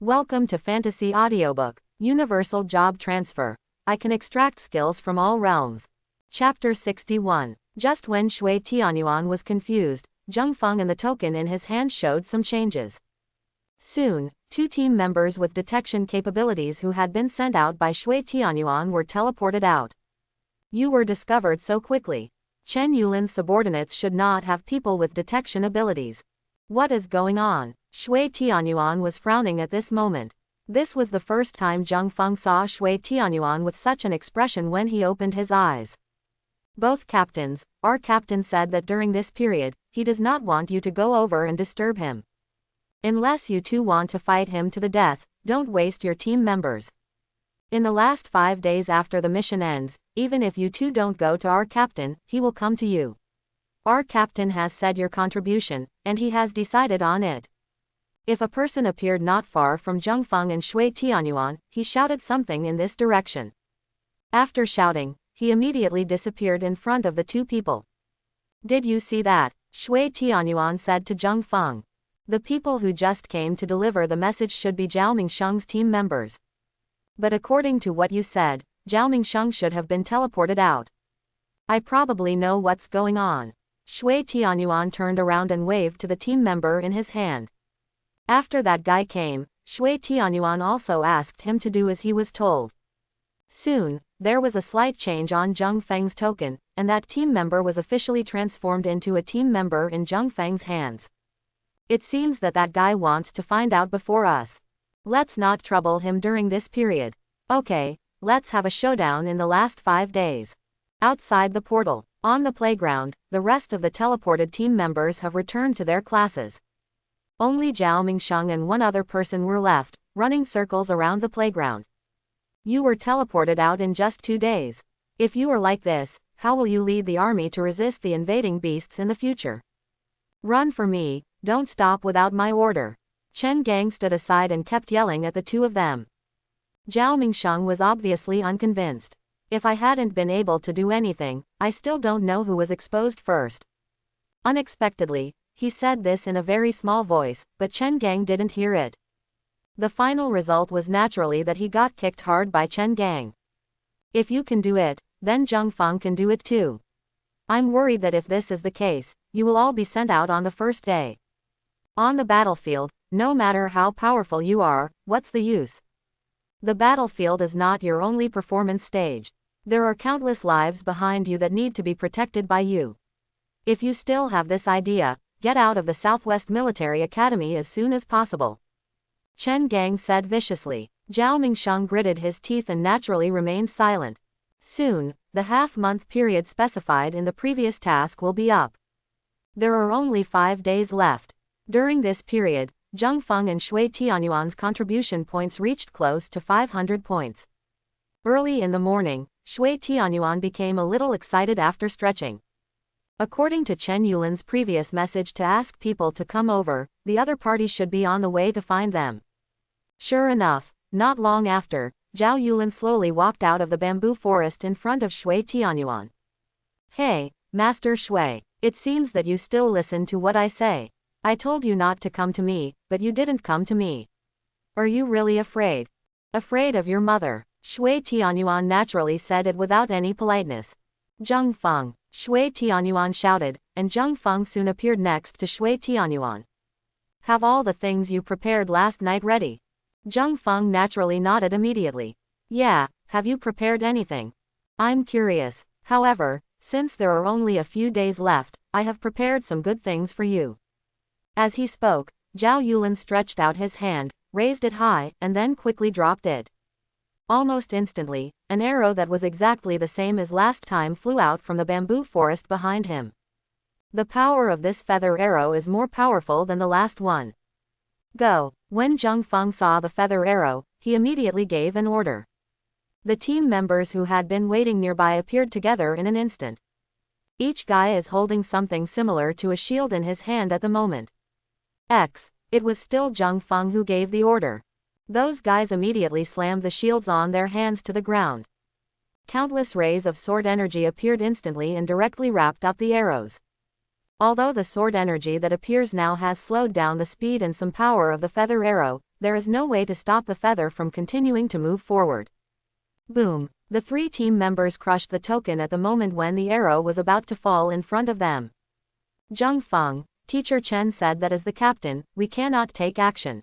Welcome to Fantasy Audiobook, Universal Job Transfer. I can extract skills from all realms. Chapter 61. Just when Shui Tianyuan was confused, Zheng Feng and the token in his hand showed some changes. Soon, two team members with detection capabilities who had been sent out by Shui Tianyuan were teleported out. You were discovered so quickly. Chen Yulin's subordinates should not have people with detection abilities. What is going on? Shui Tianyuan was frowning at this moment. This was the first time Zheng Feng saw Shui Tianyuan with such an expression when he opened his eyes. Both captains, our captain said that during this period, he does not want you to go over and disturb him. Unless you two want to fight him to the death, don't waste your team members. In the last 5 days after the mission ends, even if you two don't go to our captain, he will come to you. Our captain has said your contribution, and he has decided on it. If a person appeared not far from Zheng Feng and Shui Tianyuan, he shouted something in this direction. After shouting, he immediately disappeared in front of the two people. Did you see that? Shui Tianyuan said to Zheng Feng. The people who just came to deliver the message should be Zhao Mingsheng's team members. But according to what you said, Zhao Mingsheng should have been teleported out. I probably know what's going on. Shui Tianyuan turned around and waved to the team member in his hand. After that guy came, Shui Tianyuan also asked him to do as he was told. Soon, there was a slight change on Zheng Feng's token, and that team member was officially transformed into a team member in Zheng Feng's hands. It seems that that guy wants to find out before us. Let's not trouble him during this period. Okay, let's have a showdown in the last 5 days. Outside the portal, on the playground, the rest of the teleported team members have returned to their classes. Only Zhao Mingsheng and one other person were left, running circles around the playground. You were teleported out in just 2 days. If you are like this, how will you lead the army to resist the invading beasts in the future? Run for me, don't stop without my order. Chen Gang stood aside and kept yelling at the two of them. Zhao Mingsheng was obviously unconvinced. If I hadn't been able to do anything, I still don't know who was exposed first. Unexpectedly, he said this in a very small voice, but Chen Gang didn't hear it. The final result was naturally that he got kicked hard by Chen Gang. If you can do it, then Zheng Feng can do it too. I'm worried that if this is the case, you will all be sent out on the first day. On the battlefield, no matter how powerful you are, what's the use? The battlefield is not your only performance stage. There are countless lives behind you that need to be protected by you. If you still have this idea, get out of the Southwest Military Academy as soon as possible. Chen Gang said viciously. Zhao Mingsheng gritted his teeth and naturally remained silent. Soon, the half-month period specified in the previous task will be up. There are only 5 days left. During this period, Zheng Feng and Shui Tianyuan's contribution points reached close to 500 points. Early in the morning, Shui Tianyuan became a little excited after stretching. According to Chen Yulin's previous message to ask people to come over, the other party should be on the way to find them. Sure enough, not long after, Zhao Yulin slowly walked out of the bamboo forest in front of Shui Tianyuan. Hey, Master Shui, it seems that you still listen to what I say. I told you not to come to me, but you didn't come to me. Are you really afraid? Afraid of your mother? Shui Tianyuan naturally said it without any politeness. Zheng Feng, Shui Tianyuan shouted, and Zheng Feng soon appeared next to Shui Tianyuan. Have all the things you prepared last night ready? Zheng Feng naturally nodded immediately. Yeah, have you prepared anything? I'm curious. However, since there are only a few days left, I have prepared some good things for you. As he spoke, Zhao Yulin stretched out his hand, raised it high, and then quickly dropped it. Almost instantly, an arrow that was exactly the same as last time flew out from the bamboo forest behind him. The power of this feather arrow is more powerful than the last one. Go! When Zheng Feng saw the feather arrow, he immediately gave an order. The team members who had been waiting nearby appeared together in an instant. Each guy is holding something similar to a shield in his hand at the moment. It was still Zheng Feng who gave the order. Those guys immediately slammed the shields on their hands to the ground. Countless rays of sword energy appeared instantly and directly wrapped up the arrows. Although the sword energy that appears now has slowed down the speed and some power of the feather arrow, there is no way to stop the feather from continuing to move forward. Boom! The 3 team members crushed the token at the moment when the arrow was about to fall in front of them. Zheng Feng, Teacher Chen said that as the captain, we cannot take action.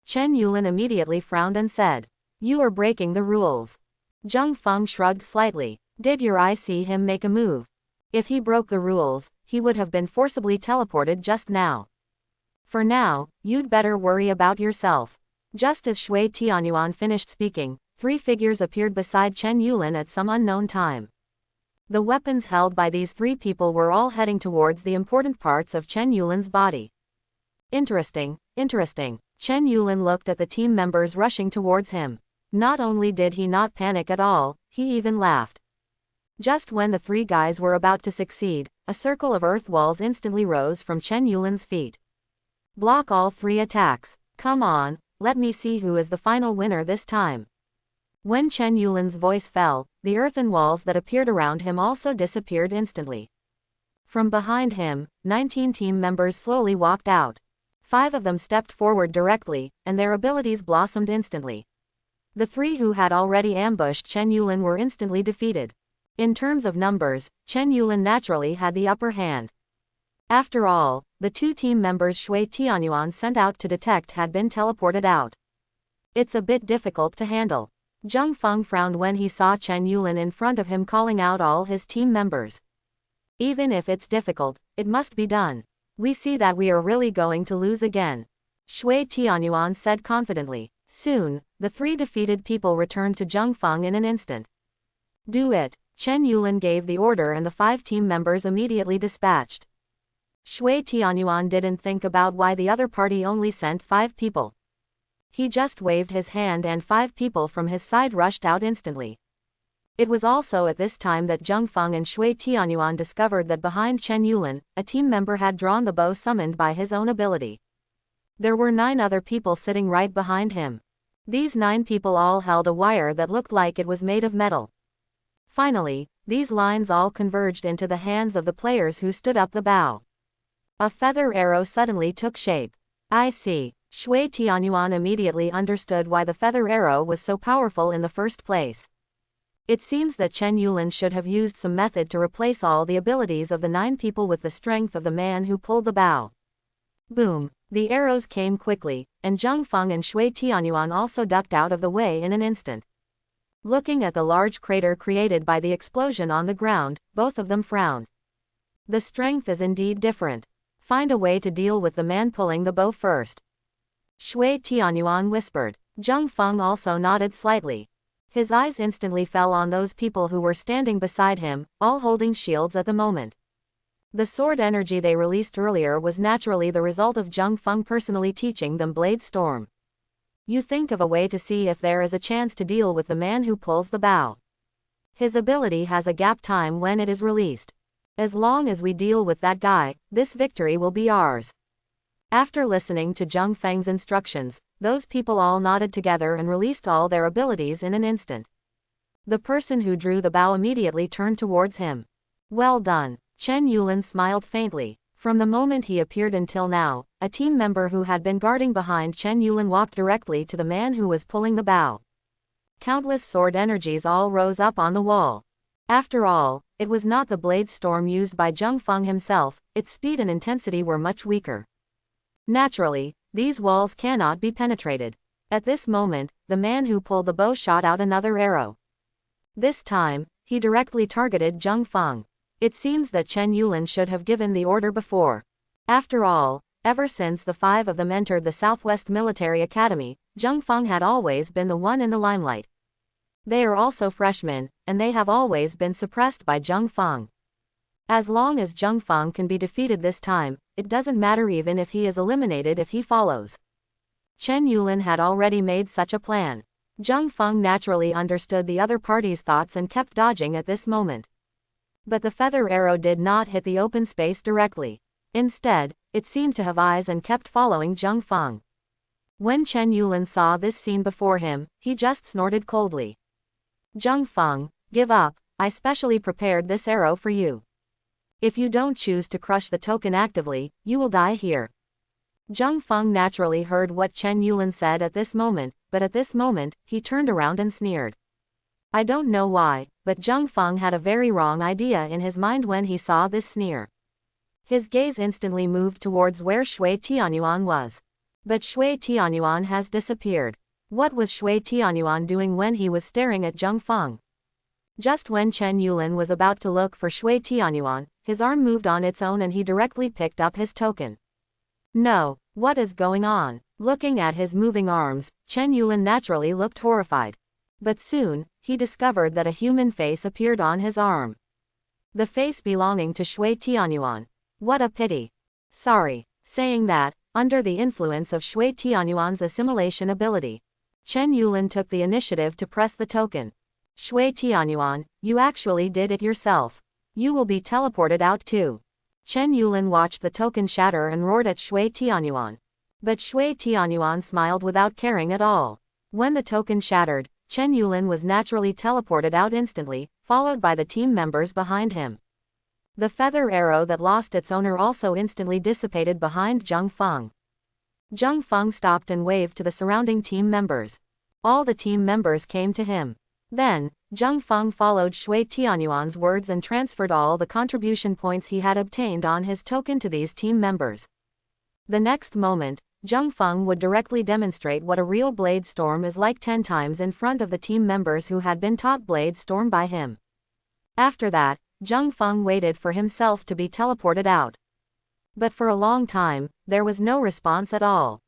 Chen Yulin immediately frowned and said, "You are breaking the rules." Zheng Feng shrugged slightly. Did your eye see him make a move? If he broke the rules, he would have been forcibly teleported just now. For now, you'd better worry about yourself. Just as Shui Tianyuan finished speaking, 3 figures appeared beside Chen Yulin at some unknown time. The weapons held by these 3 people were all heading towards the important parts of Chen Yulin's body. Interesting, interesting. Chen Yulin looked at the team members rushing towards him. Not only did he not panic at all, he even laughed. Just when the 3 guys were about to succeed, a circle of earth walls instantly rose from Chen Yulin's feet. Block all 3 attacks. Come on, let me see who is the final winner this time. When Chen Yulin's voice fell, the earthen walls that appeared around him also disappeared instantly. From behind him, 19 team members slowly walked out. 5 of them stepped forward directly, and their abilities blossomed instantly. The 3 who had already ambushed Chen Yulin were instantly defeated. In terms of numbers, Chen Yulin naturally had the upper hand. After all, the 2 team members Shui Tianyuan sent out to detect had been teleported out. It's a bit difficult to handle. Zheng Feng frowned when he saw Chen Yulin in front of him calling out all his team members. Even if it's difficult, it must be done. We see that we are really going to lose again. Shui Tianyuan said confidently. Soon, the 3 defeated people returned to Zheng Feng in an instant. Do it. Chen Yulin gave the order and the 5 team members immediately dispatched. Shui Tianyuan didn't think about why the other party only sent 5 people. He just waved his hand and 5 people from his side rushed out instantly. It was also at this time that Zheng Feng and Shui Tianyuan discovered that behind Chen Yulin, a team member had drawn the bow summoned by his own ability. There were 9 other people sitting right behind him. These 9 people all held a wire that looked like it was made of metal. Finally, these lines all converged into the hands of the players who stood up the bow. A feather arrow suddenly took shape. I see. Shui Tianyuan immediately understood why the feather arrow was so powerful in the first place. It seems that Chen Yulin should have used some method to replace all the abilities of the 9 people with the strength of the man who pulled the bow. Boom! The arrows came quickly, and Zheng Feng and Shui Tianyuan also ducked out of the way in an instant. Looking at the large crater created by the explosion on the ground, both of them frowned. The strength is indeed different. Find a way to deal with the man pulling the bow first. Shui Tianyuan whispered. Zheng Feng also nodded slightly. His eyes instantly fell on those people who were standing beside him, all holding shields at the moment. The sword energy they released earlier was naturally the result of Zheng Feng personally teaching them Blade Storm. You think of a way to see if there is a chance to deal with the man who pulls the bow. His ability has a gap time when it is released. As long as we deal with that guy, this victory will be ours. After listening to Zheng Feng's instructions, those people all nodded together and released all their abilities in an instant. The person who drew the bow immediately turned towards him. Well done. Chen Yulin smiled faintly. From the moment he appeared until now, a team member who had been guarding behind Chen Yulin walked directly to the man who was pulling the bow. Countless sword energies all rose up on the wall. After all, it was not the blade storm used by Zheng Feng himself, its speed and intensity were much weaker. Naturally, these walls cannot be penetrated. At this moment, the man who pulled the bow shot out another arrow. This time, he directly targeted Zheng Feng. It seems that Chen Yulin should have given the order before. After all, ever since the 5 of them entered the Southwest Military Academy, Zheng Feng had always been the one in the limelight. They are also freshmen, and they have always been suppressed by Zheng Feng. As long as Zheng Feng can be defeated this time, it doesn't matter even if he is eliminated if he follows. Chen Yulin had already made such a plan. Zheng Feng naturally understood the other party's thoughts and kept dodging at this moment. But the feather arrow did not hit the open space directly. Instead, it seemed to have eyes and kept following Zheng Feng. When Chen Yulin saw this scene before him, he just snorted coldly. Zheng Feng, give up, I specially prepared this arrow for you. If you don't choose to crush the token actively, you will die here. Zhang Feng naturally heard what Chen Yulin said at this moment, but at this moment, he turned around and sneered. I don't know why, but Zhang Feng had a very wrong idea in his mind when he saw this sneer. His gaze instantly moved towards where Shui Tianyuan was. But Shui Tianyuan has disappeared. What was Shui Tianyuan doing when he was staring at Zhang Feng? Just when Chen Yulin was about to look for Shui Tianyuan, his arm moved on its own and he directly picked up his token. No, what is going on? Looking at his moving arms, Chen Yulin naturally looked horrified. But soon, he discovered that a human face appeared on his arm. The face belonging to Shui Tianyuan. What a pity. Sorry. Saying that, under the influence of Shui Tianyuan's assimilation ability, Chen Yulin took the initiative to press the token. Shui Tianyuan, you actually did it yourself. You will be teleported out too. Chen Yulin watched the token shatter and roared at Shui Tianyuan. But Shui Tianyuan smiled without caring at all. When the token shattered, Chen Yulin was naturally teleported out instantly, followed by the team members behind him. The feather arrow that lost its owner also instantly dissipated behind Zhang Feng. Zhang Feng stopped and waved to the surrounding team members. All the team members came to him. Then, Zhang Feng followed Shui Tianyuan's words and transferred all the contribution points he had obtained on his token to these team members. The next moment, Zhang Feng would directly demonstrate what a real Blade Storm is like 10 times in front of the team members who had been taught Blade Storm by him. After that, Zhang Feng waited for himself to be teleported out. But for a long time, there was no response at all.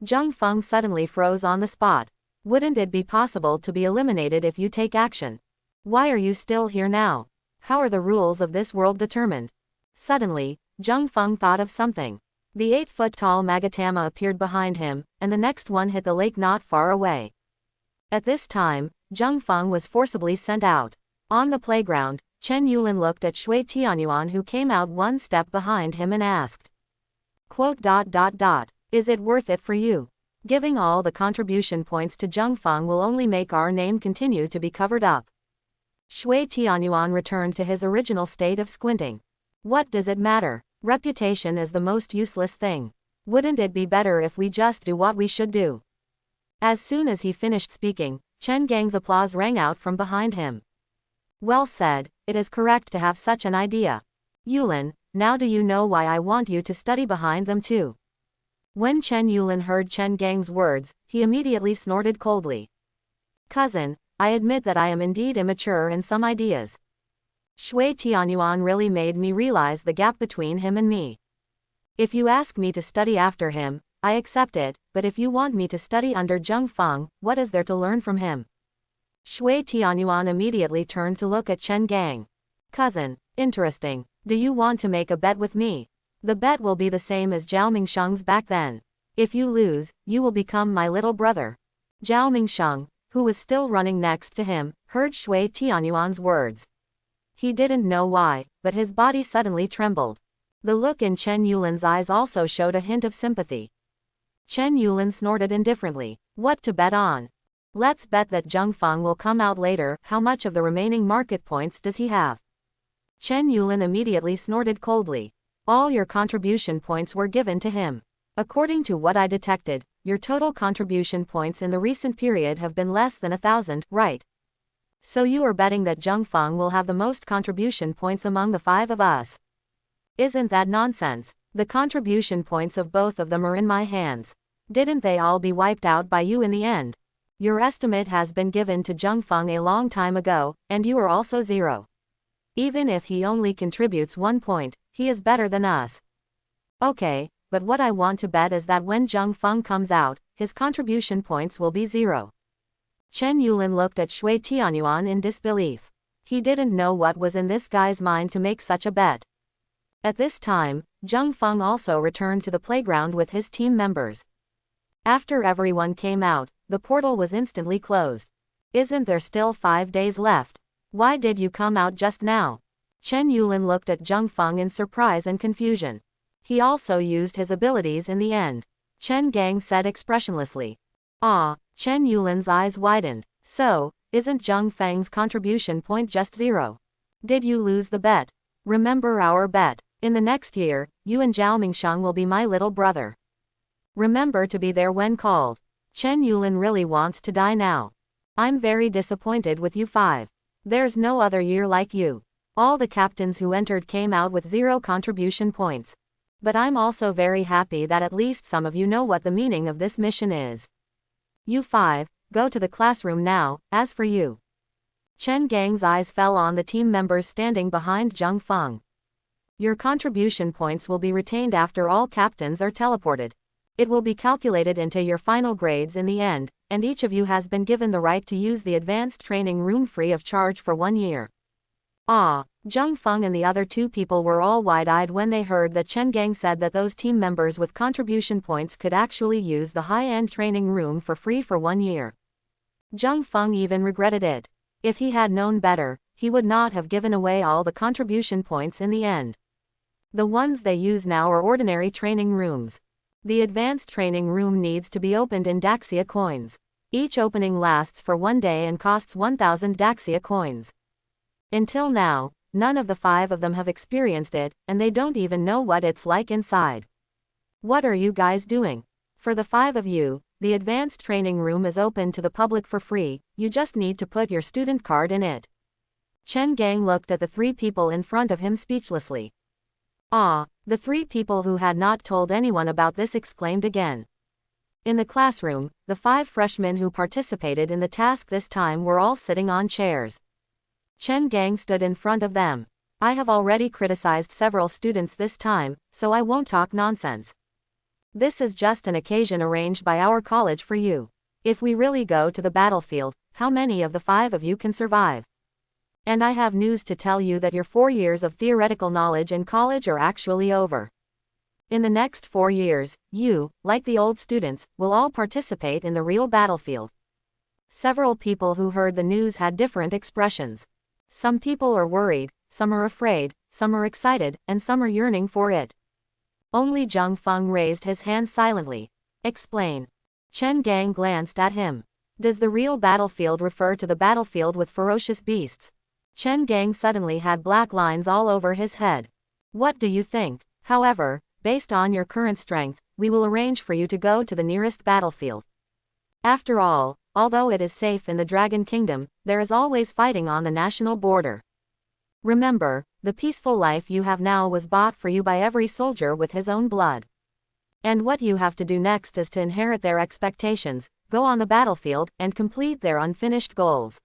Zhang Feng suddenly froze on the spot. Wouldn't it be possible to be eliminated if you take action? Why are you still here now? How are the rules of this world determined? Suddenly, Zhang Feng thought of something. The 8-foot-tall Magatama appeared behind him, and the next one hit the lake not far away. At this time, Zhang Feng was forcibly sent out. On the playground, Chen Yulin looked at Shui Tianyuan who came out one step behind him and asked. Is it worth it for you? Giving all the contribution points to Zhang Feng will only make our name continue to be covered up. Shui Tianyuan returned to his original state of squinting. What does it matter? Reputation is the most useless thing. Wouldn't it be better if we just do what we should do? As soon as he finished speaking, Chen Gang's applause rang out from behind him. Well said, it is correct to have such an idea. Yulin, now do you know why I want you to study behind them too? When Chen Yulin heard Chen Gang's words, he immediately snorted coldly. Cousin, I admit that I am indeed immature in some ideas. Shui Tianyuan really made me realize the gap between him and me. If you ask me to study after him, I accept it, but if you want me to study under Zhang Feng, what is there to learn from him? Shui Tianyuan immediately turned to look at Chen Gang. Cousin, interesting. Do you want to make a bet with me? The bet will be the same as Zhao Mingsheng's back then. If you lose, you will become my little brother. Zhao Mingsheng, who was still running next to him, heard Shui Tianyuan's words. He didn't know why, but his body suddenly trembled. The look in Chen Yulin's eyes also showed a hint of sympathy. Chen Yulin snorted indifferently. What to bet on? Let's bet that Zhang Feng will come out later. How much of the remaining market points does he have? Chen Yulin immediately snorted coldly. All your contribution points were given to him. According to what I detected, your total contribution points in the recent period have been less than 1,000, right? So you are betting that Zhang Feng will have the most contribution points among the 5 of us. Isn't that nonsense? The contribution points of both of them are in my hands. Didn't they all be wiped out by you in the end? Your estimate has been given to Zhang Feng a long time ago, and you are also 0. Even if he only contributes 1 point, he is better than us. Okay, but what I want to bet is that when Zhang Feng comes out, his contribution points will be 0. Chen Yulin looked at Shui Tianyuan in disbelief. He didn't know what was in this guy's mind to make such a bet. At this time, Zhang Feng also returned to the playground with his team members. After everyone came out, the portal was instantly closed. Isn't there still 5 days left? Why did you come out just now? Chen Yulin looked at Zhang Feng in surprise and confusion. He also used his abilities in the end. Chen Gang said expressionlessly. Ah, Chen Yulin's eyes widened. So, isn't Zhang Feng's contribution point just 0? Did you lose the bet? Remember our bet. In the next year, you and Zhao Mingsheng will be my little brother. Remember to be there when called. Chen Yulin really wants to die now. I'm very disappointed with you 5. There's no other year like you. All the captains who entered came out with 0 contribution points. But I'm also very happy that at least some of you know what the meaning of this mission is. You 5, go to the classroom now. As for you. Chen Gang's eyes fell on the team members standing behind Zhang Feng. Your contribution points will be retained after all captains are teleported. It will be calculated into your final grades in the end, and each of you has been given the right to use the advanced training room free of charge for 1 year. Ah, Zhang Feng and the other 2 people were all wide-eyed when they heard that Chen Gang said that those team members with contribution points could actually use the high-end training room for free for 1 year. Zhang Feng even regretted it. If he had known better, he would not have given away all the contribution points in the end. The ones they use now are ordinary training rooms. The advanced training room needs to be opened in Daxia coins. Each opening lasts for 1 day and costs 1,000 Daxia coins. Until now, none of the 5 of them have experienced it, and they don't even know what it's like inside. What are you guys doing? For the 5 of you, the advanced training room is open to the public for free, you just need to put your student card in it. Chen Gang looked at the 3 people in front of him speechlessly. Ah, the 3 people who had not told anyone about this exclaimed again. In the classroom, the 5 freshmen who participated in the task this time were all sitting on chairs. Chen Gang stood in front of them. I have already criticized several students this time, so I won't talk nonsense. This is just an occasion arranged by our college for you. If we really go to the battlefield, how many of the 5 of you can survive? And I have news to tell you that your 4 years of theoretical knowledge in college are actually over. In the next 4 years, you, like the old students, will all participate in the real battlefield. Several people who heard the news had different expressions. Some people are worried, some are afraid, some are excited, and some are yearning for it. Only Zhang Feng raised his hand silently. Explain. Chen Gang glanced at him. Does the real battlefield refer to the battlefield with ferocious beasts? Chen Gang suddenly had black lines all over his head. What do you think? However, based on your current strength, we will arrange for you to go to the nearest battlefield. After all, although it is safe in the Dragon Kingdom, there is always fighting on the national border. Remember, the peaceful life you have now was bought for you by every soldier with his own blood. And what you have to do next is to inherit their expectations, go on the battlefield, and complete their unfinished goals.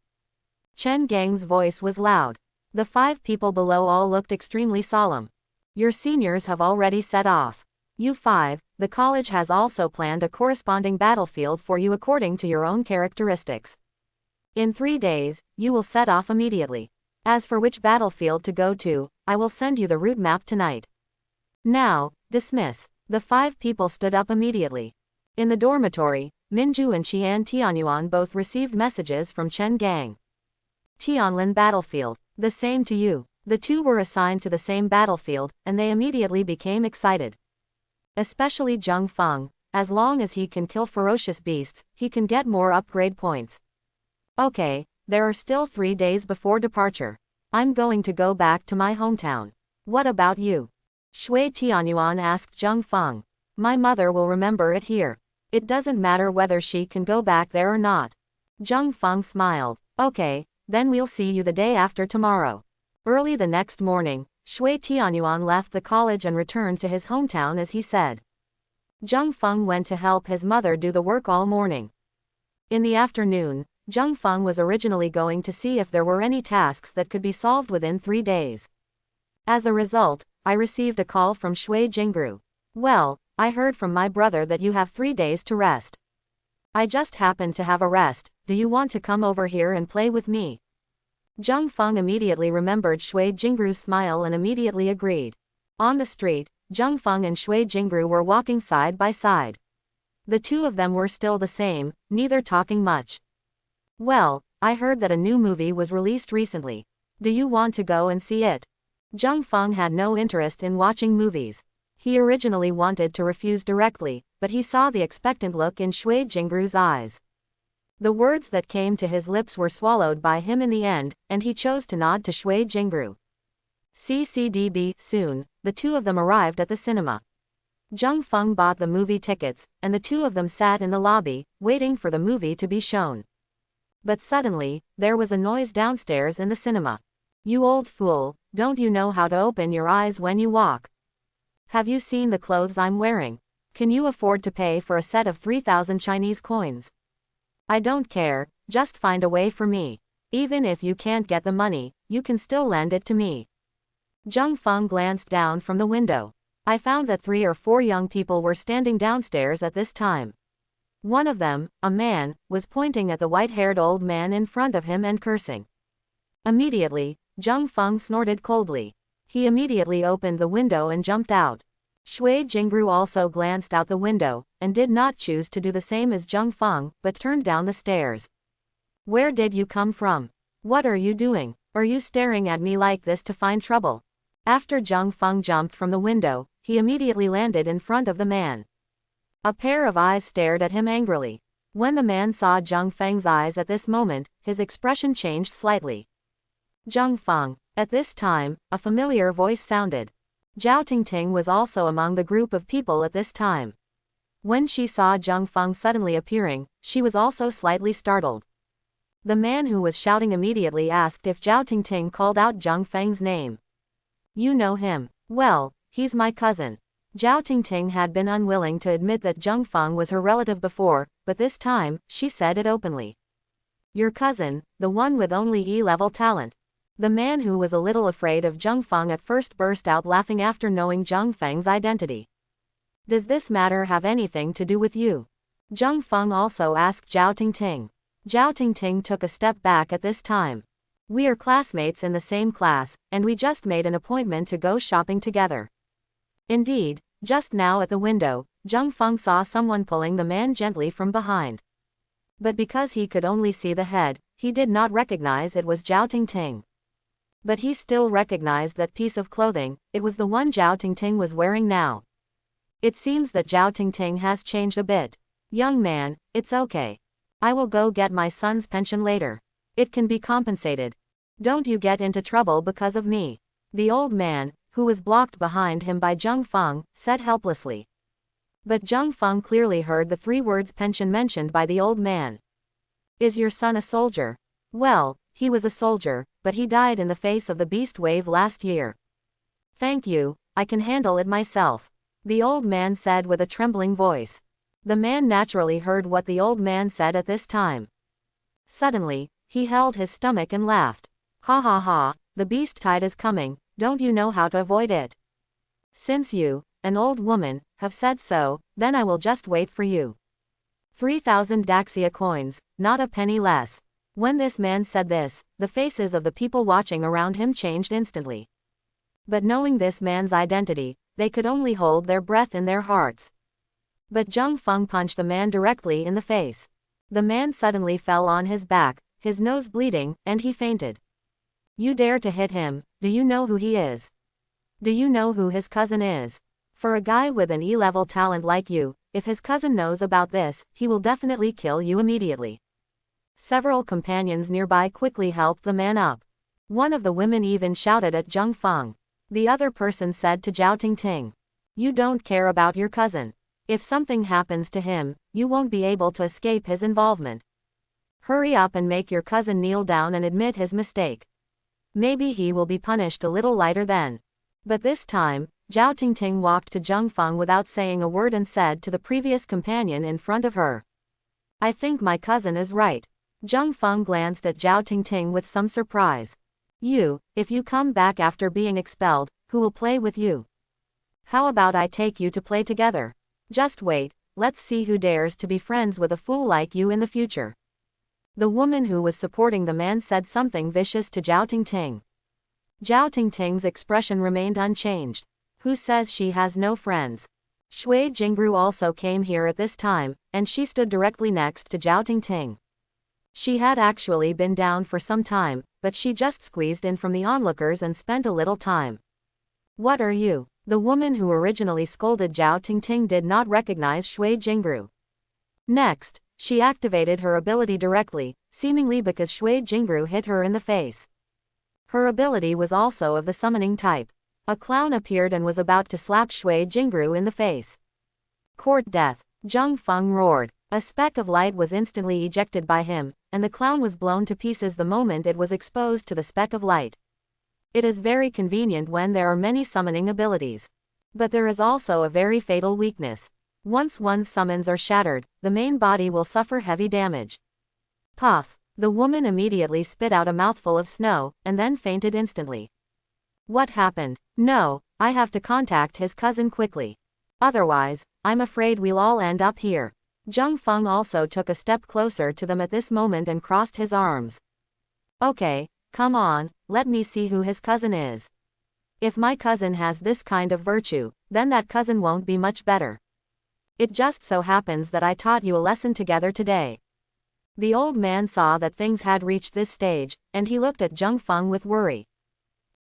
Chen Gang's voice was loud. The 5 people below all looked extremely solemn. Your seniors have already set off. You 5, the college has also planned a corresponding battlefield for you according to your own characteristics. In 3 days, you will set off immediately. As for which battlefield to go to, I will send you the route map tonight. Now, dismiss. The 5 people stood up immediately. In the dormitory, Minju and Qian Tianyuan both received messages from Chen Gang. Tianlin battlefield. The same to you. The 2 were assigned to the same battlefield, and they immediately became excited. Especially Zhang Feng, as long as he can kill ferocious beasts, he can get more upgrade points. Okay, there are still 3 days before departure. I'm going to go back to my hometown. What about you? Shui Tianyuan asked Zhang Feng. My mother will remember it here. It doesn't matter whether she can go back there or not. Zhang Feng smiled. Okay, then we'll see you the day after tomorrow. Early the next morning, Shui Tianyuan left the college and returned to his hometown as he said. Zhang Feng went to help his mother do the work all morning. In the afternoon, Zhang Feng was originally going to see if there were any tasks that could be solved within 3 days. As a result, I received a call from Shui Jingru. Well, I heard from my brother that you have 3 days to rest. I just happened to have a rest. Do you want to come over here and play with me? Zhang Feng immediately remembered Shui Jingru's smile and immediately agreed. On the street, Zhang Feng and Shui Jingru were walking side by side. The 2 of them were still the same, neither talking much. Well, I heard that a new movie was released recently. Do you want to go and see it? Zhang Feng had no interest in watching movies. He originally wanted to refuse directly, but he saw the expectant look in Shui Jingru's eyes. The words that came to his lips were swallowed by him in the end, and he chose to nod to Shui Jingru. CCDB. Soon, the 2 of them arrived at the cinema. Zhang Feng bought the movie tickets, and the two of them sat in the lobby, waiting for the movie to be shown. But suddenly, there was a noise downstairs in the cinema. You old fool, don't you know how to open your eyes when you walk? Have you seen the clothes I'm wearing? Can you afford to pay for a set of 3,000 Chinese coins? I don't care, just find a way for me. Even if you can't get the money, you can still lend it to me. Zhang Feng glanced down from the window. I found that 3 or 4 young people were standing downstairs at this time. One of them, a man, was pointing at the white-haired old man in front of him and cursing. Immediately, Zhang Feng snorted coldly. He immediately opened the window and jumped out. Shui Jingru also glanced out the window, and did not choose to do the same as Zhang Feng, but turned down the stairs. Where did you come from? What are you doing? Are you staring at me like this to find trouble? After Zhang Feng jumped from the window, he immediately landed in front of the man. A pair of eyes stared at him angrily. When the man saw Zhang Feng's eyes at this moment, his expression changed slightly. Zhang Feng. At this time, a familiar voice sounded. Zhao Tingting was also among the group of people at this time. When she saw Zhang Feng suddenly appearing, she was also slightly startled. The man who was shouting immediately asked if Zhao Tingting called out Zhang Feng's name. You know him. Well, he's my cousin. Zhao Tingting had been unwilling to admit that Zhang Feng was her relative before, but this time, she said it openly. Your cousin, the one with only E-level talent. The man who was a little afraid of Zhang Feng at first burst out laughing after knowing Zhang Feng's identity. Does this matter have anything to do with you? Zhang Feng also asked Zhao Tingting. Zhao Tingting took a step back at this time. We are classmates in the same class, and we just made an appointment to go shopping together. Indeed, just now at the window, Zhang Feng saw someone pulling the man gently from behind. But because he could only see the head, he did not recognize it was Zhao Tingting. But he still recognized that piece of clothing, it was the one Zhao Tingting was wearing now. It seems that Zhao Tingting has changed a bit. Young man, it's okay. I will go get my son's pension later. It can be compensated. Don't you get into trouble because of me. The old man, who was blocked behind him by Zhang Feng, said helplessly. But Zhang Feng clearly heard the 3 words pension mentioned by the old man. Is your son a soldier? Well, he was a soldier, but he died in the face of the beast wave last year. Thank you, I can handle it myself. The old man said with a trembling voice. The man naturally heard what the old man said at this time. Suddenly, he held his stomach and laughed. Ha ha ha, the beast tide is coming, don't you know how to avoid it? Since you, an old woman, have said so, then I will just wait for you. 3,000 Daxia coins, not a penny less. When this man said this, the faces of the people watching around him changed instantly. But knowing this man's identity, they could only hold their breath in their hearts. But Zhang Feng punched the man directly in the face. The man suddenly fell on his back, his nose bleeding, and he fainted. You dare to hit him, do you know who he is? Do you know who his cousin is? For a guy with an E-level talent like you, if his cousin knows about this, he will definitely kill you immediately. Several companions nearby quickly helped the man up. One of the women even shouted at Zhang Feng. The other person said to Zhao Tingting. You don't care about your cousin. If something happens to him, you won't be able to escape his involvement. Hurry up and make your cousin kneel down and admit his mistake. Maybe he will be punished a little lighter then. But this time, Zhao Tingting walked to Zhang Feng without saying a word and said to the previous companion in front of her. I think my cousin is right. Zhang Feng glanced at Zhao Tingting with some surprise. If you come back after being expelled, who will play with you? How about I take you to play together? Just wait, let's see who dares to be friends with a fool like you in the future. The woman who was supporting the man said something vicious to Zhao Tingting. Zhao Tingting's expression remained unchanged. Who says she has no friends? Shui Jingru also came here at this time, and she stood directly next to Zhao Tingting. She had actually been down for some time, but she just squeezed in from the onlookers and spent a little time. What are you? The woman who originally scolded Zhao Tingting did not recognize Shui Jingru. Next, she activated her ability directly, seemingly because Shui Jingru hit her in the face. Her ability was also of the summoning type. a clown appeared and was about to slap Shui Jingru in the face. Court death, Zhang Feng roared. A speck of light was instantly ejected by him, and the clown was blown to pieces the moment it was exposed to the speck of light. It is very convenient when there are many summoning abilities. But there is also a very fatal weakness. Once one's summons are shattered, the main body will suffer heavy damage. Puff! The woman immediately spit out a mouthful of snow, and then fainted instantly. What happened? No, I have to contact his cousin quickly. Otherwise, I'm afraid we'll all end up here. Zhang Feng also took a step closer to them at this moment and crossed his arms. Okay, come on, let me see who his cousin is. If my cousin has this kind of virtue, then that cousin won't be much better. It just so happens that I taught you a lesson together today. The old man saw that things had reached this stage, and he looked at Zhang Feng with worry.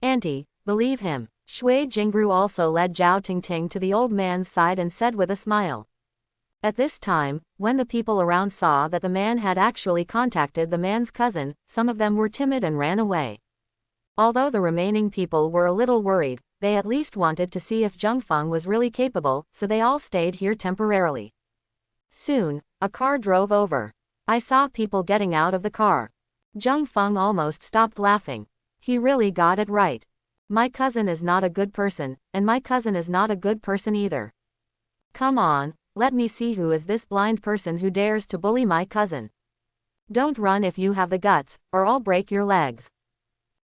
Auntie, believe him. Shui Jingru also led Zhao Tingting to the old man's side and said with a smile. At this time, when the people around saw that the man had actually contacted the man's cousin, some of them were timid and ran away. Although the remaining people were a little worried, they at least wanted to see if Zhang Feng was really capable, so they all stayed here temporarily. Soon, a car drove over. I saw people getting out of the car. Zhang Feng almost stopped laughing. He really got it right. My cousin is not a good person, and my cousin is not a good person either. Come on, let me see who is this blind person who dares to bully my cousin. Don't run if you have the guts, or I'll break your legs.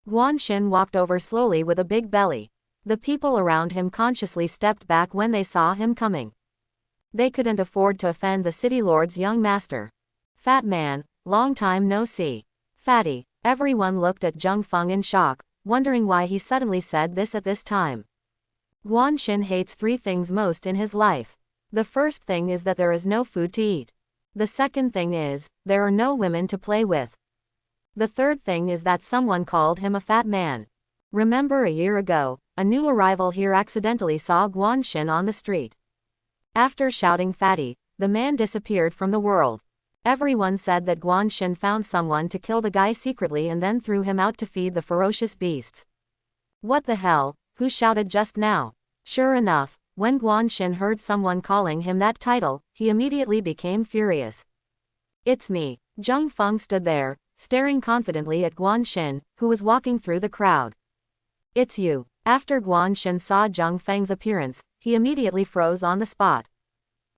Guanxin walked over slowly with a big belly. The people around him consciously stepped back when they saw him coming. They couldn't afford to offend the city lord's young master. Fat man, long time no see. Fatty. Everyone looked at Zhang Feng in shock, wondering why he suddenly said this at this time. Guanxin hates 3 things most in his life. The first thing is that there is no food to eat. The second thing is, there are no women to play with. The third thing is that someone called him a fat man. Remember a year ago, a new arrival here accidentally saw Guanxin on the street. After shouting fatty, the man disappeared from the world. Everyone said that Guanxin found someone to kill the guy secretly and then threw him out to feed the ferocious beasts. What the hell, who shouted just now? Sure enough, when Guanxin heard someone calling him that title, he immediately became furious. It's me. Zhang Feng stood there, staring confidently at Guanxin, who was walking through the crowd. It's you. After Guanxin saw Zhang Feng's appearance, he immediately froze on the spot.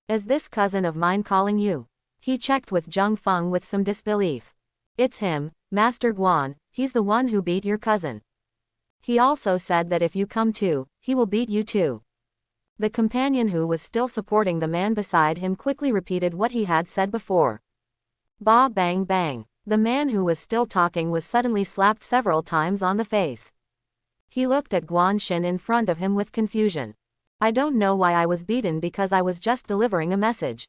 Is this cousin of mine calling you? He checked with Zhang Feng with some disbelief. It's him, Master Guan, he's the one who beat your cousin. He also said that if you come too, he will beat you too. The companion who was still supporting the man beside him quickly repeated what he had said before. Ba bang bang. The man who was still talking was suddenly slapped several times on the face. He looked at Guanxin in front of him with confusion. I don't know why I was beaten because I was just delivering a message.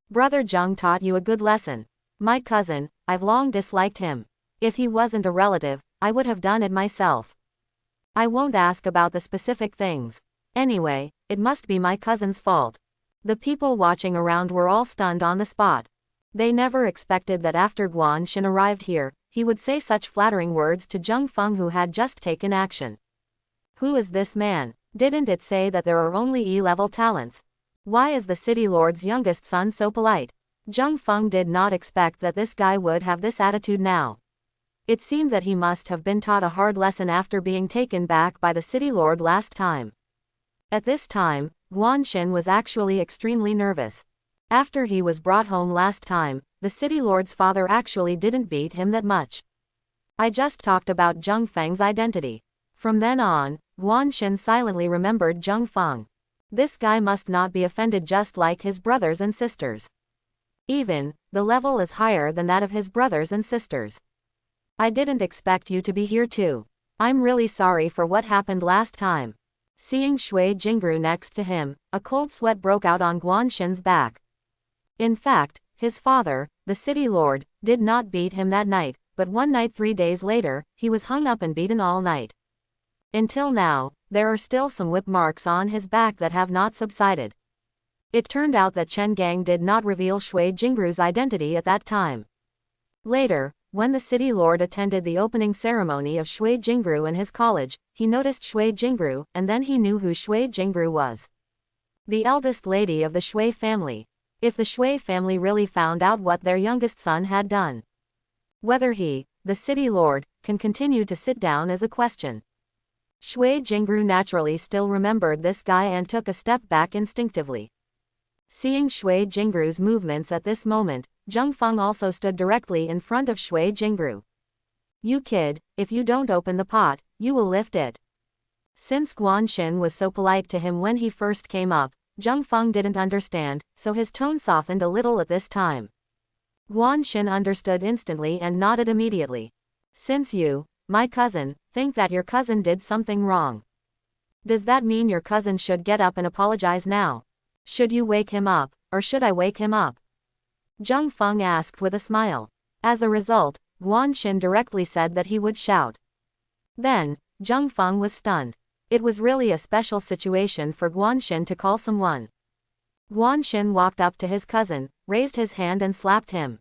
Brother Zhang taught you a good lesson. My cousin, I've long disliked him. If he wasn't a relative, I would have done it myself. I won't ask about the specific things. Anyway, it must be my cousin's fault. The people watching around were all stunned on the spot. They never expected that after Guanxin arrived here, he would say such flattering words to Zhang Feng who had just taken action. Who is this man? Didn't it say that there are only E-level talents? Why is the city lord's youngest son so polite? Zhang Feng did not expect that this guy would have this attitude now. It seemed that he must have been taught a hard lesson after being taken back by the city lord last time. At this time, Guanxin was actually extremely nervous. After he was brought home last time, the city lord's father actually didn't beat him that much. I just talked about Zhang Feng's identity. From then on, Guanxin silently remembered Zhang Feng. This guy must not be offended just like his brothers and sisters. Even, the level is higher than that of his brothers and sisters. I didn't expect you to be here too. I'm really sorry for what happened last time. Seeing Shui Jingru next to him, a cold sweat broke out on Guanxin's back. In fact, his father, the city lord, did not beat him that night, but one night 3 days later, he was hung up and beaten all night. Until now, there are still some whip marks on his back that have not subsided. It turned out that Chen Gang did not reveal Shui Jingru's identity at that time. Later, when the city lord attended the opening ceremony of Shui Jingru in his college, he noticed Shui Jingru, and then he knew who Shui Jingru was. The eldest lady of the Shui family. If the Shui family really found out what their youngest son had done, whether he, the city lord, can continue to sit down is a question. Shui Jingru naturally still remembered this guy and took a step back instinctively. Seeing Shui Jingru's movements at this moment, Zheng Feng also stood directly in front of Shui Jingru. You kid, if you don't open the pot, you will lift it. Since Guanxin was so polite to him when he first came up, Zheng Feng didn't understand, so his tone softened a little at this time. Guanxin understood instantly and nodded immediately. Since you, my cousin, think that your cousin did something wrong, does that mean your cousin should get up and apologize now? Should you wake him up, or should I wake him up? Zheng Feng asked with a smile. As a result, Guanxin directly said that he would shout. Then, Zheng Feng was stunned. It was really a special situation for Guanxin to call someone. Guanxin walked up to his cousin, raised his hand and slapped him.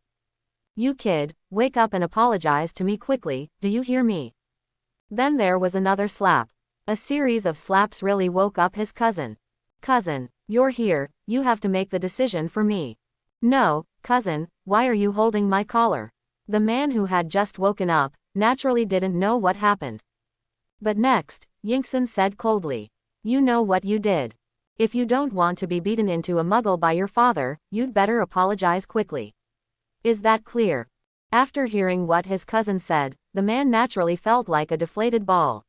You kid, wake up and apologize to me quickly, do you hear me? Then there was another slap. A series of slaps really woke up his cousin. Cousin, you're here, you have to make the decision for me. No, cousin, why are you holding my collar? The man who had just woken up, naturally didn't know what happened. But next, Yingxin said coldly. You know what you did. If you don't want to be beaten into a muggle by your father, you'd better apologize quickly. Is that clear? After hearing what his cousin said, the man naturally felt like a deflated ball.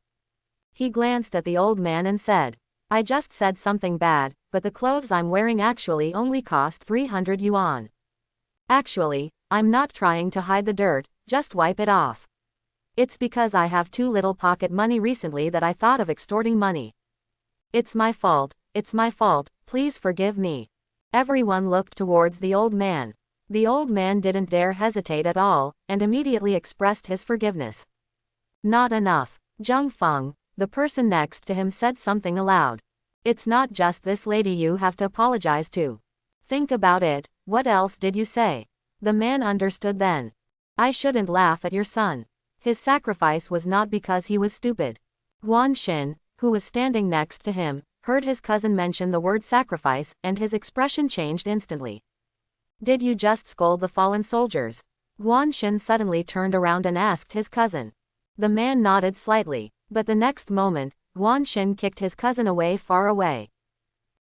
He glanced at the old man and said, I just said something bad, but the clothes I'm wearing actually only cost 300 yuan. Actually, I'm not trying to hide the dirt, just wipe it off. It's because I have too little pocket money recently that I thought of extorting money. It's my fault, please forgive me. Everyone looked towards the old man. The old man didn't dare hesitate at all, and immediately expressed his forgiveness. Not enough. Zheng Feng, the person next to him, said something aloud. It's not just this lady you have to apologize to. Think about it, what else did you say? The man understood then. I shouldn't laugh at your son. His sacrifice was not because he was stupid. Guanxin, who was standing next to him, heard his cousin mention the word sacrifice, and his expression changed instantly. Did you just scold the fallen soldiers? Guanxin suddenly turned around and asked his cousin. The man nodded slightly, but the next moment, Guanxin kicked his cousin away far away.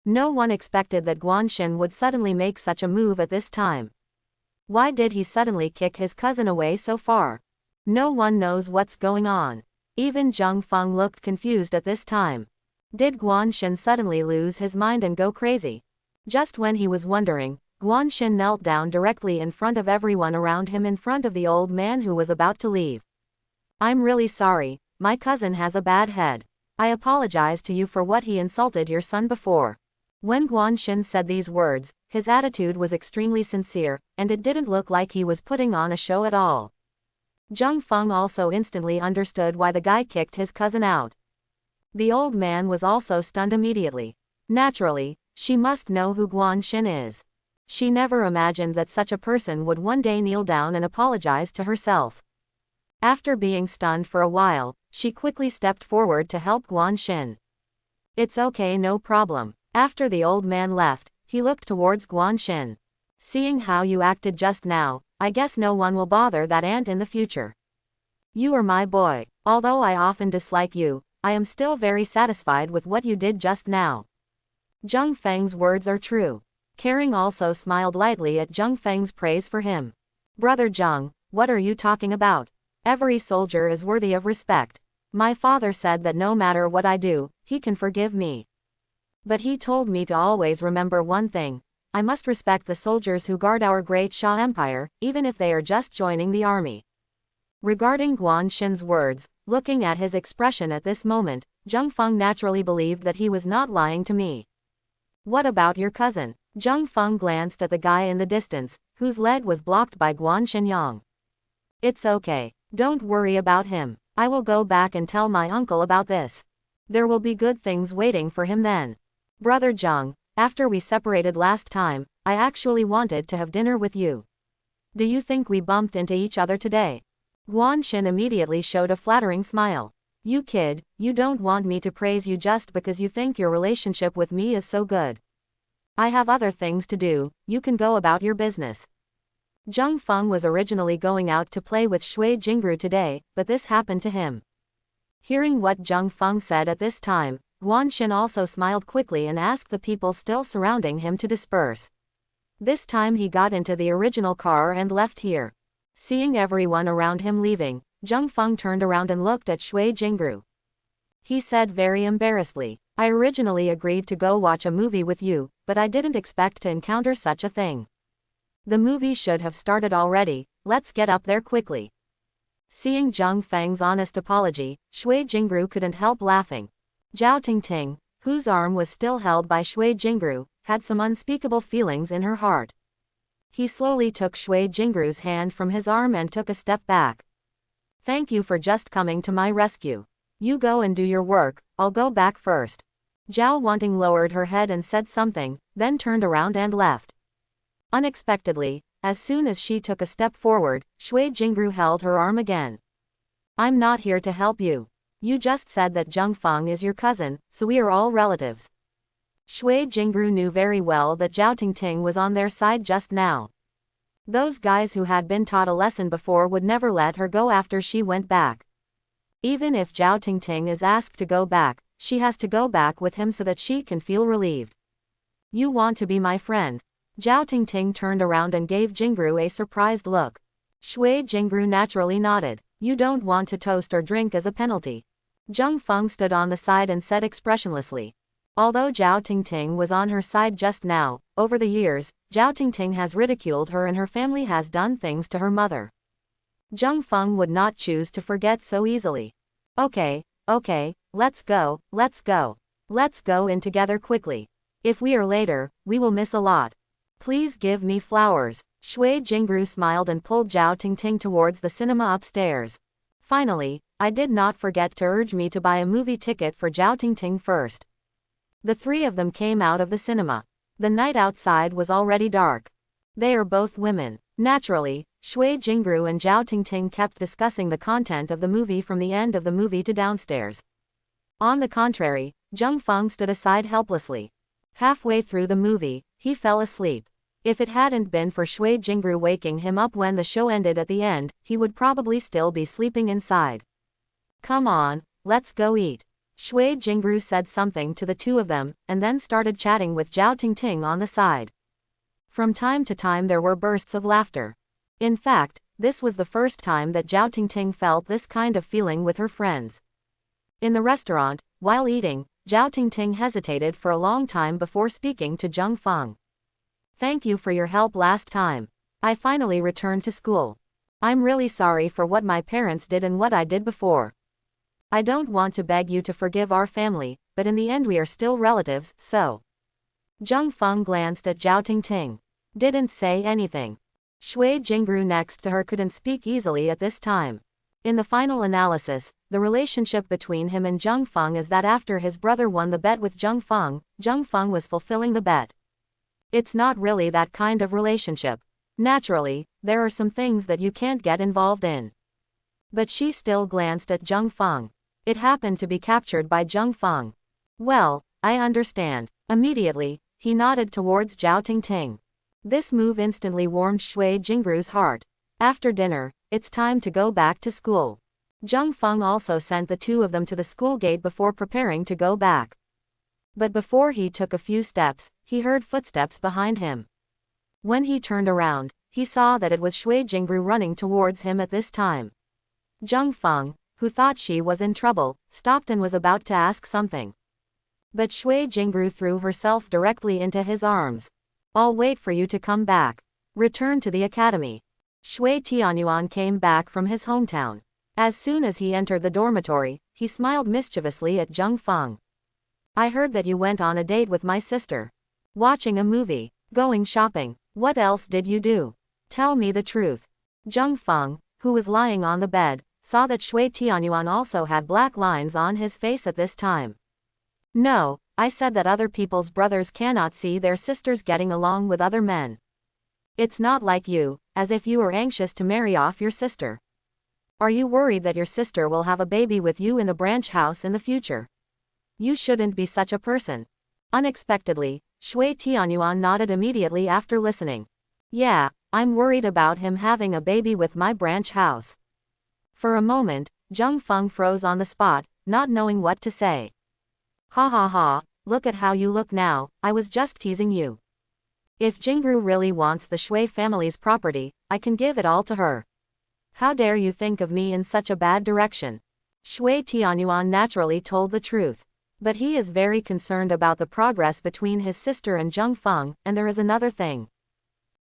No one expected that Guanxin would suddenly make such a move at this time. Why did he suddenly kick his cousin away so far? No one knows what's going on. Even Zheng Feng looked confused at this time. Did Guanxin suddenly lose his mind and go crazy? Just when he was wondering, Guanxin knelt down directly in front of everyone around him, in front of the old man who was about to leave. I'm really sorry, my cousin has a bad head. I apologize to you for what he insulted your son before. When Guanxin said these words, his attitude was extremely sincere, and it didn't look like he was putting on a show at all. Zheng Feng also instantly understood why the guy kicked his cousin out. The old man was also stunned immediately. Naturally, she must know who Guanxin is. She never imagined that such a person would one day kneel down and apologize to herself. After being stunned for a while, she quickly stepped forward to help Guanxin. It's okay, no problem. After the old man left, he looked towards Guanxin. Seeing how you acted just now, I guess no one will bother that aunt in the future. You are my boy. Although I often dislike you, I am still very satisfied with what you did just now. Zheng Feng's words are true. Kering also smiled lightly at Zheng Feng's praise for him. Brother Zheng, what are you talking about? Every soldier is worthy of respect. My father said that no matter what I do, he can forgive me. But he told me to always remember one thing. I must respect the soldiers who guard our great Xia Empire, even if they are just joining the army. Regarding Guanxin's words, looking at his expression at this moment, Zheng Feng naturally believed that he was not lying to me. What about your cousin? Zheng Feng glanced at the guy in the distance, whose leg was blocked by Guanxin Yang. It's okay. Don't worry about him. I will go back and tell my uncle about this. There will be good things waiting for him then. Brother Zheng, after we separated last time, I actually wanted to have dinner with you. Do you think we bumped into each other today? Guan Xin immediately showed a flattering smile. You kid, you don't want me to praise you just because you think your relationship with me is so good. I have other things to do, you can go about your business. Zheng Feng was originally going out to play with Shui Jingru today, but this happened to him. Hearing what Zheng Feng said at this time, Guan Xin also smiled quickly and asked the people still surrounding him to disperse. This time he got into the original car and left here. Seeing everyone around him leaving, Zheng Feng turned around and looked at Shui Jingru. He said very embarrassedly, I originally agreed to go watch a movie with you, but I didn't expect to encounter such a thing. The movie should have started already, let's get up there quickly. Seeing Zheng Feng's honest apology, Shui Jingru couldn't help laughing. Zhao Tingting, whose arm was still held by Shui Jingru, had some unspeakable feelings in her heart. He slowly took Shui Jingru's hand from his arm and took a step back. Thank you for just coming to my rescue. You go and do your work, I'll go back first. Zhao Wanting lowered her head and said something, then turned around and left. Unexpectedly, as soon as she took a step forward, Shui Jingru held her arm again. I'm not here to help you. You just said that Zheng Feng is your cousin, so we are all relatives. Shui Jingru knew very well that Zhao Tingting was on their side just now. Those guys who had been taught a lesson before would never let her go after she went back. Even if Zhao Tingting is asked to go back, she has to go back with him so that she can feel relieved. You want to be my friend? Zhao Tingting turned around and gave Jingru a surprised look. Shui Jingru naturally nodded. You don't want to toast or drink as a penalty. Zheng Feng stood on the side and said expressionlessly. Although Zhao Tingting was on her side just now, over the years, Zhao Tingting has ridiculed her and her family has done things to her mother. Zheng Feng would not choose to forget so easily. Okay, let's go. Let's go in together quickly. If we are later, we will miss a lot. Please give me flowers. Shui Jingru smiled and pulled Zhao Tingting towards the cinema upstairs. Finally, I did not forget to urge me to buy a movie ticket for Zhao Tingting first. The three of them came out of the cinema. The night outside was already dark. They are both women. Naturally, Shui Jingru and Zhao Tingting kept discussing the content of the movie from the end of the movie to downstairs. On the contrary, Zheng Feng stood aside helplessly. Halfway through the movie, he fell asleep. If it hadn't been for Shui Jingru waking him up when the show ended at the end, he would probably still be sleeping inside. Come on, let's go eat. Shui Jingru said something to the two of them, and then started chatting with Zhao Tingting on the side. From time to time there were bursts of laughter. In fact, this was the first time that Zhao Tingting felt this kind of feeling with her friends. In the restaurant, while eating, Zhao Tingting hesitated for a long time before speaking to Zheng Feng. Thank you for your help last time. I finally returned to school. I'm really sorry for what my parents did and what I did before. I don't want to beg you to forgive our family, but in the end we are still relatives, so. Zheng Feng glanced at Zhao Tingting. Didn't say anything. Shui Jingru next to her couldn't speak easily at this time. In the final analysis, the relationship between him and Zheng Feng is that after his brother won the bet with Zheng Feng was fulfilling the bet. It's not really that kind of relationship. Naturally, there are some things that you can't get involved in. But she still glanced at Zheng Feng. It happened to be captured by Zheng Feng. Well, I understand. Immediately, he nodded towards Zhao Tingting. This move instantly warmed Shui Jingru's heart. After dinner, it's time to go back to school. Zheng Feng also sent the two of them to the school gate before preparing to go back. But before he took a few steps, he heard footsteps behind him. When he turned around, he saw that it was Shui Jingru running towards him at this time. Zheng Feng, who thought she was in trouble, stopped and was about to ask something. But Shui Jingru threw herself directly into his arms. I'll wait for you to come back. Return to the academy. Shui Tianyuan came back from his hometown. As soon as he entered the dormitory, he smiled mischievously at Zheng Feng. I heard that you went on a date with my sister. Watching a movie, going shopping, what else did you do? Tell me the truth. Zheng Feng, who was lying on the bed, saw that Shui Tianyuan also had black lines on his face at this time. No, I said that other people's brothers cannot see their sisters getting along with other men. It's not like you, as if you were anxious to marry off your sister. Are you worried that your sister will have a baby with you in the branch house in the future? You shouldn't be such a person. Unexpectedly, Shui Tianyuan nodded immediately after listening. Yeah, I'm worried about him having a baby with my branch house. For a moment, Zheng Feng froze on the spot, not knowing what to say. Ha ha ha, look at how you look now, I was just teasing you. If Jingru really wants the Shui family's property, I can give it all to her. How dare you think of me in such a bad direction? Shui Tianyuan naturally told the truth. But he is very concerned about the progress between his sister and Zheng Feng, and there is another thing.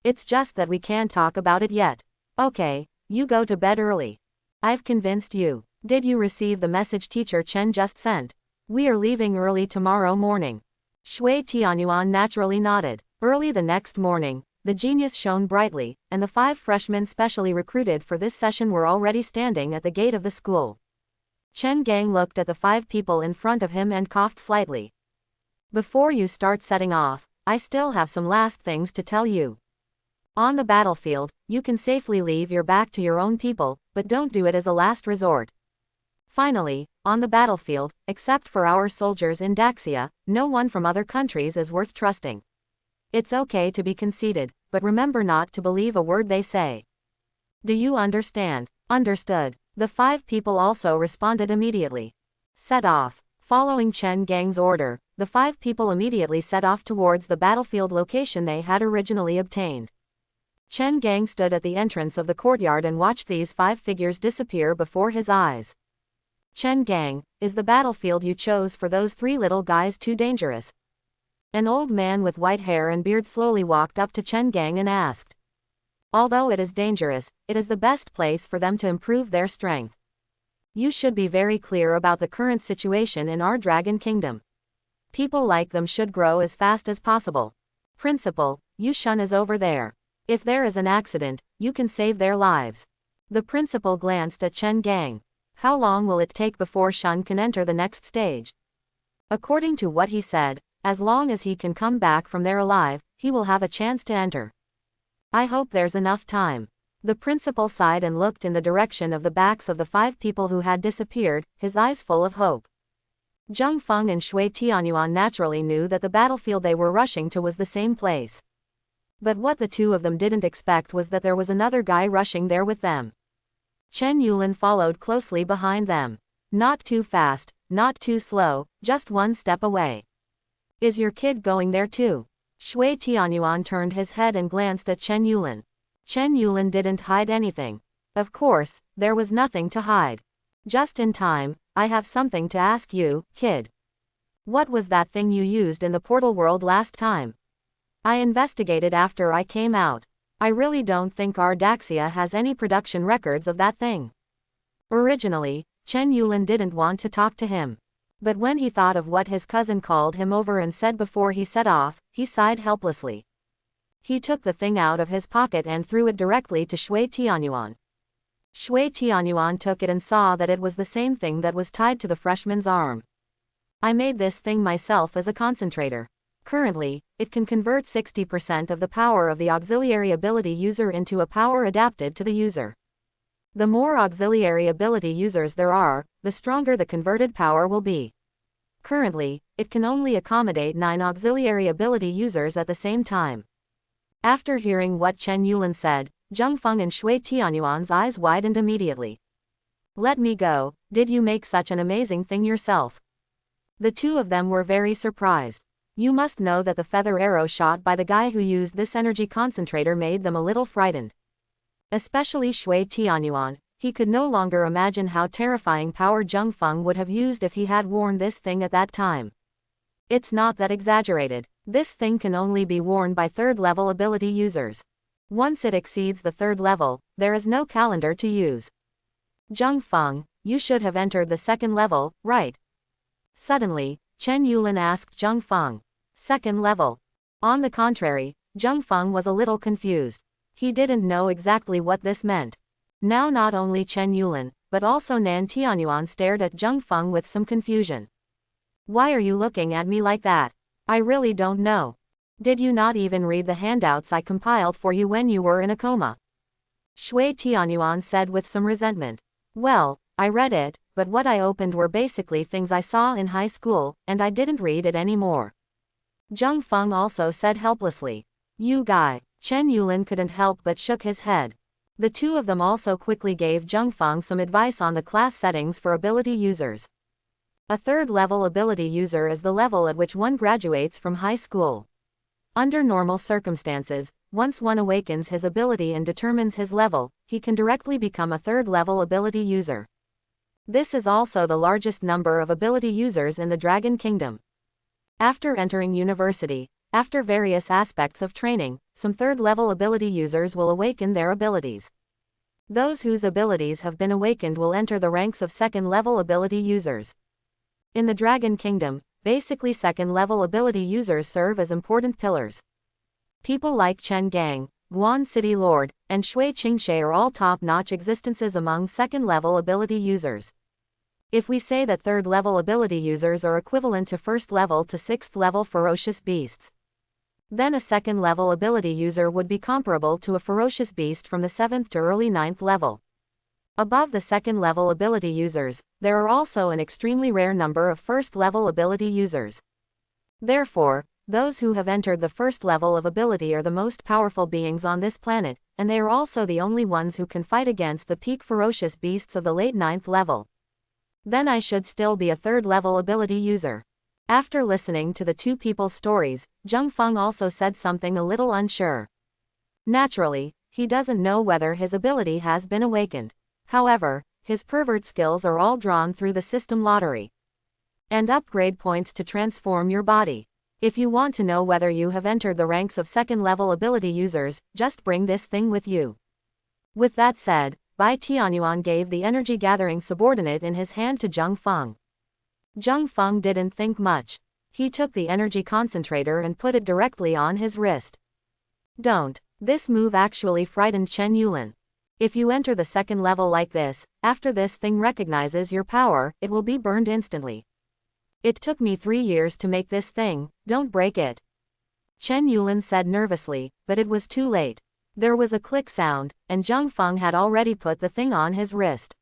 It's just that we can't talk about it yet. Okay, you go to bed early. I've convinced you. Did you receive the message teacher Chen just sent? We are leaving early tomorrow morning. Shui Tianyuan naturally nodded. Early the next morning, the genius shone brightly, and the 5 freshmen specially recruited for this session were already standing at the gate of the school. Chen Gang looked at the 5 people in front of him and coughed slightly. Before you start setting off, I still have some last things to tell you. On the battlefield, you can safely leave your back to your own people, but don't do it as a last resort. Finally, on the battlefield, except for our soldiers in Daxia, no one from other countries is worth trusting. It's okay to be conceited, but remember not to believe a word they say. Do you understand? Understood. The 5 people also responded immediately. Set off. Following Chen Gang's order, the 5 people immediately set off towards the battlefield location they had originally obtained. Chen Gang stood at the entrance of the courtyard and watched these 5 figures disappear before his eyes. Chen Gang, is the battlefield you chose for those 3 little guys too dangerous? An old man with white hair and beard slowly walked up to Chen Gang and asked. Although it is dangerous, it is the best place for them to improve their strength. You should be very clear about the current situation in our Dragon Kingdom. People like them should grow as fast as possible. Principal, Yu Shun is over there. If there is an accident, you can save their lives. The principal glanced at Chen Gang. How long will it take before Shun can enter the next stage? According to what he said, as long as he can come back from there alive, he will have a chance to enter. I hope there's enough time. The principal sighed and looked in the direction of the backs of the 5 people who had disappeared, his eyes full of hope. Zheng Feng and Shui Tianyuan naturally knew that the battlefield they were rushing to was the same place. But what the 2 of them didn't expect was that there was another guy rushing there with them. Chen Yulin followed closely behind them. Not too fast, not too slow, just 1 step away. Is your kid going there too? Shui Tianyuan turned his head and glanced at Chen Yulin. Chen Yulin didn't hide anything. Of course, there was nothing to hide. Just in time, I have something to ask you, kid. What was that thing you used in the portal world last time? I investigated after I came out. I really don't think our Daxia has any production records of that thing. Originally, Chen Yulin didn't want to talk to him. But when he thought of what his cousin called him over and said before he set off, he sighed helplessly. He took the thing out of his pocket and threw it directly to Shui Tianyuan. Shui Tianyuan took it and saw that it was the same thing that was tied to the freshman's arm. I made this thing myself as a concentrator. Currently, it can convert 60% of the power of the auxiliary ability user into a power adapted to the user. The more auxiliary ability users there are, the stronger the converted power will be. Currently, it can only accommodate 9 auxiliary ability users at the same time. After hearing what Chen Yulin said, Zheng Feng and Shui Tianyuan's eyes widened immediately. Let me go, did you make such an amazing thing yourself? The 2 of them were very surprised. You must know that the feather arrow shot by the guy who used this energy concentrator made them a little frightened. Especially Shui Tianyuan, he could no longer imagine how terrifying power Zheng Feng would have used if he had worn this thing at that time. It's not that exaggerated. This thing can only be worn by 3rd level ability users. Once it exceeds the 3rd level, there is no calendar to use. Zheng Feng, you should have entered the 2nd level, right? Suddenly, Chen Yulin asked Zheng Feng. 2nd level. On the contrary, Zheng Feng was a little confused. He didn't know exactly what this meant. Now not only Chen Yulin, but also Nan Tianyuan stared at Zheng Feng with some confusion. Why are you looking at me like that? I really don't know. Did you not even read the handouts I compiled for you when you were in a coma? Shui Tianyuan said with some resentment. Well, I read it, but what I opened were basically things I saw in high school, and I didn't read it anymore. Zheng Feng also said helplessly. You guy. Chen Yulin couldn't help but shook his head. The two of them also quickly gave Zheng Feng some advice on the class settings for ability users. A third-level ability user is the level at which one graduates from high school. Under normal circumstances, once one awakens his ability and determines his level, he can directly become a third-level ability user. This is also the largest number of ability users in the Dragon Kingdom. After entering university, after various aspects of training, some third-level ability users will awaken their abilities. Those whose abilities have been awakened will enter the ranks of second-level ability users. In the Dragon Kingdom, basically second-level ability users serve as important pillars. People like Chen Gang, Guan City Lord, and Shui Qingshe are all top-notch existences among second-level ability users. If we say that third-level ability users are equivalent to first-level to sixth-level ferocious beasts, then a second-level ability user would be comparable to a ferocious beast from the 7th to early 9th level. Above the second-level ability users, there are also an extremely rare number of first-level ability users. Therefore, those who have entered the first level of ability are the most powerful beings on this planet, and they are also the only ones who can fight against the peak ferocious beasts of the late 9th level. Then I should still be a third-level ability user. After listening to the two people's stories, Zheng Feng also said something a little unsure. Naturally, he doesn't know whether his ability has been awakened. However, his pervert skills are all drawn through the system lottery. And upgrade points to transform your body. If you want to know whether you have entered the ranks of second-level ability users, just bring this thing with you. With that said, Bai Tianyuan gave the energy-gathering subordinate in his hand to Zheng Feng. Zheng Feng didn't think much. He took the energy concentrator and put it directly on his wrist. Don't. This move actually frightened Chen Yulin. If you enter the second level like this, after this thing recognizes your power, it will be burned instantly. It took me 3 years to make this thing, don't break it. Chen Yulin said nervously, but it was too late. There was a click sound, and Zheng Feng had already put the thing on his wrist.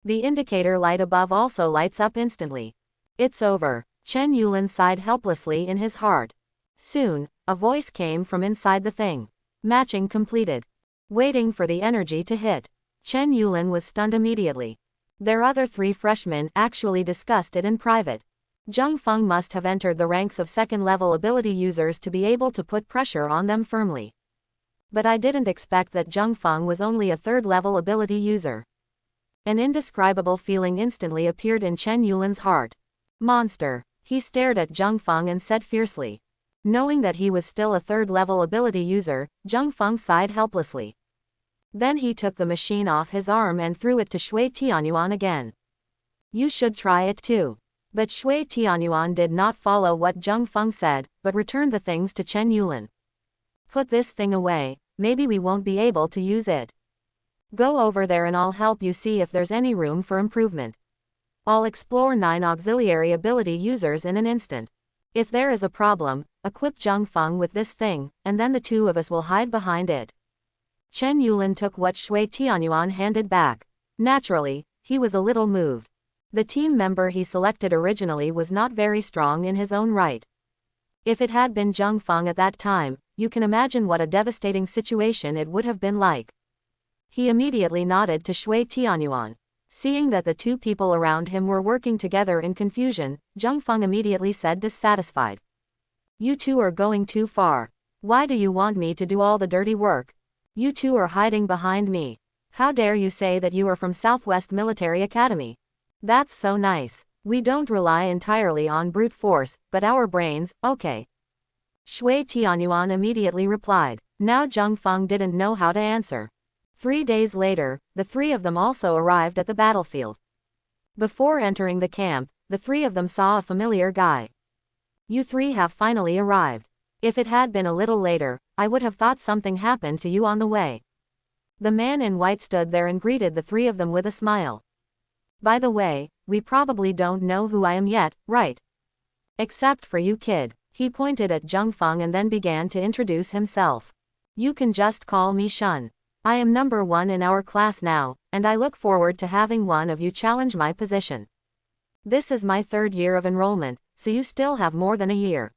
The indicator light above also lights up instantly. It's over. Chen Yulin sighed helplessly in his heart. Soon, a voice came from inside the thing. Matching completed. Waiting for the energy to hit. Chen Yulin was stunned immediately. Their other 3 freshmen actually discussed it in private. Zheng Feng must have entered the ranks of second-level ability users to be able to put pressure on them firmly. But I didn't expect that Zheng Feng was only a third-level ability user. An indescribable feeling instantly appeared in Chen Yulin's heart. Monster. He stared at Zheng Feng and said fiercely. Knowing that he was still a third-level ability user, Zheng Feng sighed helplessly. Then he took the machine off his arm and threw it to Shui Tianyuan again. You should try it too. But Shui Tianyuan did not follow what Zheng Feng said, but returned the things to Chen Yulin. Put this thing away, maybe we won't be able to use it. Go over there and I'll help you see if there's any room for improvement. I'll explore 9 auxiliary ability users in an instant. If there is a problem, equip Zheng Feng with this thing, and then the two of us will hide behind it. Chen Yulin took what Shui Tianyuan handed back. Naturally, he was a little moved. The team member he selected originally was not very strong in his own right. If it had been Zheng Feng at that time, you can imagine what a devastating situation it would have been like. He immediately nodded to Shui Tianyuan. Seeing that the two people around him were working together in confusion, Zheng Feng immediately said dissatisfied. You two are going too far. Why do you want me to do all the dirty work? You two are hiding behind me. How dare you say that you are from Southwest Military Academy? That's so nice. We don't rely entirely on brute force, but our brains, okay. Shui Tianyuan immediately replied. Now Zheng Feng didn't know how to answer. 3 days later, the 3 of them also arrived at the battlefield. Before entering the camp, the 3 of them saw a familiar guy. You 3 have finally arrived. If it had been a little later, I would have thought something happened to you on the way. The man in white stood there and greeted the 3 of them with a smile. By the way, we probably don't know who I am yet, right? Except for you kid. He pointed at Zheng Feng and then began to introduce himself. You can just call me Shun. I am number 1 in our class now, and I look forward to having one of you challenge my position. This is my 3rd year of enrollment, so you still have more than a year.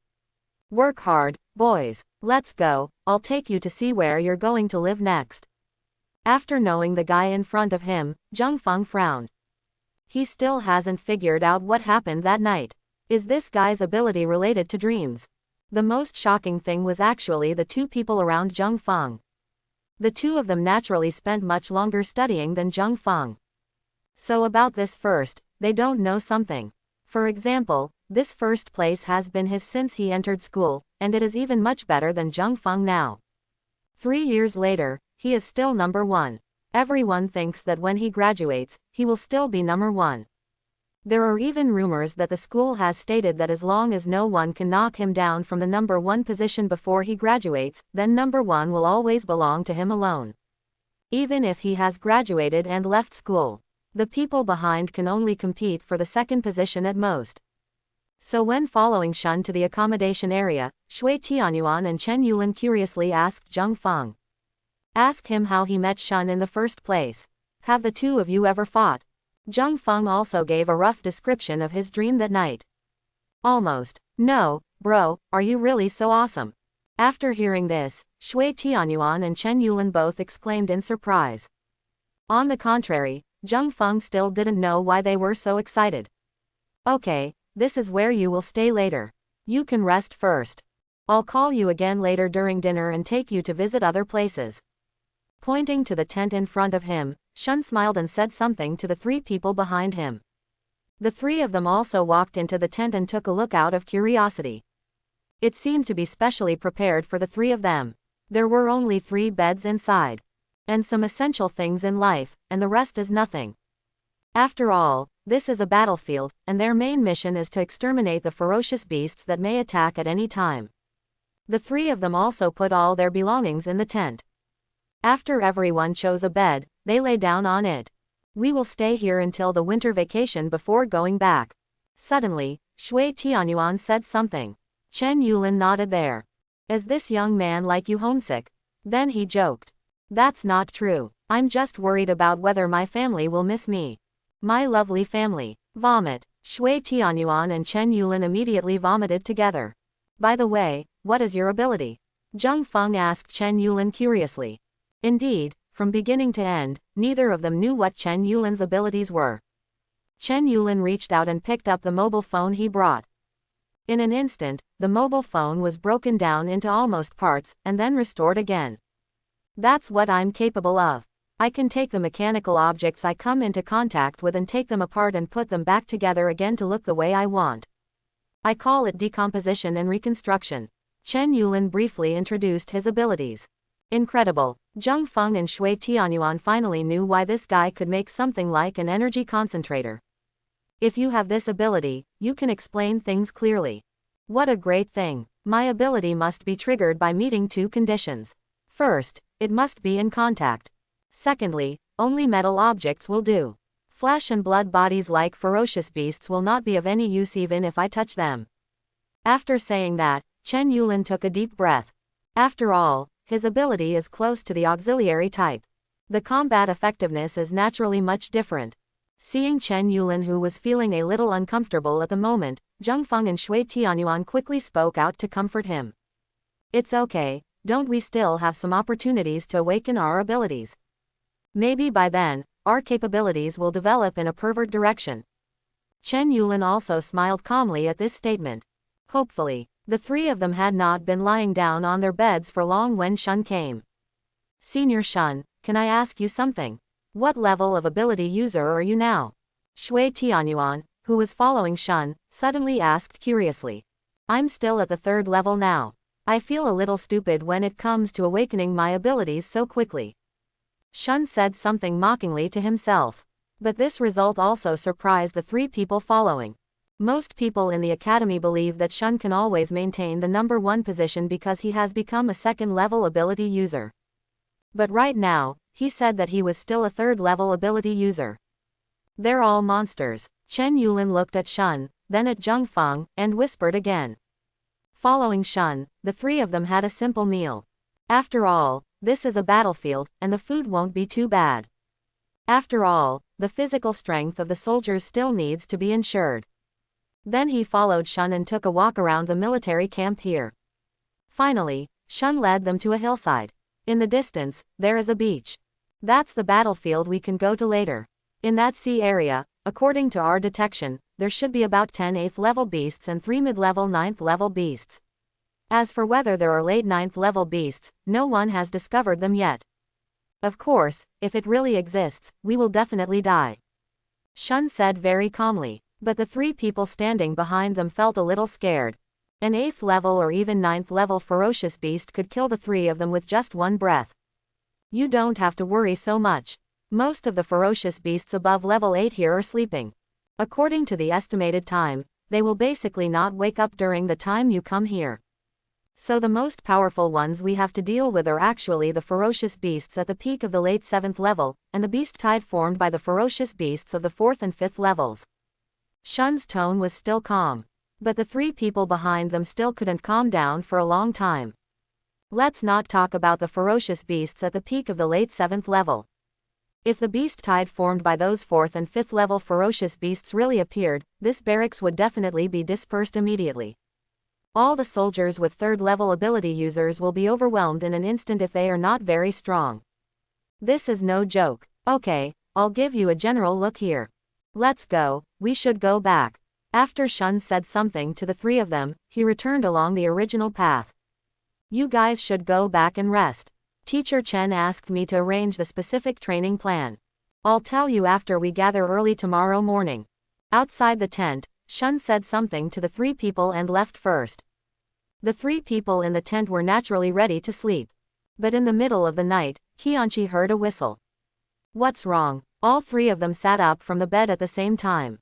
Work hard, boys. Let's go, I'll take you to see where you're going to live next. After knowing the guy in front of him, Jung Feng frowned. He still hasn't figured out what happened that night. Is this guy's ability related to dreams? The most shocking thing was actually the 2 people around Jung Feng. The 2 of them naturally spent much longer studying than Jung Feng. So about this first, they don't know something. For example, this first place has been his since he entered school, and it is even much better than Jung Feng now. 3 years later, he is still number 1. Everyone thinks that when he graduates, he will still be number 1. There are even rumors that the school has stated that as long as no one can knock him down from the number 1 position before he graduates, then number 1 will always belong to him alone. Even if he has graduated and left school, the people behind can only compete for the 2nd position at most. So when following Shun to the accommodation area, Shui Tianyuan and Chen Yulin curiously asked Jung Feng. Ask him how he met Shun in the first place. Have the 2 of you ever fought? Jung Feng also gave a rough description of his dream that night. Almost. No, bro, are you really so awesome? After hearing this, Shui Tianyuan and Chen Yulin both exclaimed in surprise. On the contrary, Jung Feng still didn't know why they were so excited. Okay, this is where you will stay later. You can rest first. I'll call you again later during dinner and take you to visit other places. Pointing to the tent in front of him, Shun smiled and said something to the 3 people behind him. The 3 of them also walked into the tent and took a look out of curiosity. It seemed to be specially prepared for the 3 of them. There were only 3 beds inside. And some essential things in life, and the rest is nothing. After all, this is a battlefield, and their main mission is to exterminate the ferocious beasts that may attack at any time. The 3 of them also put all their belongings in the tent. After everyone chose a bed, they lay down on it. We will stay here until the winter vacation before going back. Suddenly, Shui Tianyuan said something. Chen Yulin nodded there. Is this young man like you homesick? Then he joked. That's not true. I'm just worried about whether my family will miss me. My lovely family. Vomit. Shui Tianyuan and Chen Yulin immediately vomited together. By the way, what is your ability? Jung Feng asked Chen Yulin curiously. Indeed, from beginning to end, neither of them knew what Chen Yulin's abilities were. Chen Yulin reached out and picked up the mobile phone he brought. In an instant, the mobile phone was broken down into almost parts, and then restored again. That's what I'm capable of. I can take the mechanical objects I come into contact with and take them apart and put them back together again to look the way I want. I call it decomposition and reconstruction. Chen Yulin briefly introduced his abilities. Incredible. Jung Feng and Shui Tianyuan finally knew why this guy could make something like an energy concentrator. If you have this ability, you can explain things clearly. What a great thing. My ability must be triggered by meeting 2 conditions. First, it must be in contact. Secondly, only metal objects will do. Flesh and blood bodies like ferocious beasts will not be of any use even if I touch them. After saying that, Chen Yulin took a deep breath. After all, his ability is close to the auxiliary type. The combat effectiveness is naturally much different. Seeing Chen Yulin, who was feeling a little uncomfortable at the moment, Jung Feng and Shui Tianyuan quickly spoke out to comfort him. It's okay, don't we still have some opportunities to awaken our abilities? Maybe by then, our capabilities will develop in a pervert direction. Chen Yulin also smiled calmly at this statement. Hopefully. The 3 of them had not been lying down on their beds for long when Shun came. Senior Shun, can I ask you something? What level of ability user are you now? Shui Tianyuan, who was following Shun, suddenly asked curiously. I'm still at the 3rd level now. I feel a little stupid when it comes to awakening my abilities so quickly. Shun said something mockingly to himself. But this result also surprised the 3 people following. Most people in the academy believe that Shun can always maintain the number 1 position because he has become a 2nd level ability user. But right now, he said that he was still a 3rd level ability user. They're all monsters. Chen Yulin looked at Shun, then at Jung Feng, and whispered again. Following Shun, the 3 of them had a simple meal. After all, this is a battlefield, and the food won't be too bad. After all, the physical strength of the soldiers still needs to be ensured. Then he followed Shun and took a walk around the military camp here. Finally, Shun led them to a hillside. In the distance, there is a beach. That's the battlefield we can go to later. In that sea area, according to our detection, there should be about 10 8th level beasts and 3 mid-level 9th level beasts. As for whether there are late 9th level beasts, no one has discovered them yet. Of course, if it really exists, we will definitely die. Shun said very calmly, but the 3 people standing behind them felt a little scared. An 8th level or even 9th level ferocious beast could kill the 3 of them with just one breath. You don't have to worry so much. Most of the ferocious beasts above level 8 here are sleeping. According to the estimated time, they will basically not wake up during the time you come here. So the most powerful ones we have to deal with are actually the ferocious beasts at the peak of the late 7th level, and the beast tide formed by the ferocious beasts of the 4th and 5th levels. Shun's tone was still calm. But the 3 people behind them still couldn't calm down for a long time. Let's not talk about the ferocious beasts at the peak of the late 7th level. If the beast tide formed by those 4th and 5th level ferocious beasts really appeared, this barracks would definitely be dispersed immediately. All the soldiers with 3rd level ability users will be overwhelmed in an instant if they are not very strong. This is no joke. Okay, I'll give you a general look here. Let's go, we should go back. After Shun said something to the 3 of them, he returned along the original path. You guys should go back and rest. Teacher Chen asked me to arrange the specific training plan. I'll tell you after we gather early tomorrow morning. Outside the tent, Shun said something to the 3 people and left first. The 3 people in the tent were naturally ready to sleep. But in the middle of the night, Qianqi heard a whistle. What's wrong? All 3 of them sat up from the bed at the same time.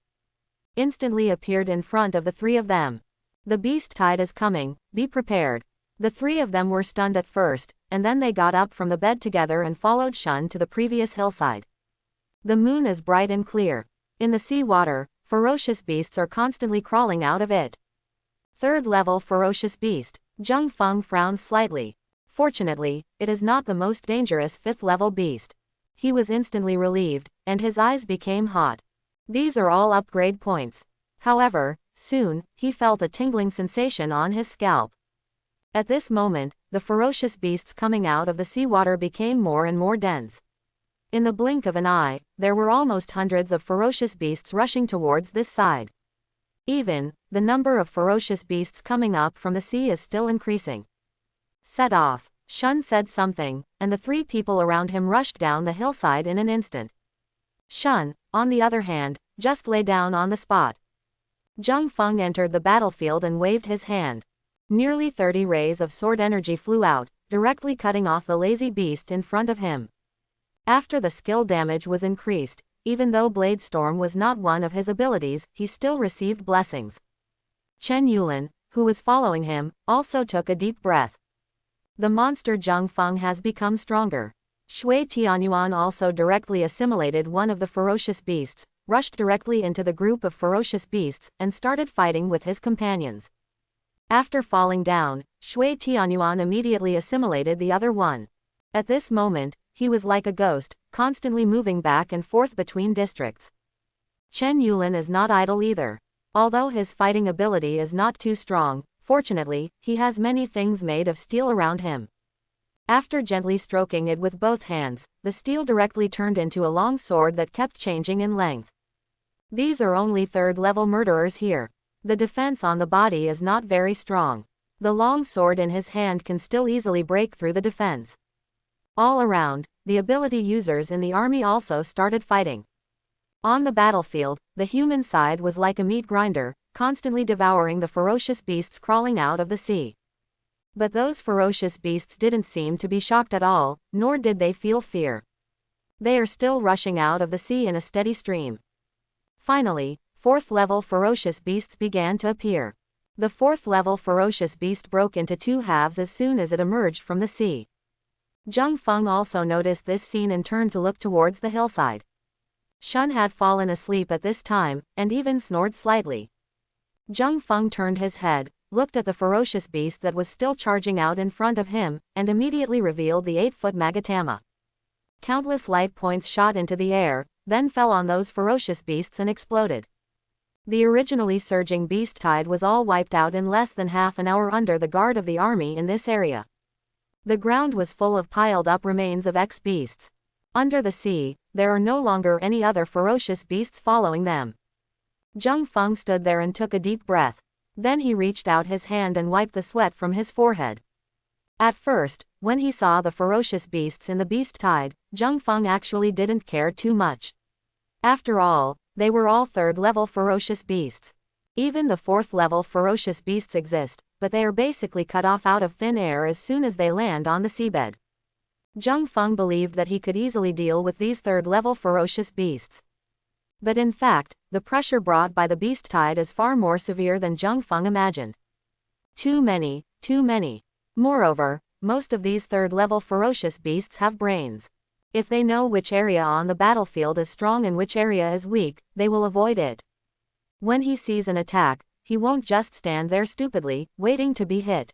Instantly appeared in front of the 3 of them. The beast tide is coming, be prepared. The 3 of them were stunned at first, and then they got up from the bed together and followed Shun to the previous hillside. The moon is bright and clear. In the sea water, ferocious beasts are constantly crawling out of it. 3rd level ferocious beast. Zheng Feng frowned slightly. Fortunately, it is not the most dangerous 5th level beast. He was instantly relieved, and his eyes became hot. These are all upgrade points. However, soon, he felt a tingling sensation on his scalp. At this moment, the ferocious beasts coming out of the seawater became more and more dense. In the blink of an eye, there were almost hundreds of ferocious beasts rushing towards this side. Even, the number of ferocious beasts coming up from the sea is still increasing. Set off. Shun said something, and the 3 people around him rushed down the hillside in an instant. Shun, on the other hand, just lay down on the spot. Zheng Feng entered the battlefield and waved his hand. Nearly 30 rays of sword energy flew out, directly cutting off the lazy beast in front of him. After the skill damage was increased, even though Blade Storm was not one of his abilities, he still received blessings. Chen Yulin, who was following him, also took a deep breath. The monster Zheng Feng has become stronger. Shui Tianyuan also directly assimilated one of the ferocious beasts, rushed directly into the group of ferocious beasts, and started fighting with his companions. After falling down, Shui Tianyuan immediately assimilated the other one. At this moment, he was like a ghost, constantly moving back and forth between districts. Chen Yulin is not idle either. Although his fighting ability is not too strong, fortunately, he has many things made of steel around him. After gently stroking it with both hands, the steel directly turned into a long sword that kept changing in length. These are only 3rd level murderers here. The defense on the body is not very strong. The long sword in his hand can still easily break through the defense. All around, the ability users in the army also started fighting. On the battlefield, the human side was like a meat grinder, constantly devouring the ferocious beasts crawling out of the sea. But those ferocious beasts didn't seem to be shocked at all, nor did they feel fear. They are still rushing out of the sea in a steady stream. Finally, 4th level ferocious beasts began to appear. The 4th level ferocious beast broke into 2 halves as soon as it emerged from the sea. Zheng Feng also noticed this scene and turned to look towards the hillside. Shun had fallen asleep at this time, and even snored slightly. Zheng Feng turned his head, looked at the ferocious beast that was still charging out in front of him, and immediately revealed the 8-foot Magatama. Countless light points shot into the air, then fell on those ferocious beasts and exploded. The originally surging beast tide was all wiped out in less than half an hour under the guard of the army in this area. The ground was full of piled-up remains of ex-beasts. Under the sea, there are no longer any other ferocious beasts following them. Zhang Feng stood there and took a deep breath. Then he reached out his hand and wiped the sweat from his forehead. At first, when he saw the ferocious beasts in the beast tide, Zhang Feng actually didn't care too much. After all, they were all third-level ferocious beasts. Even the fourth-level ferocious beasts exist, but they are basically cut off out of thin air as soon as they land on the seabed. Zhang Feng believed that he could easily deal with these third-level ferocious beasts. But in fact, the pressure brought by the beast tide is far more severe than Zhang Feng imagined. Too many, too many. Moreover, most of these third-level ferocious beasts have brains. If they know which area on the battlefield is strong and which area is weak, they will avoid it. When he sees an attack, he won't just stand there stupidly, waiting to be hit.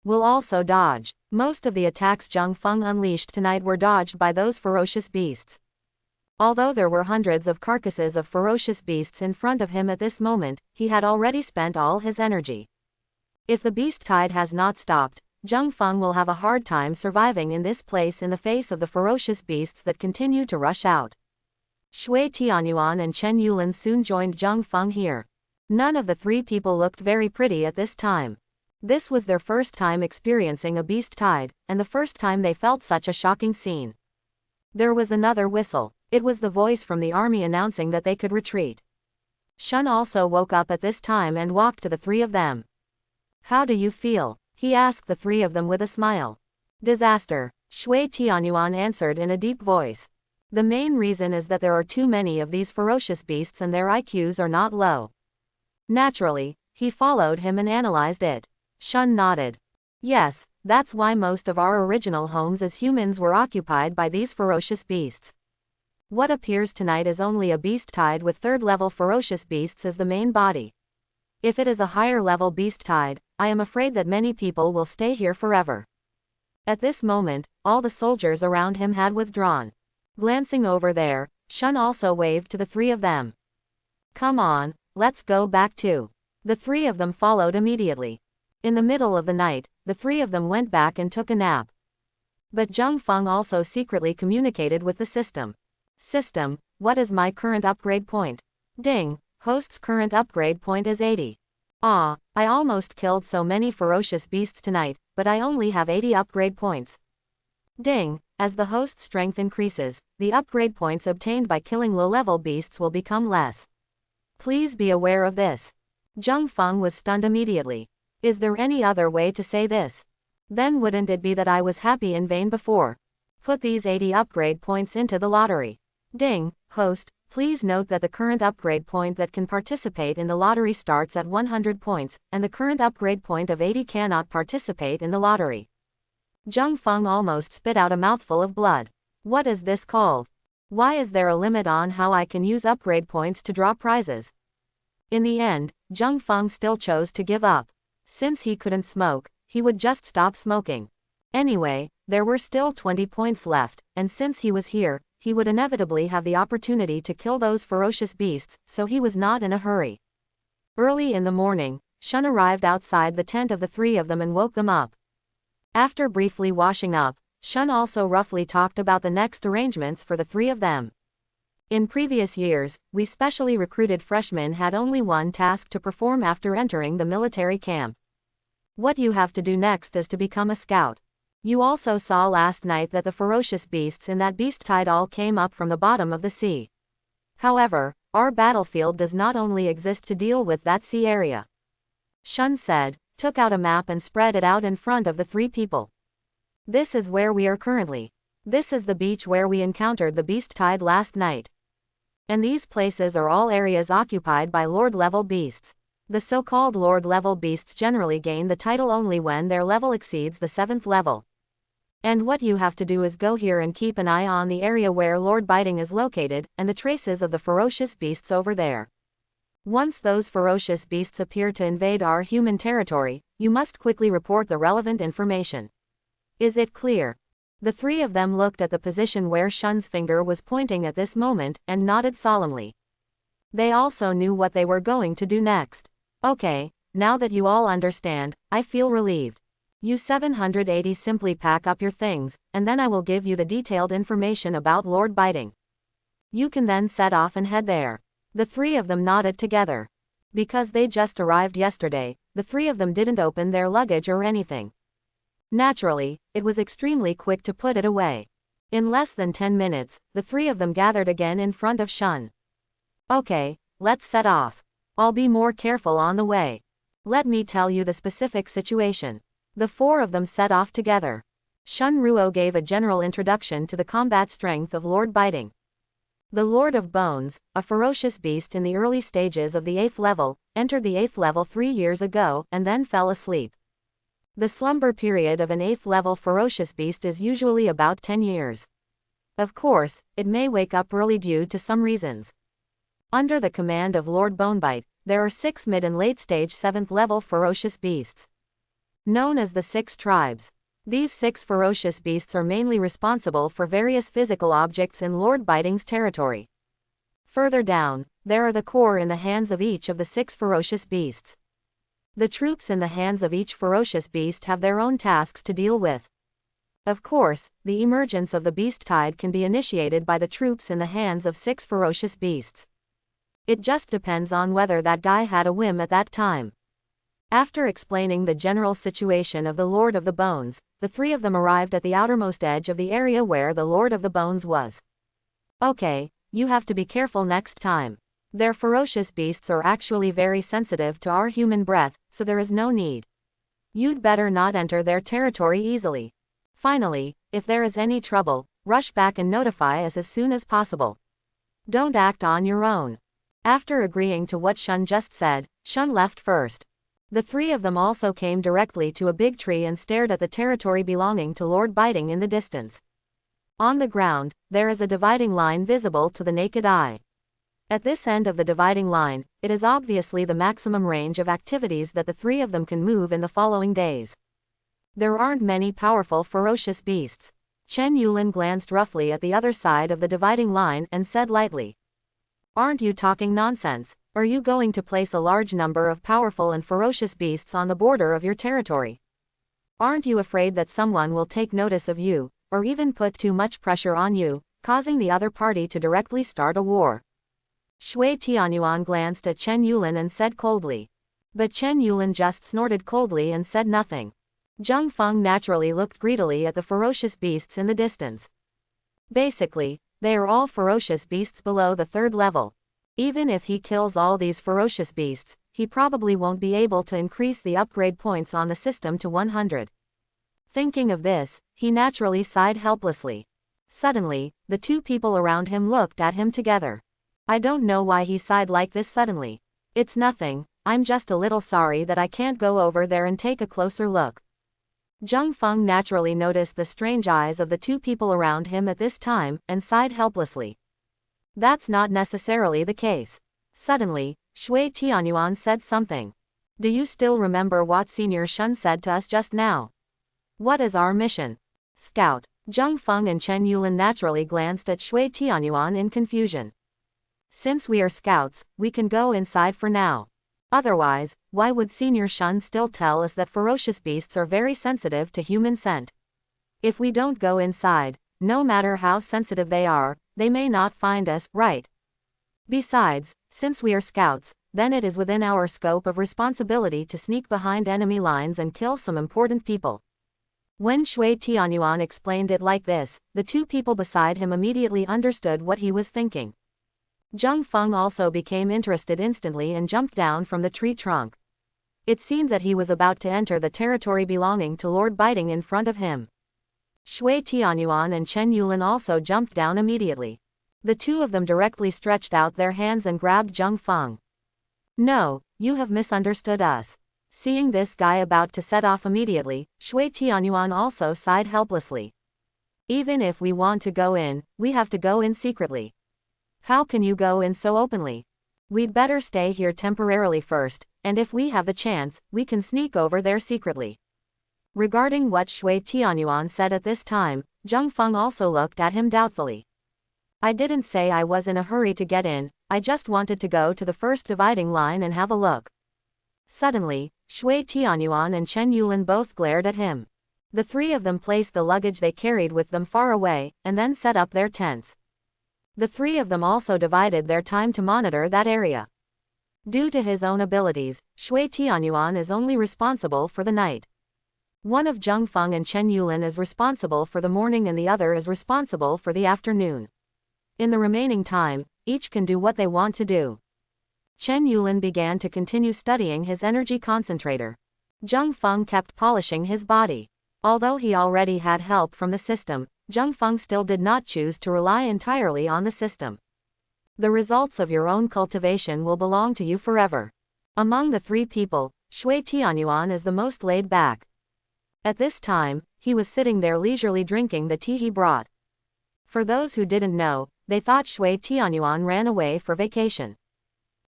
Will also dodge. Most of the attacks Zhang Feng unleashed tonight were dodged by those ferocious beasts. Although there were hundreds of carcasses of ferocious beasts in front of him at this moment, he had already spent all his energy. If the beast tide has not stopped, Zhang Feng will have a hard time surviving in this place in the face of the ferocious beasts that continue to rush out. Shui Tianyuan and Chen Yulin soon joined Zhang Feng here. None of the three people looked very pretty at this time. This was their first time experiencing a beast tide, and the first time they felt such a shocking scene. There was another whistle. It was the voice from the army announcing that they could retreat. Shun also woke up at this time and walked to the three of them. "How do you feel?" he asked the three of them with a smile. "Disaster," Shui Tianyuan answered in a deep voice. "The main reason is that there are too many of these ferocious beasts and their IQs are not low." Naturally, he followed him and analyzed it. Shun nodded. "Yes, that's why most of our original homes as humans were occupied by these ferocious beasts. What appears tonight is only a beast tide with third-level ferocious beasts as the main body. If it is a higher-level beast tide, I am afraid that many people will stay here forever." At this moment, all the soldiers around him had withdrawn. Glancing over there, Shun also waved to the three of them. "Come on, let's go back too." The three of them followed immediately. In the middle of the night, the three of them went back and took a nap. But Zhang Feng also secretly communicated with the system. "System, what is my current upgrade point?" "Ding, host's current upgrade point is 80. Ah, I almost killed so many ferocious beasts tonight, but I only have 80 upgrade points." "Ding, as the host's strength increases, the upgrade points obtained by killing low-level beasts will become less. Please be aware of this." Zhang Feng was stunned immediately. Is there any other way to say this? Then wouldn't it be that I was happy in vain before? Put these 80 upgrade points into the lottery. "Ding, host, please note that the current upgrade point that can participate in the lottery starts at 100 points, and the current upgrade point of 80 cannot participate in the lottery." Zhang Feng almost spit out a mouthful of blood. What is this called? Why is there a limit on how I can use upgrade points to draw prizes? In the end, Zhang Feng still chose to give up. Since he couldn't smoke, he would just stop smoking. Anyway, there were still 20 points left, and since he was here, he would inevitably have the opportunity to kill those ferocious beasts, so he was not in a hurry. Early in the morning, Shun arrived outside the tent of the three of them and woke them up. After briefly washing up, Shun also roughly talked about the next arrangements for the three of them. In previous years, we specially recruited freshmen had only one task to perform after entering the military camp. What you have to do next is to become a scout. You also saw last night that the ferocious beasts in that beast tide all came up from the bottom of the sea. However, our battlefield does not only exist to deal with that sea area. Shun said, took out a map and spread it out in front of the three people. This is where we are currently. This is the beach where we encountered the beast tide last night. And these places are all areas occupied by Lord-level beasts. The so-called Lord-level beasts generally gain the title only when their level exceeds the 7th level. And what you have to do is go here and keep an eye on the area where Lord Biting is located, and the traces of the ferocious beasts over there. Once those ferocious beasts appear to invade our human territory, you must quickly report the relevant information. Is it clear? The three of them looked at the position where Shun's finger was pointing at this moment, and nodded solemnly. They also knew what they were going to do next. Okay, now that you all understand, I feel relieved. You 780 simply pack up your things, and then I will give you the detailed information about Lord Biting. You can then set off and head there. The three of them nodded together. Because they just arrived yesterday, the three of them didn't open their luggage or anything. Naturally, it was extremely quick to put it away. In less than 10 minutes, the three of them gathered again in front of Shun. Okay, let's set off. I'll be more careful on the way. Let me tell you the specific situation. The four of them set off together. Shun Ruo gave a general introduction to the combat strength of Lord Biting. The Lord of Bones, a ferocious beast in the early stages of the 8th level, entered the 8th level 3 years ago, and then fell asleep. The slumber period of an 8th level ferocious beast is usually about 10 years. Of course, it may wake up early due to some reasons. Under the command of Lord Bonebite, there are 6 mid and late stage 7th level ferocious beasts, known as the 6 tribes. These 6 ferocious beasts are mainly responsible for various physical objects in Lord Biting's territory. Further down, there are the corps in the hands of each of the 6 ferocious beasts. The troops in the hands of each ferocious beast have their own tasks to deal with. Of course, the emergence of the beast tide can be initiated by the troops in the hands of 6 ferocious beasts. It just depends on whether that guy had a whim at that time. After explaining the general situation of the Lord of the Bones, the three of them arrived at the outermost edge of the area where the Lord of the Bones was. Okay, you have to be careful next time. Their ferocious beasts are actually very sensitive to our human breath, so there is no need. You'd better not enter their territory easily. Finally, if there is any trouble, rush back and notify us as soon as possible. Don't act on your own. After agreeing to what Shun just said, Shun left first. The three of them also came directly to a big tree and stared at the territory belonging to Lord Biting in the distance. On the ground, there is a dividing line visible to the naked eye. At this end of the dividing line, it is obviously the maximum range of activities that the three of them can move in the following days. There aren't many powerful ferocious beasts. Chen Yulin glanced roughly at the other side of the dividing line and said lightly, "Aren't you talking nonsense? Are you going to place a large number of powerful and ferocious beasts on the border of your territory? Aren't you afraid that someone will take notice of you, or even put too much pressure on you, causing the other party to directly start a war?" Shui Tianyuan glanced at Chen Yulin and said coldly. But Chen Yulin just snorted coldly and said nothing. Zheng Feng naturally looked greedily at the ferocious beasts in the distance. Basically, they are all ferocious beasts below the 3rd level. Even if he kills all these ferocious beasts, he probably won't be able to increase the upgrade points on the system to 100. Thinking of this, he naturally sighed helplessly. Suddenly, the two people around him looked at him together. I don't know why he sighed like this suddenly. It's nothing, I'm just a little sorry that I can't go over there and take a closer look. Zheng Feng naturally noticed the strange eyes of the two people around him at this time, and sighed helplessly. That's not necessarily the case. Suddenly, Shui Tianyuan said something. Do you still remember what Senior Shun said to us just now? What is our mission? Scout. Zheng Feng and Chen Yulin naturally glanced at Shui Tianyuan in confusion. Since we are scouts, we can go inside for now. Otherwise, why would Senior Shun still tell us that ferocious beasts are very sensitive to human scent? If we don't go inside, no matter how sensitive they are, they may not find us, right? Besides, since we are scouts, then it is within our scope of responsibility to sneak behind enemy lines and kill some important people. When Shui Tianyuan explained it like this, the two people beside him immediately understood what he was thinking. Zheng Feng also became interested instantly and jumped down from the tree trunk. It seemed that he was about to enter the territory belonging to Lord Biting in front of him. Shui Tianyuan and Chen Yulin also jumped down immediately. The two of them directly stretched out their hands and grabbed Zheng Feng. No, you have misunderstood us. Seeing this guy about to set off immediately, Shui Tianyuan also sighed helplessly. Even if we want to go in, we have to go in secretly. How can you go in so openly? We'd better stay here temporarily first, and if we have the chance, we can sneak over there secretly. Regarding what Shui Tianyuan said at this time, Zheng Feng also looked at him doubtfully. I didn't say I was in a hurry to get in, I just wanted to go to the first dividing line and have a look. Suddenly, Shui Tianyuan and Chen Yulin both glared at him. The three of them placed the luggage they carried with them far away, and then set up their tents. The three of them also divided their time to monitor that area. Due to his own abilities, Shui Tianyuan is only responsible for the night. One of Zheng Feng and Chen Yulin is responsible for the morning and the other is responsible for the afternoon. In the remaining time, each can do what they want to do. Chen Yulin began to continue studying his energy concentrator. Zheng Feng kept polishing his body. Although he already had help from the system, Zheng Feng still did not choose to rely entirely on the system. The results of your own cultivation will belong to you forever. Among the three people, Shui Tianyuan is the most laid back. At this time, he was sitting there leisurely drinking the tea he brought. For those who didn't know, they thought Shui Tianyuan ran away for vacation.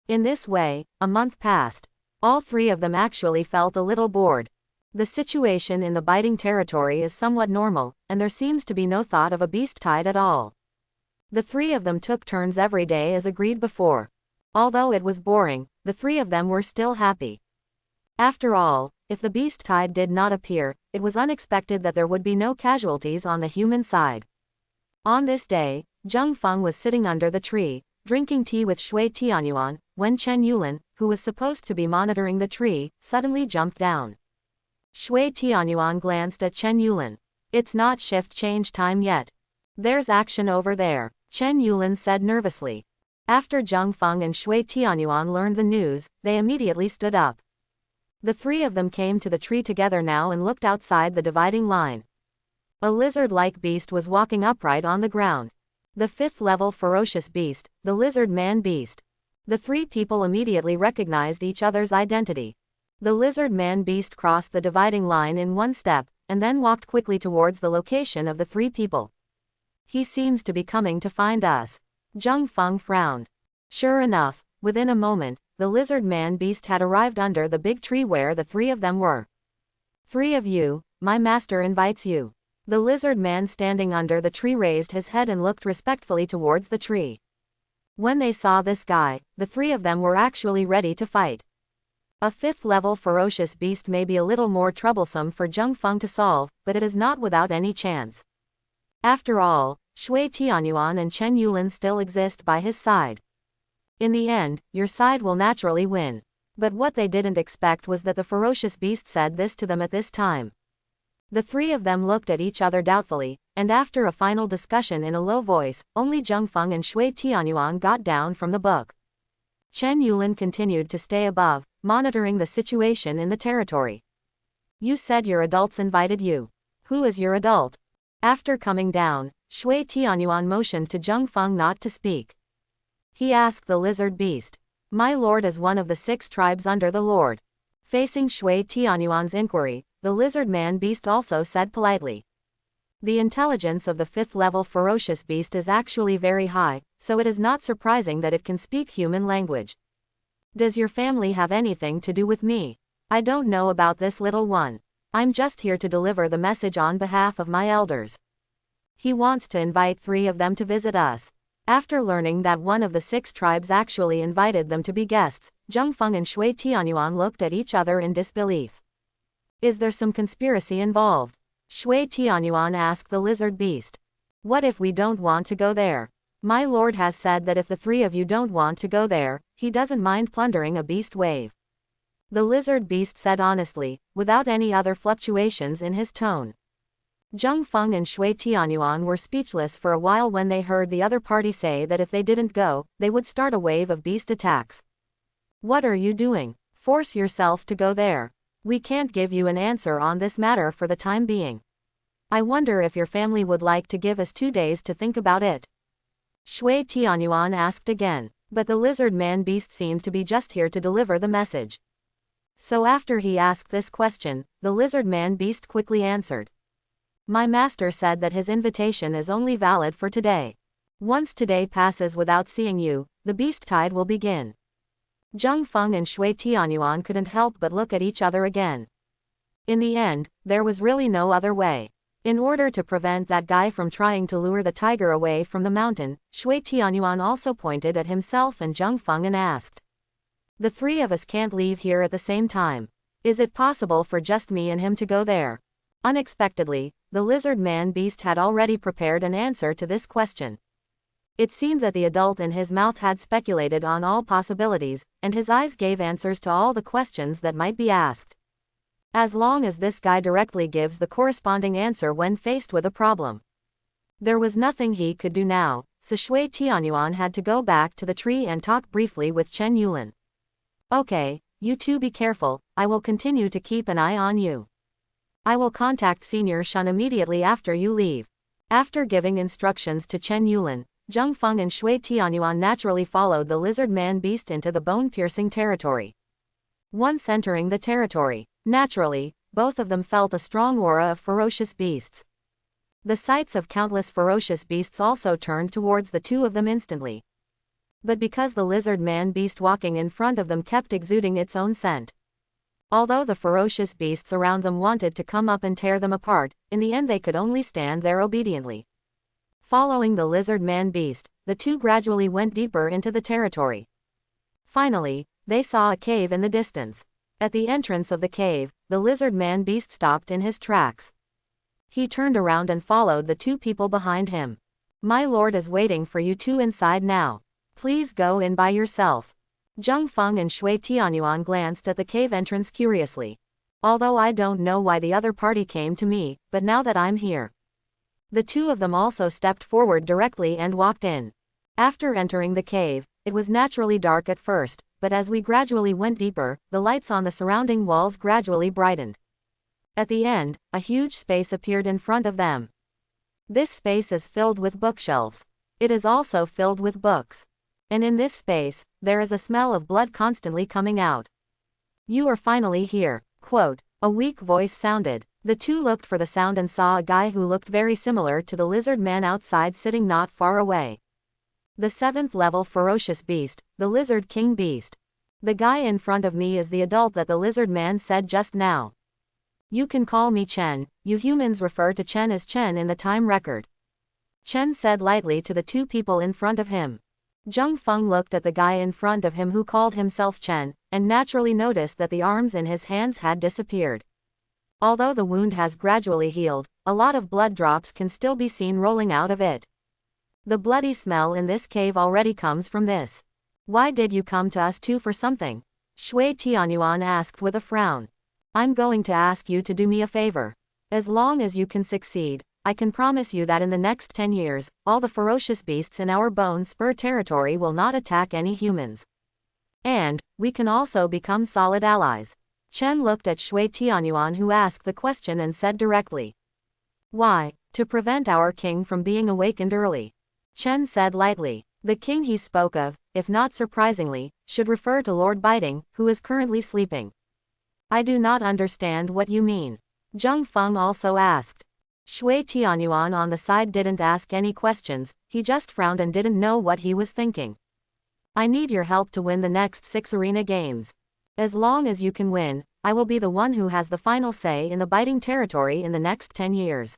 In this way, a month passed. All three of them actually felt a little bored. The situation in the biting territory is somewhat normal, and there seems to be no thought of a beast tide at all. The three of them took turns every day as agreed before. Although it was boring, the three of them were still happy. After all, if the beast tide did not appear, it was unexpected that there would be no casualties on the human side. On this day, Zheng Feng was sitting under the tree, drinking tea with Shui Tianyuan, when Chen Yulin, who was supposed to be monitoring the tree, suddenly jumped down. Shui Tianyuan glanced at Chen Yulin. It's not shift change time yet. There's action over there, Chen Yulin said nervously. After Zheng Feng and Shui Tianyuan learned the news, they immediately stood up. The three of them came to the tree together now and looked outside the dividing line. A lizard-like beast was walking upright on the ground. The fifth-level ferocious beast, the lizard man beast. The three people immediately recognized each other's identity. The lizard man beast crossed the dividing line in one step, and then walked quickly towards the location of the three people. He seems to be coming to find us. Zheng Feng frowned. Sure enough, within a moment, the lizard man beast had arrived under the big tree where the three of them were. Three of you, my master invites you. The lizard man standing under the tree raised his head and looked respectfully towards the tree. When they saw this guy, the three of them were actually ready to fight. A fifth-level ferocious beast may be a little more troublesome for Zheng Feng to solve, but it is not without any chance. After all, Shui Tianyuan and Chen Yulin still exist by his side. In the end, your side will naturally win. But what they didn't expect was that the ferocious beast said this to them at this time. The three of them looked at each other doubtfully, and after a final discussion in a low voice, only Zheng Feng and Shui Tianyuan got down from the book. Chen Yulin continued to stay above, monitoring the situation in the territory. You said your adults invited you. Who is your adult? After coming down, Shui Tianyuan motioned to Zheng Feng not to speak. He asked the lizard beast. My lord is one of the 6 tribes under the lord. Facing Shui Tianyuan's inquiry, the lizard man beast also said politely. The intelligence of the 5th-level ferocious beast is actually very high, so it is not surprising that it can speak human language. Does your family have anything to do with me? I don't know about this little one. I'm just here to deliver the message on behalf of my elders. He wants to invite 3 of them to visit us. After learning that one of the 6 tribes actually invited them to be guests, Zheng Feng and Shui Tianyuan looked at each other in disbelief. Is there some conspiracy involved? Shui Tianyuan asked the lizard beast. What if we don't want to go there? My lord has said that if the 3 of you don't want to go there, he doesn't mind plundering a beast wave. The lizard beast said honestly, without any other fluctuations in his tone. Zheng Feng and Shui Tianyuan were speechless for a while when they heard the other party say that if they didn't go, they would start a wave of beast attacks. What are you doing? Force yourself to go there. We can't give you an answer on this matter for the time being. I wonder if your family would like to give us 2 days to think about it. Shui Tianyuan asked again, but the lizard man beast seemed to be just here to deliver the message. So after he asked this question, the lizard man beast quickly answered. My master said that his invitation is only valid for today. Once today passes without seeing you, the beast tide will begin. Zheng Feng and Shui Tianyuan couldn't help but look at each other again. In the end, there was really no other way. In order to prevent that guy from trying to lure the tiger away from the mountain, Shui Tianyuan also pointed at himself and Zheng Feng and asked. The three of us can't leave here at the same time. Is it possible for just me and him to go there? Unexpectedly, the lizard man beast had already prepared an answer to this question. It seemed that the adult in his mouth had speculated on all possibilities, and his eyes gave answers to all the questions that might be asked. As long as this guy directly gives the corresponding answer when faced with a problem. There was nothing he could do now, so Shui Tianyuan had to go back to the tree and talk briefly with Chen Yulin. Okay, you two be careful, I will continue to keep an eye on you. I will contact Senior Shun immediately after you leave. After giving instructions to Chen Yulin, Zheng Feng and Shui Tianyuan naturally followed the lizard man beast into the bone-piercing territory. Once entering the territory, naturally, both of them felt a strong aura of ferocious beasts. The sights of countless ferocious beasts also turned towards the two of them instantly. But because the lizard man beast walking in front of them kept exuding its own scent. Although the ferocious beasts around them wanted to come up and tear them apart, in the end they could only stand there obediently. Following the lizard man beast, the two gradually went deeper into the territory. Finally, they saw a cave in the distance. At the entrance of the cave, the lizard man beast stopped in his tracks. He turned around and followed the two people behind him. My lord is waiting for you two inside now. Please go in by yourself. Zheng Feng and Shui Tianyuan glanced at the cave entrance curiously. Although I don't know why the other party came to me, but now that I'm here. The two of them also stepped forward directly and walked in. After entering the cave, it was naturally dark at first, but as we gradually went deeper, the lights on the surrounding walls gradually brightened. At the end, a huge space appeared in front of them. This space is filled with bookshelves. It is also filled with books. And in this space, there is a smell of blood constantly coming out. You are finally here, quote, a weak voice sounded. The two looked for the sound and saw a guy who looked very similar to the lizard man outside sitting not far away. The 7th level ferocious beast, the lizard king beast. The guy in front of me is the adult that the lizard man said just now. You can call me Chen, you humans refer to Chen as Chen in the time record. Chen said lightly to the two people in front of him. Zheng Feng looked at the guy in front of him who called himself Chen, and naturally noticed that the arms in his hands had disappeared. Although the wound has gradually healed, a lot of blood drops can still be seen rolling out of it. The bloody smell in this cave already comes from this. Why did you come to us too for something? Shui Tianyuan asked with a frown. I'm going to ask you to do me a favor. As long as you can succeed, I can promise you that in the next 10 years, all the ferocious beasts in our bone spur territory will not attack any humans. And, we can also become solid allies. Chen looked at Shui Tianyuan who asked the question and said directly. Why? To prevent our king from being awakened early. Chen said lightly. The king he spoke of, if not surprisingly, should refer to Lord Biting, who is currently sleeping. I do not understand what you mean. Zheng Feng also asked. Shui Tianyuan on the side didn't ask any questions, he just frowned and didn't know what he was thinking. I need your help to win the next 6 arena games. As long as you can win, I will be the one who has the final say in the Biting territory in the next 10 years.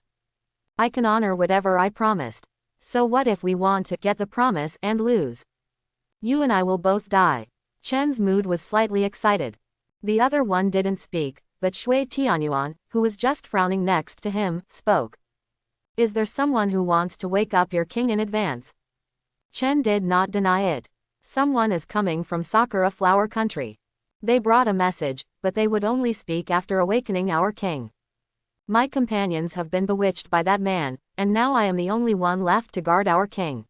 I can honor whatever I promised. So what if we want to get the promise and lose? You and I will both die. Chen's mood was slightly excited. The other one didn't speak, but Shui Tianyuan, who was just frowning next to him, spoke. Is there someone who wants to wake up your king in advance? Chen did not deny it. Someone is coming from Sakura Flower Country. They brought a message, but they would only speak after awakening our king. My companions have been bewitched by that man, and now I am the only one left to guard our king.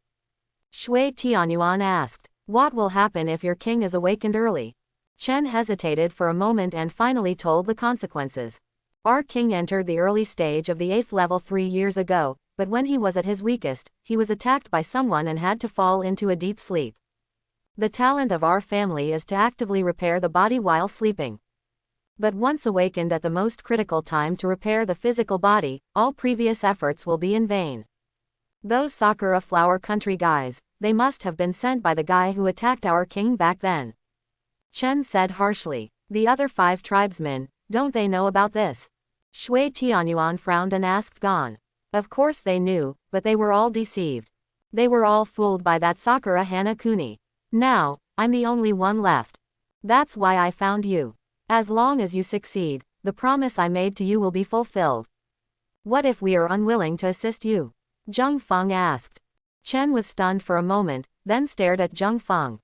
Shui Tianyuan asked, what will happen if your king is awakened early? Chen hesitated for a moment and finally told the consequences. Our king entered the early stage of the 8th level 3 years ago, but when he was at his weakest, he was attacked by someone and had to fall into a deep sleep. The talent of our family is to actively repair the body while sleeping. But once awakened at the most critical time to repair the physical body, all previous efforts will be in vain. Those Sakura Flower Country guys, they must have been sent by the guy who attacked our king back then. Chen said harshly. The other 5 tribesmen, don't they know about this? Shui Tianyuan frowned and asked Gon. Of course they knew, but they were all deceived. They were all fooled by that Sakura Hanakuni. Now, I'm the only one left. That's why I found you. As long as you succeed, the promise I made to you will be fulfilled. What if we are unwilling to assist you? Zheng Feng asked. Chen was stunned for a moment, then stared at Zheng Feng.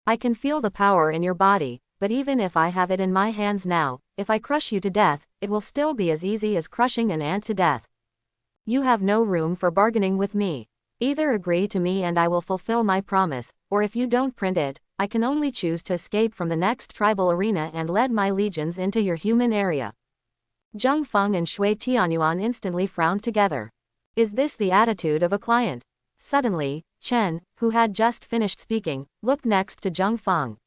I can feel the power in your body, but even if I have it in my hands now, if I crush you to death, it will still be as easy as crushing an ant to death. You have no room for bargaining with me. Either agree to me and I will fulfill my promise, or if you don't print it, I can only choose to escape from the next tribal arena and lead my legions into your human area. Zheng Feng and Shui Tianyuan instantly frowned together. Is this the attitude of a client? Suddenly, Chen, who had just finished speaking, looked next to Zheng Feng.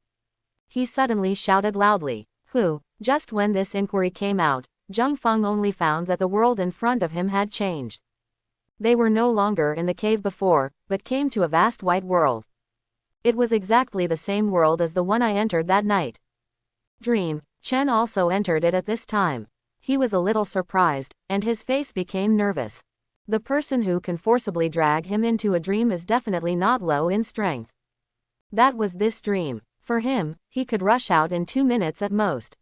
He suddenly shouted loudly, "Who?" Just when this inquiry came out, Zheng Feng only found that the world in front of him had changed. They were no longer in the cave before, but came to a vast white world. It was exactly the same world as the one I entered that night. Dream. Chen also entered it at this time. He was a little surprised, and his face became nervous. The person who can forcibly drag him into a dream is definitely not low in strength. That was this dream. For him, he could rush out in 2 minutes at most.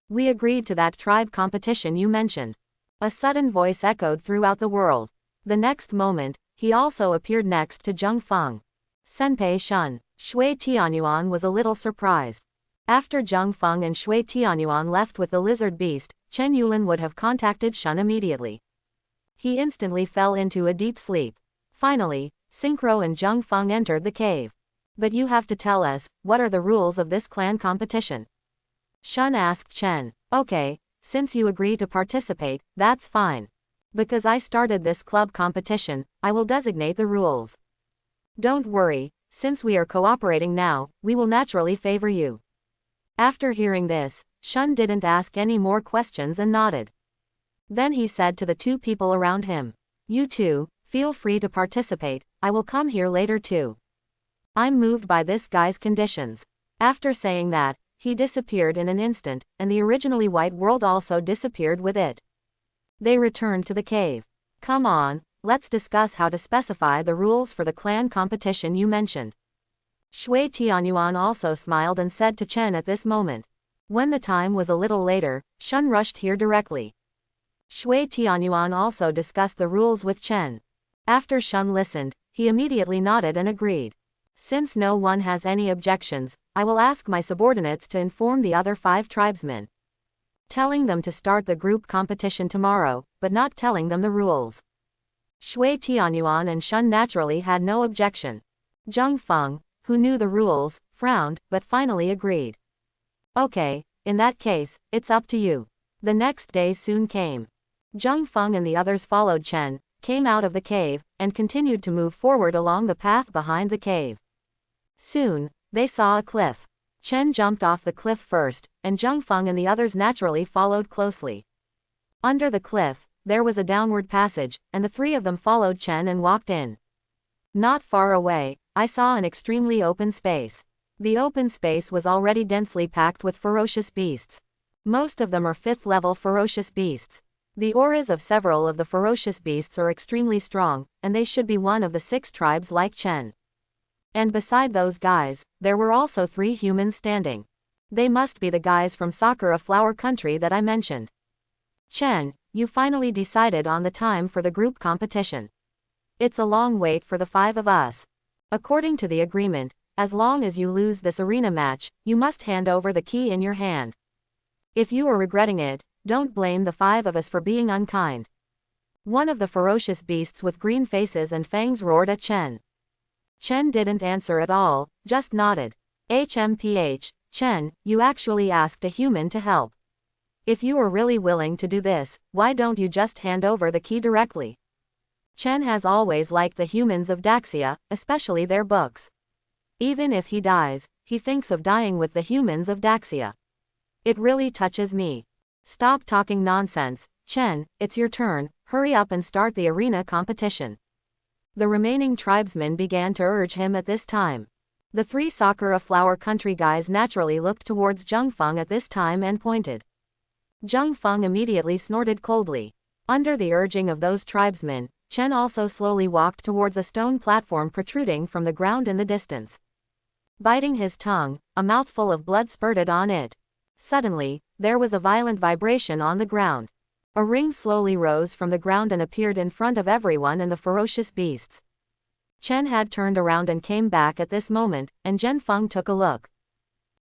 We agreed to that tribe competition you mentioned. A sudden voice echoed throughout the world. The next moment, he also appeared next to Zheng Feng. Senpei Shun. Shui Tianyuan was a little surprised. After Zheng Feng and Shui Tianyuan left with the lizard beast, Chen Yulin would have contacted Shun immediately. He instantly fell into a deep sleep. Finally, Synchro and Zheng Feng entered the cave. But you have to tell us, what are the rules of this clan competition? Shun asked Chen. Okay, since you agree to participate, that's fine. Because I started this club competition, I will designate the rules. Don't worry, since we are cooperating now, we will naturally favor you. After hearing this, Shun didn't ask any more questions and nodded. Then he said to the 2 people around him, "You two, feel free to participate, I will come here later too. I'm moved by this guy's conditions." After saying that, he disappeared in an instant, and the originally white world also disappeared with it. They returned to the cave. Come on, let's discuss how to specify the rules for the clan competition you mentioned. Shui Tianyuan also smiled and said to Chen at this moment. When the time was a little later, Shun rushed here directly. Shui Tianyuan also discussed the rules with Chen. After Shun listened, he immediately nodded and agreed. Since no one has any objections, I will ask my subordinates to inform the other 5 tribesmen, telling them to start the group competition tomorrow, but not telling them the rules. Shui Tianyuan and Shun naturally had no objection. Zheng Feng, who knew the rules, frowned, but finally agreed. Okay, in that case, it's up to you. The next day soon came. Zheng Feng and the others followed Chen, came out of the cave, and continued to move forward along the path behind the cave. Soon, they saw a cliff. Chen jumped off the cliff first, and Zheng Feng and the others naturally followed closely. Under the cliff, there was a downward passage, and the 3 of them followed Chen and walked in. Not far away, I saw an extremely open space. The open space was already densely packed with ferocious beasts. Most of them are 5th-level ferocious beasts. The auras of several of the ferocious beasts are extremely strong, and they should be one of the 6 tribes like Chen. And beside those guys, there were also 3 humans standing. They must be the guys from Sakura Flower Country that I mentioned. Chen, you finally decided on the time for the group competition. It's a long wait for the 5 of us. According to the agreement, as long as you lose this arena match, you must hand over the key in your hand. If you are regretting it, don't blame the 5 of us for being unkind. One of the ferocious beasts with green faces and fangs roared at Chen. Chen didn't answer at all, just nodded. HMPH, Chen, you actually asked a human to help. If you are really willing to do this, why don't you just hand over the key directly? Chen has always liked the humans of Daxia, especially their books. Even if he dies, he thinks of dying with the humans of Daxia. It really touches me. Stop talking nonsense, Chen, it's your turn, hurry up and start the arena competition. The remaining tribesmen began to urge him at this time. The three Sakura Flower Country guys naturally looked towards Zheng Feng at this time and pointed. Zheng Feng immediately snorted coldly. Under the urging of those tribesmen, Chen also slowly walked towards a stone platform protruding from the ground in the distance. Biting his tongue, a mouthful of blood spurted on it. Suddenly, there was a violent vibration on the ground. A ring slowly rose from the ground and appeared in front of everyone and the ferocious beasts. Chen had turned around and came back at this moment, and Zheng Feng took a look.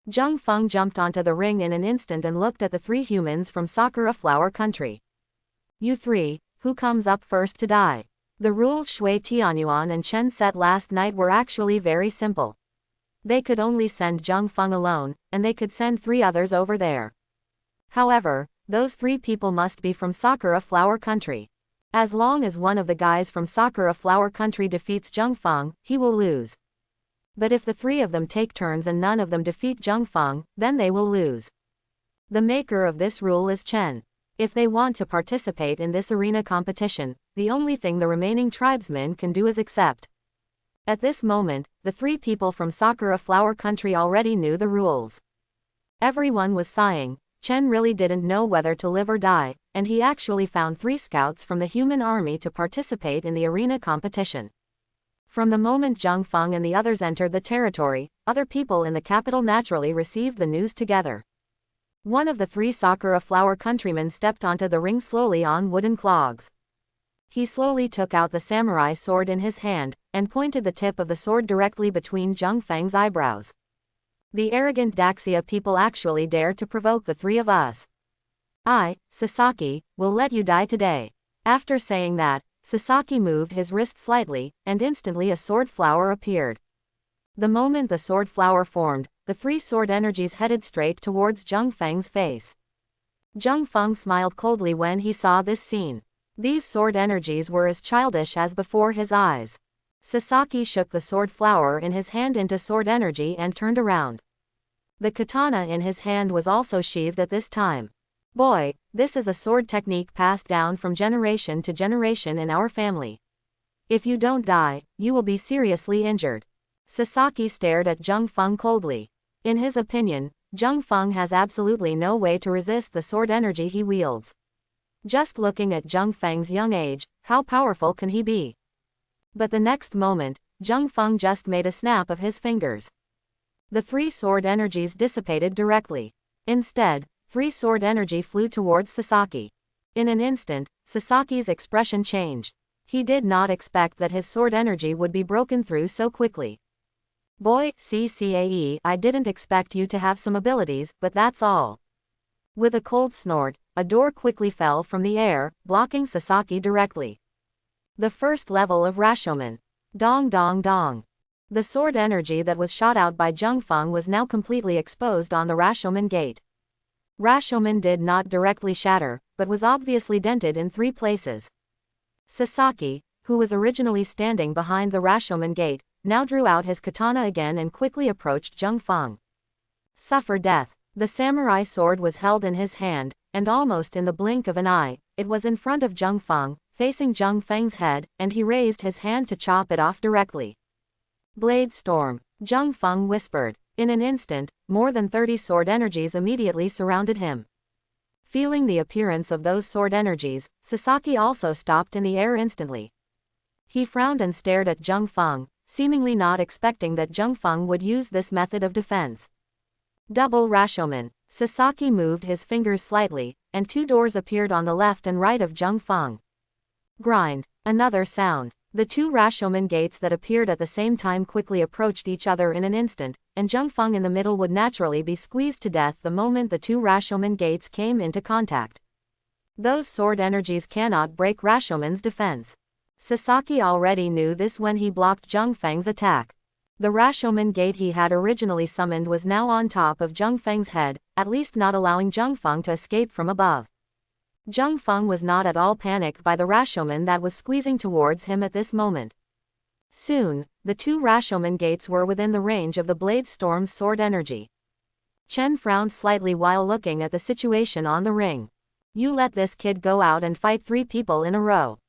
Zheng Feng jumped onto the ring in an instant and looked at the three humans from Sakura Flower Country. You three, who comes up first to die? The rules Shui Tianyuan and Chen set last night were actually very simple. They could only send Zheng Feng alone, and they could send 3 others over there. However, those 3 people must be from Sakura Flower Country. As long as one of the guys from Sakura Flower Country defeats Zheng Feng, he will lose. But if the 3 of them take turns and none of them defeat Zheng Feng, then they will lose. The maker of this rule is Chen. If they want to participate in this arena competition, the only thing the remaining tribesmen can do is accept. At this moment, the 3 people from Sakura Flower Country already knew the rules. Everyone was sighing. Chen really didn't know whether to live or die, and he actually found 3 scouts from the human army to participate in the arena competition. From the moment Zheng Feng and the others entered the territory, other people in the capital naturally received the news together. One of the 3 Sakura Flower countrymen stepped onto the ring slowly on wooden clogs. He slowly took out the samurai sword in his hand, and pointed the tip of the sword directly between Zheng Feng's eyebrows. The arrogant Daxia people actually dare to provoke the 3 of us. I, Sasaki, will let you die today. After saying that, Sasaki moved his wrist slightly, and instantly a sword flower appeared. The moment the sword flower formed, the 3 sword energies headed straight towards Zheng Feng's face. Zheng Feng smiled coldly when he saw this scene. These sword energies were as childish as before his eyes. Sasaki shook the sword flower in his hand into sword energy and turned around. The katana in his hand was also sheathed at this time. Boy, this is a sword technique passed down from generation to generation in our family. If you don't die, you will be seriously injured. Sasaki stared at Zheng Feng coldly. In his opinion, Zheng Feng has absolutely no way to resist the sword energy he wields. Just looking at Zheng Feng's young age, how powerful can he be? But the next moment, Zheng Feng just made a snap of his fingers. The 3 sword energies dissipated directly. Instead, 3 sword energy flew towards Sasaki. In an instant, Sasaki's expression changed. He did not expect that his sword energy would be broken through so quickly. Boy, CCAE, I didn't expect you to have some abilities, but that's all. With a cold snort, a door quickly fell from the air, blocking Sasaki directly. The first level of Rashomon. Dong dong dong. The sword energy that was shot out by Zheng Feng was now completely exposed on the Rashomon gate. Rashomon did not directly shatter, but was obviously dented in 3 places. Sasaki, who was originally standing behind the Rashomon gate, now drew out his katana again and quickly approached Zheng Feng. Suffer death. The samurai sword was held in his hand, and almost in the blink of an eye, it was in front of Zheng Feng, facing Zheng Feng's head, and he raised his hand to chop it off directly. Blade storm, Zheng Feng whispered. In an instant, more than 30 sword energies immediately surrounded him. Feeling the appearance of those sword energies, Sasaki also stopped in the air instantly. He frowned and stared at Zheng Feng, seemingly not expecting that Zheng Feng would use this method of defense. Double Rashomon. Sasaki moved his fingers slightly, and 2 doors appeared on the left and right of Zheng Feng. Grind. Another sound. The 2 Rashomon gates that appeared at the same time quickly approached each other in an instant, and Zheng Feng in the middle would naturally be squeezed to death the moment the 2 Rashomon gates came into contact. Those sword energies cannot break Rashomon's defense. Sasaki already knew this when he blocked Zheng Feng's attack. The Rashomon gate he had originally summoned was now on top of Zheng Feng's head, at least not allowing Zheng Feng to escape from above. Zheng Feng was not at all panicked by the Rashomon that was squeezing towards him at this moment. Soon, the 2 Rashomon gates were within the range of the Blade Storm's sword energy. Chen frowned slightly while looking at the situation on the ring. You let this kid go out and fight 3 people in a row.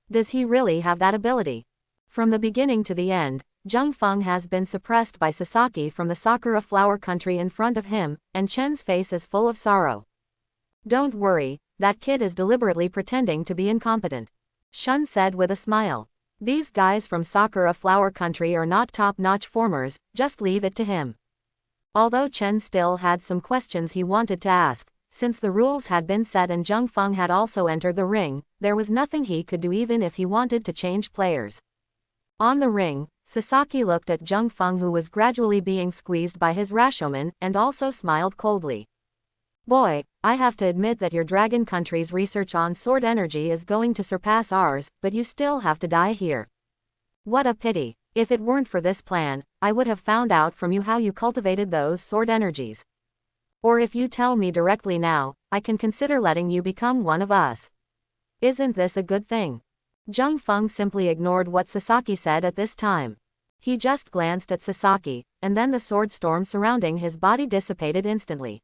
Does he really have that ability? From the beginning to the end, Zheng Feng has been suppressed by Sasaki from the Sakura flower country in front of him, and Chen's face is full of sorrow. Don't worry, that kid is deliberately pretending to be incompetent, Shun said with a smile. These guys from Sakura flower country are not top-notch formers, just leave it to him. Although Chen still had some questions he wanted to ask, since the rules had been set and Zheng Feng had also entered the ring, there was nothing he could do even if he wanted to change players. On the ring, Sasaki looked at Zheng Feng, who was gradually being squeezed by his Rashomon, and also smiled coldly. Boy, I have to admit that your dragon country's research on sword energy is going to surpass ours, but you still have to die here. What a pity. If it weren't for this plan, I would have found out from you how you cultivated those sword energies. Or if you tell me directly now, I can consider letting you become one of us. Isn't this a good thing? Zheng Feng simply ignored what Sasaki said at this time. He just glanced at Sasaki, and then the sword storm surrounding his body dissipated instantly.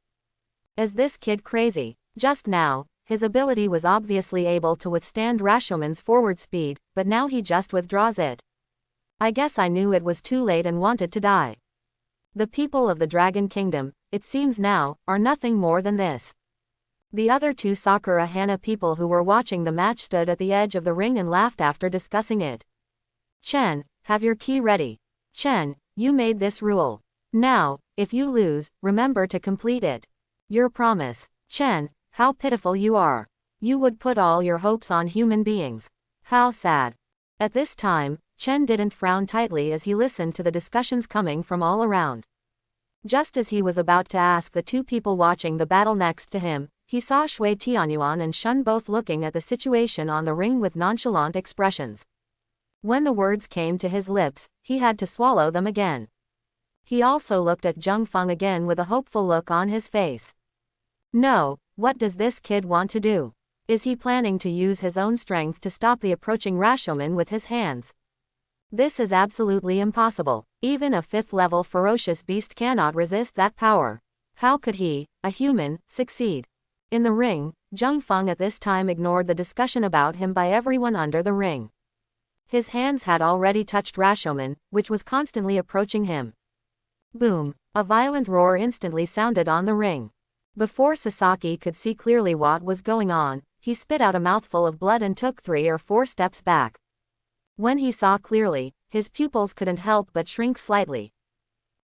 Is this kid crazy? Just now, his ability was obviously able to withstand Rashomon's forward speed, but now he just withdraws it. I guess I knew it was too late and wanted to die. The people of the Dragon Kingdom, it seems now, are nothing more than this. The other two Sakura Hana people who were watching the match stood at the edge of the ring and laughed after discussing it. Chen, have your key ready. Chen, you made this rule. Now, if you lose, remember to complete it. Your promise. Chen, how pitiful you are. You would put all your hopes on human beings. How sad. At this time, Chen didn't frown tightly as he listened to the discussions coming from all around. Just as he was about to ask the two people watching the battle next to him, he saw Shui Tianyuan and Shun both looking at the situation on the ring with nonchalant expressions. When the words came to his lips, he had to swallow them again. He also looked at Zheng Feng again with a hopeful look on his face. No, what does this kid want to do? Is he planning to use his own strength to stop the approaching Rashomon with his hands? This is absolutely impossible. Even a 5th-level ferocious beast cannot resist that power. How could he, a human, succeed? In the ring, Zheng Feng at this time ignored the discussion about him by everyone under the ring. His hands had already touched Rashomon, which was constantly approaching him. Boom! A violent roar instantly sounded on the ring. Before Sasaki could see clearly what was going on, he spit out a mouthful of blood and took 3 or 4 steps back. When he saw clearly, his pupils couldn't help but shrink slightly.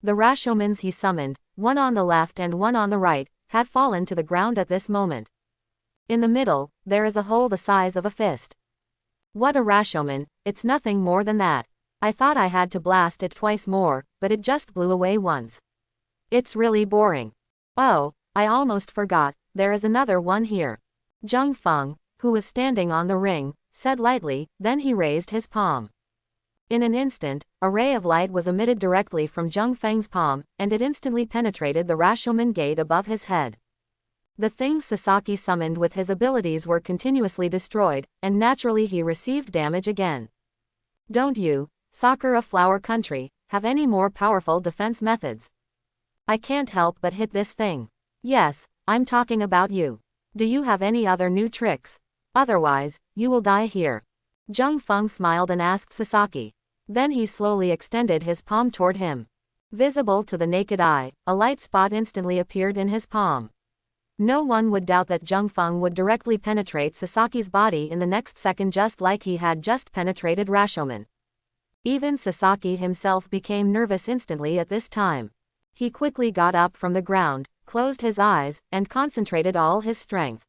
The Rashomons he summoned, one on the left and one on the right, had fallen to the ground at this moment. In the middle, there is a hole the size of a fist. What a Rashomon, it's nothing more than that. I thought I had to blast it twice more, but it just blew away once. It's really boring. Oh, I almost forgot, there is another one here. Zheng Feng, who was standing on the ring, said lightly, then he raised his palm. In an instant, a ray of light was emitted directly from Zheng Feng's palm, and it instantly penetrated the Rashomon gate above his head. The things Sasaki summoned with his abilities were continuously destroyed, and naturally he received damage again. Don't you, Sakura Flower Country, have any more powerful defense methods? I can't help but hit this thing. Yes, I'm talking about you. Do you have any other new tricks? Otherwise, you will die here. Zheng Feng smiled and asked Sasaki. Then he slowly extended his palm toward him. Visible to the naked eye, a light spot instantly appeared in his palm. No one would doubt that Zheng Feng would directly penetrate Sasaki's body in the next second, just like he had just penetrated Rashomon. Even Sasaki himself became nervous instantly at this time. He quickly got up from the ground, closed his eyes, and concentrated all his strength.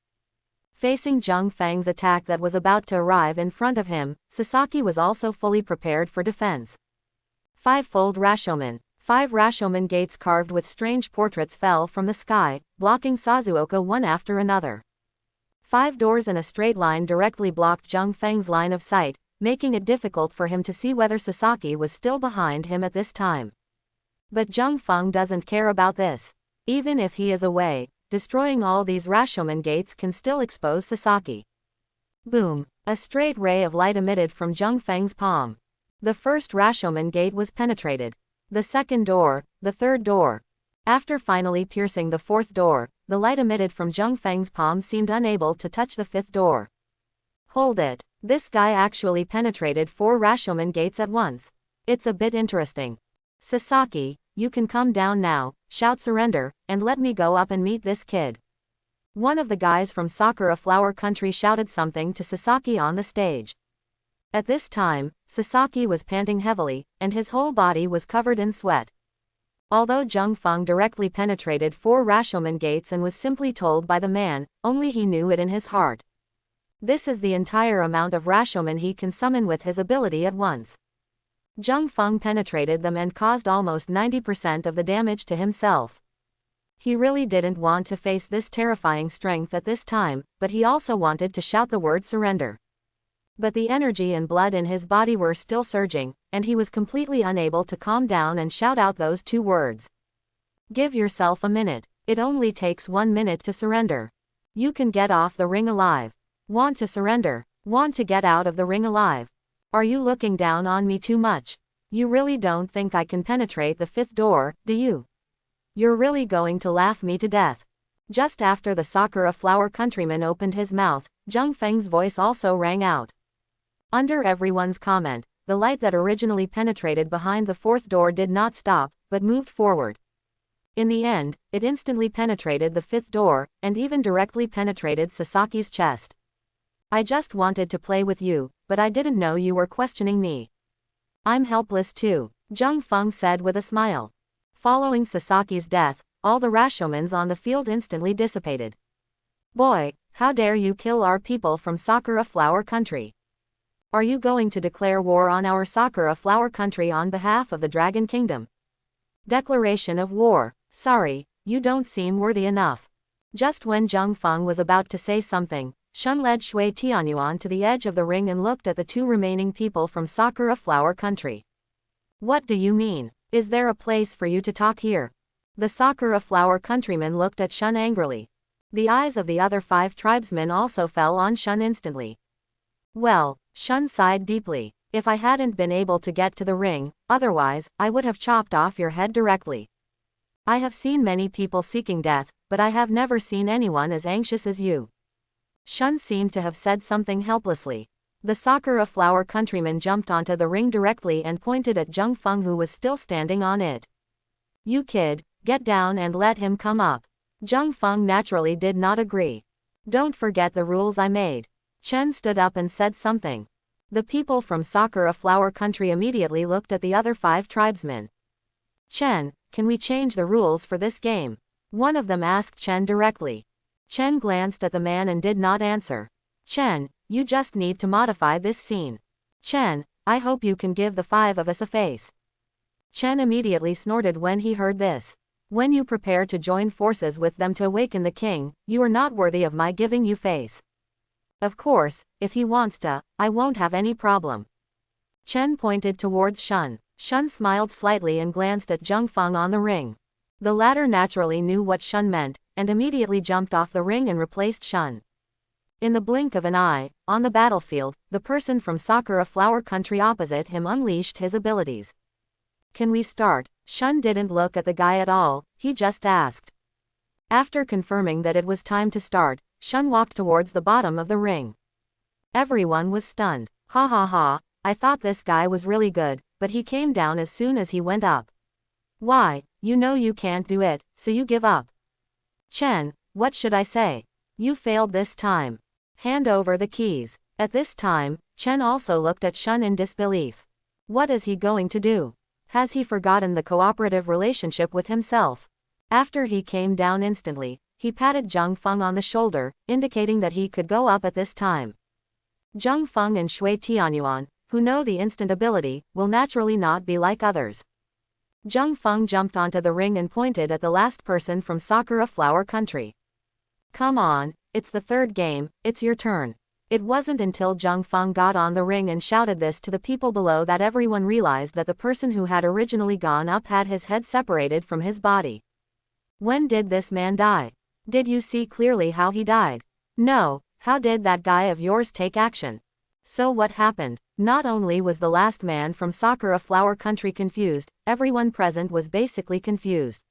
Facing Zheng Feng's attack that was about to arrive in front of him, Sasaki was also fully prepared for defense. 5-fold Rashomon. 5 Rashomon gates carved with strange portraits fell from the sky, blocking Sazuoka one after another. 5 doors in a straight line directly blocked Zheng Feng's line of sight, making it difficult for him to see whether Sasaki was still behind him at this time. But Zheng Feng doesn't care about this. Even if he is away, destroying all these Rashomon gates can still expose Sasaki. Boom! A straight ray of light emitted from Zheng Feng's palm. The first Rashomon gate was penetrated. The second door, the third door. After finally piercing the 4th door, the light emitted from Zheng Feng's palm seemed unable to touch the 5th door. Hold it. This guy actually penetrated 4 Rashomon gates at once. It's a bit interesting. Sasaki, you can come down now, shout surrender, and let me go up and meet this kid. One of the guys from Sakura Flower Country shouted something to Sasaki on the stage. At this time, Sasaki was panting heavily, and his whole body was covered in sweat. Although Jung Feng directly penetrated 4 Rashomon gates and was simply told by the man, only he knew it in his heart. This is the entire amount of Rashomon he can summon with his ability at once. Jung Feng penetrated them and caused almost 90% of the damage to himself. He really didn't want to face this terrifying strength at this time, but he also wanted to shout the word surrender. But the energy and blood in his body were still surging, and he was completely unable to calm down and shout out those 2 words. Give yourself a minute. It only takes 1 minute to surrender. You can get off the ring alive. Want to surrender? Want to get out of the ring alive? Are you looking down on me too much? You really don't think I can penetrate the 5th door, do you? You're really going to laugh me to death. Just after the Sakura Flower Countryman opened his mouth, Jung Feng's voice also rang out. Under everyone's comment, the light that originally penetrated behind the 4th door did not stop, but moved forward. In the end, it instantly penetrated the 5th door, and even directly penetrated Sasaki's chest. I just wanted to play with you, but I didn't know you were questioning me. I'm helpless too, Jung Feng said with a smile. Following Sasaki's death, all the Rashomons on the field instantly dissipated. Boy, how dare you kill our people from Sakura Flower Country? Are you going to declare war on our Sakura Flower Country on behalf of the Dragon Kingdom? Declaration of war. Sorry, you don't seem worthy enough. Just when Jung Feng was about to say something, Shun led Shui Tianyuan to the edge of the ring and looked at the 2 remaining people from Sakura Flower Country. What do you mean? Is there a place for you to talk here? The Sakura Flower Countryman looked at Shun angrily. The eyes of the other 5 tribesmen also fell on Shun instantly. Well, Shun sighed deeply. If I hadn't been able to get to the ring, otherwise, I would have chopped off your head directly. I have seen many people seeking death, but I have never seen anyone as anxious as you. Shun seemed to have said something helplessly. The Sakura Flower Countryman jumped onto the ring directly and pointed at Jung Feng, who was still standing on it. You kid, get down and let him come up. Jung Feng naturally did not agree. Don't forget the rules I made. Chen stood up and said something. The people from Sakura Flower Country immediately looked at the other 5 tribesmen. Chen, can we change the rules for this game? One of them asked Chen directly. Chen glanced at the man and did not answer. Chen, you just need to modify this scene. Chen, I hope you can give the 5 of us a face. Chen immediately snorted when he heard this. When you prepare to join forces with them to awaken the king, you are not worthy of my giving you face. Of course, if he wants to, I won't have any problem. Chen pointed towards Shun. Shun smiled slightly and glanced at Jung Feng on the ring. The latter naturally knew what Shun meant, and immediately jumped off the ring and replaced Shun. In the blink of an eye, on the battlefield, the person from Sakura Flower Country opposite him unleashed his abilities. Can we start? Shun didn't look at the guy at all, he just asked. After confirming that it was time to start, Shun walked towards the bottom of the ring. Everyone was stunned. Ha ha ha, I thought this guy was really good, but he came down as soon as he went up. Why, you know you can't do it, so you give up. Chen, what should I say? You failed this time. Hand over the keys. At this time, Chen also looked at Shun in disbelief. What is he going to do? Has he forgotten the cooperative relationship with himself? After he came down instantly, he patted Jung Feng on the shoulder, indicating that he could go up at this time. Jung Feng and Shui Tianyuan, who know the instant ability, will naturally not be like others. Jung Feng jumped onto the ring and pointed at the last person from Sakura Flower Country. Come on, it's the 3rd game, it's your turn. It wasn't until Jung Feng got on the ring and shouted this to the people below that everyone realized that the person who had originally gone up had his head separated from his body. When did this man die? Did you see clearly how he died? No, how did that guy of yours take action? So what happened? Not only was the last man from Sakura Flower Country confused, everyone present was basically confused.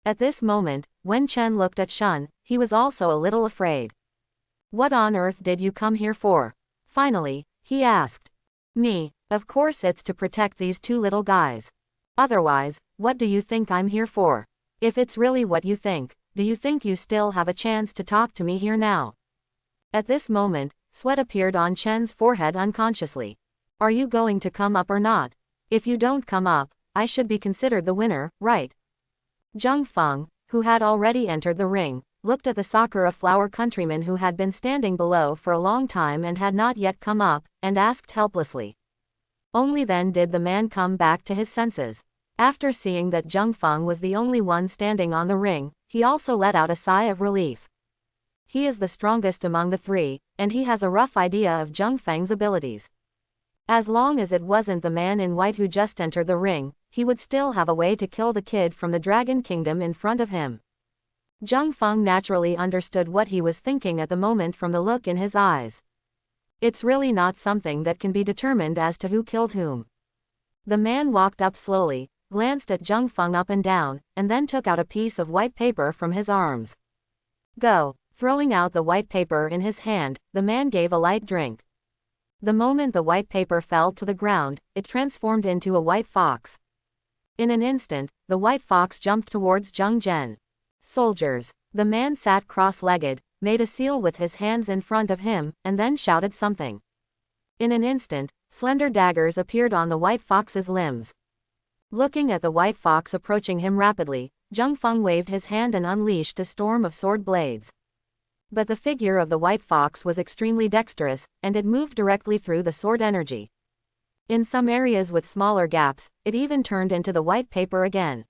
At this moment, when Chen looked at Shun, he was also a little afraid. What on earth did you come here for? Finally, he asked. Me, of course it's to protect these two little guys. Otherwise, what do you think I'm here for? If it's really what you think, do you think you still have a chance to talk to me here now? At this moment, sweat appeared on Chen's forehead unconsciously. Are you going to come up or not? If you don't come up, I should be considered the winner, right? Zhang Feng, who had already entered the ring, looked at the Sakura flower countryman who had been standing below for a long time and had not yet come up, and asked helplessly. Only then did the man come back to his senses. After seeing that Zhang Feng was the only one standing on the ring, he also let out a sigh of relief. He is the strongest among the three, and he has a rough idea of Zhang Feng's abilities. As long as it wasn't the man in white who just entered the ring, he would still have a way to kill the kid from the Dragon Kingdom in front of him. Zhang Feng naturally understood what he was thinking at the moment from the look in his eyes. It's really not something that can be determined as to who killed whom. The man walked up slowly, glanced at Zhang Feng up and down, and then took out a piece of white paper from his arms. Go. Throwing out the white paper in his hand, the man gave a light drink. The moment the white paper fell to the ground, it transformed into a white fox. In an instant, the white fox jumped towards Zhang Zhen. Soldiers. The man sat cross-legged, made a seal with his hands in front of him, and then shouted something. In an instant, slender daggers appeared on the white fox's limbs. Looking at the white fox approaching him rapidly, Zhang Feng waved his hand and unleashed a storm of sword blades. But the figure of the white fox was extremely dexterous, and it moved directly through the sword energy. In some areas with smaller gaps, it even turned into the white paper again.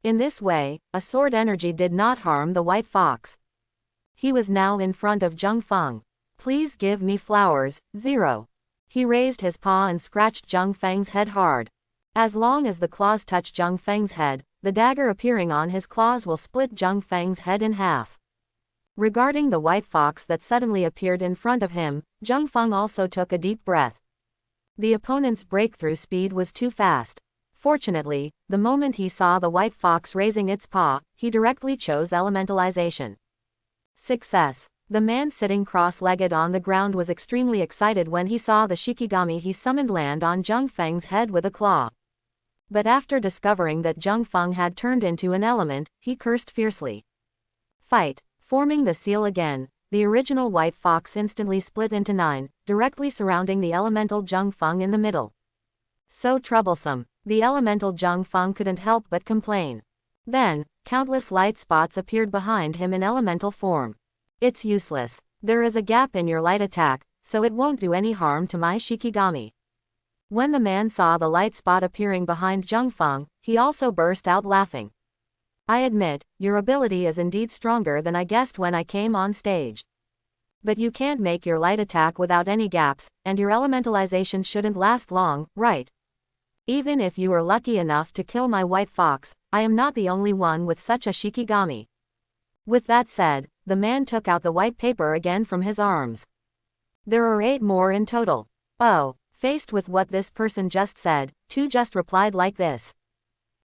In this way, a sword energy did not harm the white fox. He was now in front of Zhang Feng. Please give me flowers, 0. He raised his paw and scratched Zhang Feng's head hard. As long as the claws touch Zhang Feng's head, the dagger appearing on his claws will split Zhang Feng's head in half. Regarding the white fox that suddenly appeared in front of him, Zhang Feng also took a deep breath. The opponent's breakthrough speed was too fast. Fortunately, the moment he saw the white fox raising its paw, he directly chose elementalization. Success. The man sitting cross-legged on the ground was extremely excited when he saw the Shikigami he summoned land on Zhang Feng's head with a claw. But after discovering that Zhang Feng had turned into an element, he cursed fiercely. Fight. Forming the seal again, the original white fox instantly split into 9, directly surrounding the elemental Zhang Feng in the middle. So troublesome. The elemental Zhang Feng couldn't help but complain. Then, countless light spots appeared behind him in elemental form. It's useless. There is a gap in your light attack, so it won't do any harm to my Shikigami. When the man saw the light spot appearing behind Zhang Feng, he also burst out laughing. I admit, your ability is indeed stronger than I guessed when I came on stage. But you can't make your light attack without any gaps, and your elementalization shouldn't last long, right? Even if you were lucky enough to kill my white fox, I am not the only one with such a Shikigami. With that said, the man took out the white paper again from his arms. There are 8 more in total. Oh, faced with what this person just said, Tu just replied like this.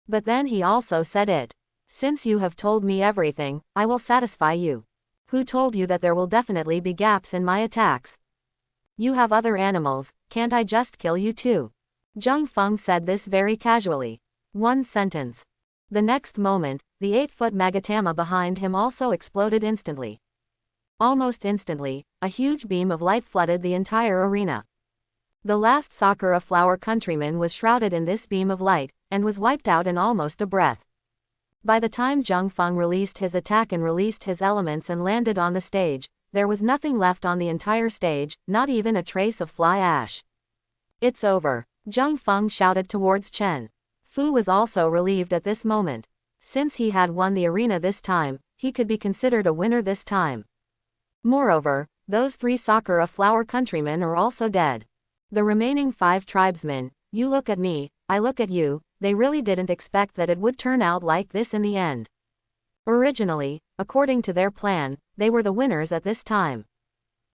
But then he also said it. Since you have told me everything, I will satisfy you. Who told you that there will definitely be gaps in my attacks? You have other animals, can't I just kill you too? Zhang Feng said this very casually. One sentence. The next moment, the 8-foot Magatama behind him also exploded instantly. Almost instantly, a huge beam of light flooded the entire arena. The last Sakura flower countryman was shrouded in this beam of light, and was wiped out in almost a breath. By the time Zhang Feng released his attack and released his elements and landed on the stage, there was nothing left on the entire stage, not even a trace of fly ash. It's over. Zhang Feng shouted towards Chen. Fu was also relieved at this moment. Since he had won the arena this time, he could be considered a winner this time. Moreover, those 3 Sakura flower countrymen are also dead. The remaining 5 tribesmen, you look at me, I look at you, they really didn't expect that it would turn out like this in the end. Originally, according to their plan, they were the winners at this time.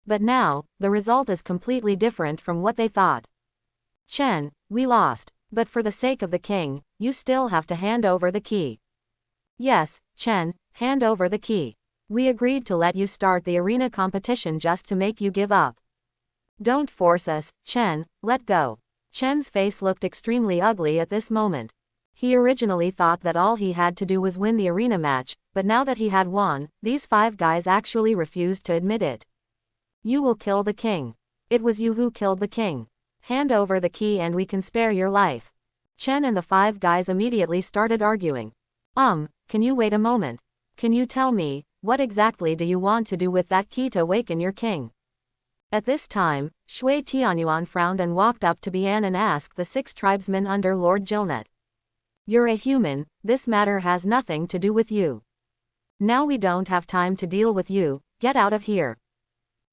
But now, the result is completely different from what they thought. Chen, we lost, but for the sake of the king, you still have to hand over the key. Yes, Chen, hand over the key. We agreed to let you start the arena competition just to make you give up. Don't force us, Chen, let go. Chen's face looked extremely ugly at this moment. He originally thought that all he had to do was win the arena match, but now that he had won, these 5 guys actually refused to admit it. You will kill the king. It was you who killed the king. Hand over the key and we can spare your life. Chen and the 5 guys immediately started arguing. Can you wait a moment? Can you tell me, what exactly do you want to do with that key to awaken your king? At this time, Shui Tianyuan frowned and walked up to Bian and asked the 6 tribesmen under Lord Jilnet. You're a human, this matter has nothing to do with you. Now we don't have time to deal with you, get out of here.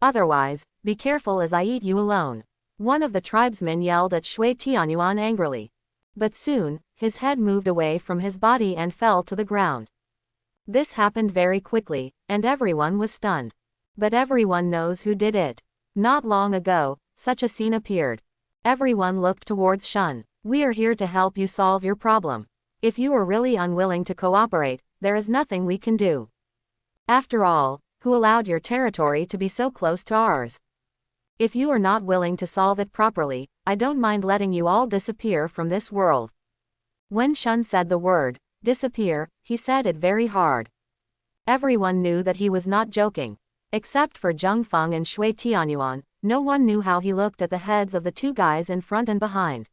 Otherwise, be careful as I eat you alone. One of the tribesmen yelled at Shui Tianyuan angrily. But soon, his head moved away from his body and fell to the ground. This happened very quickly, and everyone was stunned. But everyone knows who did it. Not long ago, such a scene appeared. Everyone looked towards Shun. We are here to help you solve your problem. If you are really unwilling to cooperate, there is nothing we can do. After all, who allowed your territory to be so close to ours? If you are not willing to solve it properly, I don't mind letting you all disappear from this world. When Shun said the word, disappear, he said it very hard. Everyone knew that he was not joking. Except for Zheng Feng and Shui Tianyuan, no one knew how he looked at the heads of the 2 guys in front and behind.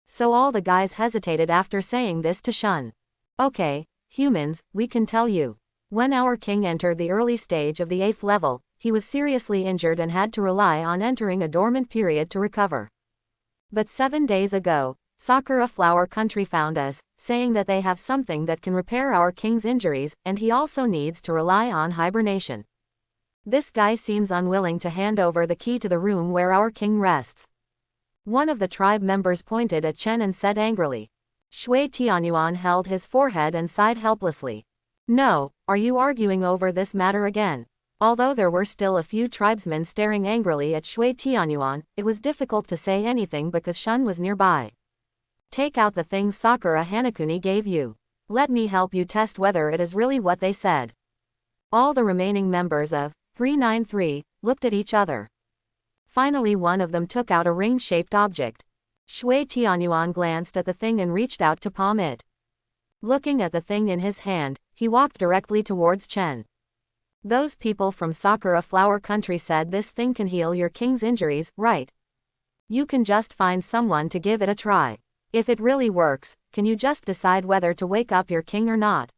So all the guys hesitated after saying this to Shun. Okay, humans, we can tell you. When our king entered the early stage of the 8th level, he was seriously injured and had to rely on entering a dormant period to recover. But 7 days ago, Sakura Flower Country found us, saying that they have something that can repair our king's injuries, and he also needs to rely on hibernation. This guy seems unwilling to hand over the key to the room where our king rests. One of the tribe members pointed at Chen and said angrily. Shui Tianyuan held his forehead and sighed helplessly. No, are you arguing over this matter again? Although there were still a few tribesmen staring angrily at Shui Tianyuan, it was difficult to say anything because Shun was nearby. Take out the things Sakura Hanakuni gave you. Let me help you test whether it is really what they said. All the remaining members of 393 looked at each other. Finally one of them took out a ring-shaped object. Shui Tianyuan glanced at the thing and reached out to palm it. Looking at the thing in his hand, he walked directly towards Chen. Those people from Sakura Flower Country said this thing can heal your king's injuries, right? You can just find someone to give it a try. If it really works, can you just decide whether to wake up your king or not?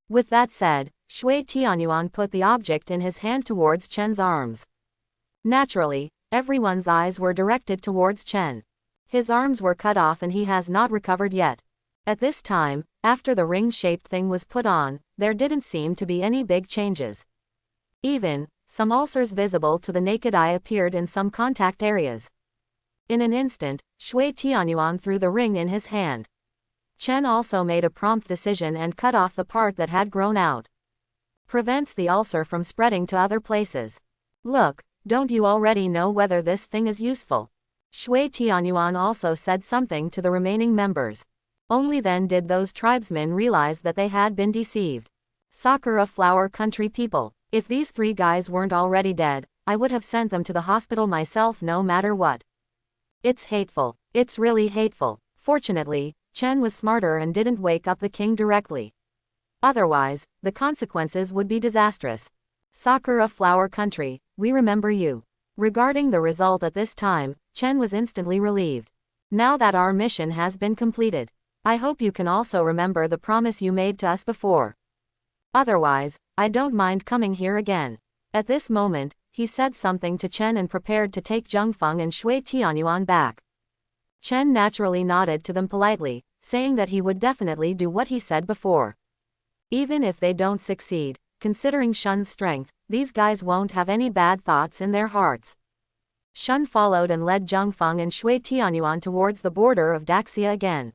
With that said, Shui Tianyuan put the object in his hand towards Chen's arms. Naturally, everyone's eyes were directed towards Chen. His arms were cut off and he has not recovered yet. At this time, after the ring-shaped thing was put on, there didn't seem to be any big changes. Even, some ulcers visible to the naked eye appeared in some contact areas. In an instant, Shui Tianyuan threw the ring in his hand. Chen also made a prompt decision and cut off the part that had grown out. Prevents the ulcer from spreading to other places. Look, don't you already know whether this thing is useful? Shui Tianyuan also said something to the remaining members. Only then did those tribesmen realize that they had been deceived. Sakura Flower Country people, if these 3 guys weren't already dead, I would have sent them to the hospital myself no matter what. It's hateful. It's really hateful. Fortunately, Chen was smarter and didn't wake up the king directly. Otherwise, the consequences would be disastrous. Sakura Flower Country, we remember you. Regarding the result at this time, Chen was instantly relieved. Now that our mission has been completed, I hope you can also remember the promise you made to us before. Otherwise, I don't mind coming here again. At this moment, he said something to Chen and prepared to take Zheng Feng and Shui Tianyuan back. Chen naturally nodded to them politely, saying that he would definitely do what he said before. Even if they don't succeed, considering Shun's strength, these guys won't have any bad thoughts in their hearts. Shun followed and led Zheng Feng and Shui Tianyuan towards the border of Daxia again.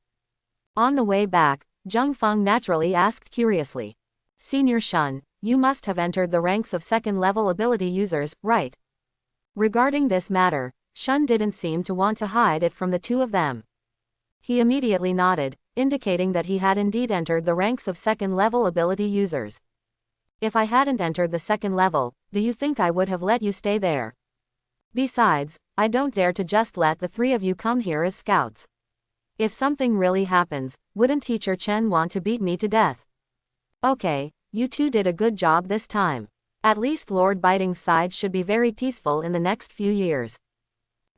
On the way back, Zheng Feng naturally asked curiously. Senior Shun, you must have entered the ranks of 2nd level ability users, right? Regarding this matter, Shun didn't seem to want to hide it from the 2 of them. He immediately nodded, indicating that he had indeed entered the ranks of 2nd level ability users. If I hadn't entered the 2nd level, do you think I would have let you stay there? Besides, I don't dare to just let the three of you come here as scouts. If something really happens, wouldn't Teacher Chen want to beat me to death? Okay, you two did a good job this time. At least Lord Biting's side should be very peaceful in the next few years.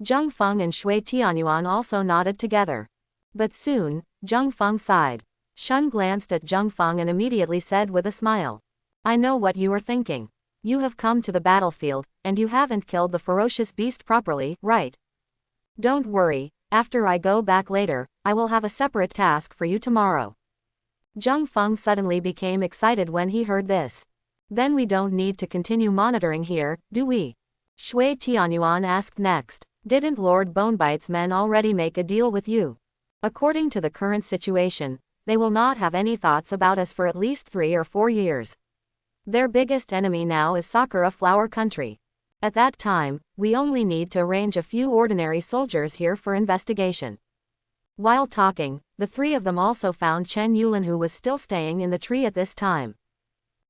Zheng Feng and Shui Tianyuan also nodded together. But soon, Zheng Feng sighed. Shun glanced at Zheng Feng and immediately said with a smile. I know what you are thinking. You have come to the battlefield, and you haven't killed the ferocious beast properly, right? Don't worry, after I go back later, I will have a separate task for you tomorrow. Zheng Feng suddenly became excited when he heard this. Then we don't need to continue monitoring here, do we? Shui Tianyuan asked next. Didn't Lord Bonebite's men already make a deal with you? According to the current situation, they will not have any thoughts about us for at least 3 or 4 years. Their biggest enemy now is Sakura Flower Country. At that time, we only need to arrange a few ordinary soldiers here for investigation. While talking, the three of them also found Chen Yulin, who was still staying in the tree at this time.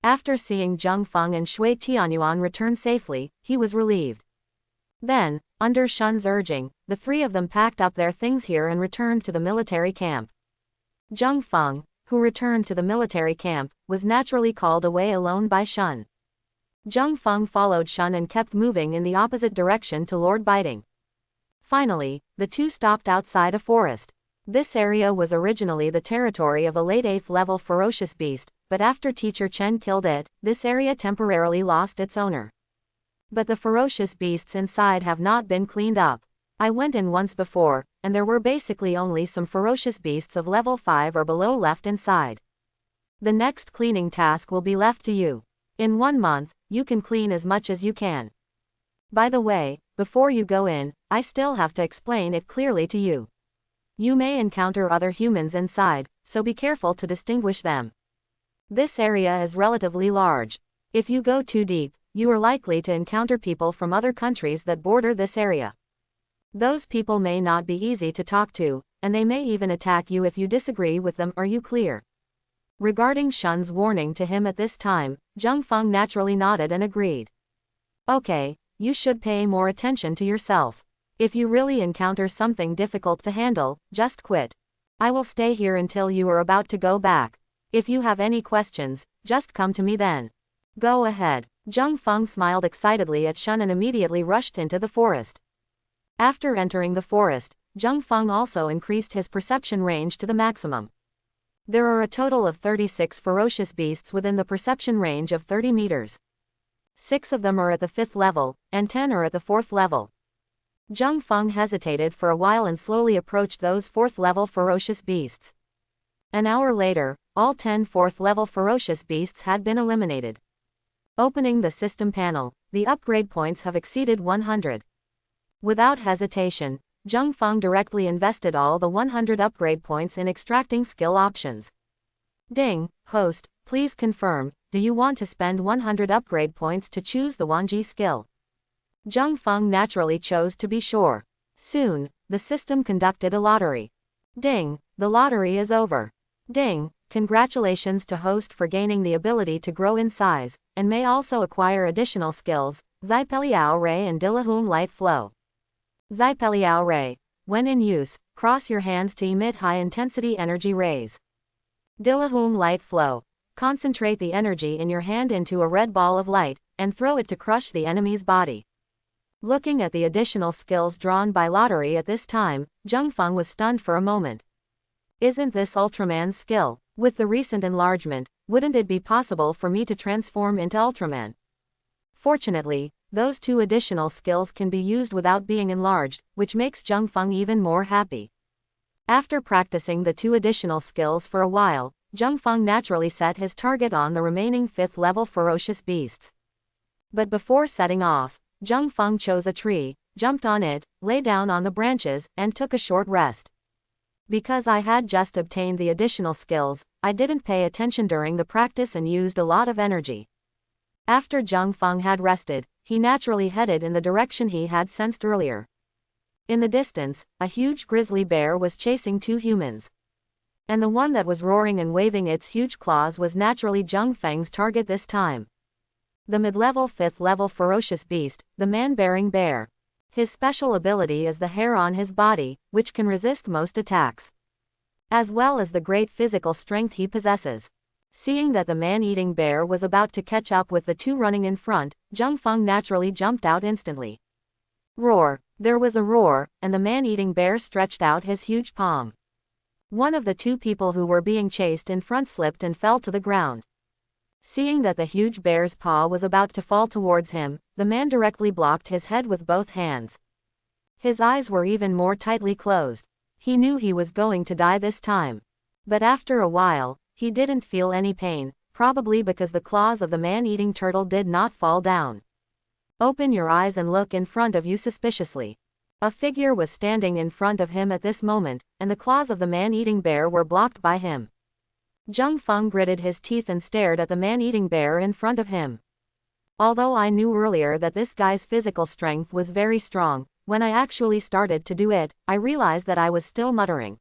After seeing Zheng Feng and Shui Tianyuan return safely, he was relieved. Then, under Shun's urging, the three of them packed up their things here and returned to the military camp. Zheng Feng, who returned to the military camp, was naturally called away alone by Shun. Zheng Feng followed Shun and kept moving in the opposite direction to Lord Biting. Finally, the two stopped outside a forest. This area was originally the territory of a late 8th level ferocious beast, but after Teacher Chen killed it, this area temporarily lost its owner. But the ferocious beasts inside have not been cleaned up. I went in once before, and there were basically only some ferocious beasts of level 5 or below left inside. The next cleaning task will be left to you. In 1 month, you can clean as much as you can. By the way, before you go in, I still have to explain it clearly to you. You may encounter other humans inside, so be careful to distinguish them. This area is relatively large. If you go too deep, you are likely to encounter people from other countries that border this area. Those people may not be easy to talk to, and they may even attack you if you disagree with them. Are you clear? Regarding Shun's warning to him at this time, Zheng Feng naturally nodded and agreed. Okay, you should pay more attention to yourself. If you really encounter something difficult to handle, just quit. I will stay here until you are about to go back. If you have any questions, just come to me then. Go ahead. Zheng Feng smiled excitedly at Shun and immediately rushed into the forest. After entering the forest, Zheng Feng also increased his perception range to the maximum. There are a total of 36 ferocious beasts within the perception range of 30 meters. 6 of them are at the 5th level, and 10 are at the 4th level. Zheng Feng hesitated for a while and slowly approached those 4th level ferocious beasts. An hour later, all 10 4th level ferocious beasts had been eliminated. Opening the system panel, the upgrade points have exceeded 100. Without hesitation, Zheng Feng directly invested all the 100 upgrade points in extracting skill options. Ding, host, please confirm, do you want to spend 100 upgrade points to choose the Wanji skill? Zheng Feng naturally chose to be sure. Soon, the system conducted a lottery. Ding, the lottery is over. Ding, congratulations to host for gaining the ability to grow in size, and may also acquire additional skills, Zipeliao Ray and Dilahum Light Flow. Zipeliao Ray. When in use, cross your hands to emit high-intensity energy rays. Dilahum Light Flow. Concentrate the energy in your hand into a red ball of light, and throw it to crush the enemy's body. Looking at the additional skills drawn by lottery at this time, Zheng Feng was stunned for a moment. Isn't this Ultraman's skill? With the recent enlargement, wouldn't it be possible for me to transform into Ultraman? Fortunately, those 2 additional skills can be used without being enlarged, which makes Zheng Feng even more happy. After practicing the 2 additional skills for a while, Zheng Feng naturally set his target on the remaining 5th level ferocious beasts. But before setting off, Zheng Feng chose a tree, jumped on it, lay down on the branches, and took a short rest. Because I had just obtained the additional skills, I didn't pay attention during the practice and used a lot of energy. After Zheng Feng had rested, he naturally headed in the direction he had sensed earlier. In the distance, a huge grizzly bear was chasing 2 humans. And the one that was roaring and waving its huge claws was naturally Zheng Feng's target this time. The mid-level 5th level ferocious beast, the man-bearing bear. His special ability is the hair on his body, which can resist most attacks, as well as the great physical strength he possesses. Seeing that the man-eating bear was about to catch up with the two running in front, Zhang Feng naturally jumped out instantly. Roar! There was a roar, and the man-eating bear stretched out his huge palm. One of the two people who were being chased in front slipped and fell to the ground. Seeing that the huge bear's paw was about to fall towards him, the man directly blocked his head with both hands. His eyes were even more tightly closed. He knew he was going to die this time. But after a while, he didn't feel any pain, probably because the claws of the man-eating turtle did not fall down. Open your eyes and look in front of you suspiciously. A figure was standing in front of him at this moment, and the claws of the man-eating bear were blocked by him. Zhang Feng gritted his teeth and stared at the man-eating bear in front of him. Although I knew earlier that this guy's physical strength was very strong, when I actually started to do it, I realized that I was still muttering.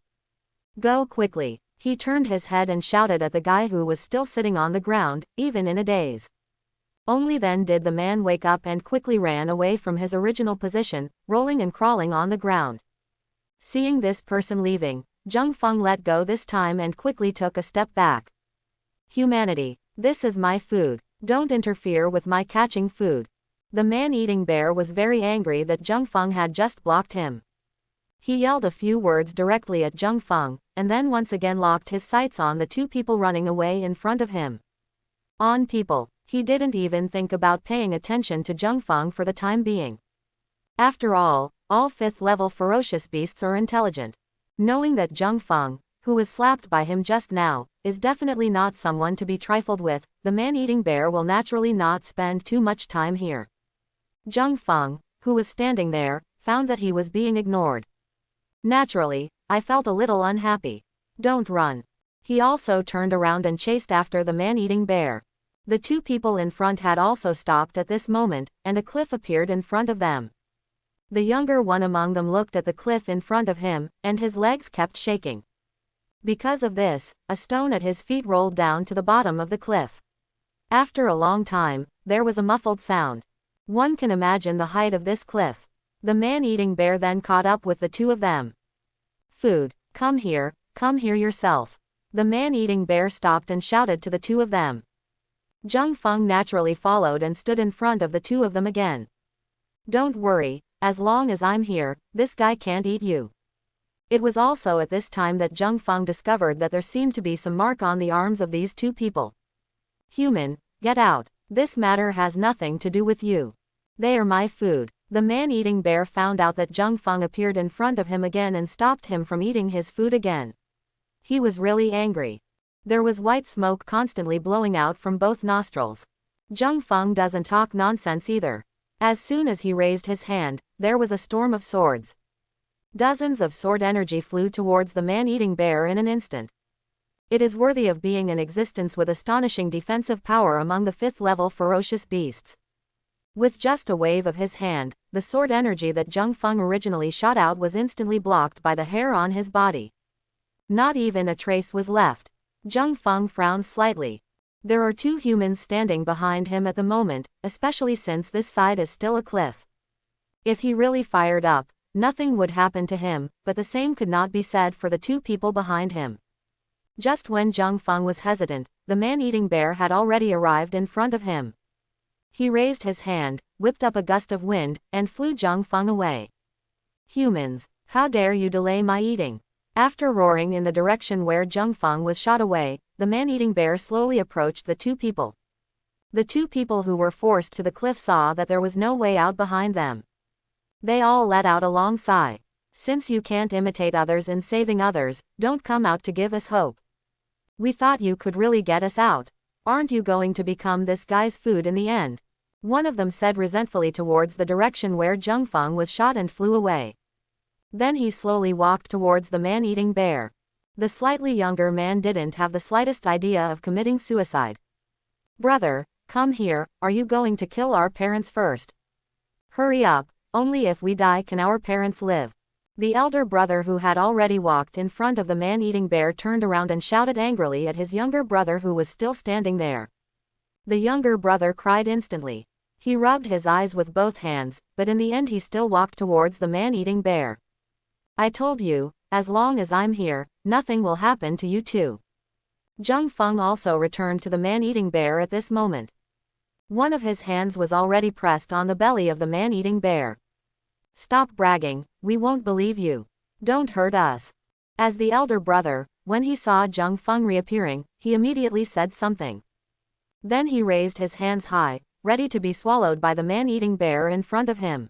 Go quickly. He turned his head and shouted at the guy who was still sitting on the ground, even in a daze. Only then did the man wake up and quickly ran away from his original position, rolling and crawling on the ground. Seeing this person leaving, Zhang Feng let go this time and quickly took a step back. Humanity, this is my food. Don't interfere with my catching food. The man-eating bear was very angry that Zhang Feng had just blocked him. He yelled a few words directly at Zhang Feng, and then once again locked his sights on the two people running away in front of him. On people. He didn't even think about paying attention to Zhang Feng for the time being. After all 5th-level ferocious beasts are intelligent. Knowing that Zhang Feng, who was slapped by him just now, is definitely not someone to be trifled with, the man-eating bear will naturally not spend too much time here. Zhang Feng, who was standing there, found that he was being ignored. Naturally, I felt a little unhappy. Don't run. He also turned around and chased after the man-eating bear. The two people in front had also stopped at this moment, and a cliff appeared in front of them. The younger one among them looked at the cliff in front of him, and his legs kept shaking. Because of this, a stone at his feet rolled down to the bottom of the cliff. After a long time, there was a muffled sound. One can imagine the height of this cliff. The man-eating bear then caught up with the two of them. Food, come here yourself. The man-eating bear stopped and shouted to the two of them. Zhang Feng naturally followed and stood in front of the two of them again. Don't worry, as long as I'm here, this guy can't eat you. It was also at this time that Zhang Feng discovered that there seemed to be some mark on the arms of these two people. Human, get out. This matter has nothing to do with you. They are my food. The man-eating bear found out that Zhang Feng appeared in front of him again and stopped him from eating his food again. He was really angry. There was white smoke constantly blowing out from both nostrils. Zhang Feng doesn't talk nonsense either. As soon as he raised his hand, there was a storm of swords. Dozens of sword energy flew towards the man-eating bear in an instant. It is worthy of being in existence with astonishing defensive power among the 5th-level ferocious beasts. With just a wave of his hand, the sword energy that Zhang Feng originally shot out was instantly blocked by the hair on his body. Not even a trace was left. Zhang Feng frowned slightly. There are two humans standing behind him at the moment, especially since this side is still a cliff. If he really fired up, nothing would happen to him, but the same could not be said for the two people behind him. Just when Zhang Feng was hesitant, the man-eating bear had already arrived in front of him. He raised his hand, whipped up a gust of wind, and flew Zhang Feng away. Humans, how dare you delay my eating? After roaring in the direction where Zhang Feng was shot away, the man-eating bear slowly approached the two people. The two people who were forced to the cliff saw that there was no way out behind them. They all let out a long sigh. Since you can't imitate others in saving others, don't come out to give us hope. We thought you could really get us out. Aren't you going to become this guy's food in the end? One of them said resentfully towards the direction where Zhang Feng was shot and flew away. Then he slowly walked towards the man-eating bear. The slightly younger man didn't have the slightest idea of committing suicide. Brother, come here, are you going to kill our parents first? Hurry up, only if we die can our parents live. The elder brother who had already walked in front of the man-eating bear turned around and shouted angrily at his younger brother who was still standing there. The younger brother cried instantly. He rubbed his eyes with both hands, but in the end he still walked towards the man-eating bear. I told you, as long as I'm here, nothing will happen to you two. Zhang Feng also returned to the man-eating bear at this moment. One of his hands was already pressed on the belly of the man-eating bear. Stop bragging, we won't believe you. Don't hurt us. As the elder brother, when he saw Zhang Feng reappearing, he immediately said something. Then he raised his hands high, ready to be swallowed by the man-eating bear in front of him.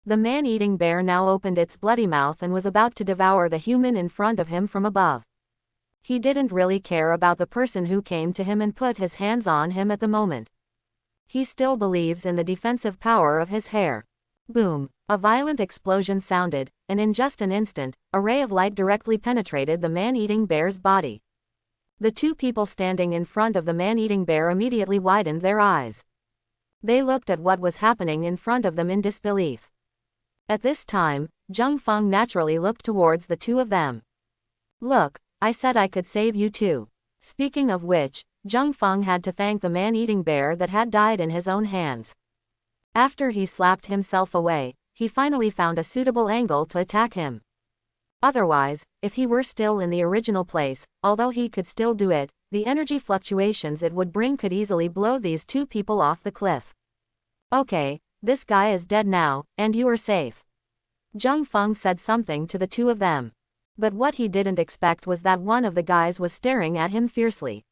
The man-eating bear now opened its bloody mouth and was about to devour the human in front of him from above. He didn't really care about the person who came to him and put his hands on him at the moment. He still believes in the defensive power of his hair. Boom! A violent explosion sounded, and in just an instant, a ray of light directly penetrated the man-eating bear's body. The two people standing in front of the man-eating bear immediately widened their eyes. They looked at what was happening in front of them in disbelief. At this time, Zhang Feng naturally looked towards the two of them. Look, I said I could save you two. Speaking of which, Zhang Feng had to thank the man-eating bear that had died in his own hands. After he slapped himself away, he finally found a suitable angle to attack him. Otherwise, if he were still in the original place, although he could still do it, the energy fluctuations it would bring could easily blow these two people off the cliff. Okay, this guy is dead now, and you are safe. Zhang Feng said something to the two of them. But what he didn't expect was that one of the guys was staring at him fiercely.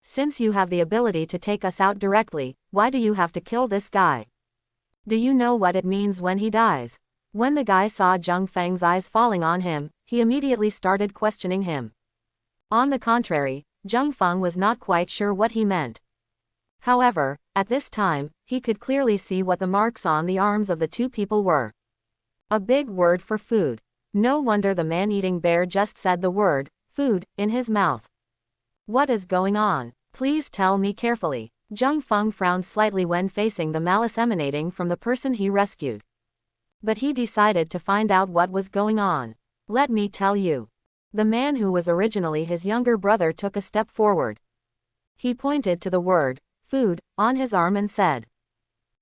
Since you have the ability to take us out directly, why do you have to kill this guy? Do you know what it means when he dies? When the guy saw Zhang Feng's eyes falling on him, he immediately started questioning him. On the contrary, Zhang Feng was not quite sure what he meant. However, at this time, he could clearly see what the marks on the arms of the two people were. A big word for food. No wonder the man-eating bear just said the word, food, in his mouth. What is going on? Please tell me carefully. Zhang Feng frowned slightly when facing the malice emanating from the person he rescued. But he decided to find out what was going on. Let me tell you. The man who was originally his younger brother took a step forward. He pointed to the word, food, on his arm and said,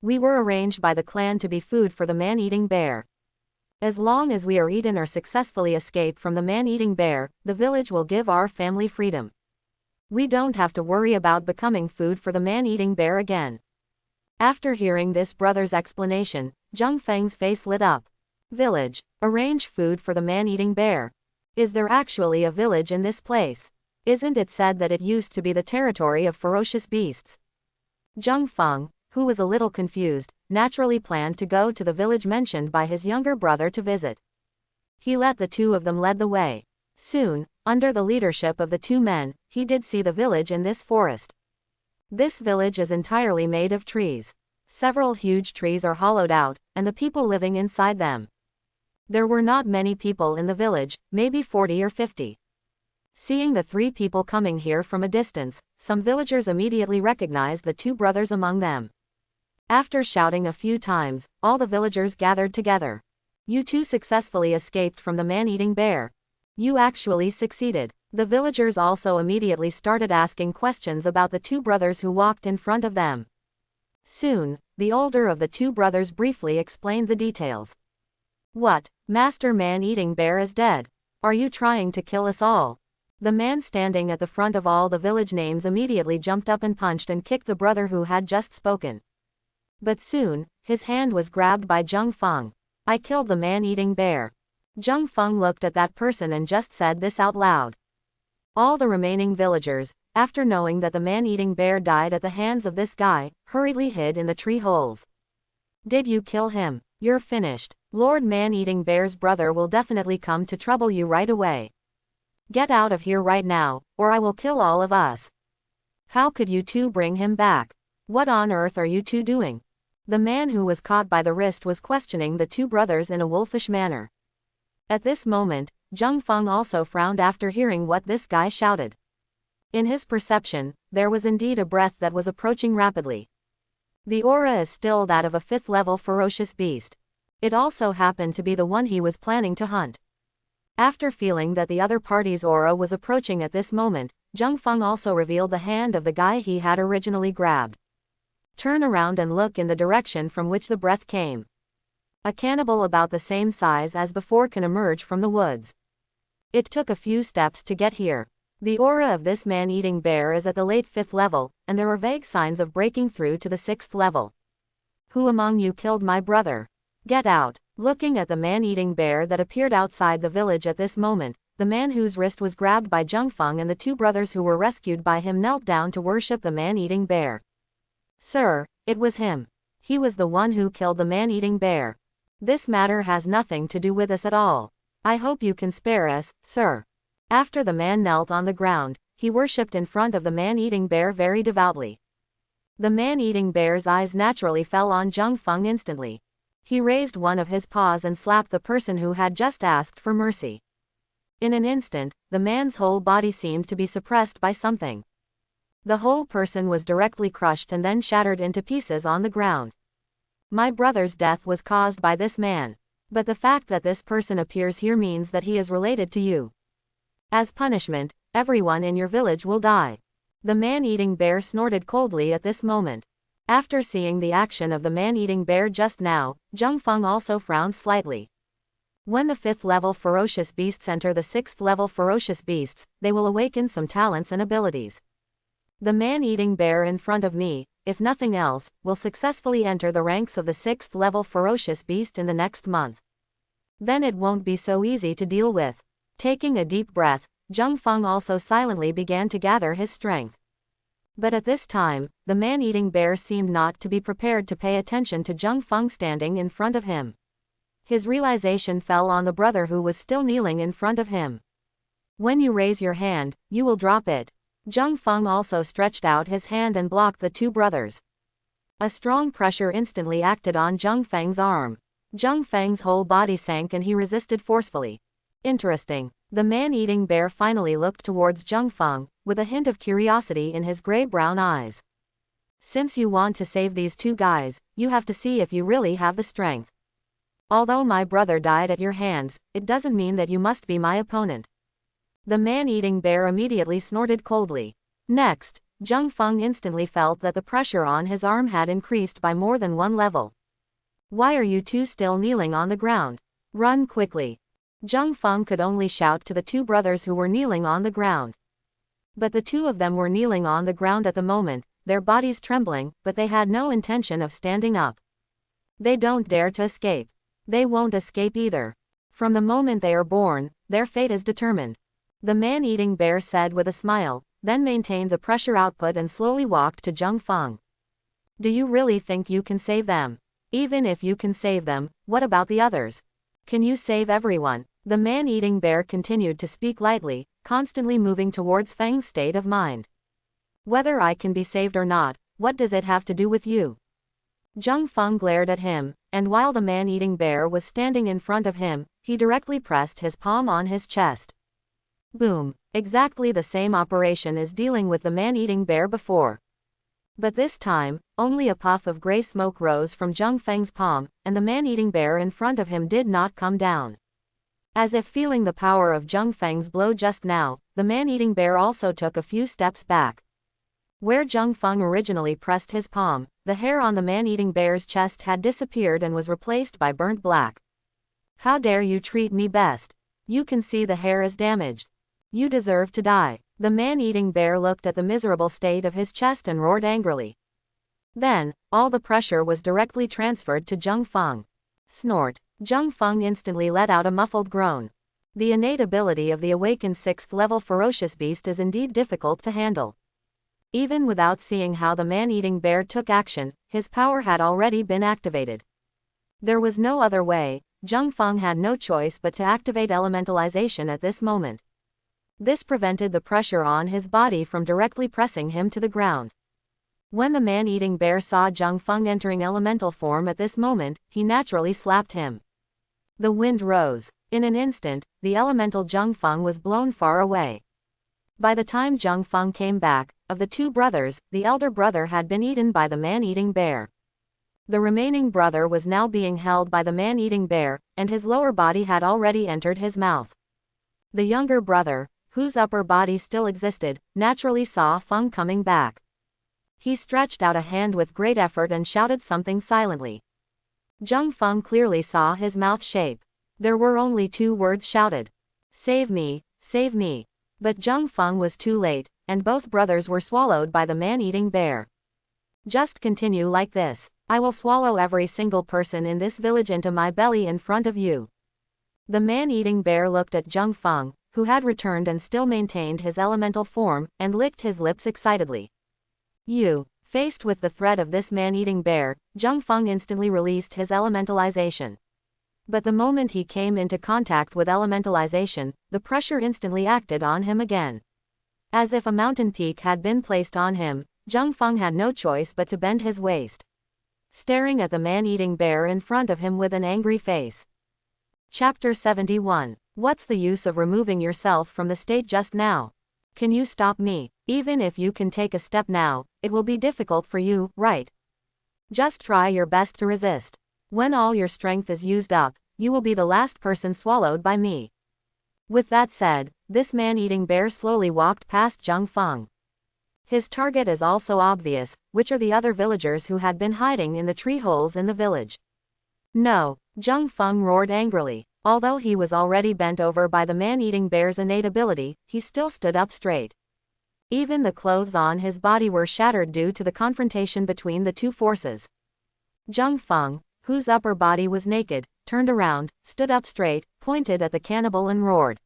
we were arranged by the clan to be food for the man-eating bear. As long as we are eaten or successfully escape from the man-eating bear, the village will give our family freedom. We don't have to worry about becoming food for the man-eating bear again. After hearing this brother's explanation, Zhang Feng's face lit up. Village. Arrange food for the man-eating bear. Is there actually a village in this place? Isn't it said that it used to be the territory of ferocious beasts? Zhang Feng, who was a little confused, naturally planned to go to the village mentioned by his younger brother to visit. He let the two of them lead the way. Soon, under the leadership of the two men, he did see the village in this forest. This village is entirely made of trees. Several huge trees are hollowed out, and the people living inside them. There were not many people in the village, maybe 40 or 50. Seeing the three people coming here from a distance, some villagers immediately recognized the two brothers among them. After shouting a few times, all the villagers gathered together. You two successfully escaped from the man-eating bear. You actually succeeded. The villagers also immediately started asking questions about the two brothers who walked in front of them. Soon, the older of the two brothers briefly explained the details. What? Master Man-Eating Bear is dead. Are you trying to kill us all? The man standing at the front of all the village names immediately jumped up and punched and kicked the brother who had just spoken. But soon, his hand was grabbed by Zhang Feng. I killed the man-eating bear. Zhang Feng looked at that person and just said this out loud. All the remaining villagers, after knowing that the man-eating bear died at the hands of this guy, hurriedly hid in the tree holes. Did you kill him? You're finished. Lord Man-Eating Bear's brother will definitely come to trouble you right away. Get out of here right now, or I will kill all of us. How could you two bring him back? What on earth are you two doing? The man who was caught by the wrist was questioning the two brothers in a wolfish manner. At this moment, Zhang Feng also frowned after hearing what this guy shouted. In his perception, there was indeed a breath that was approaching rapidly. The aura is still that of a 5th-level ferocious beast. It also happened to be the one he was planning to hunt. After feeling that the other party's aura was approaching at this moment, Zhang Feng also revealed the hand of the guy he had originally grabbed. Turn around and look in the direction from which the breath came. A cannibal about the same size as before can emerge from the woods. It took a few steps to get here. The aura of this man-eating bear is at the late 5th level, and there are vague signs of breaking through to the 6th level. Who among you killed my brother? Get out. Looking at the man-eating bear that appeared outside the village at this moment, the man whose wrist was grabbed by Zhengfeng and the 2 brothers who were rescued by him knelt down to worship the man-eating bear. Sir, it was him. He was the one who killed the man-eating bear. This matter has nothing to do with us at all. I hope you can spare us, sir. After the man knelt on the ground, he worshipped in front of the man-eating bear very devoutly. The man-eating bear's eyes naturally fell on Zhengfeng instantly. He raised one of his paws and slapped the person who had just asked for mercy. In an instant, the man's whole body seemed to be suppressed by something. The whole person was directly crushed and then shattered into pieces on the ground. My brother's death was caused by this man. But the fact that this person appears here means that he is related to you. As punishment, everyone in your village will die. The man-eating bear snorted coldly at this moment. After seeing the action of the man-eating bear just now, Zhengfeng also frowned slightly. When the 5th level ferocious beasts enter the 6th level ferocious beasts, they will awaken some talents and abilities. The man-eating bear in front of me, if nothing else, will successfully enter the ranks of the 6th level ferocious beast in the next month. Then it won't be so easy to deal with. Taking a deep breath, Zhengfeng also silently began to gather his strength. But at this time, the man-eating bear seemed not to be prepared to pay attention to Zhengfeng standing in front of him. His realization fell on the brother who was still kneeling in front of him. When you raise your hand, you will drop it. Zhengfeng also stretched out his hand and blocked the 2 brothers. A strong pressure instantly acted on Zhengfeng's arm. Zhengfeng's whole body sank and he resisted forcefully. Interesting. The man-eating bear finally looked towards Zhengfeng, with a hint of curiosity in his gray-brown eyes. Since you want to save these 2 guys, you have to see if you really have the strength. Although my brother died at your hands, it doesn't mean that you must be my opponent. The man-eating bear immediately snorted coldly. Next, Zhengfeng instantly felt that the pressure on his arm had increased by more than 1 level. Why are you 2 still kneeling on the ground? Run quickly. Zhengfeng could only shout to the 2 brothers who were kneeling on the ground. But the 2 of them were kneeling on the ground at the moment, their bodies trembling, but they had no intention of standing up. They don't dare to escape. They won't escape either. From the moment they are born, their fate is determined. The man-eating bear said with a smile, then maintained the pressure output and slowly walked to Zhengfeng. Do you really think you can save them? Even if you can save them, what about the others? Can you save everyone? The man-eating bear continued to speak lightly, constantly moving towards Feng's state of mind. Whether I can be saved or not, what does it have to do with you? Zhengfeng glared at him, and while the man-eating bear was standing in front of him, he directly pressed his palm on his chest. Boom. Exactly the same operation as dealing with the man-eating bear before. But this time, only a puff of gray smoke rose from Zhengfeng's palm, and the man-eating bear in front of him did not come down. As if feeling the power of Zhengfeng's blow just now, the man-eating bear also took a few steps back. Where Zhengfeng originally pressed his palm, the hair on the man-eating bear's chest had disappeared and was replaced by burnt black. How dare you treat me best? You can see the hair is damaged. You deserve to die. The man-eating bear looked at the miserable state of his chest and roared angrily. Then, all the pressure was directly transferred to Zhengfeng. Snort. Zhengfeng instantly let out a muffled groan. The innate ability of the awakened 6th level ferocious beast is indeed difficult to handle. Even without seeing how the man-eating bear took action, his power had already been activated. There was no other way. Zhengfeng had no choice but to activate elementalization at this moment. This prevented the pressure on his body from directly pressing him to the ground. When the man-eating bear saw Zhengfeng entering elemental form at this moment, he naturally slapped him. The wind rose. In an instant, the elemental Zhengfeng was blown far away. By the time Zhengfeng came back, of the 2 brothers, the elder brother had been eaten by the man-eating bear. The remaining brother was now being held by the man-eating bear, and his lower body had already entered his mouth. The younger brother, whose upper body still existed, naturally saw Feng coming back. He stretched out a hand with great effort and shouted something silently. Zhang Feng clearly saw his mouth shape. There were only 2 words shouted. Save me, save me. But Zhang Feng was too late, and both brothers were swallowed by the man-eating bear. Just continue like this. I will swallow every single person in this village into my belly in front of you. The man-eating bear looked at Zhang Feng, who had returned and still maintained his elemental form, and licked his lips excitedly. Faced with the threat of this man-eating bear, Zhang Feng instantly released his elementalization. But the moment he came into contact with elementalization, the pressure instantly acted on him again. As if a mountain peak had been placed on him, Zhang Feng had no choice but to bend his waist, staring at the man-eating bear in front of him with an angry face. Chapter 71. What's the use of removing yourself from the state just now? Can you stop me? Even if you can take a step now, it will be difficult for you, right? Just try your best to resist. When all your strength is used up, you will be the last person swallowed by me. With that said, this man-eating bear slowly walked past Zhang Feng. His target is also obvious, which are the other villagers who had been hiding in the tree holes in the village. No, Zhang Feng roared angrily. Although he was already bent over by the man-eating bear's innate ability, he still stood up straight. Even the clothes on his body were shattered due to the confrontation between the 2 forces. Zhang Feng, whose upper body was naked, turned around, stood up straight, pointed at the cannibal and roared.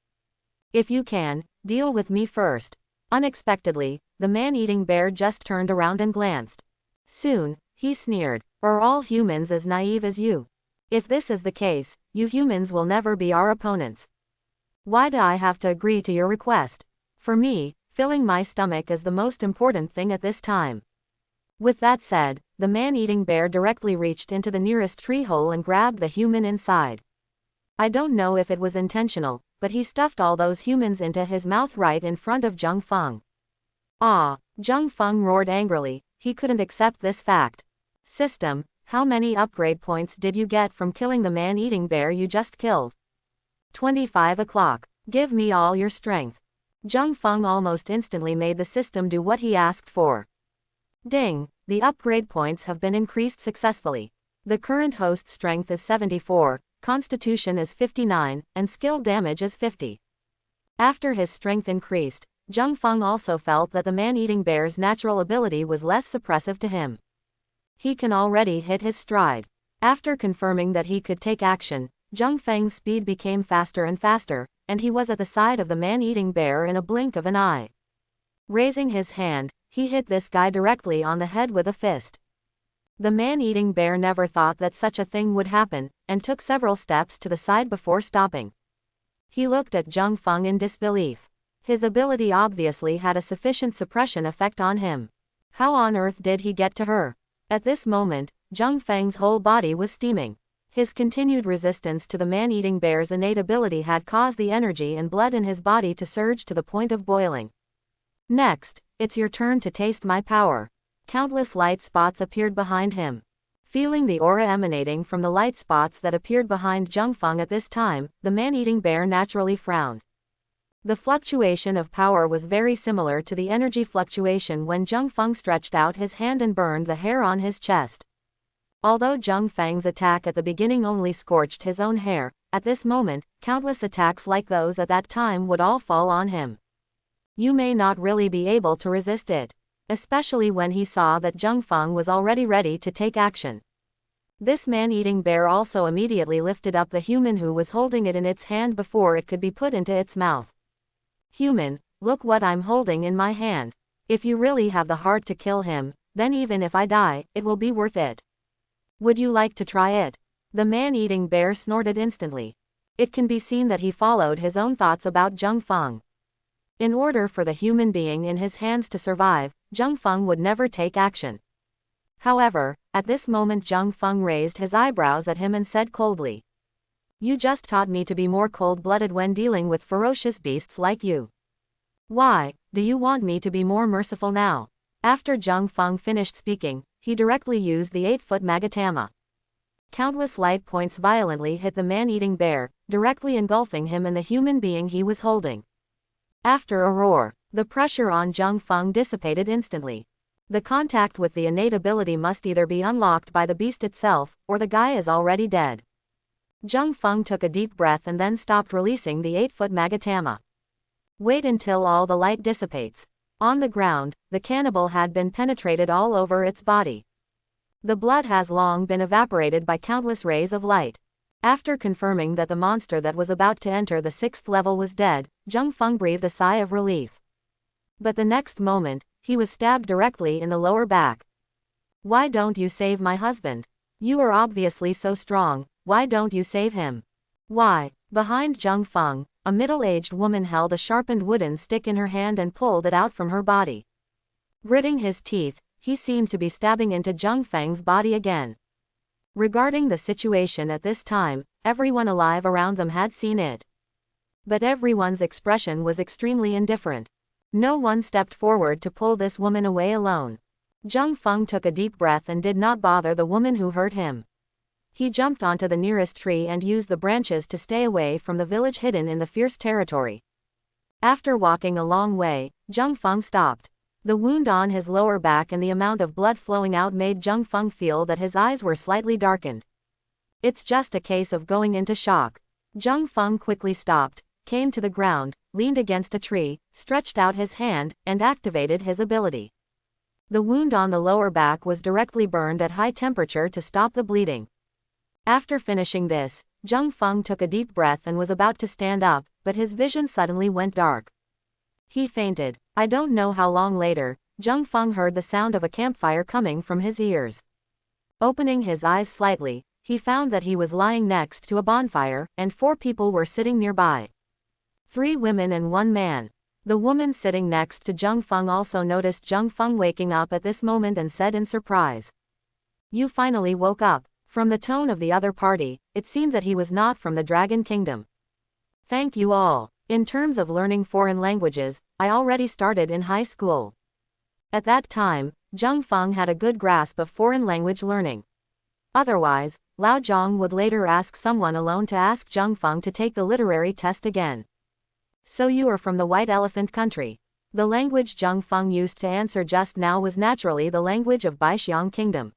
If you can, deal with me first. Unexpectedly, the man-eating bear just turned around and glanced. Soon, he sneered. Are all humans as naive as you? If this is the case, you humans will never be our opponents. Why do I have to agree to your request? For me, filling my stomach is the most important thing at this time. With that said, the man-eating bear directly reached into the nearest tree hole and grabbed the human inside. I don't know if it was intentional, but he stuffed all those humans into his mouth right in front of Zhang Feng. Ah! Zhang Feng roared angrily. He couldn't accept this fact. System, how many upgrade points did you get from killing the man-eating bear you just killed? 25 o'clock. Give me all your strength. Zhang Feng almost instantly made the system do what he asked for. Ding! The upgrade points have been increased successfully. The current host's strength is 74, constitution is 59, and skill damage is 50. After his strength increased, Zhang Feng also felt that the man-eating bear's natural ability was less suppressive to him. He can already hit his stride. After confirming that he could take action, Zhang Feng's speed became faster and faster, and he was at the side of the man-eating bear in a blink of an eye. Raising his hand, he hit this guy directly on the head with a fist. The man-eating bear never thought that such a thing would happen, and took several steps to the side before stopping. He looked at Zhang Feng in disbelief. His ability obviously had a sufficient suppression effect on him. How on earth did he get to her? At this moment, Zhang Feng's whole body was steaming. His continued resistance to the man-eating bear's innate ability had caused the energy and blood in his body to surge to the point of boiling. Next, it's your turn to taste my power. Countless light spots appeared behind him. Feeling the aura emanating from the light spots that appeared behind Zhang Feng at this time, the man-eating bear naturally frowned. The fluctuation of power was very similar to the energy fluctuation when Zhang Feng stretched out his hand and burned the hair on his chest. Although Zhang Feng's attack at the beginning only scorched his own hair, at this moment, countless attacks like those at that time would all fall on him. You may not really be able to resist it. Especially when he saw that Zhang Feng was already ready to take action. This man-eating bear also immediately lifted up the human who was holding it in its hand before it could be put into its mouth. Human, look what I'm holding in my hand. If you really have the heart to kill him, then even if I die, it will be worth it. Would you like to try it? The man-eating bear snorted instantly. It can be seen that he followed his own thoughts about Zhang Feng. In order for the human being in his hands to survive, Zhang Feng would never take action. However, at this moment Zhang Feng raised his eyebrows at him and said coldly, "You just taught me to be more cold-blooded when dealing with ferocious beasts like you. Why, do you want me to be more merciful now?" After Zhang Feng finished speaking, he directly used the 8-foot Magatama. Countless light points violently hit the man-eating bear, directly engulfing him and the human being he was holding. After a roar, the pressure on Zhang Feng dissipated instantly. The contact with the innate ability must either be unlocked by the beast itself, or the guy is already dead. Jung Feng took a deep breath and then stopped releasing the 8-foot Magatama. Wait until all the light dissipates. On the ground, the cannibal had been penetrated all over its body. The blood has long been evaporated by countless rays of light. After confirming that the monster that was about to enter the 6th level was dead, Jung Feng breathed a sigh of relief. But the next moment, he was stabbed directly in the lower back. Why don't you save my husband? You are obviously so strong, why don't you save him? Why? Behind Jung Feng, a middle-aged woman held a sharpened wooden stick in her hand and pulled it out from her body. Gritting his teeth, he seemed to be stabbing into Jung Feng's body again. Regarding the situation at this time, everyone alive around them had seen it. But everyone's expression was extremely indifferent. No one stepped forward to pull this woman away alone. Jung Feng took a deep breath and did not bother the woman who hurt him. He jumped onto the nearest tree and used the branches to stay away from the village hidden in the fierce territory. After walking a long way, Jung Feng stopped. The wound on his lower back and the amount of blood flowing out made Jung Feng feel that his eyes were slightly darkened. It's just a case of going into shock. Jung Feng quickly stopped, came to the ground, leaned against a tree, stretched out his hand, and activated his ability. The wound on the lower back was directly burned at high temperature to stop the bleeding. After finishing this, Jung Feng took a deep breath and was about to stand up, but his vision suddenly went dark. He fainted. I don't know how long later, Jung Feng heard the sound of a campfire coming from his ears. Opening his eyes slightly, he found that he was lying next to a bonfire, and 4 people were sitting nearby. 3 women and 1 man. The woman sitting next to Jung Feng also noticed Jung Feng waking up at this moment and said in surprise, "You finally woke up." From the tone of the other party, it seemed that he was not from the Dragon Kingdom. Thank you all. In terms of learning foreign languages, I already started in high school. At that time, Jung Feng had a good grasp of foreign language learning. Otherwise, Lao Zhong would later ask someone alone to ask Jung Feng to take the literary test again. So you are from the White Elephant country. The language Jung Feng used to answer just now was naturally the language of Baixiang Kingdom.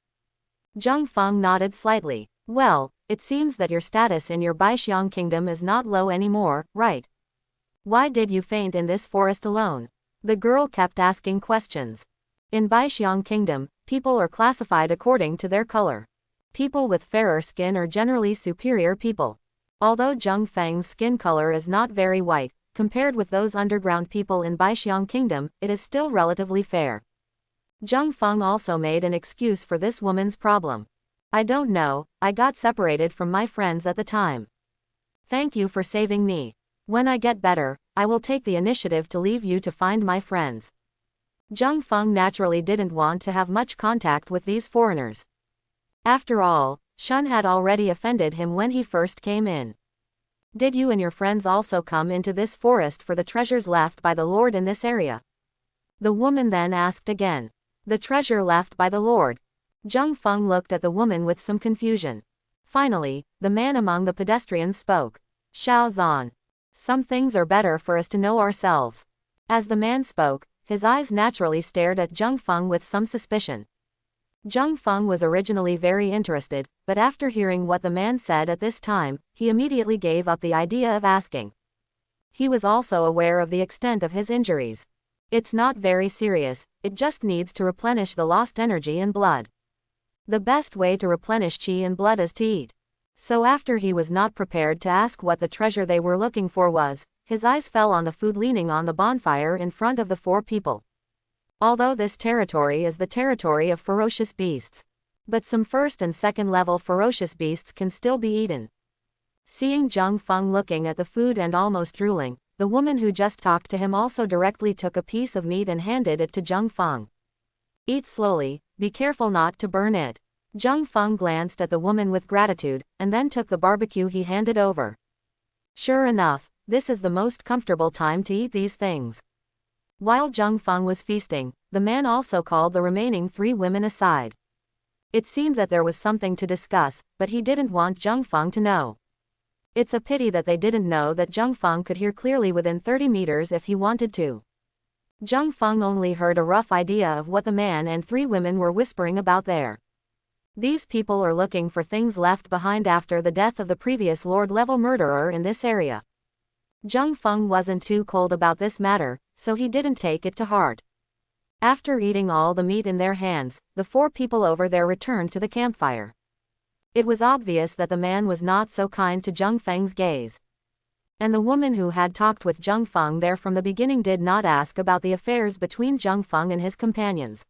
Jung Feng nodded slightly. Well, it seems that your status in your Baixiang Kingdom is not low anymore, right? Why did you faint in this forest alone? The girl kept asking questions. In Baixiang Kingdom, people are classified according to their color. People with fairer skin are generally superior people. Although Jung Feng's skin color is not very white, compared with those underground people in Baixiang Kingdom, it is still relatively fair. Jung Feng also made an excuse for this woman's problem. I don't know, I got separated from my friends at the time. Thank you for saving me. When I get better, I will take the initiative to leave you to find my friends. Jung Feng naturally didn't want to have much contact with these foreigners. After all, Shun had already offended him when he first came in. Did you and your friends also come into this forest for the treasures left by the Lord in this area? The woman then asked again. The treasure left by the Lord. Jung Feng looked at the woman with some confusion. Finally, the man among the pedestrians spoke. Xiao Zan. Some things are better for us to know ourselves. As the man spoke, his eyes naturally stared at Jung Feng with some suspicion. Jung Feng was originally very interested, but after hearing what the man said at this time, he immediately gave up the idea of asking. He was also aware of the extent of his injuries. It's not very serious, it just needs to replenish the lost energy and blood. The best way to replenish qi and blood is to eat. So after he was not prepared to ask what the treasure they were looking for was, his eyes fell on the food leaning on the bonfire in front of the 4 people. Although this territory is the territory of ferocious beasts, but some 1st and 2nd level ferocious beasts can still be eaten. Seeing Jung Feng looking at the food and almost drooling, the woman who just talked to him also directly took a piece of meat and handed it to Jung Feng. Eat slowly, be careful not to burn it. Jung Feng glanced at the woman with gratitude, and then took the barbecue he handed over. Sure enough, this is the most comfortable time to eat these things. While Jung Feng was feasting, the man also called the remaining 3 women aside. It seemed that there was something to discuss, but he didn't want Jung Feng to know. It's a pity that they didn't know that Jung Feng could hear clearly within 30 meters if he wanted to. Zhang Feng only heard a rough idea of what the man and 3 women were whispering about there. These people are looking for things left behind after the death of the previous Lord-level murderer in this area. Zhang Feng wasn't too cold about this matter, so he didn't take it to heart. After eating all the meat in their hands, the 4 people over there returned to the campfire. It was obvious that the man was not so kind to Zhang Feng's gaze. And the woman who had talked with Zhang Feng there from the beginning did not ask about the affairs between Zhang Feng and his companions.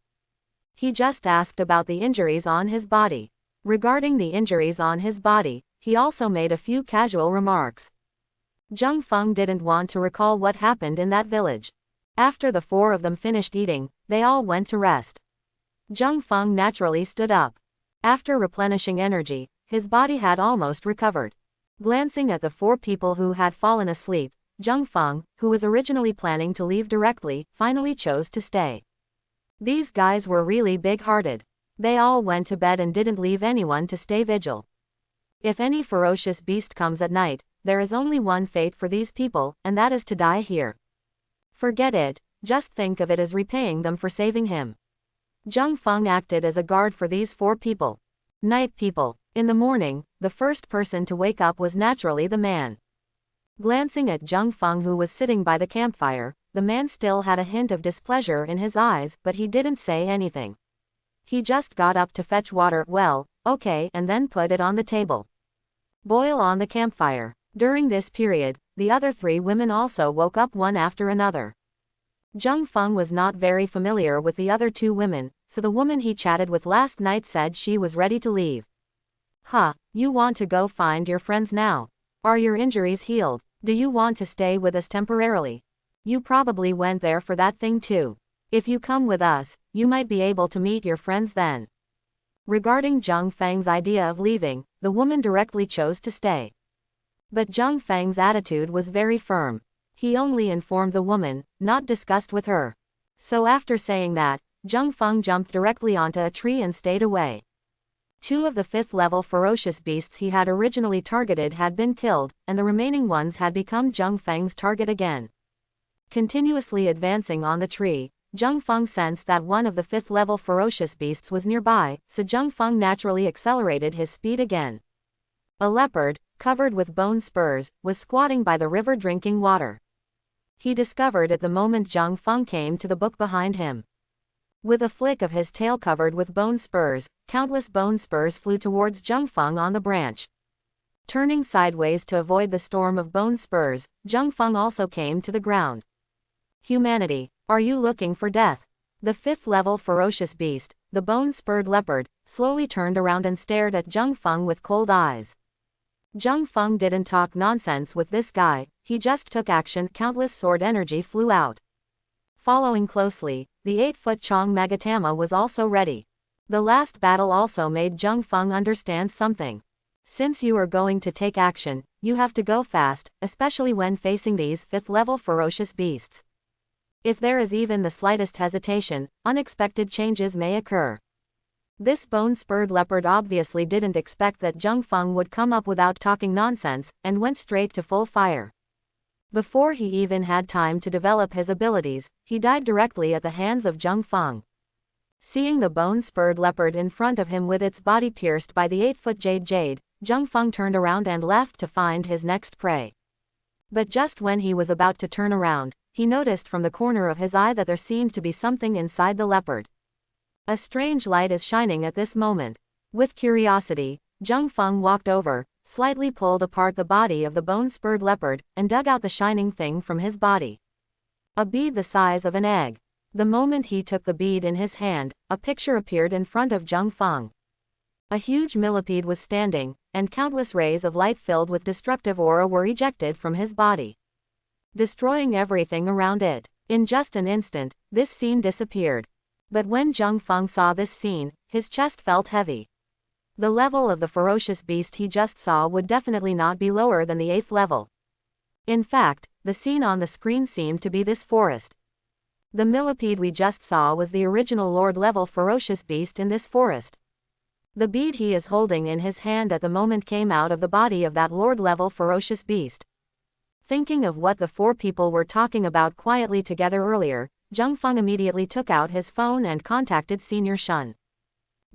He just asked about the injuries on his body. Regarding the injuries on his body, he also made a few casual remarks. Zhang Feng didn't want to recall what happened in that village. After the 4 of them finished eating, they all went to rest. Zhang Feng naturally stood up. After replenishing energy, his body had almost recovered. Glancing at the 4 people who had fallen asleep, Zhang Feng, who was originally planning to leave directly, finally chose to stay. These guys were really big-hearted. They all went to bed and didn't leave anyone to stay vigil. If any ferocious beast comes at night, there is only one fate for these people, and that is to die here. Forget it, just think of it as repaying them for saving him. Zhang Feng acted as a guard for these 4 people. Night people. In the morning, the first person to wake up was naturally the man. Glancing at Zhang Feng, who was sitting by the campfire, the man still had a hint of displeasure in his eyes, but he didn't say anything. He just got up to fetch water, well, okay, and then put it on the table. Boil on the campfire. During this period, the other 3 women also woke up one after another. Zhang Feng was not very familiar with the other 2 women, so the woman he chatted with last night said she was ready to leave. Huh, you want to go find your friends now? Are your injuries healed? Do you want to stay with us temporarily? You probably went there for that thing too. If you come with us, you might be able to meet your friends then. Regarding Zhang Feng's idea of leaving, the woman directly chose to stay. But Zhang Feng's attitude was very firm. He only informed the woman, not discussed with her. So after saying that, Zhang Feng jumped directly onto a tree and stayed away. 2 of the 5th level ferocious beasts he had originally targeted had been killed, and the remaining ones had become Zhang Feng's target again. Continuously advancing on the tree, Zhang Feng sensed that one of the 5th level ferocious beasts was nearby, so Zhang Feng naturally accelerated his speed again. A leopard, covered with bone spurs, was squatting by the river drinking water. He discovered it the moment Zhang Feng came to the book behind him. With a flick of his tail covered with bone spurs, countless bone spurs flew towards Zhang Feng on the branch. Turning sideways to avoid the storm of bone spurs, Zhang Feng also came to the ground. Humanity, are you looking for death? The 5th level ferocious beast, the bone-spurred leopard, slowly turned around and stared at Zhang Feng with cold eyes. Zhang Feng didn't talk nonsense with this guy, he just took action. Countless sword energy flew out. Following closely, the 8-foot Chong Magatama was also ready. The last battle also made Zhang Feng understand something. Since you are going to take action, you have to go fast, especially when facing these 5th level ferocious beasts. If there is even the slightest hesitation, unexpected changes may occur. This bone-spurred leopard obviously didn't expect that Zhang Feng would come up without talking nonsense, and went straight to full fire. Before he even had time to develop his abilities, he died directly at the hands of Zhang Feng. Seeing the bone-spurred leopard in front of him with its body pierced by the 8-foot jade, Zhang Feng turned around and left to find his next prey. But just when he was about to turn around, he noticed from the corner of his eye that there seemed to be something inside the leopard. A strange light is shining at this moment. With curiosity, Zhang Feng walked over, slightly pulled apart the body of the bone-spurred leopard, and dug out the shining thing from his body. A bead the size of an egg. The moment he took the bead in his hand, a picture appeared in front of Zhang Feng. A huge millipede was standing, and countless rays of light filled with destructive aura were ejected from his body, destroying everything around it. In just an instant, this scene disappeared. But when Zhang Feng saw this scene, his chest felt heavy. The level of the ferocious beast he just saw would definitely not be lower than the 8th level. In fact, the scene on the screen seemed to be this forest. The millipede we just saw was the original Lord-level ferocious beast in this forest. The bead he is holding in his hand at the moment came out of the body of that Lord-level ferocious beast. Thinking of what the 4 people were talking about quietly together earlier, Zheng Feng immediately took out his phone and contacted Senior Shun.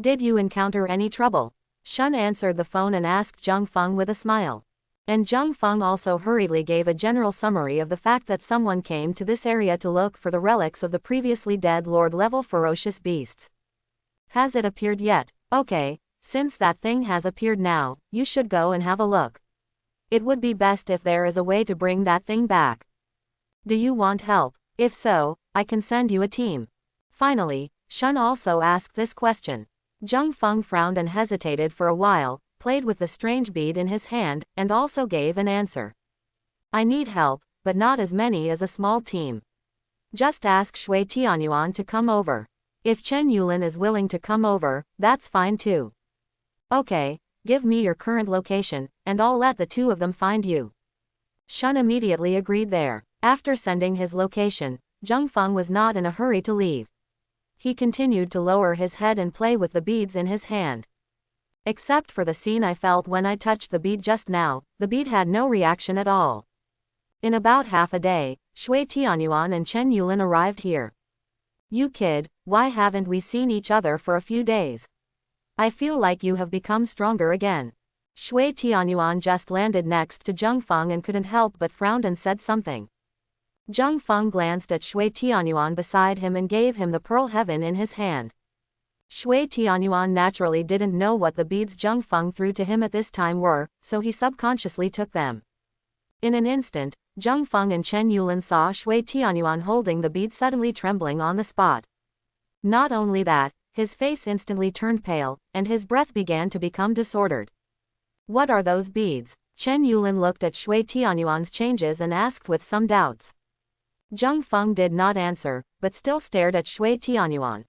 Did you encounter any trouble? Shun answered the phone and asked Zheng Feng with a smile. And Zheng Feng also hurriedly gave a general summary of the fact that someone came to this area to look for the relics of the previously dead Lord-level ferocious beasts. Has it appeared yet? Okay, since that thing has appeared now, you should go and have a look. It would be best if there is a way to bring that thing back. Do you want help? If so, I can send you a team. Finally, Shun also asked this question. Zheng Feng frowned and hesitated for a while, played with the strange bead in his hand, and also gave an answer. I need help, but not as many as a small team. Just ask Shui Tianyuan to come over. If Chen Yulin is willing to come over, that's fine too. Okay, give me your current location, and I'll let the two of them find you. Shun immediately agreed there. After sending his location, Zheng Feng was not in a hurry to leave. He continued to lower his head and play with the beads in his hand. Except for the scene I felt when I touched the bead just now, the bead had no reaction at all. In about half a day, Shui Tianyuan and Chen Yulin arrived here. You kid, why haven't we seen each other for a few days? I feel like you have become stronger again. Shui Tianyuan just landed next to Zheng Feng and couldn't help but frown and said something. Zheng Feng glanced at Shui Tianyuan beside him and gave him the pearl heaven in his hand. Shui Tianyuan naturally didn't know what the beads Zheng Feng threw to him at this time were, so he subconsciously took them. In an instant, Zheng Feng and Chen Yulin saw Shui Tianyuan holding the bead suddenly trembling on the spot. Not only that, his face instantly turned pale, and his breath began to become disordered. What are those beads? Chen Yulin looked at Shui Tianyuan's changes and asked with some doubts. Zheng Feng did not answer, but still stared at Shui Tianyuan.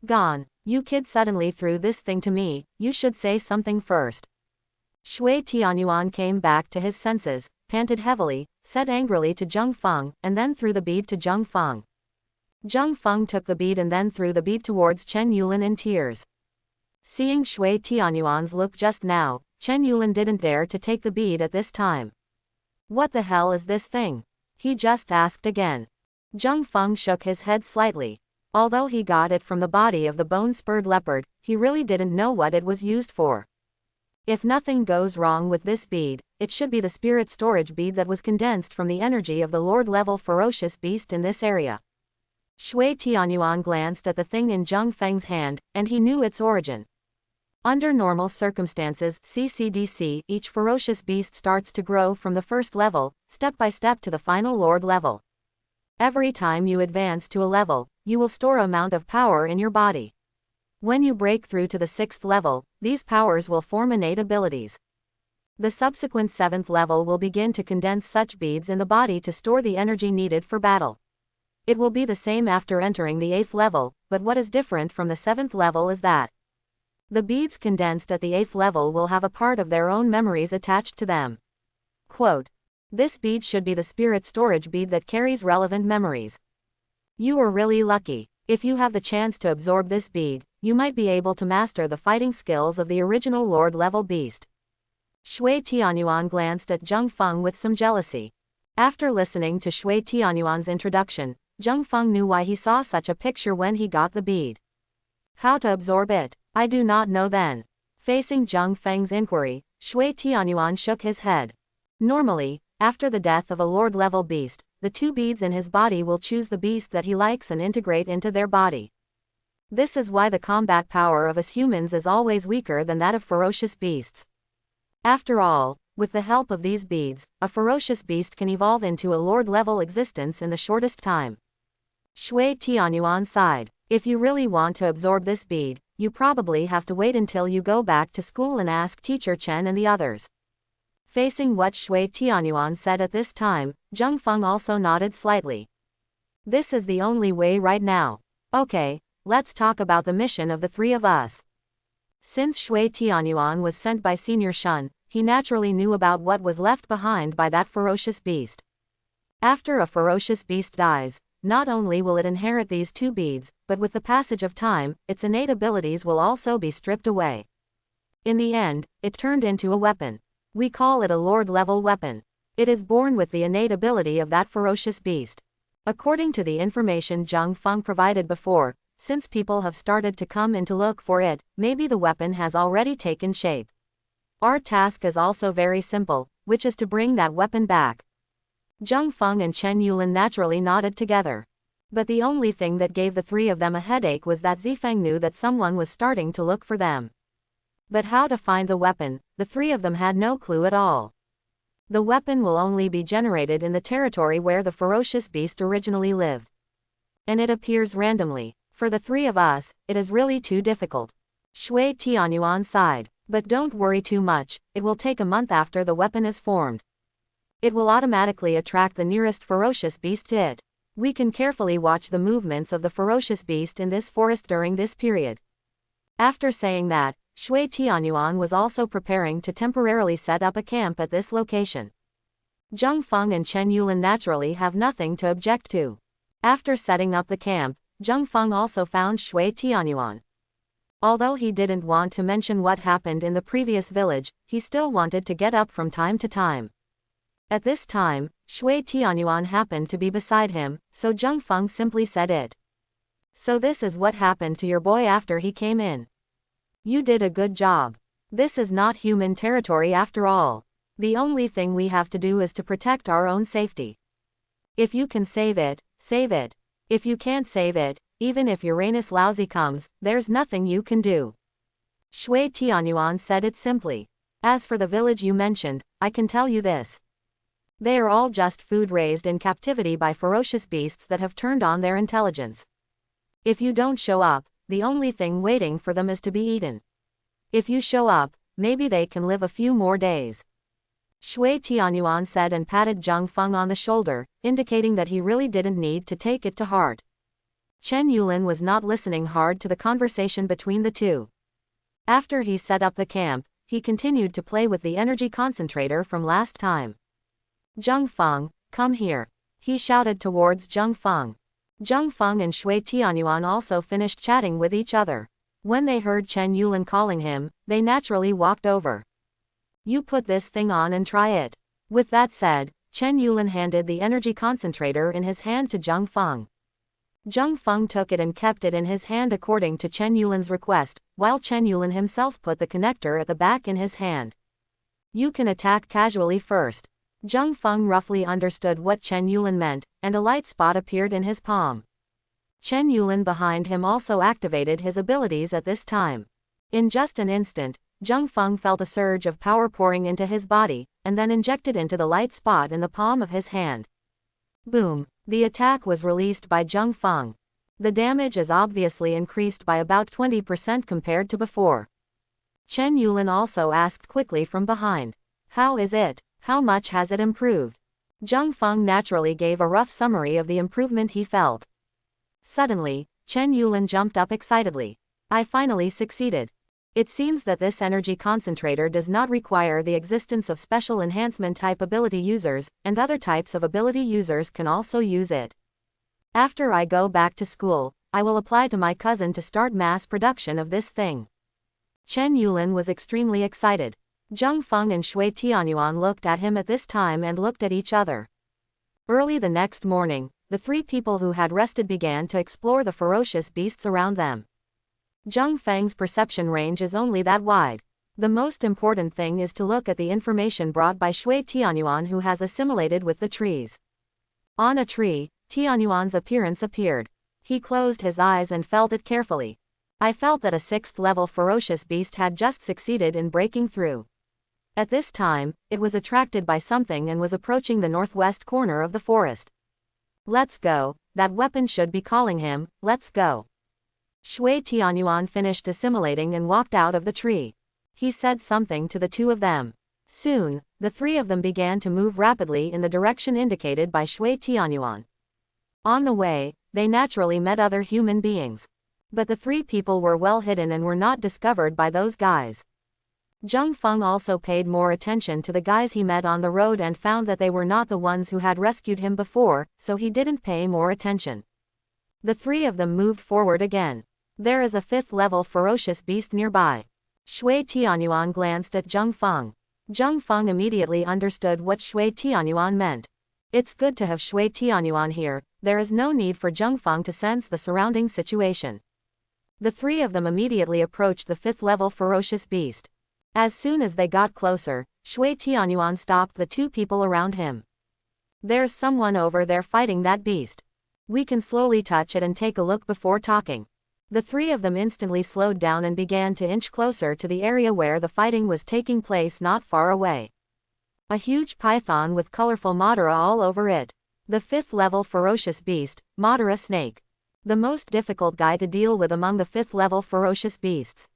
Gone. You kid suddenly threw this thing to me, you should say something first. Shui Tianyuan came back to his senses, panted heavily, said angrily to Zheng Feng, and then threw the bead to Zheng Feng. Zheng Feng took the bead and then threw the bead towards Chen Yulin in tears. Seeing Shui Tianyuan's look just now, Chen Yulin didn't dare to take the bead at this time. What the hell is this thing? He just asked again. Zheng Feng shook his head slightly. Although he got it from the body of the bone-spurred leopard, he really didn't know what it was used for. If nothing goes wrong with this bead, it should be the spirit storage bead that was condensed from the energy of the Lord-level ferocious beast in this area. Shui Tianyuan glanced at the thing in Zheng Feng's hand, and he knew its origin. Under normal circumstances, CCDC, each ferocious beast starts to grow from the first level, step by step to the final Lord level. Every time you advance to a level, you will store an amount of power in your body. When you break through to the 6th level, these powers will form innate abilities. The subsequent 7th level will begin to condense such beads in the body to store the energy needed for battle. It will be the same after entering the 8th level, but what is different from the 7th level is that the beads condensed at the 8th level will have a part of their own memories attached to them. Quote, this bead should be the spirit storage bead that carries relevant memories. You are really lucky. If you have the chance to absorb this bead, you might be able to master the fighting skills of the original Lord-level beast. Shui Tianyuan glanced at Zheng Feng with some jealousy. After listening to Shui Tianyuan's introduction, Zheng Feng knew why he saw such a picture when he got the bead. How to absorb it? I do not know then. Facing Zheng Feng's inquiry, Shui Tianyuan shook his head. Normally, after the death of a Lord-level beast, the two beads in his body will choose the beast that he likes and integrate into their body. This is why the combat power of us humans is always weaker than that of ferocious beasts. After all, with the help of these beads, a ferocious beast can evolve into a Lord-level existence in the shortest time. Shui Tianyuan sighed. If you really want to absorb this bead, you probably have to wait until you go back to school and ask Teacher Chen and the others. Facing what Shui Tianyuan said at this time, Zheng Feng also nodded slightly. This is the only way right now. Okay, let's talk about the mission of the three of us. Since Shui Tianyuan was sent by Senior Shun, he naturally knew about what was left behind by that ferocious beast. After a ferocious beast dies, not only will it inherit these two beads, but with the passage of time, its innate abilities will also be stripped away. In the end, it turned into a weapon. We call it a Lord-level weapon. It is born with the innate ability of that ferocious beast. According to the information Zhang Feng provided before, since people have started to come in to look for it, maybe the weapon has already taken shape. Our task is also very simple, which is to bring that weapon back. Zhang Feng and Chen Yulin naturally nodded together. But the only thing that gave the three of them a headache was that Zifeng knew that someone was starting to look for them. But how to find the weapon, the three of them had no clue at all. The weapon will only be generated in the territory where the ferocious beast originally lived. And it appears randomly. For the three of us, it is really too difficult. Shui Tianyuan sighed. But don't worry too much, it will take a month after the weapon is formed. It will automatically attract the nearest ferocious beast to it. We can carefully watch the movements of the ferocious beast in this forest during this period. After saying that, Shui Tianyuan was also preparing to temporarily set up a camp at this location. Zhang Feng and Chen Yulin naturally have nothing to object to. After setting up the camp, Zhang Feng also found Shui Tianyuan. Although he didn't want to mention what happened in the previous village, he still wanted to get up from time to time. At this time, Shui Tianyuan happened to be beside him, so Zhang Feng simply said it. So this is what happened to your boy after he came in. You did a good job. This is not human territory after all. The only thing we have to do is to protect our own safety. If you can save it, save it. If you can't save it, even if Uranus Lousy comes, there's nothing you can do. Shui Tianyuan said it simply. As for the village you mentioned, I can tell you this. They are all just food raised in captivity by ferocious beasts that have turned on their intelligence. If you don't show up, the only thing waiting for them is to be eaten. If you show up, maybe they can live a few more days. Shui Tianyuan said and patted Zhang Feng on the shoulder, indicating that he really didn't need to take it to heart. Chen Yulin was not listening hard to the conversation between the two. After he set up the camp, he continued to play with the energy concentrator from last time. Zhang Feng, come here. He shouted towards Zhang Feng. Zhang Feng and Shui Tianyuan also finished chatting with each other. When they heard Chen Yulin calling him, they naturally walked over. You put this thing on and try it. With that said, Chen Yulin handed the energy concentrator in his hand to Zhang Feng. Zhang Feng took it and kept it in his hand according to Chen Yulin's request, while Chen Yulin himself put the connector at the back in his hand. You can attack casually first. Zhang Feng roughly understood what Chen Yulin meant, and a light spot appeared in his palm. Chen Yulin behind him also activated his abilities at this time. In just an instant, Zhang Feng felt a surge of power pouring into his body, and then injected into the light spot in the palm of his hand. Boom! The attack was released by Zhang Feng. The damage is obviously increased by about 20% compared to before. Chen Yulin also asked quickly from behind. How is it? How much has it improved? Zhang Feng naturally gave a rough summary of the improvement he felt. Suddenly, Chen Yulin jumped up excitedly. I finally succeeded. It seems that this energy concentrator does not require the existence of special enhancement type ability users, and other types of ability users can also use it. After I go back to school, I will apply to my cousin to start mass production of this thing. Chen Yulin was extremely excited. Zhang Feng and Shui Tianyuan looked at him at this time and looked at each other. Early the next morning, the three people who had rested began to explore the ferocious beasts around them. Zhang Feng's perception range is only that wide. The most important thing is to look at the information brought by Shui Tianyuan, who has assimilated with the trees. On a tree, Tianyuan's appearance appeared. He closed his eyes and felt it carefully. I felt that a 6th-level ferocious beast had just succeeded in breaking through. At this time, it was attracted by something and was approaching the northwest corner of the forest. Let's go, that weapon should be calling him, let's go. Shui Tianyuan finished assimilating and walked out of the tree. He said something to the two of them. Soon, the three of them began to move rapidly in the direction indicated by Shui Tianyuan. On the way, they naturally met other human beings. But the three people were well hidden and were not discovered by those guys. Zhang Feng also paid more attention to the guys he met on the road and found that they were not the ones who had rescued him before, so he didn't pay more attention. The three of them moved forward again. There is a 5th-level ferocious beast nearby. Shui Tianyuan glanced at Zhang Feng. Zhang Feng immediately understood what Shui Tianyuan meant. It's good to have Shui Tianyuan here, there is no need for Zheng Feng to sense the surrounding situation. The three of them immediately approached the 5th level ferocious beast. As soon as they got closer, Shui Tianyuan stopped the two people around him. There's someone over there fighting that beast. We can slowly touch it and take a look before talking. The three of them instantly slowed down and began to inch closer to the area where the fighting was taking place not far away. A huge python with colorful Madara all over it. The 5th level ferocious beast, Madara snake. The most difficult guy to deal with among the 5th level ferocious beasts.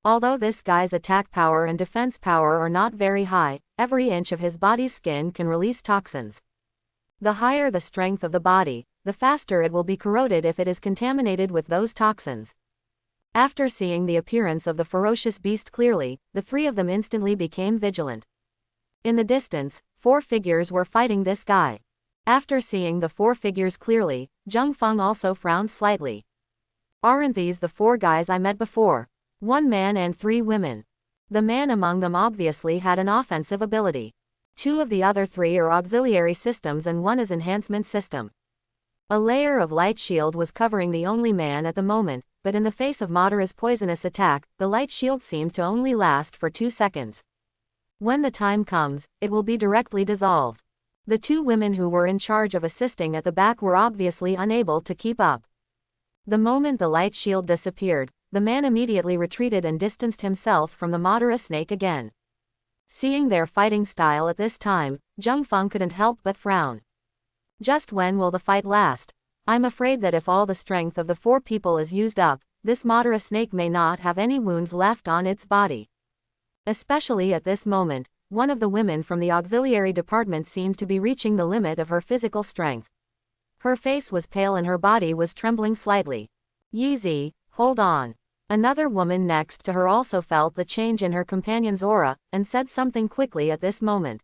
Although this guy's attack power and defense power are not very high, every inch of his body's skin can release toxins. The higher the strength of the body, the faster it will be corroded if it is contaminated with those toxins. After seeing the appearance of the ferocious beast clearly, the three of them instantly became vigilant. In the distance, 4 figures were fighting this guy. After seeing the 4 figures clearly, Zheng Feng also frowned slightly. Aren't these the 4 guys I met before? 1 man and 3 women. The man among them obviously had an offensive ability. 2 of the other 3 are auxiliary systems and 1 is enhancement system. A layer of light shield was covering the only man at the moment, but in the face of Madara's poisonous attack, the light shield seemed to only last for 2 seconds. When the time comes, it will be directly dissolved. The 2 women who were in charge of assisting at the back were obviously unable to keep up. The moment the light shield disappeared, the man immediately retreated and distanced himself from the Madara snake again. Seeing their fighting style at this time, Zheng Feng couldn't help but frown. Just when will the fight last? I'm afraid that if all the strength of the 4 people is used up, this Madara snake may not have any wounds left on its body. Especially at this moment, one of the women from the auxiliary department seemed to be reaching the limit of her physical strength. Her face was pale and her body was trembling slightly. Yeezy, hold on. Another woman next to her also felt the change in her companion's aura, and said something quickly at this moment.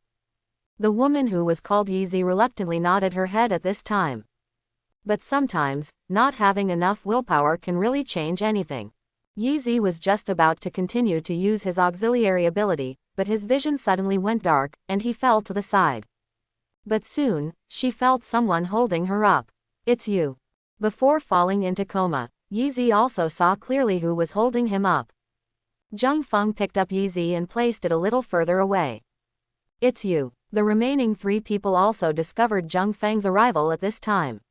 The woman who was called Yeezy reluctantly nodded her head at this time. But sometimes, not having enough willpower can really change anything. Yeezy was just about to continue to use his auxiliary ability, but his vision suddenly went dark, and he fell to the side. But soon, she felt someone holding her up. It's you. Before falling into coma, Yeezy also saw clearly who was holding him up. Zheng Feng picked up Yeezy and placed it a little further away. It's you. The remaining 3 people also discovered Zheng Feng's arrival at this time.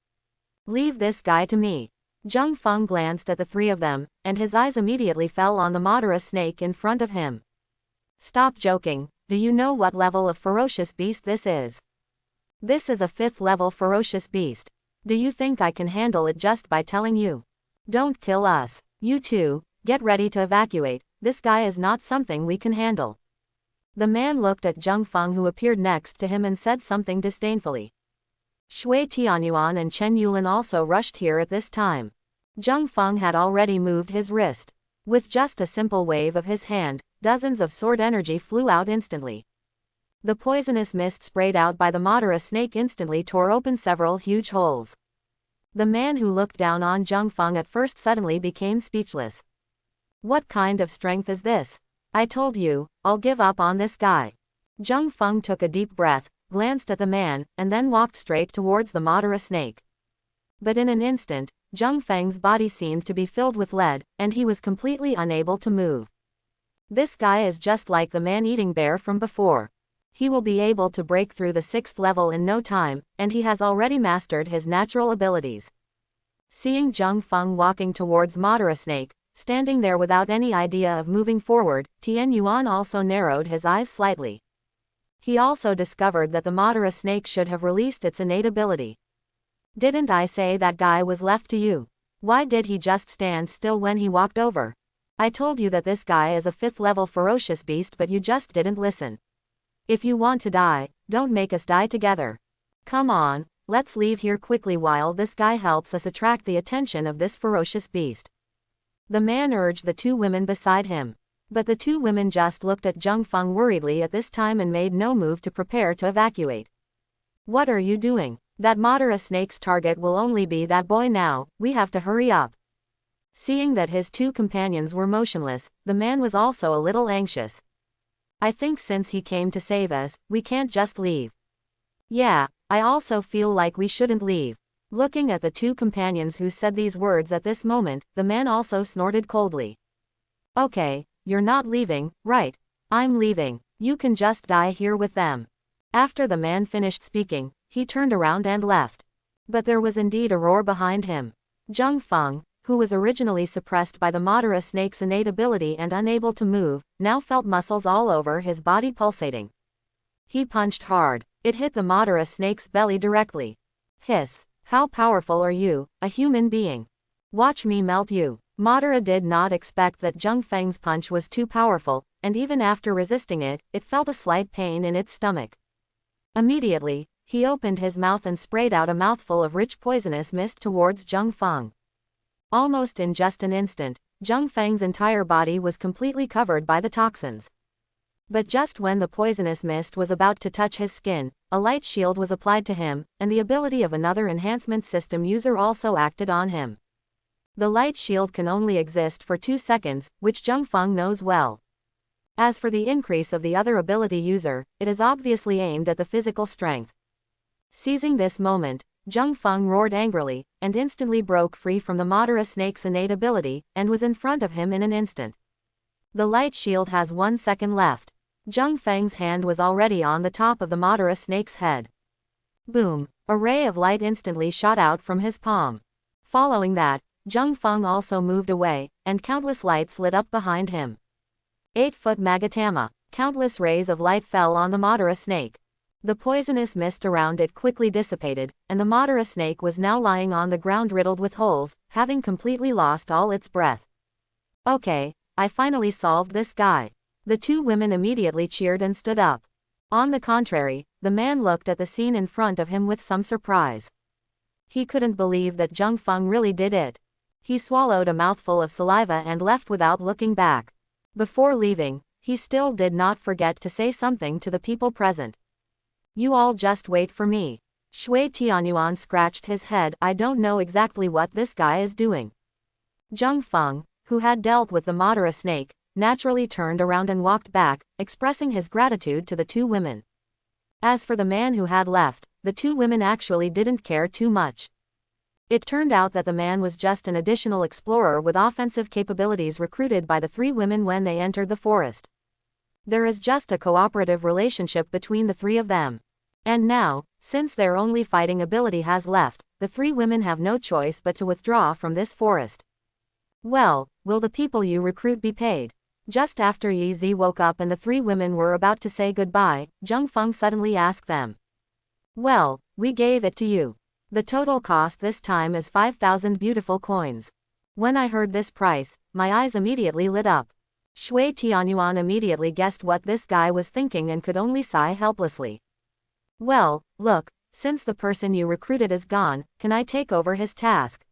Leave this guy to me. Zheng Feng glanced at the 3 of them, and his eyes immediately fell on the Madara snake in front of him. Stop joking, do you know what level of ferocious beast this is? This is a 5th level ferocious beast. Do you think I can handle it just by telling you? Don't kill us. You two, get ready to evacuate, this guy is not something we can handle. The man looked at Zheng Feng who appeared next to him and said something disdainfully. Shui Tianyuan and Chen Yulin also rushed here at this time. Zheng Feng had already moved his wrist. With just a simple wave of his hand, dozens of sword energy flew out instantly. The poisonous mist sprayed out by the Madara snake instantly tore open several huge holes. The man who looked down on Zheng Feng at first suddenly became speechless. What kind of strength is this? I told you, I'll give up on this guy. Zheng Feng took a deep breath, glanced at the man, and then walked straight towards the Madara snake. But in an instant, Zheng Feng's body seemed to be filled with lead, and he was completely unable to move. This guy is just like the man-eating bear from before. He will be able to break through the 6th level in no time, and he has already mastered his natural abilities. Seeing Zheng Feng walking towards Madara snake, standing there without any idea of moving forward, Tian Yuan also narrowed his eyes slightly. He also discovered that the Madara snake should have released its innate ability. Didn't I say that guy was left to you? Why did he just stand still when he walked over? I told you that this guy is a 5th level ferocious beast, but you just didn't listen. If you want to die, don't make us die together. Come on, let's leave here quickly while this guy helps us attract the attention of this ferocious beast. The man urged the 2 women beside him. But the 2 women just looked at Zheng Feng worriedly at this time and made no move to prepare to evacuate. What are you doing? That Madara snake's target will only be that boy now, we have to hurry up. Seeing that his 2 companions were motionless, the man was also a little anxious. I think since he came to save us, we can't just leave. Yeah, I also feel like we shouldn't leave. Looking at the two companions who said these words at this moment, the man also snorted coldly. Okay, you're not leaving, right? I'm leaving. You can just die here with them. After the man finished speaking, he turned around and left. But there was indeed a roar behind him. Zhang Feng, who was originally suppressed by the Madara snake's innate ability and unable to move, now felt muscles all over his body pulsating. He punched hard. It hit the Madara snake's belly directly. Hiss. How powerful are you, a human being? Watch me melt you. Madara did not expect that Zhang Feng's punch was too powerful, and even after resisting it, it felt a slight pain in its stomach. Immediately, he opened his mouth and sprayed out a mouthful of rich poisonous mist towards Zhang Feng. Almost in just an instant, Zhang Feng's entire body was completely covered by the toxins. But just when the poisonous mist was about to touch his skin, a light shield was applied to him, and the ability of another enhancement system user also acted on him. The light shield can only exist for 2 seconds, which Zhang Feng knows well. As for the increase of the other ability user, it is obviously aimed at the physical strength. Seizing this moment, Zhang Feng roared angrily, and instantly broke free from the Madara snake's innate ability, and was in front of him in an instant. The light shield has 1 second left. Zhang Feng's hand was already on the top of the Madara snake's head. Boom! A ray of light instantly shot out from his palm. Following that, Zhang Feng also moved away, and countless lights lit up behind him. 8-foot Magatama. Countless rays of light fell on the Madara snake. The poisonous mist around it quickly dissipated, and the Madara snake was now lying on the ground riddled with holes, having completely lost all its breath. Okay, I finally solved this guy. The two women immediately cheered and stood up. On the contrary, the man looked at the scene in front of him with some surprise. He couldn't believe that Zhang Feng really did it. He swallowed a mouthful of saliva and left without looking back. Before leaving, he still did not forget to say something to the people present. You all just wait for me. Shui Tianyuan scratched his head. I don't know exactly what this guy is doing. Zhang Feng, who had dealt with the Madara snake, naturally turned around and walked back, expressing his gratitude to the two women. As for the man who had left, the two women actually didn't care too much. It turned out that the man was just an additional explorer with offensive capabilities recruited by the three women when they entered the forest. There is just a cooperative relationship between the three of them. And now, since their only fighting ability has left, the three women have no choice but to withdraw from this forest. Well, will the people you recruit be paid? Just after Yi Zi woke up and the three women were about to say goodbye, Zhang Feng suddenly asked them. Well, we gave it to you. The total cost this time is 5,000 beautiful coins. When I heard this price, my eyes immediately lit up. Shui Tianyuan immediately guessed what this guy was thinking and could only sigh helplessly. Well, look, since the person you recruited is gone, can I take over his task?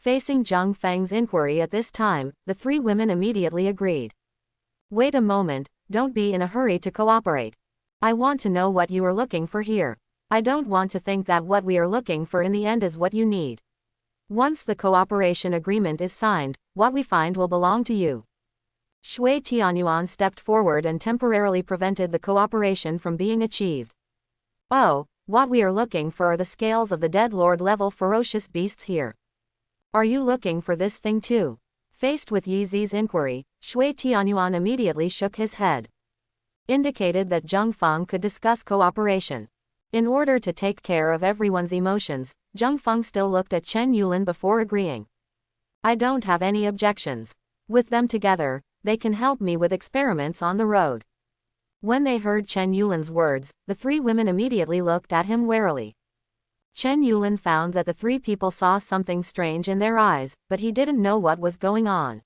Facing Zhang Feng's inquiry at this time, the three women immediately agreed. Wait a moment, don't be in a hurry to cooperate. I want to know what you are looking for here. I don't want to think that what we are looking for in the end is what you need. Once the cooperation agreement is signed, what we find will belong to you. Shui Tianyuan stepped forward and temporarily prevented the cooperation from being achieved. Oh, what we are looking for are the scales of the dead lord level ferocious beasts here. Are you looking for this thing too? Faced with Yi Zi's inquiry, Shui Tianyuan immediately shook his head. Indicated that Zhang Feng could discuss cooperation. In order to take care of everyone's emotions, Zhang Feng still looked at Chen Yulin before agreeing. I don't have any objections. With them together, they can help me with experiments on the road. When they heard Chen Yulin's words, the three women immediately looked at him warily. Chen Yulin found that the three people saw something strange in their eyes, but he didn't know what was going on.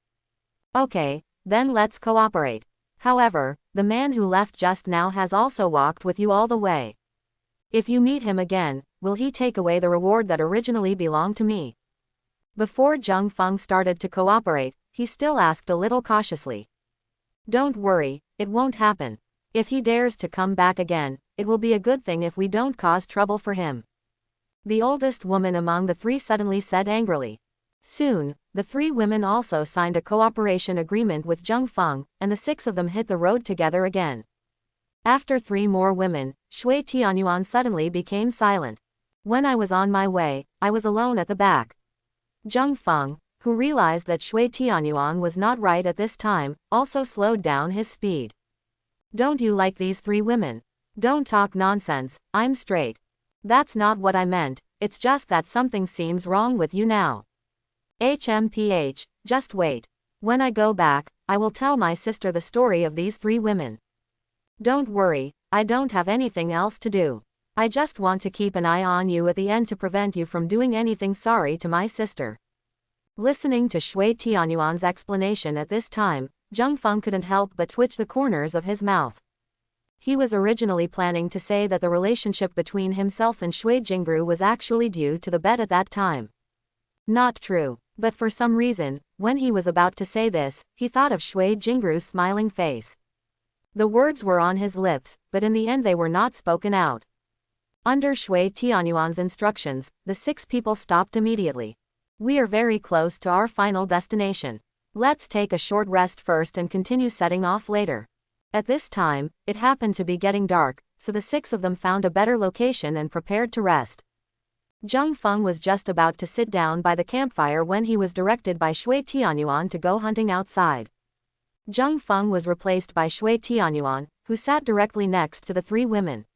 Okay, then let's cooperate. However, the man who left just now has also walked with you all the way. If you meet him again, will he take away the reward that originally belonged to me? Before Zhang Feng started to cooperate, he still asked a little cautiously. Don't worry, it won't happen. If he dares to come back again, it will be a good thing if we don't cause trouble for him. The oldest woman among the three suddenly said angrily. Soon, the three women also signed a cooperation agreement with Zhang Feng, and the six of them hit the road together again. After 3 more women, Shui Tianyuan suddenly became silent. When I was on my way, I was alone at the back. Zheng Feng, who realized that Shui Tianyuan was not right at this time, also slowed down his speed. Don't you like these 3 women? Don't talk nonsense, I'm straight. That's not what I meant, it's just that something seems wrong with you now. HMPH, just wait. When I go back, I will tell my sister the story of these 3 women. Don't worry, I don't have anything else to do. I just want to keep an eye on you at the end to prevent you from doing anything sorry to my sister. Listening to Shui Tianyuan's explanation at this time, Zheng Feng couldn't help but twitch the corners of his mouth. He was originally planning to say that the relationship between himself and Shui Jingru was actually due to the bet at that time. Not true, but for some reason, when he was about to say this, he thought of Shui Jingru's smiling face. The words were on his lips, but in the end they were not spoken out. Under Shui Tianyuan's instructions, the 6 people stopped immediately. We are very close to our final destination. Let's take a short rest first and continue setting off later. At this time, it happened to be getting dark, so the 6 of them found a better location and prepared to rest. Zheng Feng was just about to sit down by the campfire when he was directed by Shui Tianyuan to go hunting outside. Zheng Feng was replaced by Shui Tianyuan, who sat directly next to the 3 women.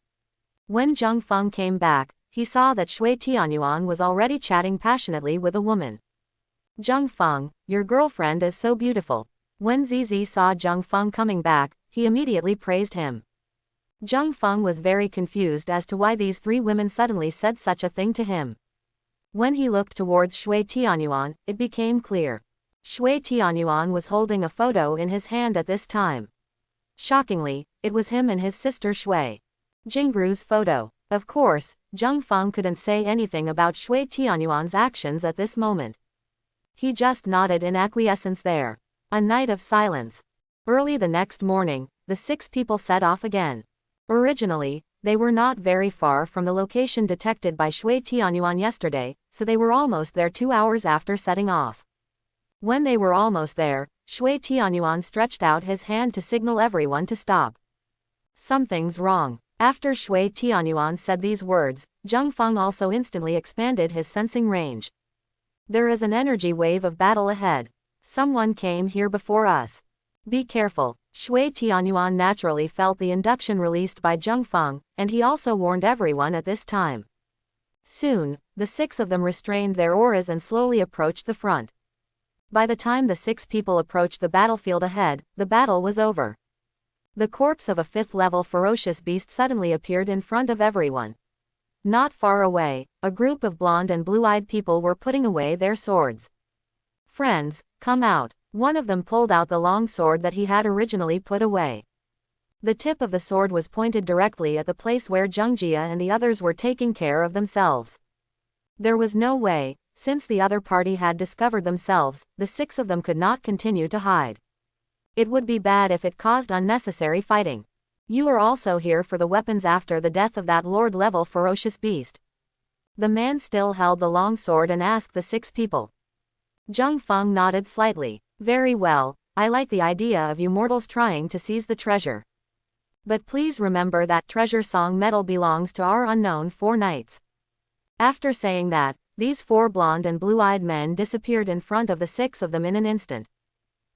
When Zheng Feng came back, he saw that Shui Tianyuan was already chatting passionately with a woman. Zheng Feng, your girlfriend is so beautiful. When ZZ saw Zheng Feng coming back, he immediately praised him. Zheng Feng was very confused as to why these 3 women suddenly said such a thing to him. When he looked towards Shui Tianyuan, it became clear. Shui Tianyuan was holding a photo in his hand at this time. Shockingly, it was him and his sister Shui Jingru's photo. Of course, Zheng Feng couldn't say anything about Shui Tianyuan's actions at this moment. He just nodded in acquiescence there. A night of silence. Early the next morning, the 6 people set off again. Originally, they were not very far from the location detected by Shui Tianyuan yesterday, so they were almost there 2 hours after setting off. When they were almost there, Shui Tianyuan stretched out his hand to signal everyone to stop. Something's wrong. After Shui Tianyuan said these words, Zheng Feng also instantly expanded his sensing range. There is an energy wave of battle ahead. Someone came here before us. Be careful. Shui Tianyuan naturally felt the induction released by Zheng Feng, and he also warned everyone at this time. Soon, the 6 of them restrained their auras and slowly approached the front. By the time the 6 people approached the battlefield ahead, the battle was over. The corpse of a 5th-level ferocious beast suddenly appeared in front of everyone. Not far away, a group of blonde and blue-eyed people were putting away their swords. Friends, come out. One of them pulled out the long sword that he had originally put away. The tip of the sword was pointed directly at the place where Zheng Jia and the others were taking care of themselves. There was no way, since the other party had discovered themselves, the 6 of them could not continue to hide. It would be bad if it caused unnecessary fighting. You are also here for the weapons after the death of that Lord-level ferocious beast. The man still held the long sword and asked the 6 people. Zheng Feng nodded slightly. Very well, I like the idea of you mortals trying to seize the treasure. But please remember that treasure song medal belongs to our unknown 4 knights. After saying that, these 4 blonde and blue-eyed men disappeared in front of the 6 of them in an instant.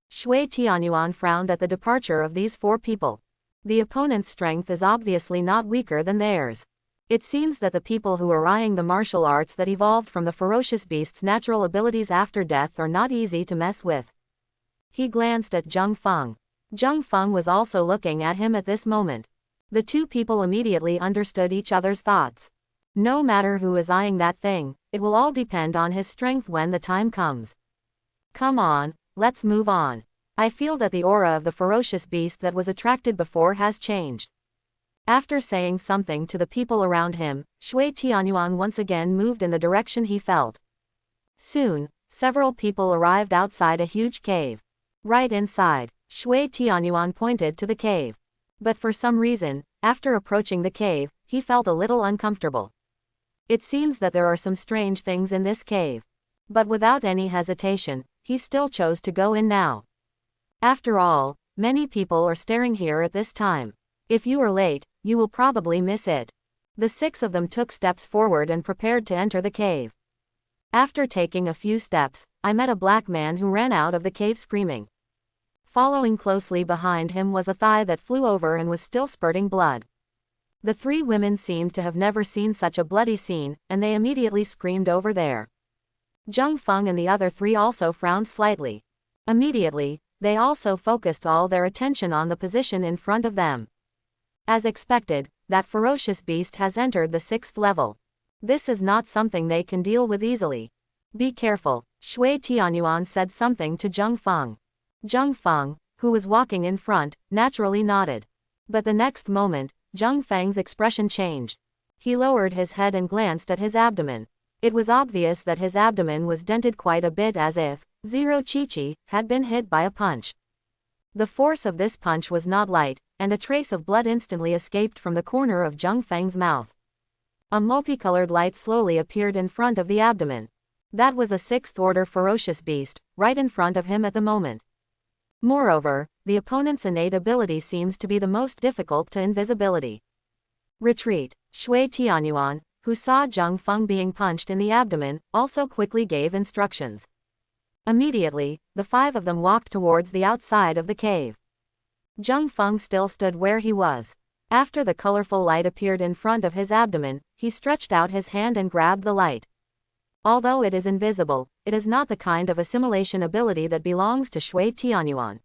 Shui Tianyuan frowned at the departure of these 4 people. The opponent's strength is obviously not weaker than theirs. It seems that the people who are eyeing the martial arts that evolved from the ferocious beast's natural abilities after death are not easy to mess with. He glanced at Zheng Feng. Zheng Feng was also looking at him at this moment. The 2 people immediately understood each other's thoughts. No matter who is eyeing that thing, it will all depend on his strength when the time comes. Come on, let's move on. I feel that the aura of the ferocious beast that was attracted before has changed. After saying something to the people around him, Shui Tianyuan once again moved in the direction he felt. Soon, several people arrived outside a huge cave. Right inside, Shui Tianyuan pointed to the cave. But for some reason, after approaching the cave, he felt a little uncomfortable. It seems that there are some strange things in this cave. But without any hesitation, he still chose to go in now. After all, many people are staring here at this time. If you are late, you will probably miss it. The 6 of them took steps forward and prepared to enter the cave. After taking a few steps, I met a black man who ran out of the cave screaming. Following closely behind him was a thigh that flew over and was still spurting blood. The 3 women seemed to have never seen such a bloody scene, and they immediately screamed over there. Zheng Feng and the other 3 also frowned slightly. Immediately, they also focused all their attention on the position in front of them. As expected, that ferocious beast has entered the 6th level. This is not something they can deal with easily. Be careful, Shui Tianyuan said something to Zheng Feng. Zheng Feng, who was walking in front, naturally nodded. But the next moment, Zheng Feng's expression changed. He lowered his head and glanced at his abdomen. It was obvious that his abdomen was dented quite a bit, as if Zero Chi-Chi had been hit by a punch. The force of this punch was not light, and a trace of blood instantly escaped from the corner of Zheng Feng's mouth. A multicolored light slowly appeared in front of the abdomen. That was a 6th-order ferocious beast, right in front of him at the moment. Moreover, the opponent's innate ability seems to be the most difficult to invisibility. Retreat. Shui Tianyuan, who saw Zheng Feng being punched in the abdomen, also quickly gave instructions. Immediately, the 5 of them walked towards the outside of the cave. Zheng Feng still stood where he was. After the colorful light appeared in front of his abdomen, he stretched out his hand and grabbed the light. Although it is invisible, it is not the kind of assimilation ability that belongs to Shui Tianyuan.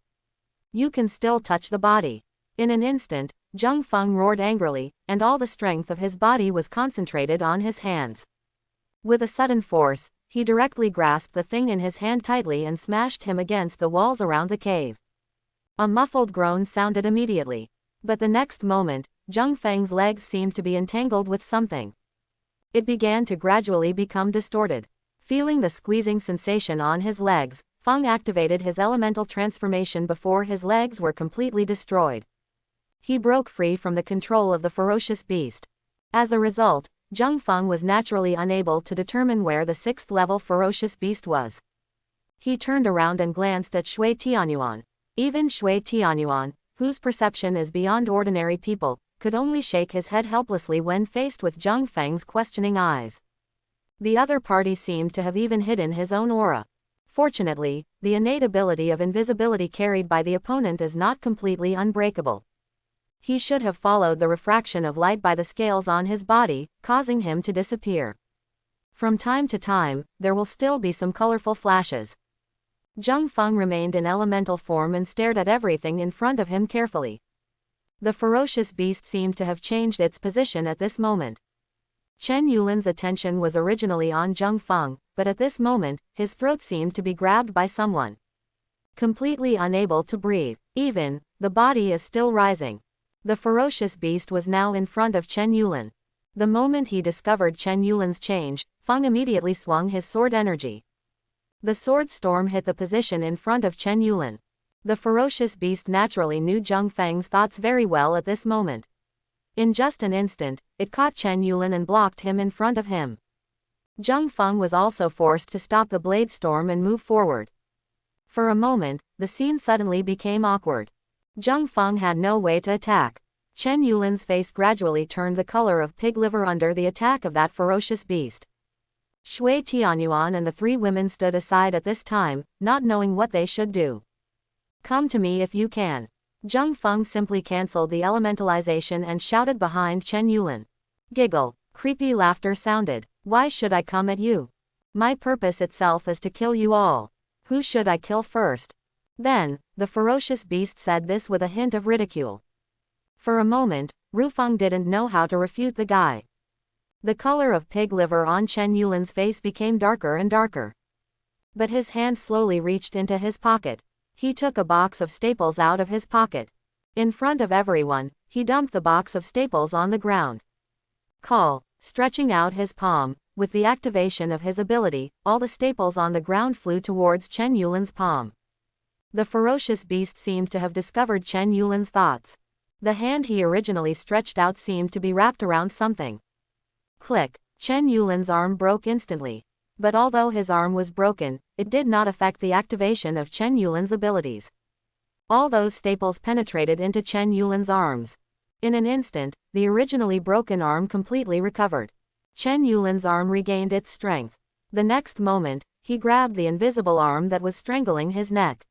You can still touch the body. In an instant, Zheng Feng roared angrily, and all the strength of his body was concentrated on his hands. With a sudden force, he directly grasped the thing in his hand tightly and smashed him against the walls around the cave. A muffled groan sounded immediately. But the next moment, Zheng Feng's legs seemed to be entangled with something. It began to gradually become distorted. Feeling the squeezing sensation on his legs, Feng activated his elemental transformation before his legs were completely destroyed. He broke free from the control of the ferocious beast. As a result, Zheng Feng was naturally unable to determine where the 6th-level ferocious beast was. He turned around and glanced at Shui Tianyuan. Even Shui Tianyuan, whose perception is beyond ordinary people, could only shake his head helplessly when faced with Zheng Feng's questioning eyes. The other party seemed to have even hidden his own aura. Fortunately, the innate ability of invisibility carried by the opponent is not completely unbreakable. He should have followed the refraction of light by the scales on his body, causing him to disappear. From time to time, there will still be some colorful flashes. Zheng Feng remained in elemental form and stared at everything in front of him carefully. The ferocious beast seemed to have changed its position at this moment. Chen Yulin's attention was originally on Zheng Feng, but at this moment, his throat seemed to be grabbed by someone. Completely unable to breathe, even, the body is still rising. The ferocious beast was now in front of Chen Yulin. The moment he discovered Chen Yulin's change, Feng immediately swung his sword energy. The sword storm hit the position in front of Chen Yulin. The ferocious beast naturally knew Zheng Feng's thoughts very well at this moment. In just an instant, it caught Chen Yulin and blocked him in front of him. Zheng Feng was also forced to stop the blade storm and move forward. For a moment, the scene suddenly became awkward. Zheng Feng had no way to attack. Chen Yulin's face gradually turned the color of pig liver under the attack of that ferocious beast. Shui Tianyuan and the 3 women stood aside at this time, not knowing what they should do. Come to me if you can. Zheng Feng simply cancelled the elementalization and shouted behind Chen Yulin. Giggle. Creepy laughter sounded. Why should I come at you? My purpose itself is to kill you all. Who should I kill first? Then, the ferocious beast said this with a hint of ridicule. For a moment, Rufeng didn't know how to refute the guy. The color of pig liver on Chen Yulin's face became darker and darker. But his hand slowly reached into his pocket. He took a box of staples out of his pocket. In front of everyone, he dumped the box of staples on the ground. Call. Stretching out his palm, with the activation of his ability, all the staples on the ground flew towards Chen Yulin's palm. The ferocious beast seemed to have discovered Chen Yulin's thoughts. The hand he originally stretched out seemed to be wrapped around something. Click. Chen Yulin's arm broke instantly. But although his arm was broken, it did not affect the activation of Chen Yulin's abilities. All those staples penetrated into Chen Yulin's arms. In an instant, the originally broken arm completely recovered. Chen Yulin's arm regained its strength. The next moment, he grabbed the invisible arm that was strangling his neck.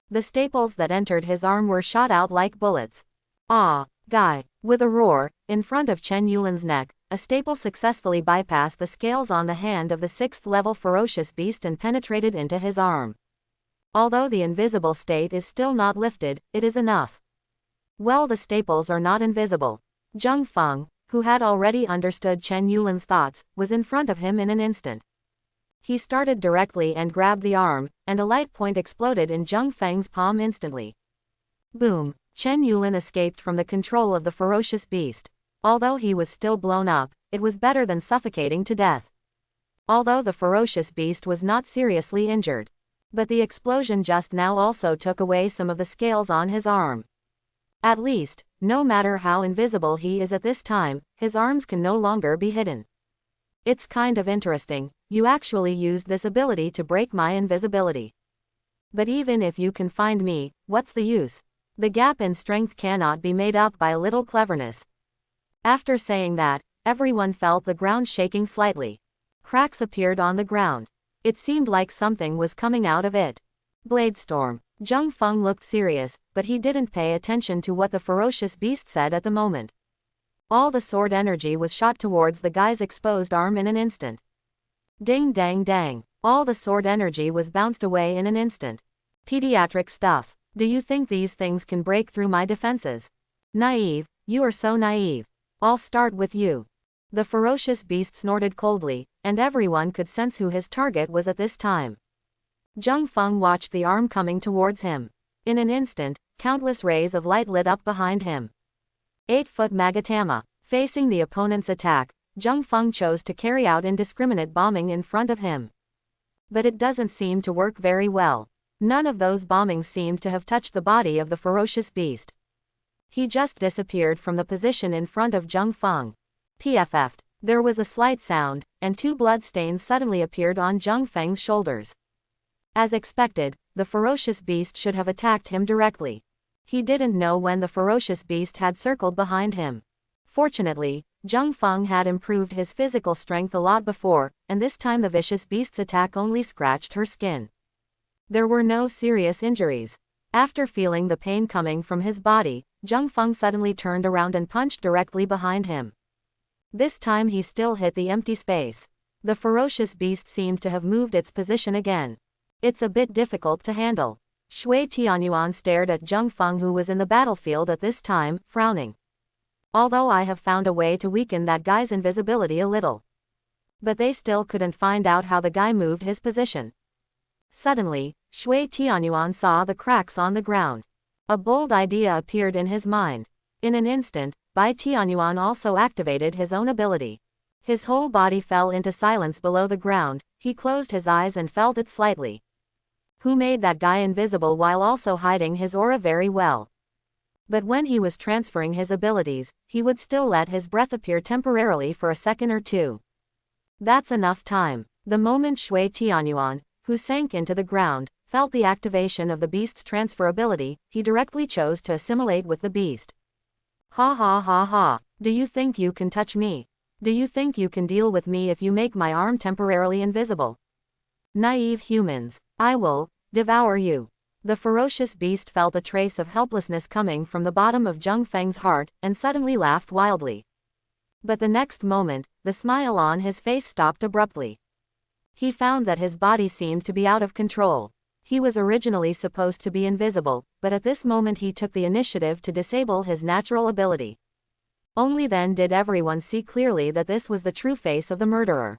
The staples that entered his arm were shot out like bullets. Ah, guy! With a roar, in front of Chen Yulin's neck, a staple successfully bypassed the scales on the hand of the 6th-level ferocious beast and penetrated into his arm. Although the invisible state is still not lifted, it is enough. Well, the staples are not invisible. Zheng Feng, who had already understood Chen Yulin's thoughts, was in front of him in an instant. He started directly and grabbed the arm, and a light point exploded in Zheng Feng's palm instantly. Boom! Chen Yulin escaped from the control of the ferocious beast. Although he was still blown up, it was better than suffocating to death. Although the ferocious beast was not seriously injured. But the explosion just now also took away some of the scales on his arm. At least, no matter how invisible he is at this time, his arms can no longer be hidden. It's kind of interesting, you actually used this ability to break my invisibility. But even if you can find me, what's the use? The gap in strength cannot be made up by a little cleverness. After saying that, everyone felt the ground shaking slightly. Cracks appeared on the ground. It seemed like something was coming out of it. Bladestorm. Zheng Feng looked serious, but he didn't pay attention to what the ferocious beast said at the moment. All the sword energy was shot towards the guy's exposed arm in an instant. Ding dang dang. All the sword energy was bounced away in an instant. Pediatric stuff. Do you think these things can break through my defenses? Naive, you are so naive. I'll start with you. The ferocious beast snorted coldly, and everyone could sense who his target was at this time. Zheng Feng watched the arm coming towards him. In an instant, countless rays of light lit up behind him. 8-foot Magatama. Facing the opponent's attack, Zheng Feng chose to carry out indiscriminate bombing in front of him. But it doesn't seem to work very well. None of those bombings seemed to have touched the body of the ferocious beast. He just disappeared from the position in front of Zheng Feng. PFF'd. There was a slight sound, and 2 blood stains suddenly appeared on Zheng Feng's shoulders. As expected, the ferocious beast should have attacked him directly. He didn't know when the ferocious beast had circled behind him. Fortunately, Zheng Feng had improved his physical strength a lot before, and this time the vicious beast's attack only scratched her skin. There were no serious injuries. After feeling the pain coming from his body, Zheng Feng suddenly turned around and punched directly behind him. This time he still hit the empty space. The ferocious beast seemed to have moved its position again. It's a bit difficult to handle. Shui Tianyuan stared at Zheng Feng, who was in the battlefield at this time, frowning. Although I have found a way to weaken that guy's invisibility a little. But they still couldn't find out how the guy moved his position. Suddenly, Shui Tianyuan saw the cracks on the ground. A bold idea appeared in his mind. In an instant, Bai Tianyuan also activated his own ability. His whole body fell into silence below the ground. He closed his eyes and felt it slightly. Who made that guy invisible while also hiding his aura very well? But when he was transferring his abilities, he would still let his breath appear temporarily for a second or two. That's enough time. The moment Shui Tianyuan, who sank into the ground, felt the activation of the beast's transfer ability, he directly chose to assimilate with the beast. Ha ha ha ha. Do you think you can touch me? Do you think you can deal with me if you make my arm temporarily invisible? Naive humans. I will devour you. The ferocious beast felt a trace of helplessness coming from the bottom of Zheng Feng's heart, and suddenly laughed wildly. But the next moment, the smile on his face stopped abruptly. He found that his body seemed to be out of control. He was originally supposed to be invisible, but at this moment he took the initiative to disable his natural ability. Only then did everyone see clearly that this was the true face of the murderer.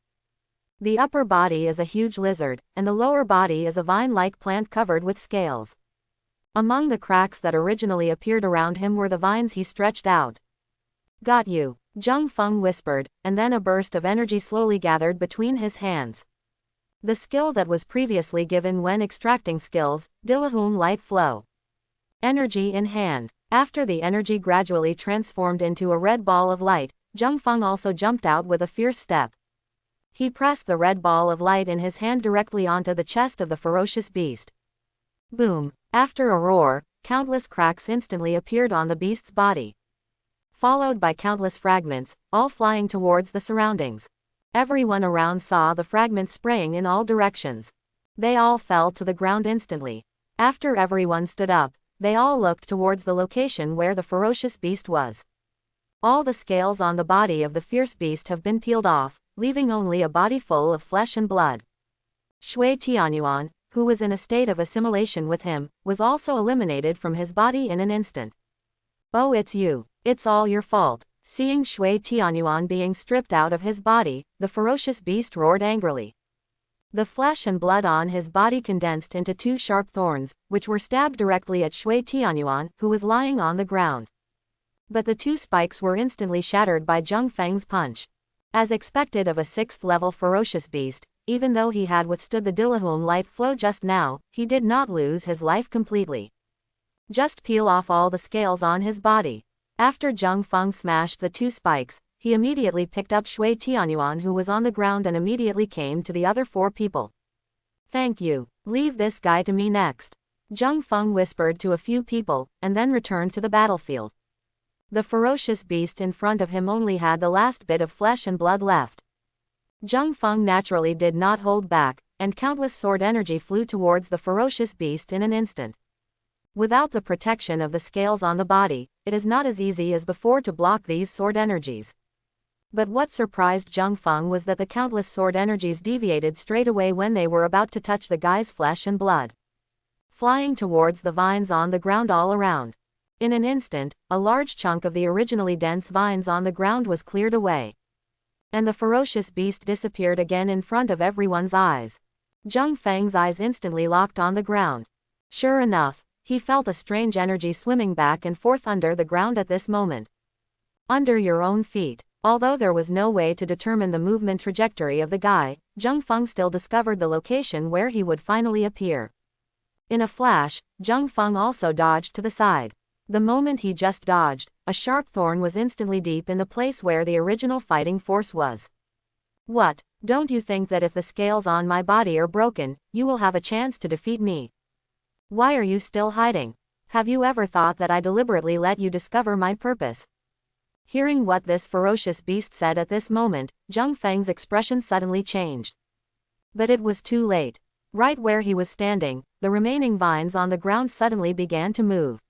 The upper body is a huge lizard, and the lower body is a vine-like plant covered with scales. Among the cracks that originally appeared around him were the vines he stretched out. Got you, Zheng Feng whispered, and then a burst of energy slowly gathered between his hands. The skill that was previously given when extracting skills, Dilahun Light Flow. Energy in hand. After the energy gradually transformed into a red ball of light, Zheng Feng also jumped out with a fierce step. He pressed the red ball of light in his hand directly onto the chest of the ferocious beast. Boom! After a roar, countless cracks instantly appeared on the beast's body. followed by countless fragments, all flying towards the surroundings. Everyone around saw the fragments spraying in all directions. They all fell to the ground instantly. After everyone stood up, they all looked towards the location where the ferocious beast was. All the scales on the body of the fierce beast have been peeled off, leaving only a body full of flesh and blood. Shui Tianyuan, who was in a state of assimilation with him, was also eliminated from his body in an instant. "Oh, it's you. It's all your fault." Seeing Shui Tianyuan being stripped out of his body, the ferocious beast roared angrily. The flesh and blood on his body condensed into two sharp thorns, which were stabbed directly at Shui Tianyuan, who was lying on the ground. But the two spikes were instantly shattered by Zheng Feng's punch. As expected of a 6th-level ferocious beast, even though he had withstood the Dilahun light flow just now, he did not lose his life completely. "Just peel off all the scales on his body." After Zheng Feng smashed the two spikes, he immediately picked up Shui Tianyuan, who was on the ground, and immediately came to the other 4 people. "Thank you. Leave this guy to me next," Zheng Feng whispered to a few people, and then returned to the battlefield. The ferocious beast in front of him only had the last bit of flesh and blood left. Zheng Feng naturally did not hold back, and countless sword energy flew towards the ferocious beast in an instant. Without the protection of the scales on the body, it is not as easy as before to block these sword energies. But what surprised Zheng Feng was that the countless sword energies deviated straight away when they were about to touch the guy's flesh and blood, flying towards the vines on the ground all around. In an instant, a large chunk of the originally dense vines on the ground was cleared away, and the ferocious beast disappeared again in front of everyone's eyes. Zheng Feng's eyes instantly locked on the ground. Sure enough, he felt a strange energy swimming back and forth under the ground at this moment. Under your own feet. Although there was no way to determine the movement trajectory of the guy, Zheng Feng still discovered the location where he would finally appear. In a flash, Zheng Feng also dodged to the side. The moment he just dodged, a sharp thorn was instantly deep in the place where the original fighting force was. "What? Don't you think that if the scales on my body are broken, you will have a chance to defeat me? Why are you still hiding? Have you ever thought that I deliberately let you discover my purpose?" Hearing what this ferocious beast said at this moment, Zheng Feng's expression suddenly changed. But it was too late. Right where he was standing, the remaining vines on the ground suddenly began to move.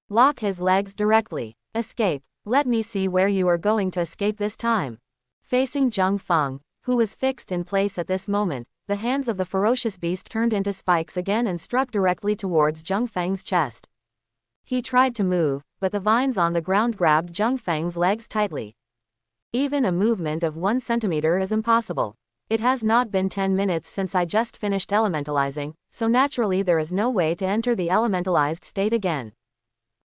"Lock his legs directly. Escape. Let me see where you are going to escape this time." Facing Zheng Feng, who was fixed in place at this moment, the hands of the ferocious beast turned into spikes again and struck directly towards Zheng Feng's chest. He tried to move, but the vines on the ground grabbed Zheng Feng's legs tightly. Even a movement of 1 centimeter is impossible. It has not been 10 minutes since I just finished elementalizing, so naturally there is no way to enter the elementalized state again.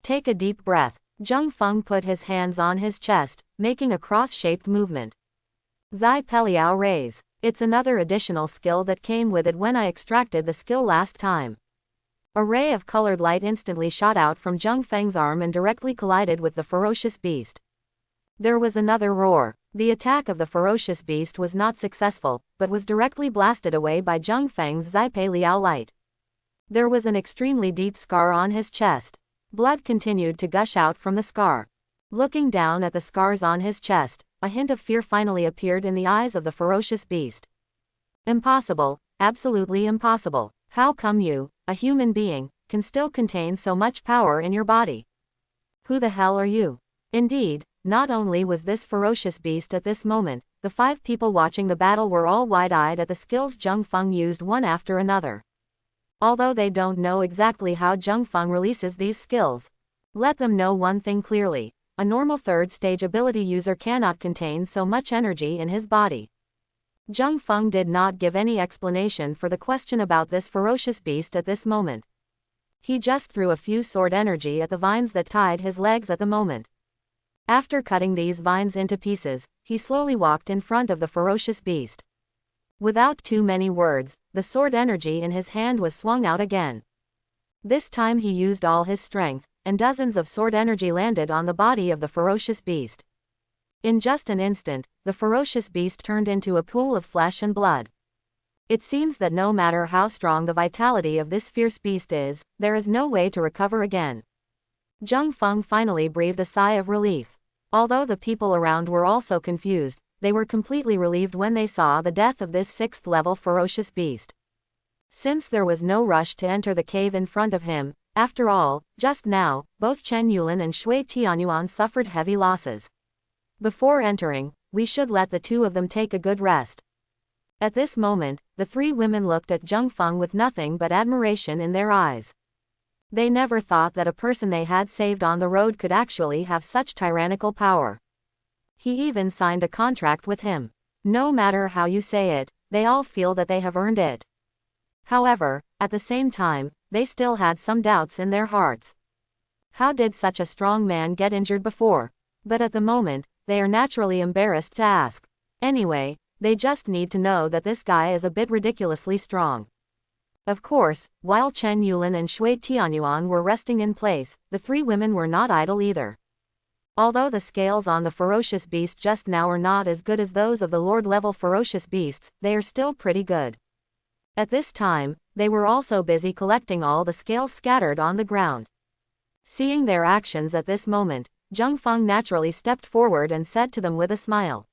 Take a deep breath. Zheng Feng put his hands on his chest, making a cross-shaped movement. Zai Peliao raise. It's another additional skill that came with it when I extracted the skill last time. A ray of colored light instantly shot out from Zheng Feng's arm and directly collided with the ferocious beast. There was another roar. The attack of the ferocious beast was not successful, but was directly blasted away by Zheng Feng's Zai Liao light. There was an extremely deep scar on his chest. Blood continued to gush out from the scar. Looking down at the scars on his chest, a hint of fear finally appeared in the eyes of the ferocious beast. "Impossible, absolutely impossible. How come you, a human being, can still contain so much power in your body? Who the hell are you?" Indeed, not only was this ferocious beast at this moment, the 5 people watching the battle were all wide-eyed at the skills Zheng Feng used one after another. Although they don't know exactly how Zheng Feng releases these skills, let them know one thing clearly: a normal 3rd stage ability user cannot contain so much energy in his body. Zheng Feng did not give any explanation for the question about this ferocious beast at this moment. He just threw a few sword energy at the vines that tied his legs at the moment. After cutting these vines into pieces, he slowly walked in front of the ferocious beast. Without too many words, the sword energy in his hand was swung out again. This time he used all his strength, and dozens of sword energy landed on the body of the ferocious beast. In just an instant, the ferocious beast turned into a pool of flesh and blood. It seems that no matter how strong the vitality of this fierce beast is, there is no way to recover again. Zheng Feng finally breathed a sigh of relief. Although the people around were also confused, they were completely relieved when they saw the death of this 6th-level ferocious beast. Since there was no rush to enter the cave in front of him, after all, just now, both Chen Yulin and Shui Tianyuan suffered heavy losses. Before entering, we should let the two of them take a good rest. At this moment, the three women looked at Zheng Feng with nothing but admiration in their eyes. They never thought that a person they had saved on the road could actually have such tyrannical power. He even signed a contract with him. No matter how you say it, they all feel that they have earned it. However, at the same time, they still had some doubts in their hearts. How did such a strong man get injured before? But at the moment, they are naturally embarrassed to ask. Anyway, they just need to know that this guy is a bit ridiculously strong. Of course, while Chen Yulin and Shui Tianyuan were resting in place, the three women were not idle either. Although the scales on the ferocious beast just now are not as good as those of the Lord-level ferocious beasts, they are still pretty good. At this time, they were also busy collecting all the scales scattered on the ground. Seeing their actions at this moment, Zheng Feng naturally stepped forward and said to them with a smile.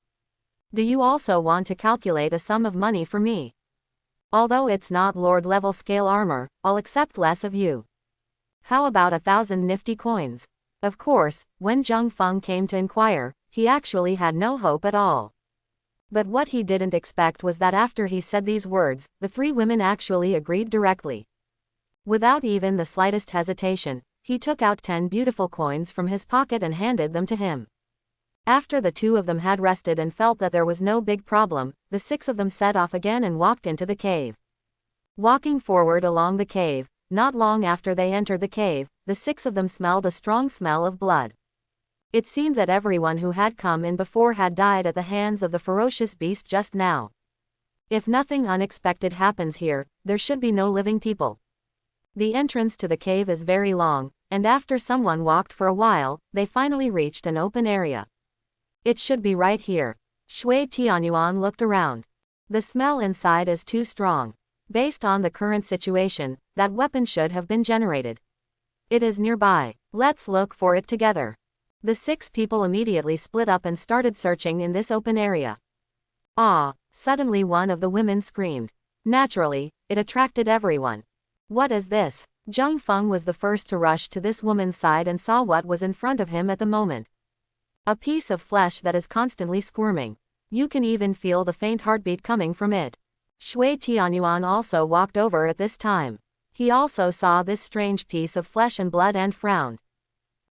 Do you also want to calculate a sum of money for me? Although it's not Lord-level scale armor, I'll accept less of you. How about 1,000 nifty coins? Of course, when Zheng Feng came to inquire, he actually had no hope at all. But what he didn't expect was that after he said these words, the three women actually agreed directly. Without even the slightest hesitation, he took out 10 beautiful coins from his pocket and handed them to him. After the two of them had rested and felt that there was no big problem, the 6 of them set off again and walked into the cave. Walking forward along the cave, not long after they entered the cave, the 6 of them smelled a strong smell of blood. It seemed that everyone who had come in before had died at the hands of the ferocious beast just now. If nothing unexpected happens here, there should be no living people. The entrance to the cave is very long, and after someone walked for a while, they finally reached an open area. It should be right here. Shui Tianyuan looked around. The smell inside is too strong. Based on the current situation, that weapon should have been generated. It is nearby. Let's look for it together. The 6 people immediately split up and started searching in this open area. Ah! Suddenly one of the women screamed. Naturally, it attracted everyone. What is this? Zheng Feng was the first to rush to this woman's side and saw what was in front of him at the moment. A piece of flesh that is constantly squirming. You can even feel the faint heartbeat coming from it. Shui Tianyuan also walked over at this time. He also saw this strange piece of flesh and blood and frowned.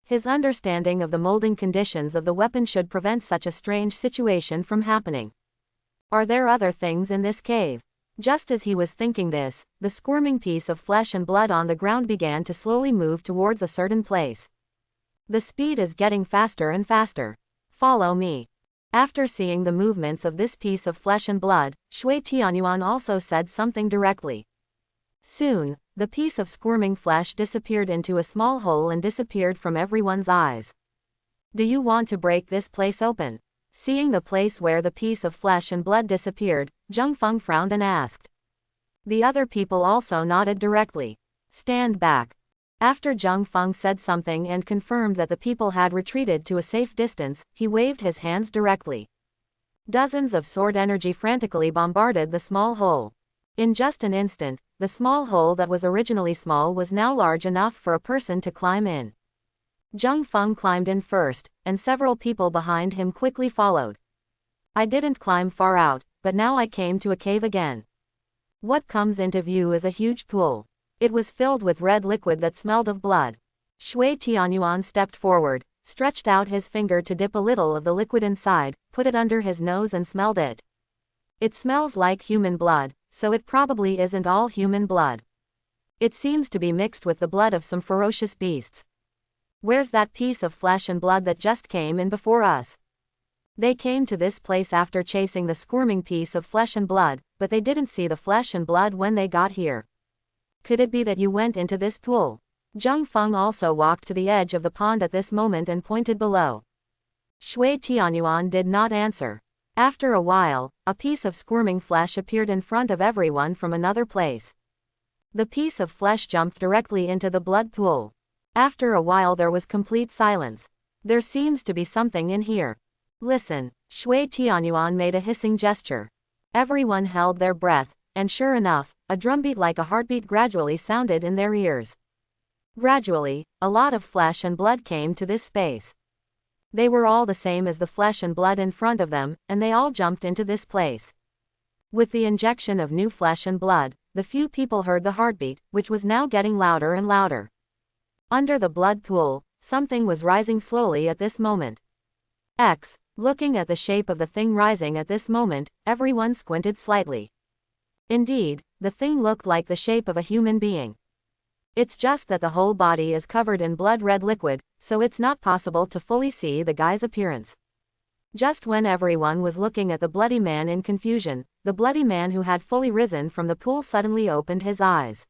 His understanding of the molding conditions of the weapon should prevent such a strange situation from happening. Are there other things in this cave? Just as he was thinking this, the squirming piece of flesh and blood on the ground began to slowly move towards a certain place. The speed is getting faster and faster. Follow me. After seeing the movements of this piece of flesh and blood, Shui Tianyuan also said something directly. Soon, the piece of squirming flesh disappeared into a small hole and disappeared from everyone's eyes. Do you want to break this place open? Seeing the place where the piece of flesh and blood disappeared, Zheng Feng frowned and asked. The other people also nodded directly. Stand back. After Zheng Feng said something and confirmed that the people had retreated to a safe distance, he waved his hands directly. Dozens of sword energy frantically bombarded the small hole. In just an instant, the small hole that was originally small was now large enough for a person to climb in. Zheng Feng climbed in first, and several people behind him quickly followed. I didn't climb far out, but now I came to a cave again. What comes into view is a huge pool. It was filled with red liquid that smelled of blood. Shui Tianyuan stepped forward, stretched out his finger to dip a little of the liquid inside, put it under his nose and smelled it. It smells like human blood, so it probably isn't all human blood. It seems to be mixed with the blood of some ferocious beasts. Where's that piece of flesh and blood that just came in before us? They came to this place after chasing the squirming piece of flesh and blood, but they didn't see the flesh and blood when they got here. Could it be that you went into this pool? Zheng Feng also walked to the edge of the pond at this moment and pointed below. Shui Tianyuan did not answer. After a while, a piece of squirming flesh appeared in front of everyone from another place. The piece of flesh jumped directly into the blood pool. After a while there was complete silence. There seems to be something in here. Listen. Shui Tianyuan made a hissing gesture. Everyone held their breath, and sure enough, a drumbeat like a heartbeat gradually sounded in their ears. Gradually, a lot of flesh and blood came to this space. They were all the same as the flesh and blood in front of them, and they all jumped into this place. With the injection of new flesh and blood, the few people heard the heartbeat, which was now getting louder and louder. Under the blood pool, something was rising slowly at this moment. Looking at the shape of the thing rising at this moment, everyone squinted slightly. Indeed, the thing looked like the shape of a human being. It's just that the whole body is covered in blood-red liquid, so it's not possible to fully see the guy's appearance. Just when everyone was looking at the bloody man in confusion, the bloody man who had fully risen from the pool suddenly opened his eyes.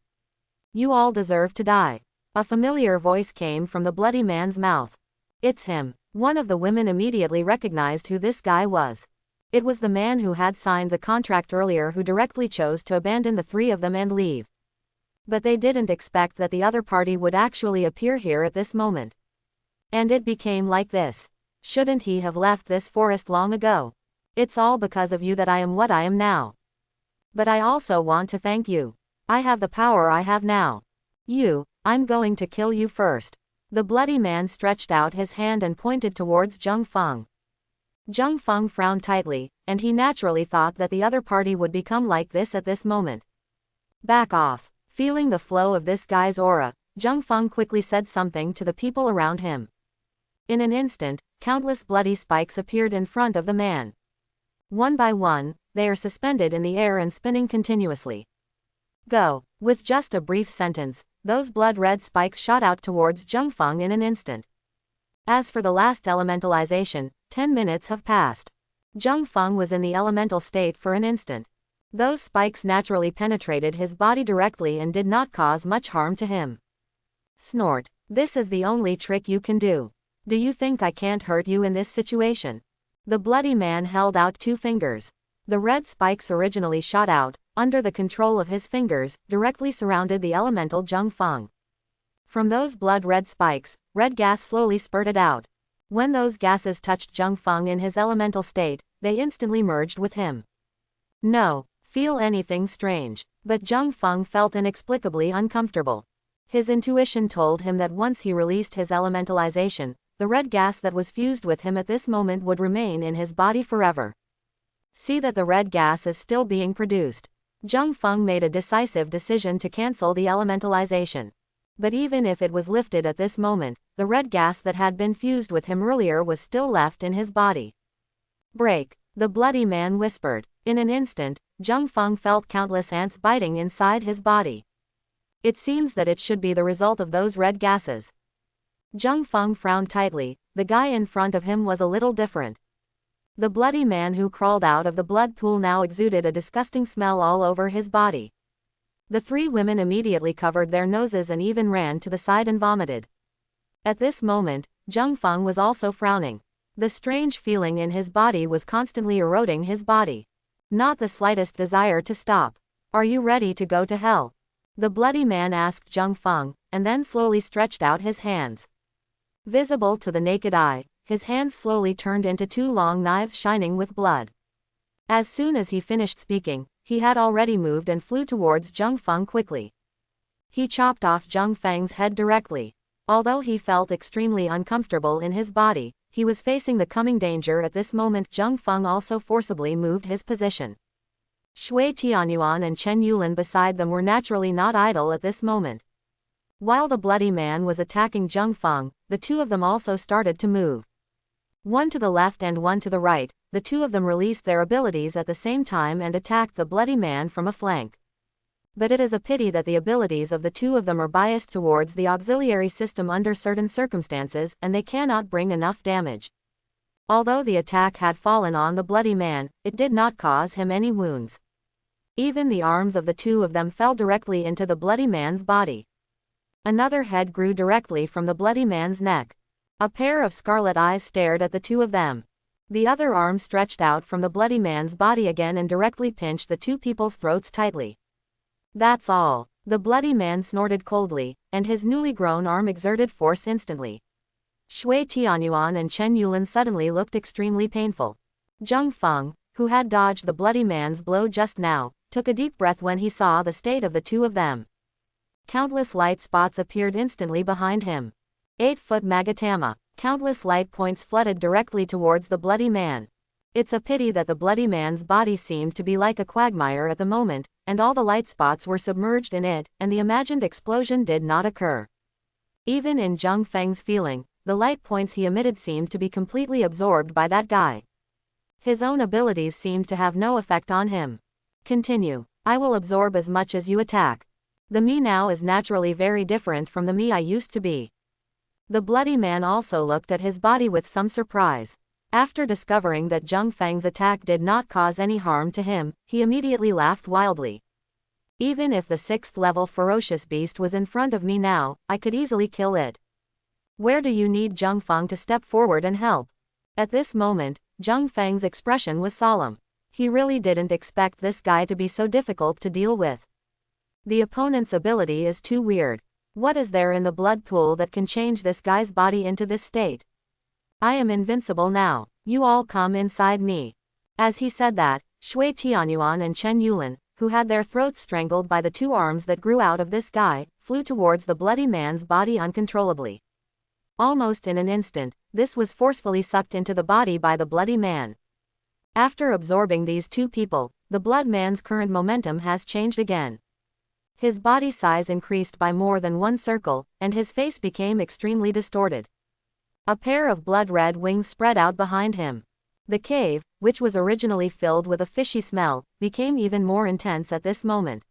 "You all deserve to die." A familiar voice came from the bloody man's mouth. "It's him." One of the women immediately recognized who this guy was. It was the man who had signed the contract earlier, who directly chose to abandon the three of them and leave. But they didn't expect that the other party would actually appear here at this moment. And it became like this. Shouldn't he have left this forest long ago? It's all because of you that I am what I am now. But I also want to thank you. I have the power I have now. I'm going to kill you first. The bloody man stretched out his hand and pointed towards Zheng Feng. Zheng Feng frowned tightly, and he naturally thought that the other party would become like this at this moment. Back off. Feeling the flow of this guy's aura, Zheng Feng quickly said something to the people around him. In an instant, countless bloody spikes appeared in front of the man. One by one, they are suspended in the air and spinning continuously. Go. With just a brief sentence, those blood-red spikes shot out towards Zheng Feng in an instant. As for the last elementalization, 10 minutes have passed. Zheng Feng was in the elemental state for an instant. Those spikes naturally penetrated his body directly and did not cause much harm to him. Snort. This is the only trick you can do. Do you think I can't hurt you in this situation? The bloody man held out 2 fingers. The red spikes originally shot out, under the control of his fingers, directly surrounded the elemental Zheng Feng. From those blood-red spikes, red gas slowly spurted out. When those gases touched Zheng Feng in his elemental state, they instantly merged with him. No. Feel anything strange. But Zheng Feng felt inexplicably uncomfortable. His intuition told him that once he released his elementalization, the red gas that was fused with him at this moment would remain in his body forever. See that the red gas is still being produced. Zheng Feng made a decisive decision to cancel the elementalization. But even if it was lifted at this moment, the red gas that had been fused with him earlier was still left in his body. Break. The bloody man whispered. In an instant, Zheng Feng felt countless ants biting inside his body. It seems that it should be the result of those red gases. Zheng Feng frowned tightly. The guy in front of him was a little different. The bloody man who crawled out of the blood pool now exuded a disgusting smell all over his body. The 3 women immediately covered their noses and even ran to the side and vomited. At this moment, Zheng Feng was also frowning. The strange feeling in his body was constantly eroding his body. Not the slightest desire to stop. Are you ready to go to hell? The bloody man asked Zheng Feng, and then slowly stretched out his hands. Visible to the naked eye, his hands slowly turned into 2 long knives shining with blood. As soon as he finished speaking, he had already moved and flew towards Zheng Feng quickly. He chopped off Zheng Feng's head directly. Although he felt extremely uncomfortable in his body, he was facing the coming danger at this moment. Zheng Feng also forcibly moved his position. Shui Tianyuan and Chen Yulin beside them were naturally not idle at this moment. While the bloody man was attacking Zheng Feng, the 2 of them also started to move. One to the left and one to the right, the 2 of them released their abilities at the same time and attacked the bloody man from a flank. But it is a pity that the abilities of the 2 of them are biased towards the auxiliary system under certain circumstances, and they cannot bring enough damage. Although the attack had fallen on the bloody man, it did not cause him any wounds. Even the arms of the 2 of them fell directly into the bloody man's body. Another head grew directly from the bloody man's neck. A pair of scarlet eyes stared at the 2 of them. The other arm stretched out from the bloody man's body again and directly pinched the 2 people's throats tightly. That's all. The bloody man snorted coldly, and his newly grown arm exerted force instantly. Shui Tianyuan and Chen Yulin suddenly looked extremely painful. Zhang Feng, who had dodged the bloody man's blow just now, took a deep breath when he saw the state of the two of them. Countless light spots appeared instantly behind him. 8-foot Magatama. Countless light points flooded directly towards the bloody man. It's a pity that the bloody man's body seemed to be like a quagmire at the moment, and all the light spots were submerged in it, and the imagined explosion did not occur. Even in Zhang Feng's feeling, the light points he emitted seemed to be completely absorbed by that guy. His own abilities seemed to have no effect on him. Continue. I will absorb as much as you attack. The me now is naturally very different from the me I used to be. The bloody man also looked at his body with some surprise. After discovering that Zhang Feng's attack did not cause any harm to him, he immediately laughed wildly. Even if the 6th level ferocious beast was in front of me now, I could easily kill it. Where do you need Zhang Feng to step forward and help? At this moment, Zhang Feng's expression was solemn. He really didn't expect this guy to be so difficult to deal with. The opponent's ability is too weird. What is there in the blood pool that can change this guy's body into this state? I am invincible now. You all come inside me. As he said that, Shui Tianyuan and Chen Yulin, who had their throats strangled by the two arms that grew out of this guy, flew towards the bloody man's body uncontrollably. Almost in an instant, this was forcefully sucked into the body by the bloody man. After absorbing these two people, the blood man's current momentum has changed again. His body size increased by more than one circle, and his face became extremely distorted. A pair of blood-red wings spread out behind him. The cave, which was originally filled with a fishy smell, became even more intense at this moment.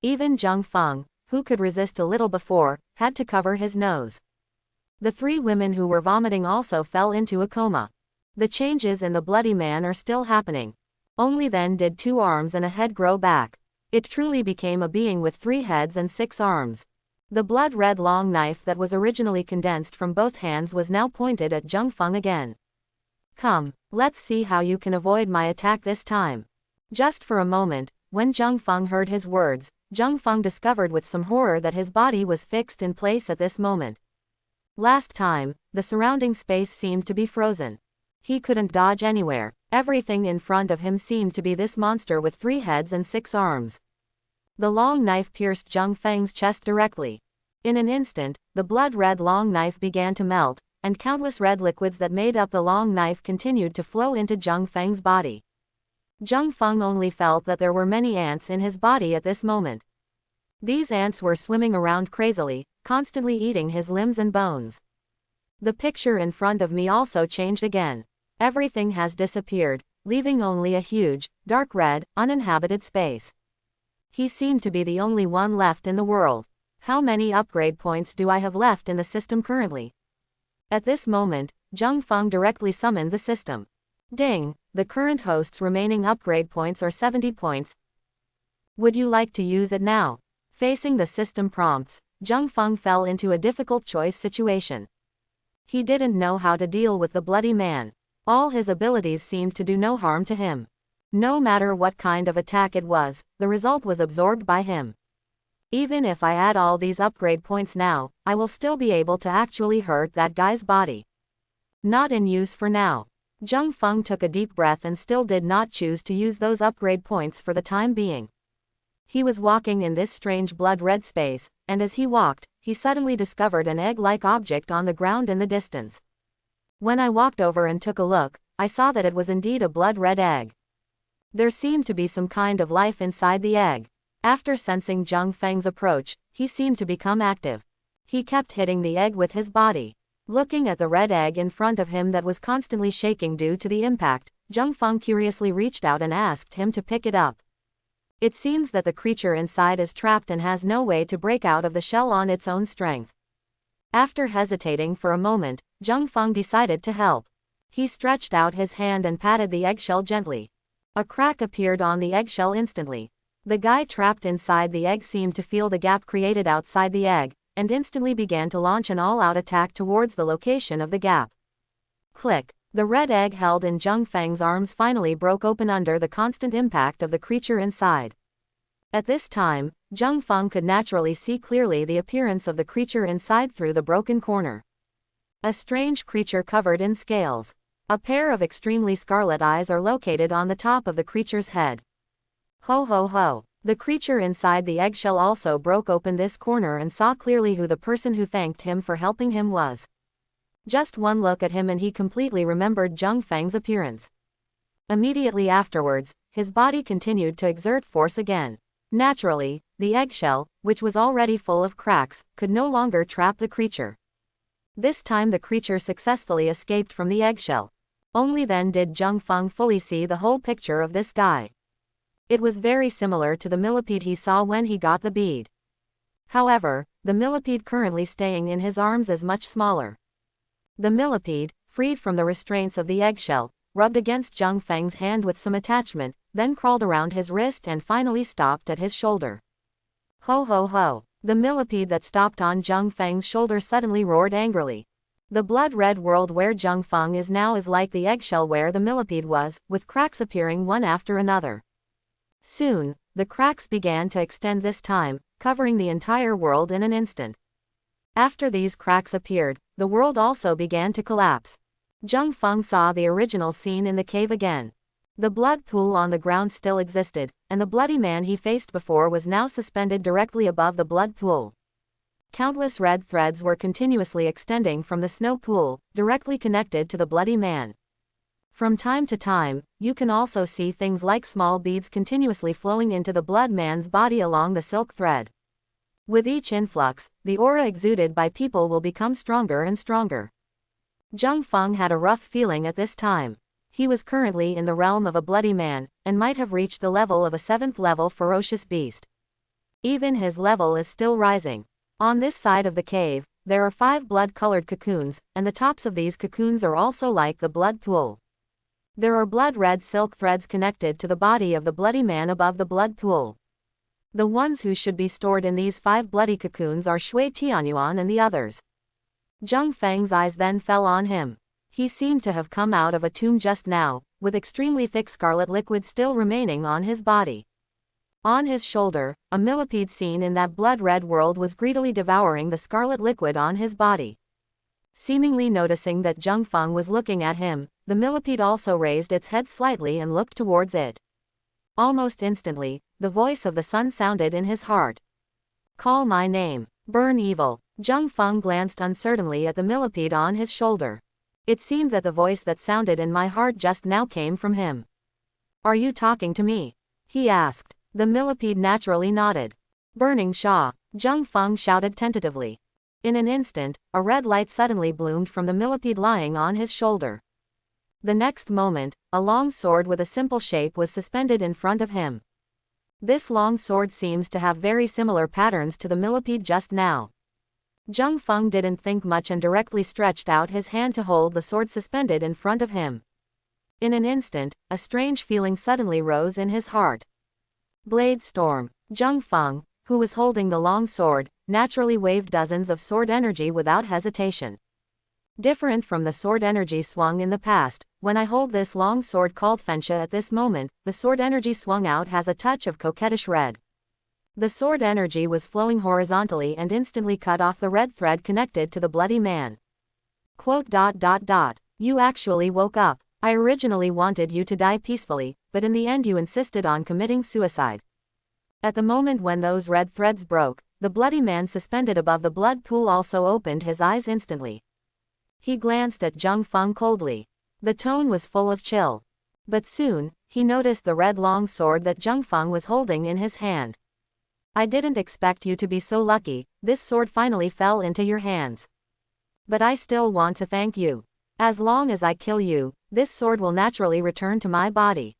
Even Zhang Feng, who could resist a little before, had to cover his nose. The three women who were vomiting also fell into a coma. The changes in the bloody man are still happening. Only then did 2 arms and a head grow back. It truly became a being with 3 heads and 6 arms. The blood-red long knife that was originally condensed from both hands was now pointed at Zhang Feng again. Come, let's see how you can avoid my attack this time. Just for a moment, when Zhang Feng heard his words, Zhang Feng discovered with some horror that his body was fixed in place at this moment. Last time, the surrounding space seemed to be frozen. He couldn't dodge anywhere. Everything in front of him seemed to be this monster with 3 heads and 6 arms. The long knife pierced Zhang Feng's chest directly. In an instant, the blood-red long knife began to melt, and countless red liquids that made up the long knife continued to flow into Zhang Feng's body. Zhang Feng only felt that there were many ants in his body at this moment. These ants were swimming around crazily, constantly eating his limbs and bones. The picture in front of me also changed again. Everything has disappeared, leaving only a huge, dark red, uninhabited space. He seemed to be the only one left in the world. How many upgrade points do I have left in the system currently? At this moment, Zhang Feng directly summoned the system. Ding! The current host's remaining upgrade points are 70 points. Would you like to use it now? Facing the system prompts, Zhang Feng fell into a difficult choice situation. He didn't know how to deal with the bloody man. All his abilities seemed to do no harm to him. No matter what kind of attack it was, the result was absorbed by him. Even if I add all these upgrade points now, I will still be able to actually hurt that guy's body. Not in use for now. Zhang Feng took a deep breath and still did not choose to use those upgrade points for the time being. He was walking in this strange blood-red space, and as he walked, he suddenly discovered an egg-like object on the ground in the distance. When I walked over and took a look, I saw that it was indeed a blood-red egg. There seemed to be some kind of life inside the egg. After sensing Zhang Feng's approach, he seemed to become active. He kept hitting the egg with his body. Looking at the red egg in front of him that was constantly shaking due to the impact, Zhang Feng curiously reached out and asked him to pick it up. It seems that the creature inside is trapped and has no way to break out of the shell on its own strength. After hesitating for a moment, Zhang Feng decided to help. He stretched out his hand and patted the eggshell gently. A crack appeared on the eggshell instantly. The guy trapped inside the egg seemed to feel the gap created outside the egg, and instantly began to launch an all-out attack towards the location of the gap. Click! The red egg held in Zhang Feng's arms finally broke open under the constant impact of the creature inside. At this time, Zhang Feng could naturally see clearly the appearance of the creature inside through the broken corner. A strange creature covered in scales. A pair of extremely scarlet eyes are located on the top of the creature's head. Ho ho ho. The creature inside the eggshell also broke open this corner and saw clearly who the person who thanked him for helping him was. Just one look at him and he completely remembered Zheng Feng's appearance. Immediately afterwards, his body continued to exert force again. Naturally, the eggshell, which was already full of cracks, could no longer trap the creature. This time the creature successfully escaped from the eggshell. Only then did Zheng Feng fully see the whole picture of this guy. It was very similar to the millipede he saw when he got the bead. However, the millipede currently staying in his arms is much smaller. The millipede, freed from the restraints of the eggshell, rubbed against Zheng Feng's hand with some attachment, then crawled around his wrist and finally stopped at his shoulder. Ho ho ho. The millipede that stopped on Zheng Feng's shoulder suddenly roared angrily. The blood-red world where Zheng Feng is now is like the eggshell where the millipede was, with cracks appearing one after another. Soon, the cracks began to extend this time, covering the entire world in an instant. After these cracks appeared, the world also began to collapse. Zheng Feng saw the original scene in the cave again. The blood pool on the ground still existed, and the bloody man he faced before was now suspended directly above the blood pool. Countless red threads were continuously extending from the snow pool, directly connected to the bloody man. From time to time, you can also see things like small beads continuously flowing into the blood man's body along the silk thread. With each influx, the aura exuded by people will become stronger and stronger. Zheng Feng had a rough feeling at this time. He was currently in the realm of a bloody man, and might have reached the level of a 7th level ferocious beast. Even his level is still rising. On this side of the cave, there are 5 blood-colored cocoons, and the tops of these cocoons are also like the blood pool. There are blood-red silk threads connected to the body of the bloody man above the blood pool. The ones who should be stored in these 5 bloody cocoons are Shui Tianyuan and the others. Zheng Feng's eyes then fell on him. He seemed to have come out of a tomb just now, with extremely thick scarlet liquid still remaining on his body. On his shoulder, a millipede seen in that blood-red world was greedily devouring the scarlet liquid on his body. Seemingly noticing that Zheng Feng was looking at him, the millipede also raised its head slightly and looked towards it. Almost instantly, the voice of the sun sounded in his heart. Call my name. Burn evil. Zheng Feng glanced uncertainly at the millipede on his shoulder. It seemed that the voice that sounded in my heart just now came from him. Are you talking to me? He asked. The millipede naturally nodded. Burning Sha. Zheng Feng shouted tentatively. In an instant, a red light suddenly bloomed from the millipede lying on his shoulder. The next moment, a long sword with a simple shape was suspended in front of him. This long sword seems to have very similar patterns to the millipede just now. Zheng Feng didn't think much and directly stretched out his hand to hold the sword suspended in front of him. In an instant, a strange feeling suddenly rose in his heart. Blade Storm. Zheng Feng, who was holding the long sword, naturally waved dozens of sword energy without hesitation. Different from the sword energy swung in the past, when I hold this long sword called Fensha at this moment, the sword energy swung out has a touch of coquettish red. The sword energy was flowing horizontally and instantly cut off the red thread connected to the bloody man. Quote. You actually woke up. I originally wanted you to die peacefully, but in the end you insisted on committing suicide. At the moment when those red threads broke, the bloody man suspended above the blood pool also opened his eyes instantly. He glanced at Zheng Feng coldly. The tone was full of chill. But soon, he noticed the red long sword that Zheng Feng was holding in his hand. I didn't expect you to be so lucky, this sword finally fell into your hands. But I still want to thank you. As long as I kill you, this sword will naturally return to my body.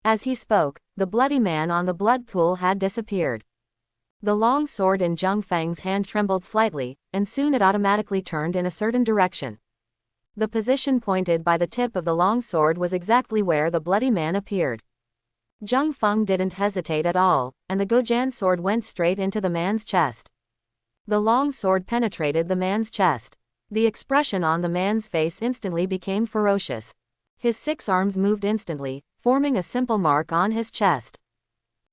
As he spoke, the bloody man on the blood pool had disappeared. The long sword in Zheng Feng's hand trembled slightly, and soon it automatically turned in a certain direction. The position pointed by the tip of the long sword was exactly where the bloody man appeared. Zheng Feng didn't hesitate at all, and the Gojian sword went straight into the man's chest. The long sword penetrated the man's chest. The expression on the man's face instantly became ferocious. His 6 arms moved instantly, forming a simple mark on his chest.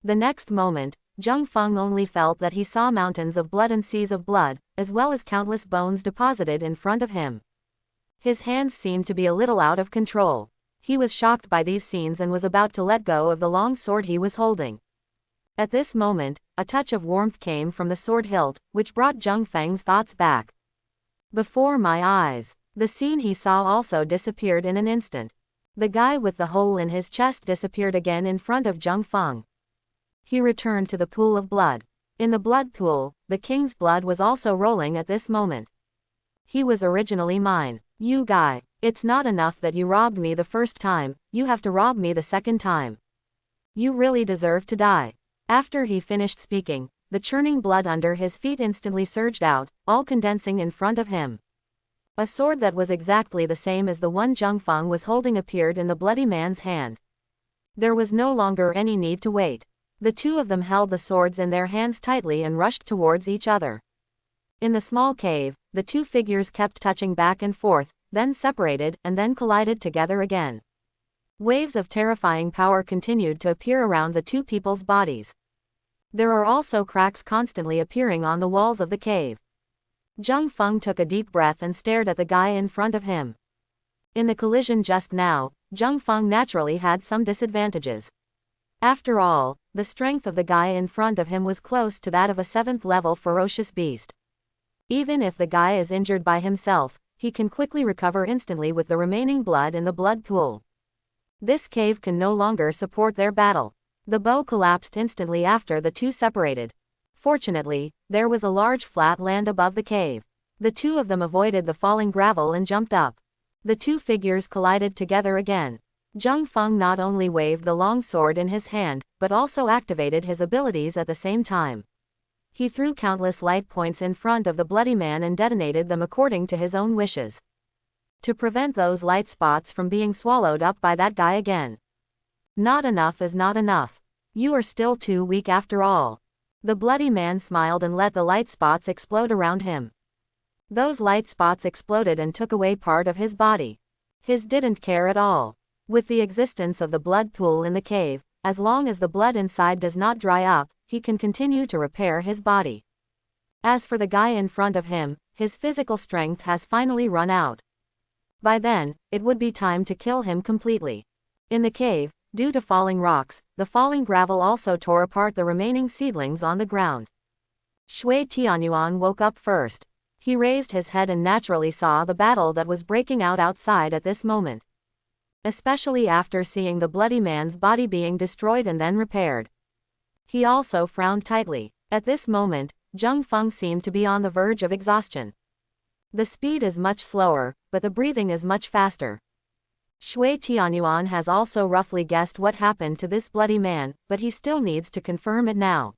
The next moment, Zheng Feng only felt that he saw mountains of blood and seas of blood, as well as countless bones deposited in front of him. His hands seemed to be a little out of control. He was shocked by these scenes and was about to let go of the long sword he was holding. At this moment, a touch of warmth came from the sword hilt, which brought Zheng Feng's thoughts back. Before my eyes, the scene he saw also disappeared in an instant. The guy with the hole in his chest disappeared again in front of Zheng Feng. He returned to the pool of blood. In the blood pool, the king's blood was also rolling at this moment. He was originally mine. You guy, it's not enough that you robbed me the first time, you have to rob me the second time. You really deserve to die. After he finished speaking, the churning blood under his feet instantly surged out, all condensing in front of him. A sword that was exactly the same as the one Zheng Feng was holding appeared in the bloody man's hand. There was no longer any need to wait. The two of them held the swords in their hands tightly and rushed towards each other. In the small cave, the two figures kept touching back and forth, then separated and then collided together again. Waves of terrifying power continued to appear around the two people's bodies. There are also cracks constantly appearing on the walls of the cave. Zheng Feng took a deep breath and stared at the guy in front of him. In the collision just now, Zheng Feng naturally had some disadvantages. After all, the strength of the guy in front of him was close to that of a 7th level ferocious beast. Even if the guy is injured by himself, he can quickly recover instantly with the remaining blood in the blood pool. This cave can no longer support their battle. The bow collapsed instantly after the two separated. Fortunately, there was a large flat land above the cave. The two of them avoided the falling gravel and jumped up. The two figures collided together again. Zheng Feng not only waved the long sword in his hand, but also activated his abilities at the same time. He threw countless light points in front of the bloody man and detonated them according to his own wishes. To prevent those light spots from being swallowed up by that guy again. Not enough is not enough. You are still too weak after all. The bloody man smiled and let the light spots explode around him. Those light spots exploded and took away part of his body. His didn't care at all. With the existence of the blood pool in the cave, as long as the blood inside does not dry up, he can continue to repair his body. As for the guy in front of him, his physical strength has finally run out. By then, it would be time to kill him completely. In the cave, due to falling rocks, the falling gravel also tore apart the remaining seedlings on the ground. Shui Tianyuan woke up first. He raised his head and naturally saw the battle that was breaking out outside at this moment. Especially after seeing the bloody man's body being destroyed and then repaired. He also frowned tightly. At this moment, Zheng Feng seemed to be on the verge of exhaustion. The speed is much slower, but the breathing is much faster. Shui Tianyuan has also roughly guessed what happened to this bloody man, but he still needs to confirm it now.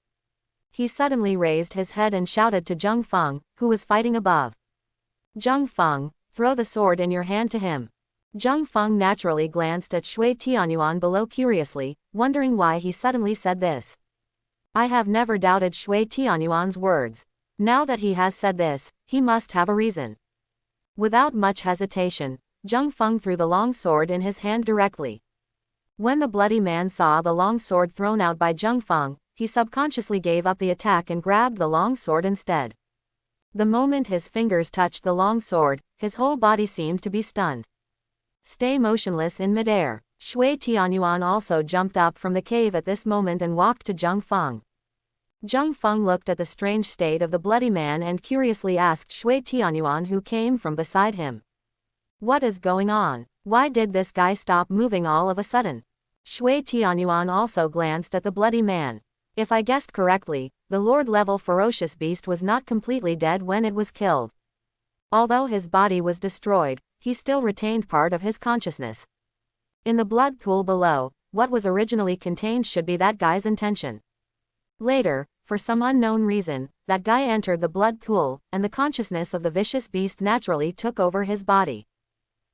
He suddenly raised his head and shouted to Zheng Feng, who was fighting above. Zheng Feng, throw the sword in your hand to him. Zheng Feng naturally glanced at Shui Tianyuan below curiously, wondering why he suddenly said this. I have never doubted Shui Tianyuan's words. Now that he has said this, he must have a reason. Without much hesitation, Zheng Feng threw the long sword in his hand directly. When the bloody man saw the long sword thrown out by Zheng Feng, he subconsciously gave up the attack and grabbed the long sword instead. The moment his fingers touched the long sword, his whole body seemed to be stunned. Stay motionless in midair. Shui Tianyuan also jumped up from the cave at this moment and walked to Zheng Feng. Zheng Feng looked at the strange state of the bloody man and curiously asked Shui Tianyuan who came from beside him. What is going on? Why did this guy stop moving all of a sudden? Shui Tianyuan also glanced at the bloody man. If I guessed correctly, the Lord-level ferocious beast was not completely dead when it was killed. Although his body was destroyed, he still retained part of his consciousness. In the blood pool below, what was originally contained should be that guy's intention. Later, for some unknown reason, that guy entered the blood pool, and the consciousness of the vicious beast naturally took over his body.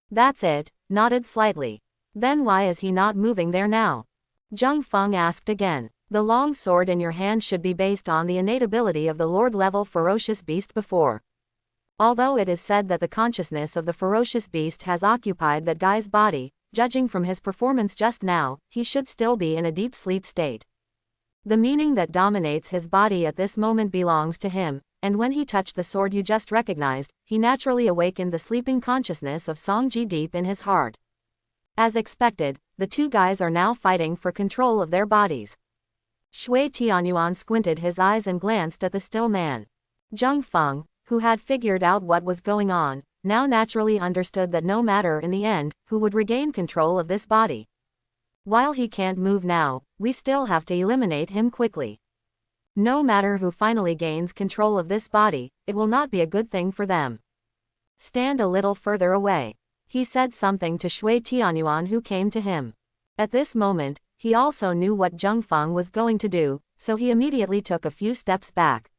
That's it, nodded slightly. Then why is he not moving there now? Zheng Feng asked again. The long sword in your hand should be based on the innate ability of the Lord-level ferocious beast before. Although it is said that the consciousness of the ferocious beast has occupied that guy's body, judging from his performance just now, he should still be in a deep sleep state. The meaning that dominates his body at this moment belongs to him, and when he touched the sword you just recognized, he naturally awakened the sleeping consciousness of Songji deep in his heart. As expected, the two guys are now fighting for control of their bodies. Shui Tianyuan squinted his eyes and glanced at the still man. Zheng Feng, who had figured out what was going on, now naturally understood that no matter in the end, who would regain control of this body. While he can't move now, we still have to eliminate him quickly. No matter who finally gains control of this body, it will not be a good thing for them. Stand a little further away. He said something to Shui Tianyuan who came to him. At this moment, he also knew what Zheng Feng was going to do, so he immediately took a few steps back.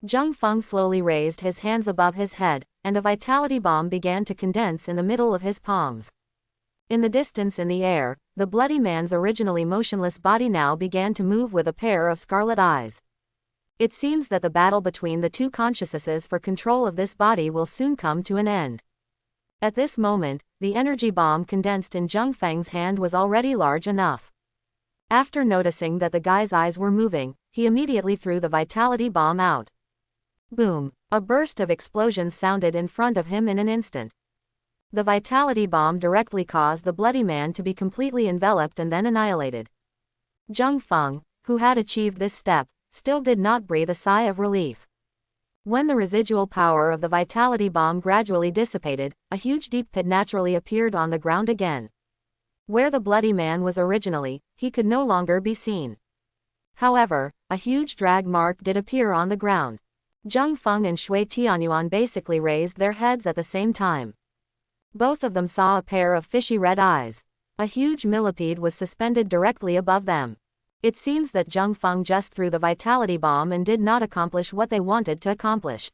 Zheng Feng slowly raised his hands above his head, and a vitality bomb began to condense in the middle of his palms. In the distance in the air, the bloody man's originally motionless body now began to move with a pair of scarlet eyes. It seems that the battle between the two consciousnesses for control of this body will soon come to an end. At this moment, the energy bomb condensed in Zheng Feng's hand was already large enough. After noticing that the guy's eyes were moving, he immediately threw the vitality bomb out. Boom! A burst of explosions sounded in front of him in an instant. The vitality bomb directly caused the bloody man to be completely enveloped and then annihilated. Zheng Feng, who had achieved this step, still did not breathe a sigh of relief. When the residual power of the vitality bomb gradually dissipated, a huge deep pit naturally appeared on the ground again. Where the bloody man was originally, he could no longer be seen. However, a huge drag mark did appear on the ground. Zheng Feng and Shui Tianyuan basically raised their heads at the same time. Both of them saw a pair of fishy red eyes. A huge millipede was suspended directly above them. It seems that Zheng Feng just threw the vitality bomb and did not accomplish what they wanted to accomplish.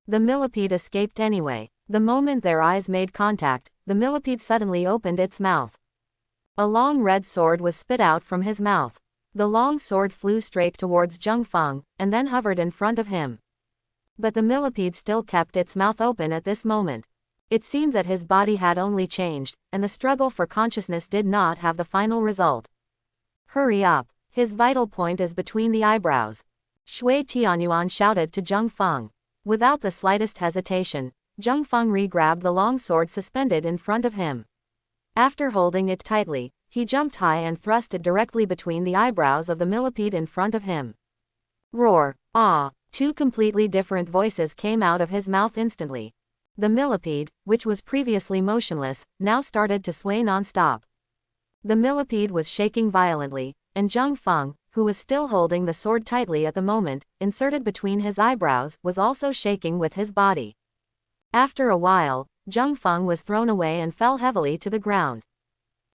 The millipede escaped anyway. The moment their eyes made contact, the millipede suddenly opened its mouth. A long red sword was spit out from his mouth. The long sword flew straight towards Zheng Feng, and then hovered in front of him. But the millipede still kept its mouth open at this moment. It seemed that his body had only changed, and the struggle for consciousness did not have the final result. Hurry up! His vital point is between the eyebrows. Shui Tianyuan shouted to Zheng Feng. Without the slightest hesitation, Zheng Feng re-grabbed the long sword suspended in front of him. After holding it tightly, he jumped high and thrust it directly between the eyebrows of the millipede in front of him. Roar! Ah! Two completely different voices came out of his mouth instantly. The millipede, which was previously motionless, now started to sway non-stop. The millipede was shaking violently, and Zheng Feng, who was still holding the sword tightly at the moment, inserted between his eyebrows, was also shaking with his body. After a while, Zheng Feng was thrown away and fell heavily to the ground.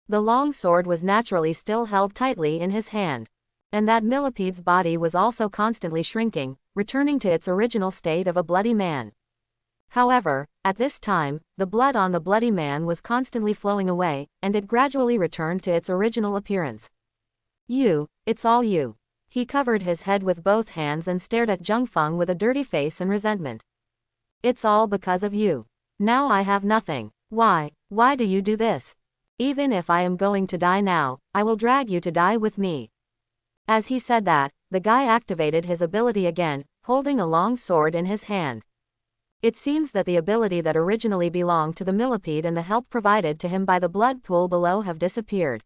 The long sword was naturally still held tightly in his hand. And that millipede's body was also constantly shrinking, returning to its original state of a bloody man. However, at this time, the blood on the bloody man was constantly flowing away, and it gradually returned to its original appearance. It's all you. He covered his head with both hands and stared at Zheng Feng with a dirty face and resentment. It's all because of you. Now I have nothing. Why do you do this? Even if I am going to die now, I will drag you to die with me. As he said that, the guy activated his ability again, holding a long sword in his hand. It seems that the ability that originally belonged to the millipede and the help provided to him by the blood pool below have disappeared.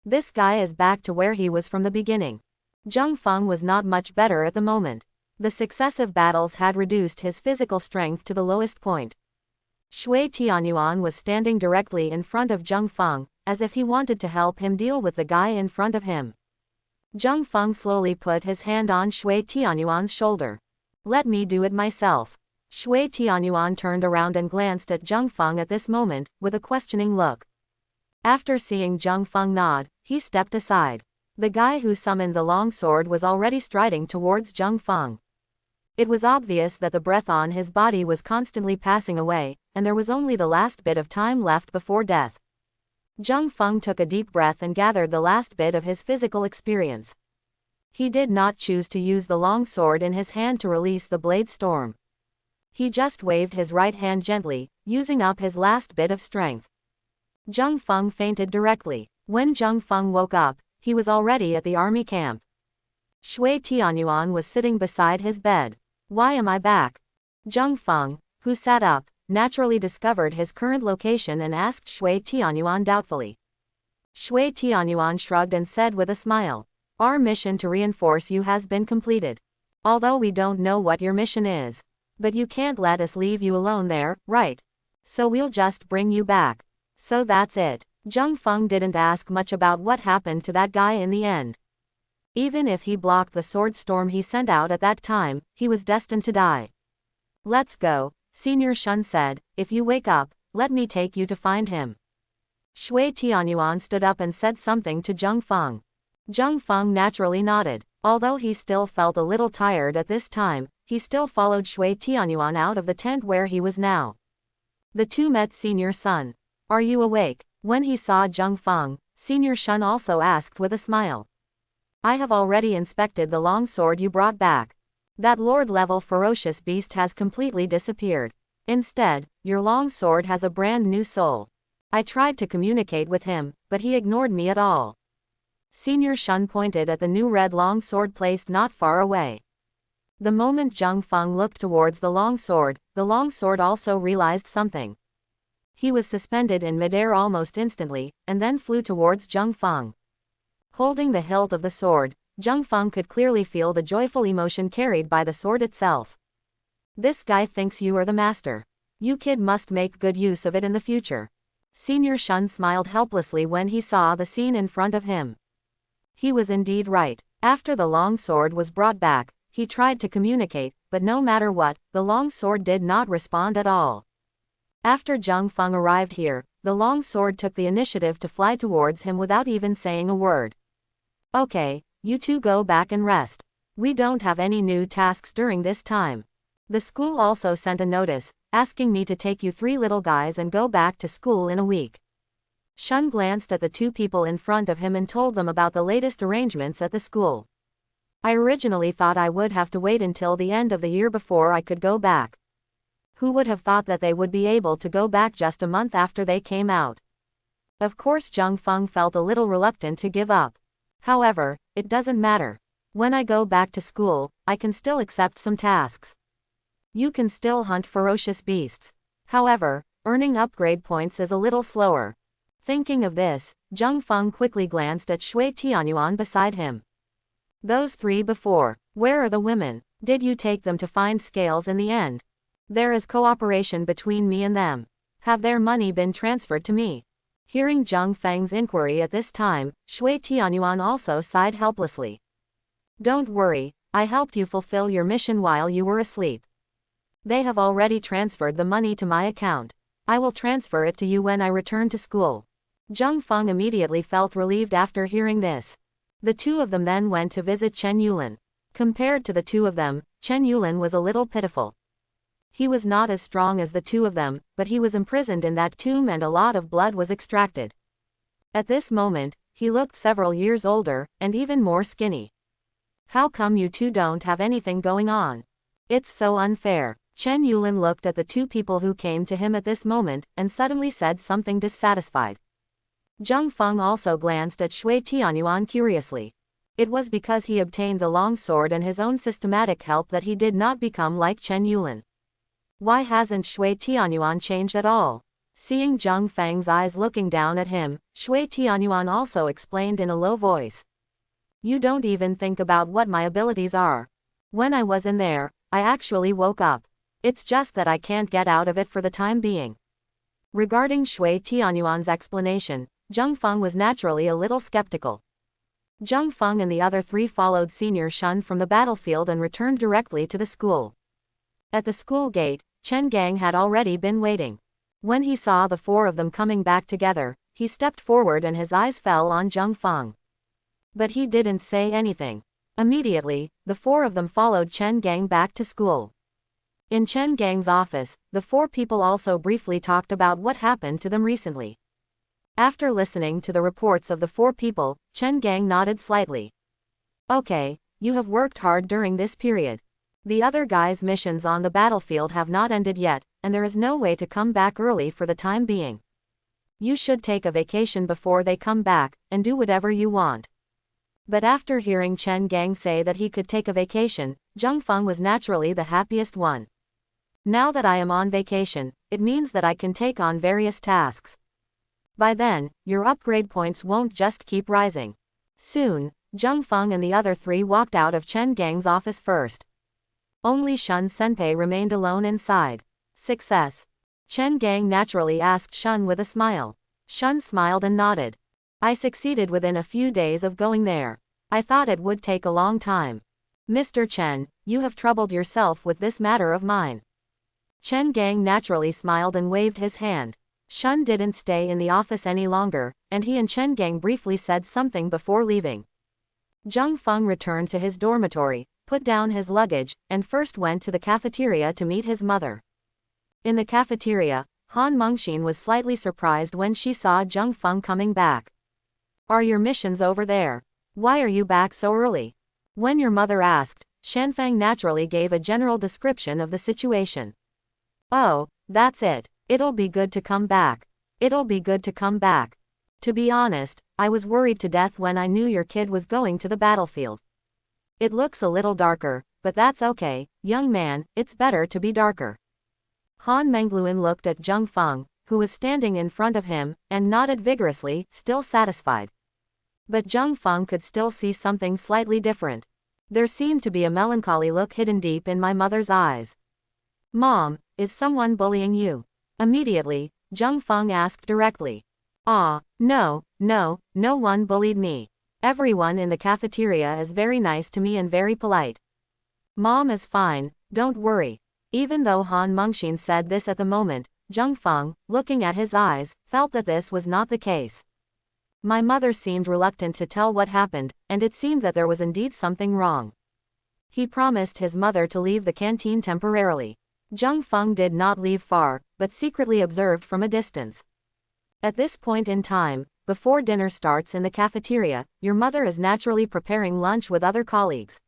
This guy is back to where he was from the beginning. Zheng Feng was not much better at the moment. The successive battles had reduced his physical strength to the lowest point. Shui Tianyuan was standing directly in front of Zheng Feng, as if he wanted to help him deal with the guy in front of him. Zheng Feng slowly put his hand on Shui Tianyuan's shoulder. Let me do it myself. Shui Tianyuan turned around and glanced at Zheng Feng at this moment, with a questioning look. After seeing Zheng Feng nod, he stepped aside. The guy who summoned the long sword was already striding towards Zheng Feng. It was obvious that the breath on his body was constantly passing away, and there was only the last bit of time left before death. Zheng Feng took a deep breath and gathered the last bit of his physical experience. He did not choose to use the long sword in his hand to release the blade storm. He just waved his right hand gently, using up his last bit of strength. Zheng Feng fainted directly. When Zheng Feng woke up, he was already at the army camp. Shui Tianyuan was sitting beside his bed. Why am I back? Zheng Feng, who sat up, naturally discovered his current location and asked Shui Tianyuan doubtfully. Shui Tianyuan shrugged and said with a smile, "Our mission to reinforce you has been completed. Although we don't know what your mission is. But you can't let us leave you alone there, right? So we'll just bring you back. So that's it." Zheng Feng didn't ask much about what happened to that guy in the end. Even if he blocked the sword storm he sent out at that time, he was destined to die. "Let's go," Senior Shun said. "If you wake up, let me take you to find him." Shui Tianyuan stood up and said something to Zheng Feng. Zheng Feng naturally nodded. Although he still felt a little tired at this time, he still followed Shui Tianyuan out of the tent where he was now. The two met Senior Sun. "Are you awake?" When he saw Zheng Feng, Senior Shun also asked with a smile. "I have already inspected the long sword you brought back. That Lord-level ferocious beast has completely disappeared. Instead, your long sword has a brand new soul. I tried to communicate with him, but he ignored me at all." Senior Shun pointed at the new red long sword placed not far away. The moment Zheng Feng looked towards the long sword also realized something. He was suspended in midair almost instantly, and then flew towards Zheng Feng. Holding the hilt of the sword, Zheng Feng could clearly feel the joyful emotion carried by the sword itself. "This guy thinks you are the master. You kid must make good use of it in the future." Senior Shun smiled helplessly when he saw the scene in front of him. He was indeed right. After the long sword was brought back, he tried to communicate, but no matter what, the long sword did not respond at all. After Zheng Feng arrived here, the long sword took the initiative to fly towards him without even saying a word. "Okay, you two go back and rest. We don't have any new tasks during this time. The school also sent a notice, asking me to take you three little guys and go back to school in a week." Shun glanced at the two people in front of him and told them about the latest arrangements at the school. "I originally thought I would have to wait until the end of the year before I could go back. Who would have thought that they would be able to go back just a month after they came out?" Of course Zheng Feng felt a little reluctant to give up. "However, it doesn't matter. When I go back to school, I can still accept some tasks. You can still hunt ferocious beasts. However, earning upgrade points is a little slower." Thinking of this, Zheng Feng quickly glanced at Shui Tianyuan beside him. "Those three before, where are the women? Did you take them to find scales in the end? There is cooperation between me and them. Have their money been transferred to me?" Hearing Zheng Feng's inquiry at this time, Shui Tianyuan also sighed helplessly. "Don't worry, I helped you fulfill your mission while you were asleep. They have already transferred the money to my account. I will transfer it to you when I return to school." Zheng Feng immediately felt relieved after hearing this. The two of them then went to visit Chen Yulin. Compared to the two of them, Chen Yulin was a little pitiful. He was not as strong as the two of them, but he was imprisoned in that tomb and a lot of blood was extracted. At this moment, he looked several years older, and even more skinny. "How come you two don't have anything going on? It's so unfair." Chen Yulin looked at the two people who came to him at this moment, and suddenly said something dissatisfied. Zheng Feng also glanced at Shui Tianyuan curiously. It was because he obtained the long sword and his own systematic help that he did not become like Chen Yulin. Why hasn't Shui Tianyuan changed at all? Seeing Zheng Feng's eyes looking down at him, Shui Tianyuan also explained in a low voice. "You don't even think about what my abilities are. When I was in there, I actually woke up. It's just that I can't get out of it for the time being." Regarding Shui Tianyuan's explanation, Zheng Feng was naturally a little skeptical. Zheng Feng and the other three followed Senior Shun from the battlefield and returned directly to the school. At the school gate, Chen Gang had already been waiting. When he saw the four of them coming back together, he stepped forward and his eyes fell on Zheng Feng. But he didn't say anything. Immediately, the four of them followed Chen Gang back to school. In Chen Gang's office, the four people also briefly talked about what happened to them recently. After listening to the reports of the four people, Chen Gang nodded slightly. "Okay, you have worked hard during this period. The other guys' missions on the battlefield have not ended yet, and there is no way to come back early for the time being. You should take a vacation before they come back, and do whatever you want. But after hearing Chen Gang say that he could take a vacation, Zhang Feng was naturally the happiest one. Now that I am on vacation, it means that I can take on various tasks. By then, your upgrade points won't just keep rising. Soon, Zhang Feng and the other three walked out of Chen Gang's office first. Only Shun Senpei remained alone inside. Success. Chen Gang naturally asked Shun with a smile. Shun smiled and nodded. I succeeded within a few days of going there. I thought it would take a long time. Mr. Chen, you have troubled yourself with this matter of mine. Chen Gang naturally smiled and waved his hand. Shun didn't stay in the office any longer, and he and Chen Gang briefly said something before leaving. Zhang Feng returned to his dormitory, put down his luggage, and first went to the cafeteria to meet his mother. In the cafeteria, Han Mengxin was slightly surprised when she saw Zhang Feng coming back. Are your missions over there? Why are you back so early? When your mother asked, Shanfang naturally gave a general description of the situation. Oh, that's it. It'll be good to come back. It'll be good to come back. To be honest, I was worried to death when I knew your kid was going to the battlefield. It looks a little darker, but that's okay, young man, it's better to be darker. Han Mengluan looked at Zhang Feng, who was standing in front of him, and nodded vigorously, still satisfied. But Zhang Feng could still see something slightly different. There seemed to be a melancholy look hidden deep in my mother's eyes. Mom, is someone bullying you? Immediately, Zhang Feng asked directly. No one bullied me. Everyone in the cafeteria is very nice to me and very polite. Mom is fine, don't worry. Even though Han Mengxin said this at the moment, Zhang Feng, looking at his eyes, felt that this was not the case. My mother seemed reluctant to tell what happened, and it seemed that there was indeed something wrong. He promised his mother to leave the canteen temporarily. Zhang Feng did not leave far, but secretly observed from a distance. At this point in time, before dinner starts in the cafeteria, your mother is naturally preparing lunch with other colleagues.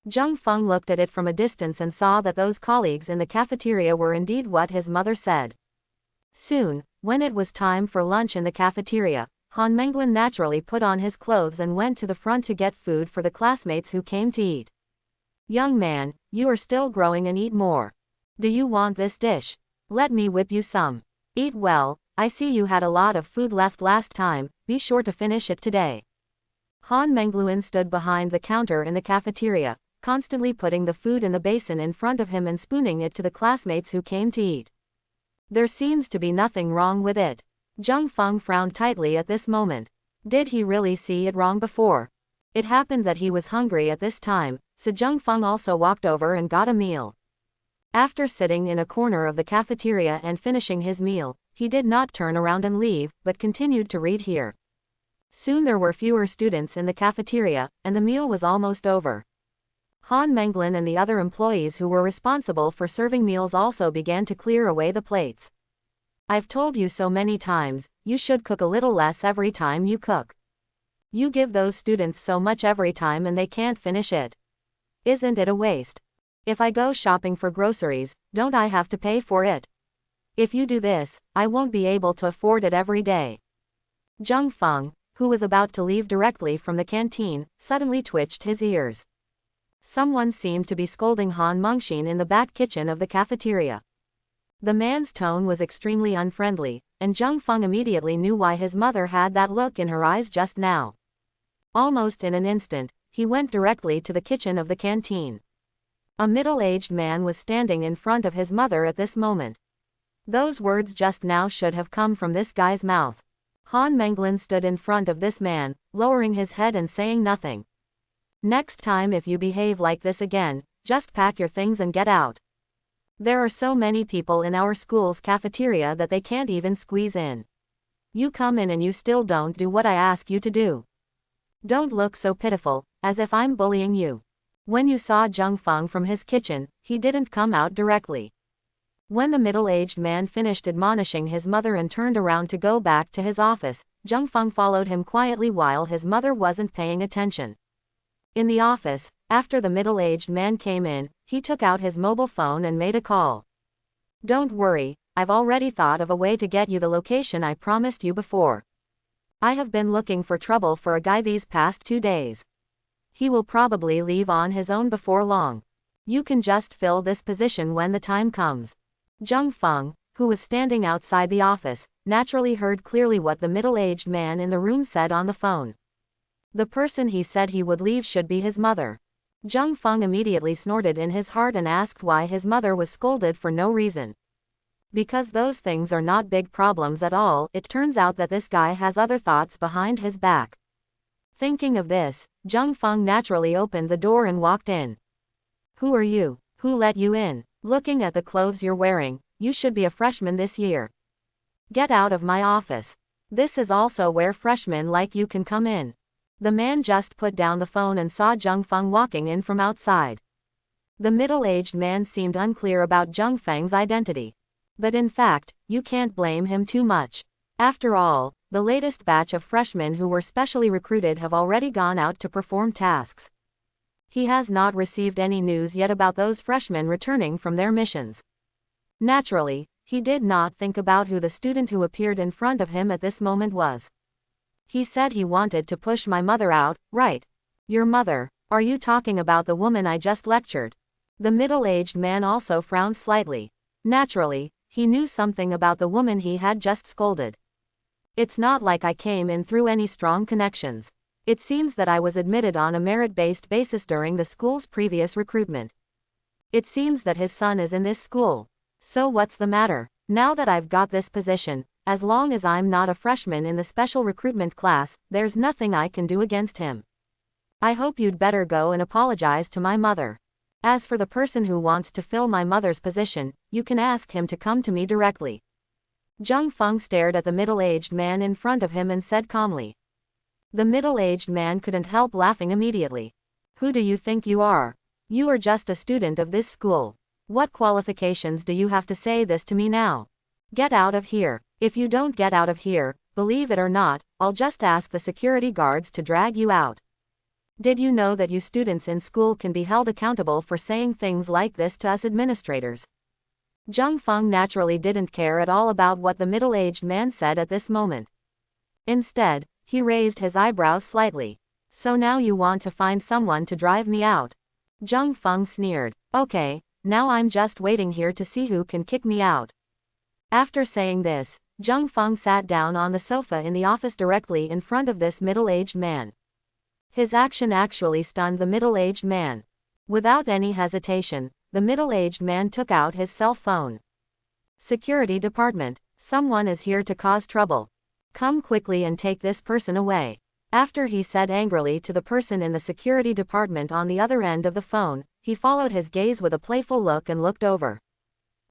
Zhang Feng looked at it from a distance and saw that those colleagues in the cafeteria were indeed what his mother said. Soon, when it was time for lunch in the cafeteria, Han Menglan naturally put on his clothes and went to the front to get food for the classmates who came to eat. Young man, you are still growing and eat more. Do you want this dish? Let me whip you some. Eat well, I see you had a lot of food left last time, be sure to finish it today. Han Mengluan stood behind the counter in the cafeteria, constantly putting the food in the basin in front of him and spooning it to the classmates who came to eat. There seems to be nothing wrong with it. Zhang Feng frowned tightly at this moment. Did he really see it wrong before? It happened that he was hungry at this time, so Zhang Feng also walked over and got a meal. After sitting in a corner of the cafeteria and finishing his meal, he did not turn around and leave, but continued to read here. Soon there were fewer students in the cafeteria, and the meal was almost over. Han Menglan and the other employees who were responsible for serving meals also began to clear away the plates. I've told you so many times, you should cook a little less every time you cook. You give those students so much every time and they can't finish it. Isn't it a waste? If I go shopping for groceries, don't I have to pay for it? If you do this, I won't be able to afford it every day. Zhang Feng, who was about to leave directly from the canteen, suddenly twitched his ears. Someone seemed to be scolding Han Mengxin in the back kitchen of the cafeteria. The man's tone was extremely unfriendly, and Zhang Feng immediately knew why his mother had that look in her eyes just now. Almost in an instant, he went directly to the kitchen of the canteen. A middle-aged man was standing in front of his mother at this moment. Those words just now should have come from this guy's mouth. Han Menglan stood in front of this man, lowering his head and saying nothing. Next time if you behave like this again, just pack your things and get out. There are so many people in our school's cafeteria that they can't even squeeze in. You come in and you still don't do what I ask you to do. Don't look so pitiful, as if I'm bullying you. When you saw Zhang Feng from his kitchen, he didn't come out directly. When the middle-aged man finished admonishing his mother and turned around to go back to his office, Zhang Feng followed him quietly while his mother wasn't paying attention. In the office, after the middle-aged man came in, he took out his mobile phone and made a call. Don't worry, I've already thought of a way to get you the location I promised you before. I have been looking for trouble for a guy these past 2 days. He will probably leave on his own before long. You can just fill this position when the time comes. Jung Feng, who was standing outside the office, naturally heard clearly what the middle-aged man in the room said on the phone. The person he said he would leave should be his mother. Jung Feng immediately snorted in his heart and asked why his mother was scolded for no reason. Because those things are not big problems at all, it turns out that this guy has other thoughts behind his back. Thinking of this, Jung Feng naturally opened the door and walked in. Who are you? Who let you in? Looking at the clothes you're wearing, you should be a freshman this year. Get out of my office. This is also where freshmen like you can come in. The man just put down the phone and saw Jung Feng walking in from outside. The middle-aged man seemed unclear about Jung Feng's identity. But in fact, you can't blame him too much. After all, the latest batch of freshmen who were specially recruited have already gone out to perform tasks. He has not received any news yet about those freshmen returning from their missions. Naturally, he did not think about who the student who appeared in front of him at this moment was. He said he wanted to push my mother out, right? Your mother? Are you talking about the woman I just lectured? The middle-aged man also frowned slightly. Naturally, he knew something about the woman he had just scolded. It's not like I came in through any strong connections. It seems that I was admitted on a merit-based basis during the school's previous recruitment. It seems that his son is in this school. So what's the matter? Now that I've got this position, as long as I'm not a freshman in the special recruitment class, there's nothing I can do against him. I hope you'd better go and apologize to my mother. As for the person who wants to fill my mother's position, you can ask him to come to me directly. Jung Feng stared at the middle-aged man in front of him and said calmly. The middle-aged man couldn't help laughing immediately. Who do you think you are? You are just a student of this school. What qualifications do you have to say this to me now? Get out of here. If you don't get out of here, believe it or not, I'll just ask the security guards to drag you out. Did you know that you students in school can be held accountable for saying things like this to us administrators? Jung Feng naturally didn't care at all about what the middle-aged man said at this moment. Instead, he raised his eyebrows slightly. So now you want to find someone to drive me out? Jung Feng sneered. Okay, now I'm just waiting here to see who can kick me out. After saying this, Jung Feng sat down on the sofa in the office directly in front of this middle-aged man. His action actually stunned the middle-aged man. Without any hesitation, the middle-aged man took out his cell phone. Security department, someone is here to cause trouble. Come quickly and take this person away. After he said angrily to the person in the security department on the other end of the phone, he followed his gaze with a playful look and looked over.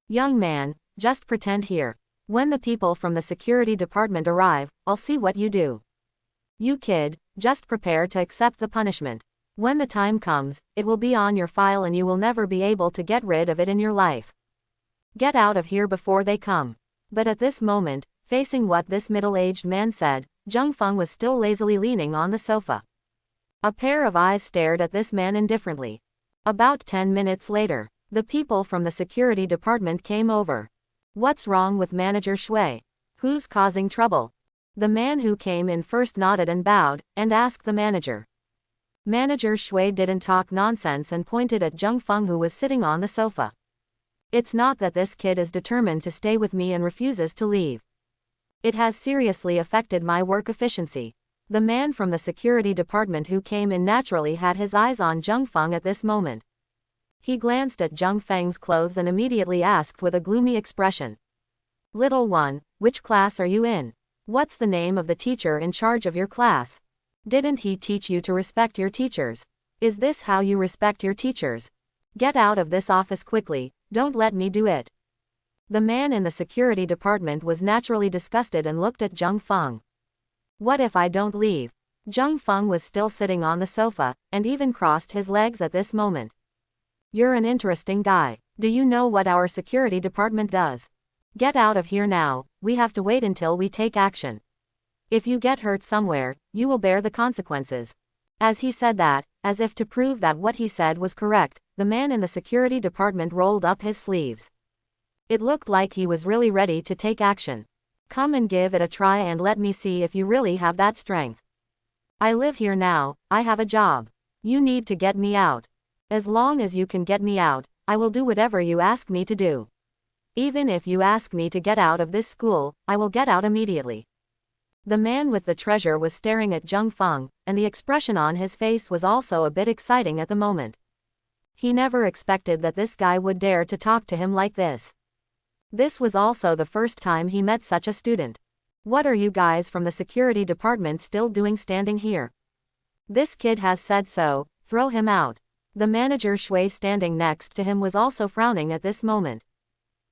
Young man, just pretend here. When the people from the security department arrive, I'll see what you do. You kid, just prepare to accept the punishment. When the time comes, it will be on your file and you will never be able to get rid of it in your life. Get out of here before they come. But at this moment, facing what this middle-aged man said, Jung Feng was still lazily leaning on the sofa. A pair of eyes stared at this man indifferently. About 10 minutes later, the people from the security department came over. What's wrong with Manager Shui? Who's causing trouble? The man who came in first nodded and bowed, and asked the manager. Manager Shui didn't talk nonsense and pointed at Jung Feng who was sitting on the sofa. It's not that this kid is determined to stay with me and refuses to leave. It has seriously affected my work efficiency. The man from the security department who came in naturally had his eyes on Jung Feng at this moment. He glanced at Jung Feng's clothes and immediately asked with a gloomy expression. Little one, which class are you in? What's the name of the teacher in charge of your class? Didn't he teach you to respect your teachers? Is this how you respect your teachers? Get out of this office quickly, don't let me do it. The man in the security department was naturally disgusted and looked at Jung Feng. What if I don't leave? Jung Feng was still sitting on the sofa, and even crossed his legs at this moment. You're an interesting guy. Do you know what our security department does? Get out of here now, we have to wait until we take action. If you get hurt somewhere, you will bear the consequences. As he said that, as if to prove that what he said was correct, the man in the security department rolled up his sleeves. It looked like he was really ready to take action. Come and give it a try and let me see if you really have that strength. I live here now, I have a job. You need to get me out. As long as you can get me out, I will do whatever you ask me to do. Even if you ask me to get out of this school, I will get out immediately. The man with the treasure was staring at Zheng Feng, and the expression on his face was also a bit exciting at the moment. He never expected that this guy would dare to talk to him like this. This was also the first time he met such a student. What are you guys from the security department still doing standing here? This kid has said so, throw him out. The manager Shui standing next to him was also frowning at this moment.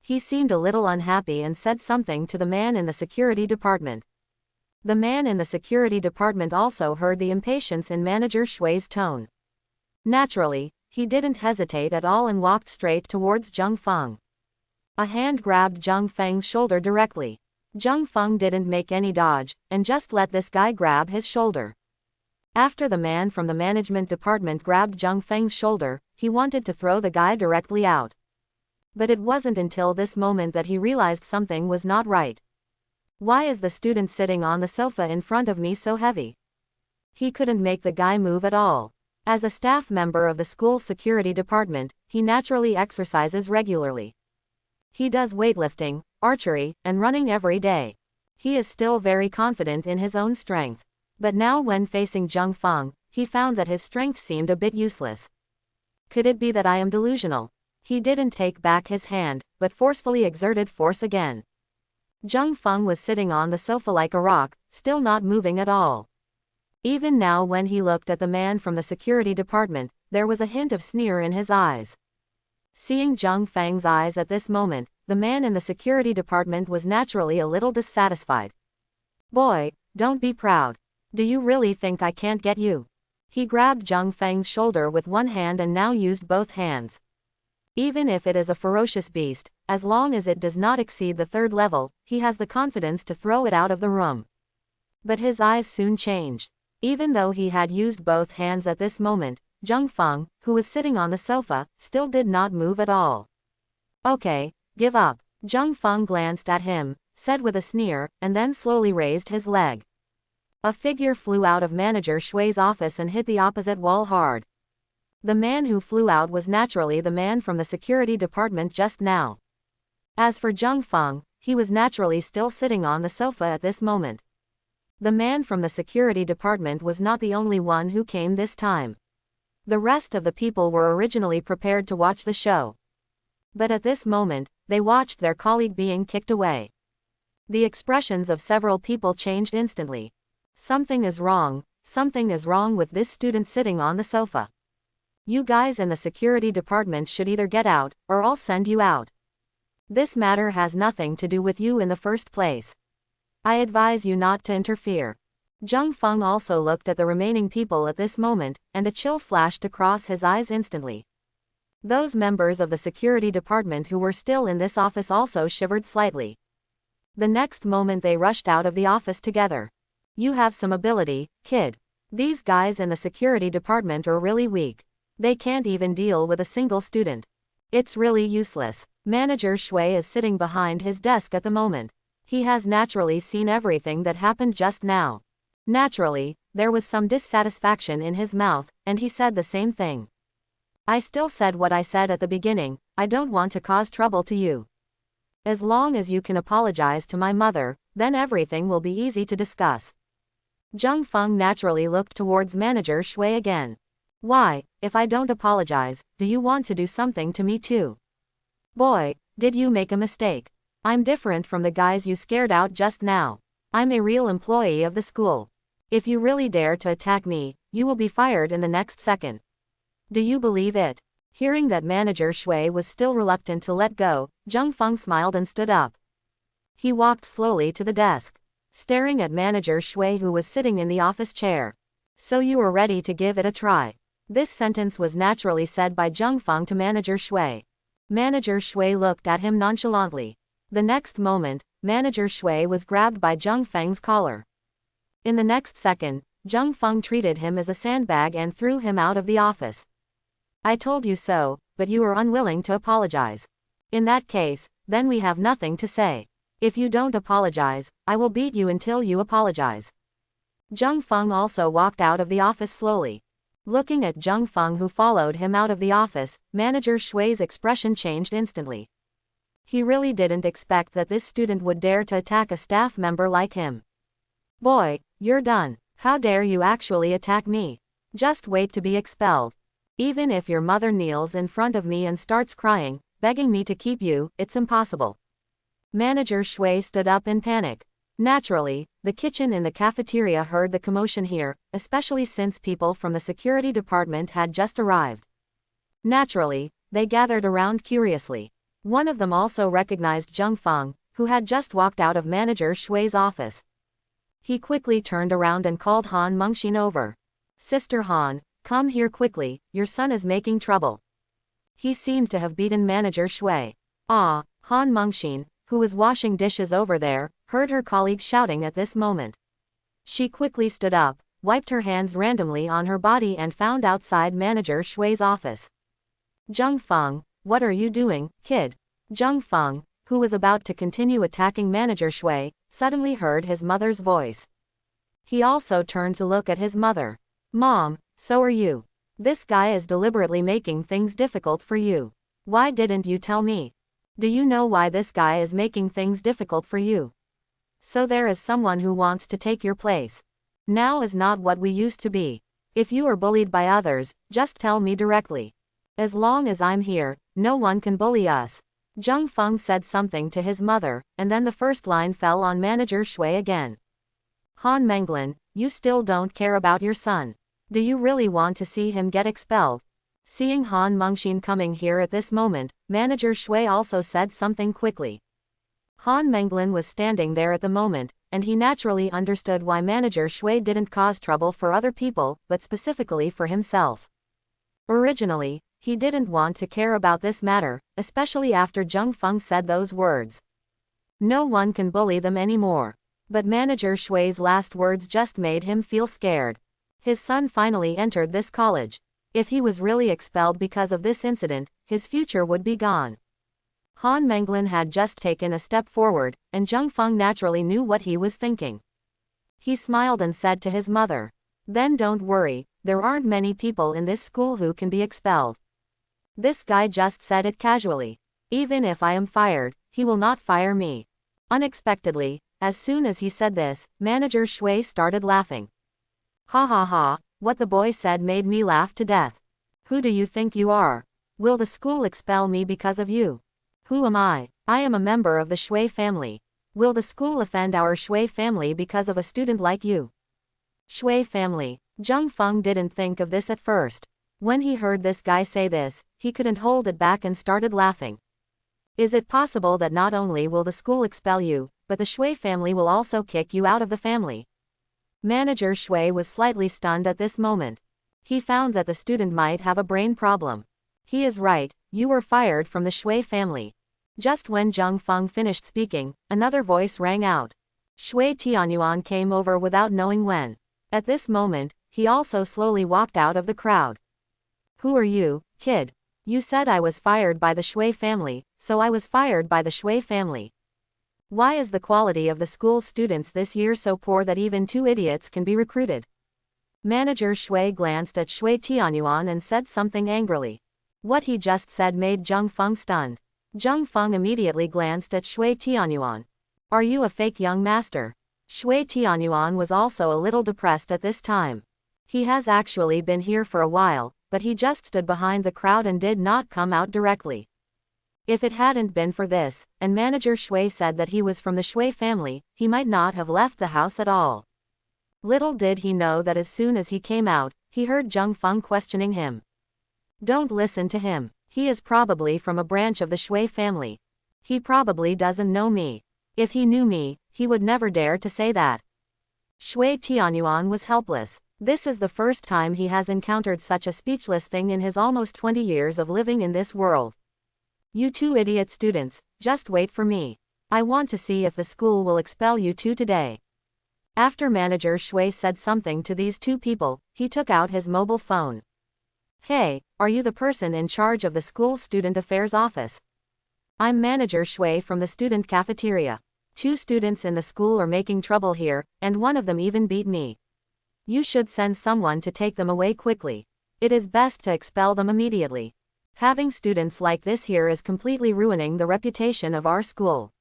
He seemed a little unhappy and said something to the man in the security department. The man in the security department also heard the impatience in manager Shui's tone. Naturally, he didn't hesitate at all and walked straight towards Zheng Feng. A hand grabbed Zheng Feng's shoulder directly. Zheng Feng didn't make any dodge, and just let this guy grab his shoulder. After the man from the management department grabbed Zheng Feng's shoulder, he wanted to throw the guy directly out. But it wasn't until this moment that he realized something was not right. Why is the student sitting on the sofa in front of me so heavy? He couldn't make the guy move at all. As a staff member of the school's security department, he naturally exercises regularly. He does weightlifting, archery, and running every day. He is still very confident in his own strength. But now when facing Zheng Feng, he found that his strength seemed a bit useless. Could it be that I am delusional? He didn't take back his hand, but forcefully exerted force again. Zheng Feng was sitting on the sofa like a rock, still not moving at all. Even now when he looked at the man from the security department, there was a hint of sneer in his eyes. Seeing Zheng Feng's eyes at this moment, the man in the security department was naturally a little dissatisfied. Boy, don't be proud. Do you really think I can't get you? He grabbed Zheng Feng's shoulder with one hand and now used both hands. Even if it is a ferocious beast, as long as it does not exceed the third level, he has the confidence to throw it out of the room. But his eyes soon changed. Even though he had used both hands at this moment, Zheng Feng, who was sitting on the sofa, still did not move at all. Okay, give up. Zheng Feng glanced at him, said with a sneer, and then slowly raised his leg. A figure flew out of manager Shui's office and hit the opposite wall hard. The man who flew out was naturally the man from the security department just now. As for Zheng Feng, he was naturally still sitting on the sofa at this moment. The man from the security department was not the only one who came this time. The rest of the people were originally prepared to watch the show. But at this moment, they watched their colleague being kicked away. The expressions of several people changed instantly. Something is wrong with this student sitting on the sofa. You guys in the security department should either get out, or I'll send you out. This matter has nothing to do with you in the first place. I advise you not to interfere. Zheng Feng also looked at the remaining people at this moment, and a chill flashed across his eyes instantly. Those members of the security department who were still in this office also shivered slightly. The next moment they rushed out of the office together. You have some ability, kid. These guys in the security department are really weak. They can't even deal with a single student. It's really useless. Manager Shui is sitting behind his desk at the moment. He has naturally seen everything that happened just now. Naturally, there was some dissatisfaction in his mouth, and he said the same thing. I still said what I said at the beginning, I don't want to cause trouble to you. As long as you can apologize to my mother, then everything will be easy to discuss. Zheng Feng naturally looked towards manager Shui again. Why, if I don't apologize, do you want to do something to me too? Boy, did you make a mistake. I'm different from the guys you scared out just now. I'm a real employee of the school. If you really dare to attack me, you will be fired in the next second. Do you believe it? Hearing that manager Shui was still reluctant to let go, Zheng Feng smiled and stood up. He walked slowly to the desk, staring at manager Shui who was sitting in the office chair. So you were ready to give it a try. This sentence was naturally said by Zheng Feng to manager Shui. Manager Shui looked at him nonchalantly. The next moment, manager Shui was grabbed by Zheng Feng's collar. In the next second, Zheng Feng treated him as a sandbag and threw him out of the office. I told you so, but you were unwilling to apologize. In that case, then we have nothing to say. If you don't apologize, I will beat you until you apologize. Zheng Feng also walked out of the office slowly. Looking at Zheng Feng, who followed him out of the office, Manager Shui's expression changed instantly. He really didn't expect that this student would dare to attack a staff member like him. Boy, you're done. How dare you actually attack me? Just wait to be expelled. Even if your mother kneels in front of me and starts crying, begging me to keep you, it's impossible. Manager Shui stood up in panic. Naturally, the kitchen in the cafeteria heard the commotion here, especially since people from the security department had just arrived. Naturally, they gathered around curiously. One of them also recognized Zheng Feng, who had just walked out of Manager Shui's office. He quickly turned around and called Han Mengxin over. Sister Han, come here quickly, your son is making trouble. He seemed to have beaten Manager Shui. Ah, Han Mengxin, who was washing dishes over there, heard her colleague shouting at this moment. She quickly stood up, wiped her hands randomly on her body and found outside Manager Shui's office. Zheng Feng, what are you doing, kid? Zheng Feng, who was about to continue attacking Manager Shui, suddenly heard his mother's voice. He also turned to look at his mother. Mom, so are you. This guy is deliberately making things difficult for you. Why didn't you tell me? Do you know why this guy is making things difficult for you? So there is someone who wants to take your place. Now is not what we used to be. If you are bullied by others, just tell me directly. As long as I'm here, no one can bully us. Zheng Feng said something to his mother, and then the first line fell on Manager Shui again. Han Menglin, you still don't care about your son. Do you really want to see him get expelled? Seeing Han Mengxin coming here at this moment, Manager Shui also said something quickly. Han Menglin was standing there at the moment, and he naturally understood why Manager Shui didn't cause trouble for other people, but specifically for himself. Originally, he didn't want to care about this matter, especially after Zheng Feng said those words. No one can bully them anymore. But Manager Shui's last words just made him feel scared. His son finally entered this college. If he was really expelled because of this incident, his future would be gone. Han Menglin had just taken a step forward, and Zheng Feng naturally knew what he was thinking. He smiled and said to his mother, "Then don't worry, there aren't many people in this school who can be expelled." This guy just said it casually. Even if I am fired, he will not fire me. Unexpectedly, as soon as he said this, Manager Shui started laughing. Ha ha ha, what the boy said made me laugh to death. Who do you think you are? Will the school expel me because of you? Who am I? I am a member of the Shui family. Will the school offend our Shui family because of a student like you? Shui family. Zheng Feng didn't think of this at first. When he heard this guy say this, he couldn't hold it back and started laughing. Is it possible that not only will the school expel you, but the Shui family will also kick you out of the family? Manager Shui was slightly stunned at this moment. He found that the student might have a brain problem. He is right, you were fired from the Shui family. Just when Zheng Feng finished speaking, another voice rang out. Shui Tianyuan came over without knowing when. At this moment, he also slowly walked out of the crowd. Who are you, kid? You said I was fired by the Shui family, so I was fired by the Shui family. Why is the quality of the school's students this year so poor that even 2 idiots can be recruited? Manager Shui glanced at Shui Tianyuan and said something angrily. What he just said made Zheng Feng stunned. Zheng Feng immediately glanced at Shui Tianyuan. Are you a fake young master? Shui Tianyuan was also a little depressed at this time. He has actually been here for a while, but he just stood behind the crowd and did not come out directly. If it hadn't been for this, and Manager Shui said that he was from the Shui family, he might not have left the house at all. Little did he know that as soon as he came out, he heard Zheng Feng questioning him. Don't listen to him. He is probably from a branch of the Shui family. He probably doesn't know me. If he knew me, he would never dare to say that. Shui Tianyuan was helpless. This is the first time he has encountered such a speechless thing in his almost 20 years of living in this world. You 2 idiot students, just wait for me. I want to see if the school will expel you 2 today. After Manager Shui said something to these 2 people, he took out his mobile phone. Hey, are you the person in charge of the school student affairs office? I'm Manager Shui from the student cafeteria. 2 students in the school are making trouble here, and one of them even beat me. You should send someone to take them away quickly. It is best to expel them immediately. Having students like this here is completely ruining the reputation of our school.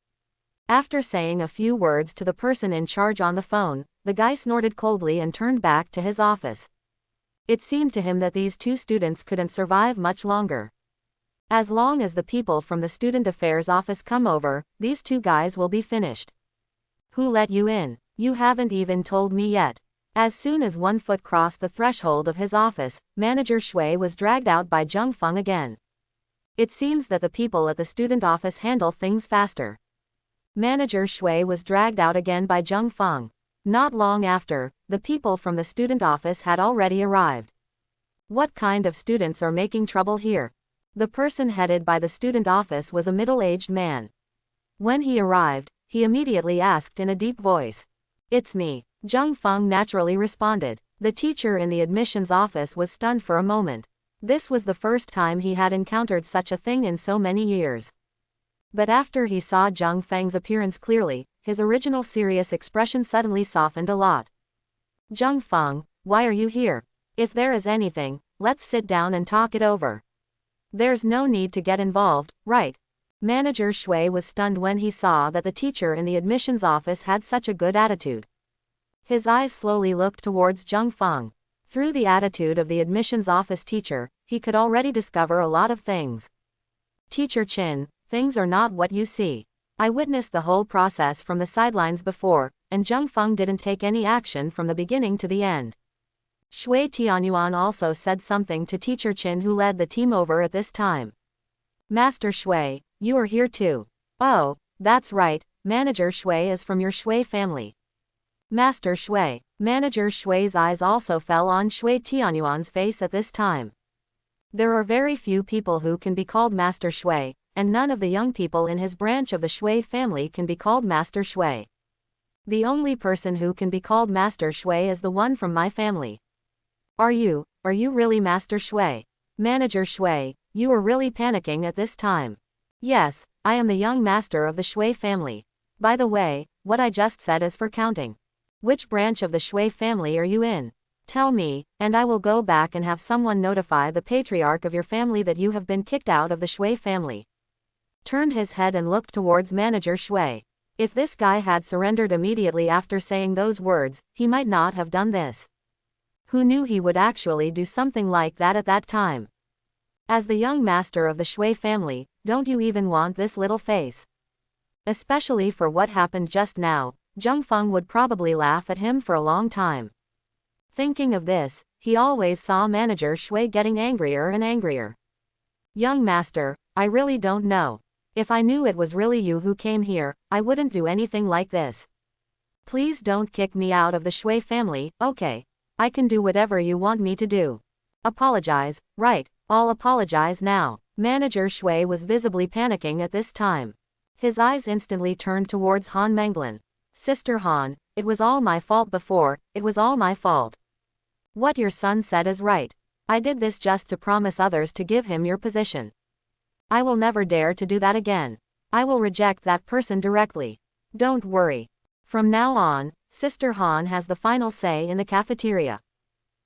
After saying a few words to the person in charge on the phone, the guy snorted coldly and turned back to his office. It seemed to him that these 2 students couldn't survive much longer. As long as the people from the student affairs office come over, these 2 guys will be finished. Who let you in? You haven't even told me yet. As soon as one foot crossed the threshold of his office, Manager Shui was dragged out by Zheng Feng again. It seems that the people at the student office handle things faster. Manager Shui was dragged out again by Zheng Feng. Not long after, the people from the student office had already arrived. What kind of students are making trouble here? The person headed by the student office was a middle-aged man. When he arrived, he immediately asked in a deep voice. It's me. Zheng Feng naturally responded. The teacher in the admissions office was stunned for a moment. This was the first time he had encountered such a thing in so many years. But after he saw Zheng Feng's appearance clearly, his original serious expression suddenly softened a lot. Zheng Feng, why are you here? If there is anything, let's sit down and talk it over. There's no need to get involved, right? Manager Shui was stunned when he saw that the teacher in the admissions office had such a good attitude. His eyes slowly looked towards Zheng Feng. Through the attitude of the admissions office teacher, he could already discover a lot of things. Teacher Chin, things are not what you see. I witnessed the whole process from the sidelines before, and Zheng Feng didn't take any action from the beginning to the end. Shui Tianyuan also said something to Teacher Chin, who led the team over at this time. Master Shui, you are here too. Oh, that's right, Manager Shui is from your Shui family. Master Shui. Manager Shui's eyes also fell on Shui Tianyuan's face at this time. There are very few people who can be called Master Shui, and none of the young people in his branch of the Shui family can be called Master Shui. The only person who can be called Master Shui is the one from my family. Are you really Master Shui? Manager Shui, you are really panicking at this time. Yes, I am the young master of the Shui family. By the way, what I just said is for counting. Which branch of the Shui family are you in? Tell me, and I will go back and have someone notify the patriarch of your family that you have been kicked out of the Shui family. Turned his head and looked towards Manager Shui. If this guy had surrendered immediately after saying those words, he might not have done this. Who knew he would actually do something like that at that time? As the young master of the Shui family, don't you even want this little face? Especially for what happened just now, Zheng Feng would probably laugh at him for a long time. Thinking of this, he always saw Manager Shui getting angrier and angrier. Young master, I really don't know. If I knew it was really you who came here, I wouldn't do anything like this. Please don't kick me out of the Shui family, okay? I can do whatever you want me to do. Apologize, right, I'll apologize now. Manager Shui was visibly panicking at this time. His eyes instantly turned towards Han Menglin. Sister Han, it was all my fault before, it was all my fault. What your son said is right. I did this just to promise others to give him your position. I will never dare to do that again. I will reject that person directly. Don't worry. From now on, Sister Han has the final say in the cafeteria.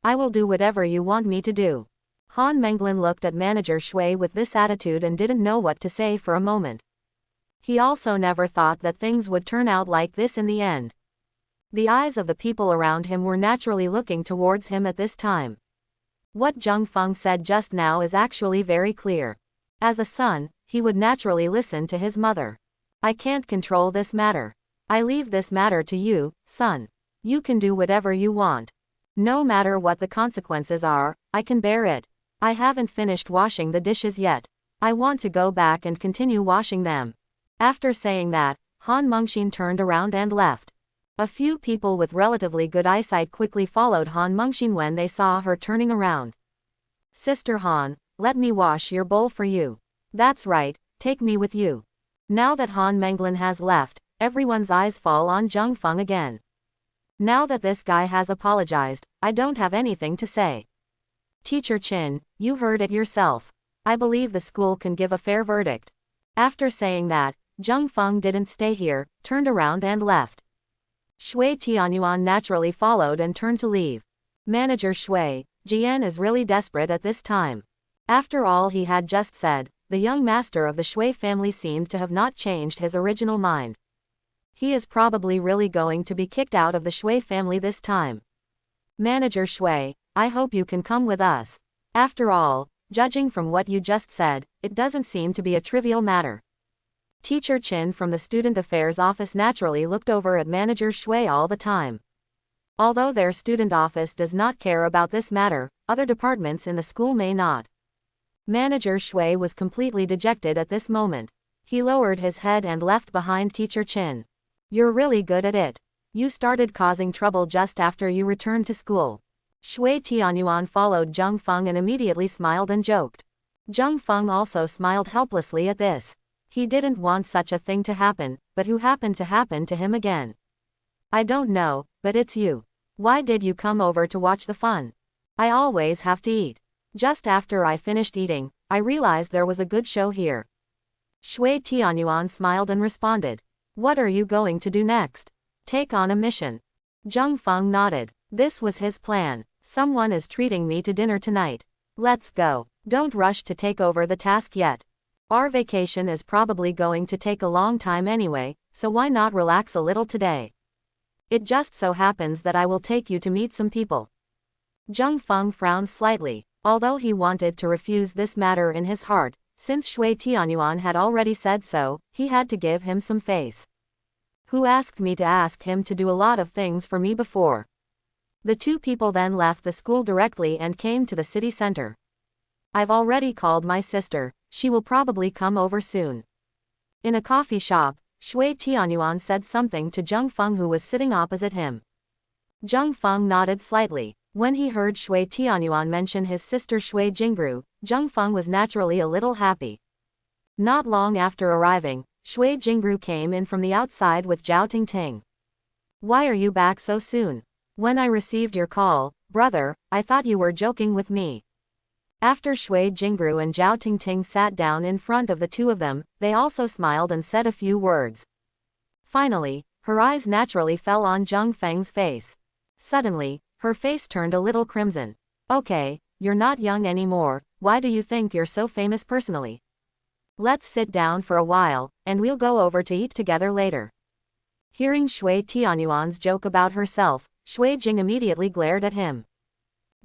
I will do whatever you want me to do. Han Menglin looked at Manager Shui with this attitude and didn't know what to say for a moment. He also never thought that things would turn out like this in the end. The eyes of the people around him were naturally looking towards him at this time. What Zheng Feng said just now is actually very clear. As a son, he would naturally listen to his mother. I can't control this matter. I leave this matter to you, son. You can do whatever you want. No matter what the consequences are, I can bear it. I haven't finished washing the dishes yet. I want to go back and continue washing them. After saying that, Han Mengxin turned around and left. A few people with relatively good eyesight quickly followed Han Mengxin when they saw her turning around. Sister Han, let me wash your bowl for you. That's right, take me with you. Now that Han Menglin has left, everyone's eyes fall on Zheng Feng again. Now that this guy has apologized, I don't have anything to say. Teacher Chin, you heard it yourself. I believe the school can give a fair verdict. After saying that, Zheng Feng didn't stay here, turned around and left. Shui Tianyuan naturally followed and turned to leave. Manager Shui, Jian is really desperate at this time. After all he had just said, the young master of the Shui family seemed to have not changed his original mind. He is probably really going to be kicked out of the Shui family this time. Manager Shui, I hope you can come with us. After all, judging from what you just said, it doesn't seem to be a trivial matter. Teacher Chin from the Student Affairs Office naturally looked over at Manager Shui all the time. Although their student office does not care about this matter, other departments in the school may not. Manager Shui was completely dejected at this moment. He lowered his head and left behind Teacher Chin. You're really good at it. You started causing trouble just after you returned to school. Shui Tianyuan followed Zheng Feng and immediately smiled and joked. Zheng Feng also smiled helplessly at this. He didn't want such a thing to happen, but who happened to happen to him again? I don't know, but it's you. Why did you come over to watch the fun? I always have to eat. Just after I finished eating, I realized there was a good show here. Shui Tianyuan smiled and responded. What are you going to do next? Take on a mission. Zheng Feng nodded. This was his plan. Someone is treating me to dinner tonight. Let's go. Don't rush to take over the task yet. Our vacation is probably going to take a long time anyway, so why not relax a little today? It just so happens that I will take you to meet some people. Zheng Feng frowned slightly, although he wanted to refuse this matter in his heart. Since Shui Tianyuan had already said so, he had to give him some face. Who asked me to ask him to do a lot of things for me before? The two people then left the school directly and came to the city center. I've already called my sister, she will probably come over soon. In a coffee shop, Shui Tianyuan said something to Zheng Feng who was sitting opposite him. Zheng Feng nodded slightly. When he heard Shui Tianyuan mention his sister Shui Jingru, Zheng Feng was naturally a little happy. Not long after arriving, Shui Jingru came in from the outside with Zhao Tingting. Why are you back so soon? When I received your call, brother, I thought you were joking with me. After Shui Jingru and Zhao Tingting sat down in front of the two of them, they also smiled and said a few words. Finally, her eyes naturally fell on Zheng Feng's face. Suddenly, her face turned a little crimson. Okay, you're not young anymore, why do you think you're so famous personally? Let's sit down for a while, and we'll go over to eat together later. Hearing Shui Tianyuan's joke about herself, Shui Jing immediately glared at him.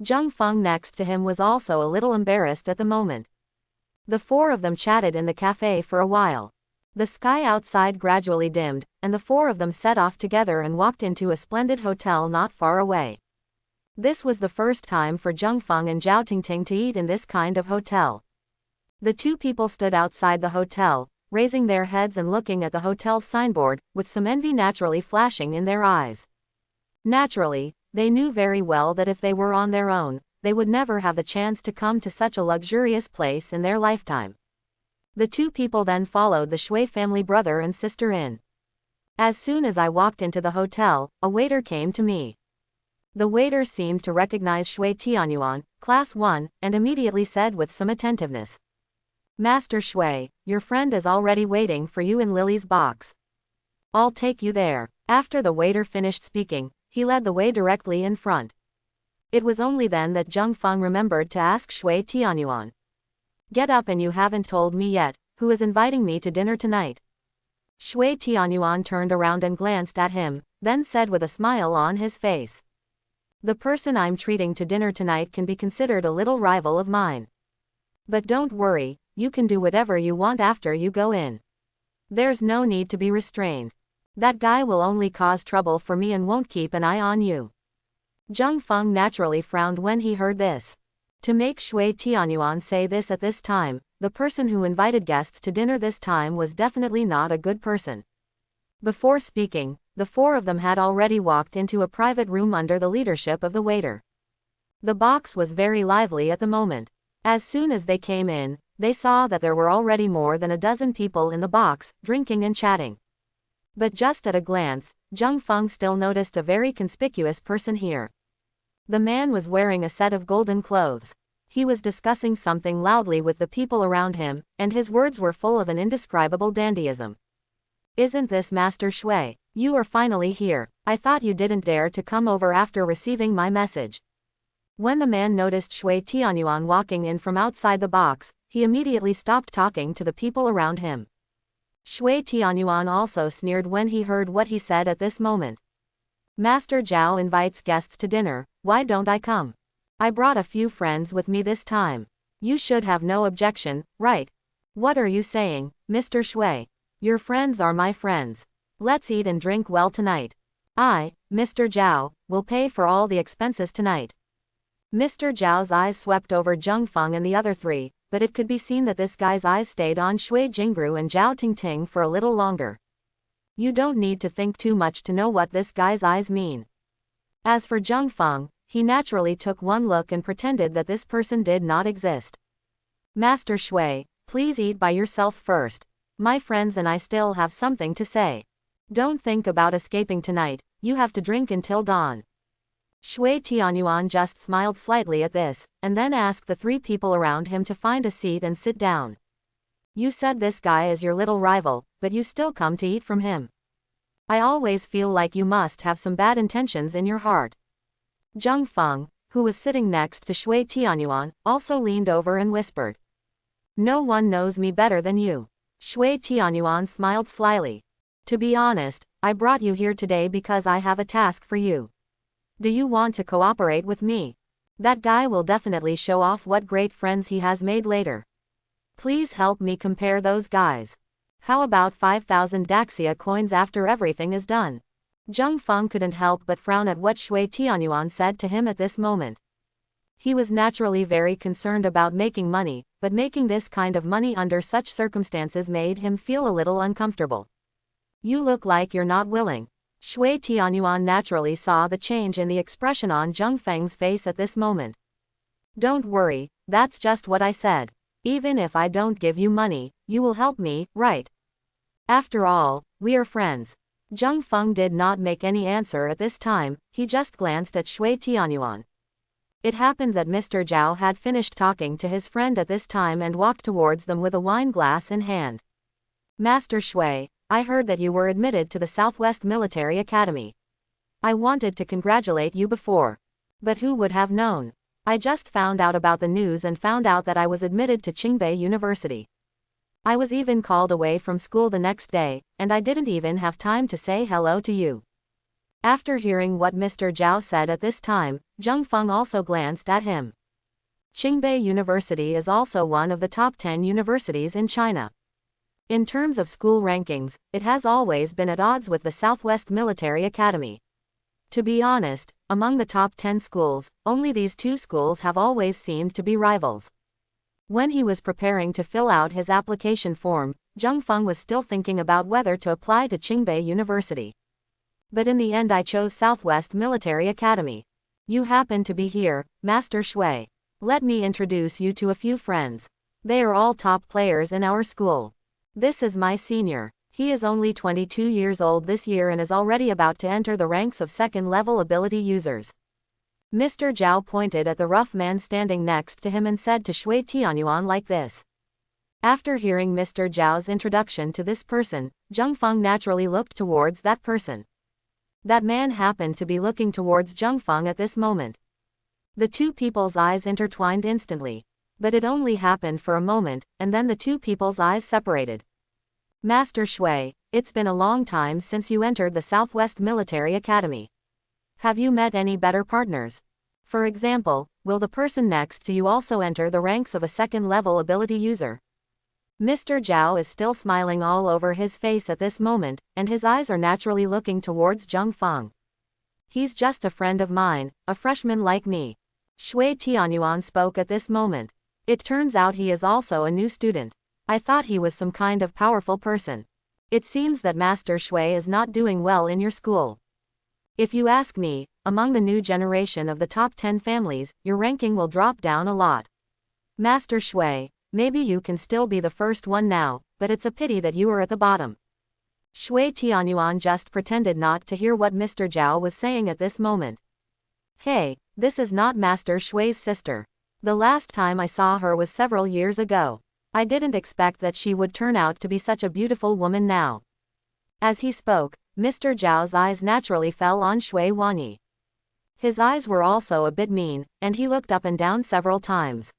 Zheng Feng next to him was also a little embarrassed at the moment. The four of them chatted in the cafe for a while. The sky outside gradually dimmed, and the four of them set off together and walked into a splendid hotel not far away. This was the first time for Zheng Feng and Zhao Tingting to eat in this kind of hotel. The two people stood outside the hotel, raising their heads and looking at the hotel's signboard, with some envy naturally flashing in their eyes. Naturally, they knew very well that if they were on their own, they would never have the chance to come to such a luxurious place in their lifetime. The two people then followed the Shui family brother and sister in. As soon as I walked into the hotel, a waiter came to me. The waiter seemed to recognize Shui Tianyuan, Class 1, and immediately said with some attentiveness. Master Shui, your friend is already waiting for you in Lily's box. I'll take you there. After the waiter finished speaking, he led the way directly in front. It was only then that Zheng Feng remembered to ask Shui Tianyuan. Get up, and you haven't told me yet, who is inviting me to dinner tonight? Shui Tianyuan turned around and glanced at him, then said with a smile on his face. The person I'm treating to dinner tonight can be considered a little rival of mine. But don't worry, you can do whatever you want after you go in. There's no need to be restrained. That guy will only cause trouble for me and won't keep an eye on you. Zheng Feng naturally frowned when he heard this. To make Shui Tianyuan say this at this time, the person who invited guests to dinner this time was definitely not a good person. Before speaking, the four of them had already walked into a private room under the leadership of the waiter. The box was very lively at the moment. As soon as they came in, they saw that there were already more than a dozen people in the box, drinking and chatting. But just at a glance, Zheng Feng still noticed a very conspicuous person here. The man was wearing a set of golden clothes. He was discussing something loudly with the people around him, and his words were full of an indescribable dandyism. Isn't this Master Shui? You are finally here. I thought you didn't dare to come over after receiving my message. When the man noticed Shui Tianyuan walking in from outside the box, he immediately stopped talking to the people around him. Shui Tianyuan also sneered when he heard what he said at this moment. Master Zhao invites guests to dinner, why don't I come? I brought a few friends with me this time. You should have no objection, right? What are you saying, Mr. Shui? Your friends are my friends. Let's eat and drink well tonight. I, Mr. Zhao, will pay for all the expenses tonight. Mr. Zhao's eyes swept over Zheng Feng and the other three, but it could be seen that this guy's eyes stayed on Shui Jingru and Zhao Tingting for a little longer. You don't need to think too much to know what this guy's eyes mean. As for Zheng Feng, he naturally took one look and pretended that this person did not exist. Master Shui, please eat by yourself first. My friends and I still have something to say. Don't think about escaping tonight, you have to drink until dawn. Shui Tianyuan just smiled slightly at this, and then asked the three people around him to find a seat and sit down. You said this guy is your little rival, but you still come to eat from him. I always feel like you must have some bad intentions in your heart. Zheng Feng, who was sitting next to Shui Tianyuan, also leaned over and whispered. No one knows me better than you. Shui Tianyuan smiled slyly. To be honest, I brought you here today because I have a task for you. Do you want to cooperate with me? That guy will definitely show off what great friends he has made later. Please help me compare those guys. How about 5,000 Daxia coins after everything is done? Zheng Feng couldn't help but frown at what Shui Tianyuan said to him at this moment. He was naturally very concerned about making money, but making this kind of money under such circumstances made him feel a little uncomfortable. You look like you're not willing. Shui Tianyuan naturally saw the change in the expression on Zheng Feng's face at this moment. Don't worry, that's just what I said. Even if I don't give you money, you will help me, right? After all, we are friends. Zheng Feng did not make any answer at this time, he just glanced at Shui Tianyuan. It happened that Mr. Zhao had finished talking to his friend at this time and walked towards them with a wine glass in hand. Master Shui, I heard that you were admitted to the Southwest Military Academy. I wanted to congratulate you before. But who would have known? I just found out about the news and found out that I was admitted to Qingbei University. I was even called away from school the next day, and I didn't even have time to say hello to you. After hearing what Mr. Zhao said at this time, Zheng Feng also glanced at him. Qingbei University is also one of the top 10 universities in China. In terms of school rankings, it has always been at odds with the Southwest Military Academy. To be honest, among the top 10 schools, only these two schools have always seemed to be rivals. When he was preparing to fill out his application form, Zheng Feng was still thinking about whether to apply to Qingbei University. But in the end I chose Southwest Military Academy. You happen to be here, Master Shui. Let me introduce you to a few friends. They are all top players in our school. This is my senior. He is only 22 years old this year and is already about to enter the ranks of second-level ability users. Mr. Zhao pointed at the rough man standing next to him and said to Shui Tianyuan like this. After hearing Mr. Zhao's introduction to this person, Zheng Feng naturally looked towards that person. That man happened to be looking towards Zheng Feng at this moment. The two people's eyes intertwined instantly. But it only happened for a moment, and then the two people's eyes separated. Master Shui, it's been a long time since you entered the Southwest Military Academy. Have you met any better partners? For example, will the person next to you also enter the ranks of a second-level ability user? Mr. Zhao is still smiling all over his face at this moment, and his eyes are naturally looking towards Zheng Feng. He's just a friend of mine, a freshman like me. Shui Tianyuan spoke at this moment. It turns out he is also a new student. I thought he was some kind of powerful person. It seems that Master Shui is not doing well in your school. If you ask me, among the new generation of the top 10 families, your ranking will drop down a lot. Master Shui, maybe you can still be the first one now, but it's a pity that you are at the bottom. Shui Tianyuan just pretended not to hear what Mr. Zhao was saying at this moment. Hey, this is not Master Shui's sister. The last time I saw her was several years ago. I didn't expect that she would turn out to be such a beautiful woman now. As he spoke, Mr. Zhao's eyes naturally fell on Shui Wanyi. His eyes were also a bit mean, and he looked up and down several times.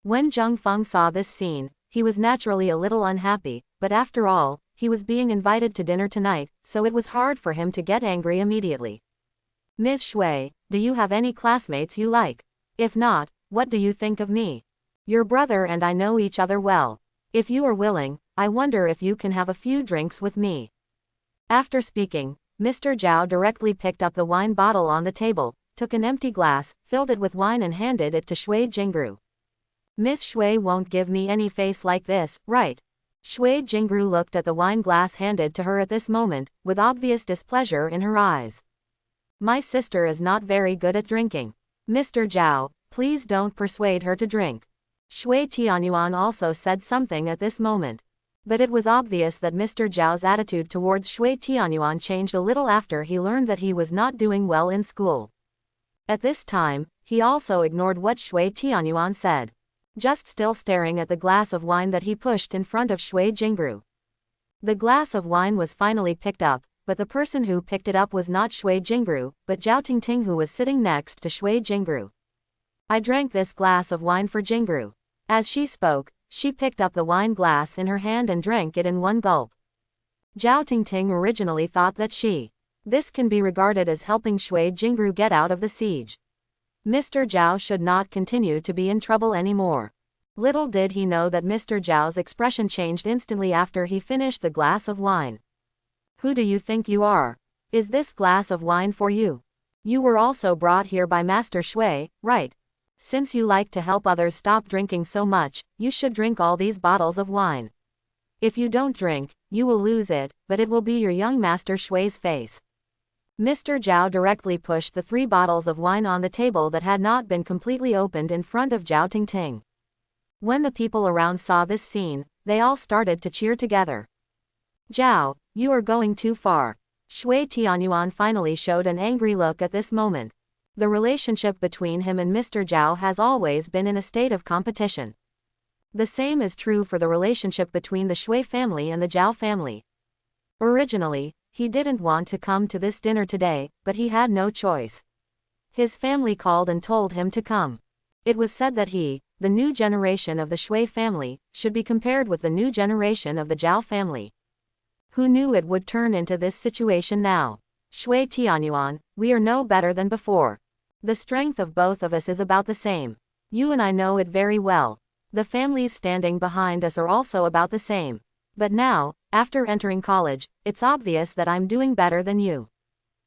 When Zheng Feng saw this scene, he was naturally a little unhappy, but after all, he was being invited to dinner tonight, so it was hard for him to get angry immediately. Ms. Shui, do you have any classmates you like? If not, what do you think of me? Your brother and I know each other well. If you are willing, I wonder if you can have a few drinks with me. After speaking, Mr. Zhao directly picked up the wine bottle on the table, took an empty glass, filled it with wine and handed it to Shui Jingru. Miss Shui won't give me any face like this, right? Shui Jingru looked at the wine glass handed to her at this moment, with obvious displeasure in her eyes. My sister is not very good at drinking. Mr. Zhao, please don't persuade her to drink. Shui Tianyuan also said something at this moment. But it was obvious that Mr. Zhao's attitude towards Shui Tianyuan changed a little after he learned that he was not doing well in school. At this time, he also ignored what Shui Tianyuan said, just still staring at the glass of wine that he pushed in front of Shui Jingru. The glass of wine was finally picked up, but the person who picked it up was not Shui Jingru, but Zhao Tingting, who was sitting next to Shui Jingru. I drank this glass of wine for Jingru. As she spoke, she picked up the wine glass in her hand and drank it in one gulp. Zhao Tingting originally thought that this can be regarded as helping Shui Jingru get out of the siege. Mr. Zhao should not continue to be in trouble anymore. Little did he know that Mr. Zhao's expression changed instantly after he finished the glass of wine. Who do you think you are? Is this glass of wine for you? You were also brought here by Master Shui, right? Since you like to help others stop drinking so much, you should drink all these bottles of wine. If you don't drink, you will lose it, but it will be your young Master Shui's face. Mr. Zhao directly pushed the 3 bottles of wine on the table that had not been completely opened in front of Zhao Tingting. When the people around saw this scene, they all started to cheer together. Zhao, you are going too far. Shui Tianyuan finally showed an angry look at this moment. The relationship between him and Mr. Zhao has always been in a state of competition. The same is true for the relationship between the Shui family and the Zhao family. Originally, he didn't want to come to this dinner today, but he had no choice. His family called and told him to come. It was said that he, the new generation of the Shui family, should be compared with the new generation of the Zhao family. Who knew it would turn into this situation now? Shui Tianyuan, we are no better than before. The strength of both of us is about the same. You and I know it very well. The families standing behind us are also about the same. But now, after entering college, it's obvious that I'm doing better than you.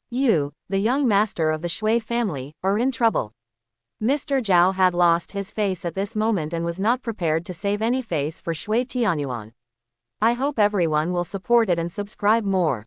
You, the young master of the Shui family, are in trouble. Mr. Zhao had lost his face at this moment and was not prepared to save any face for Shui Tianyuan. I hope everyone will support it and subscribe more.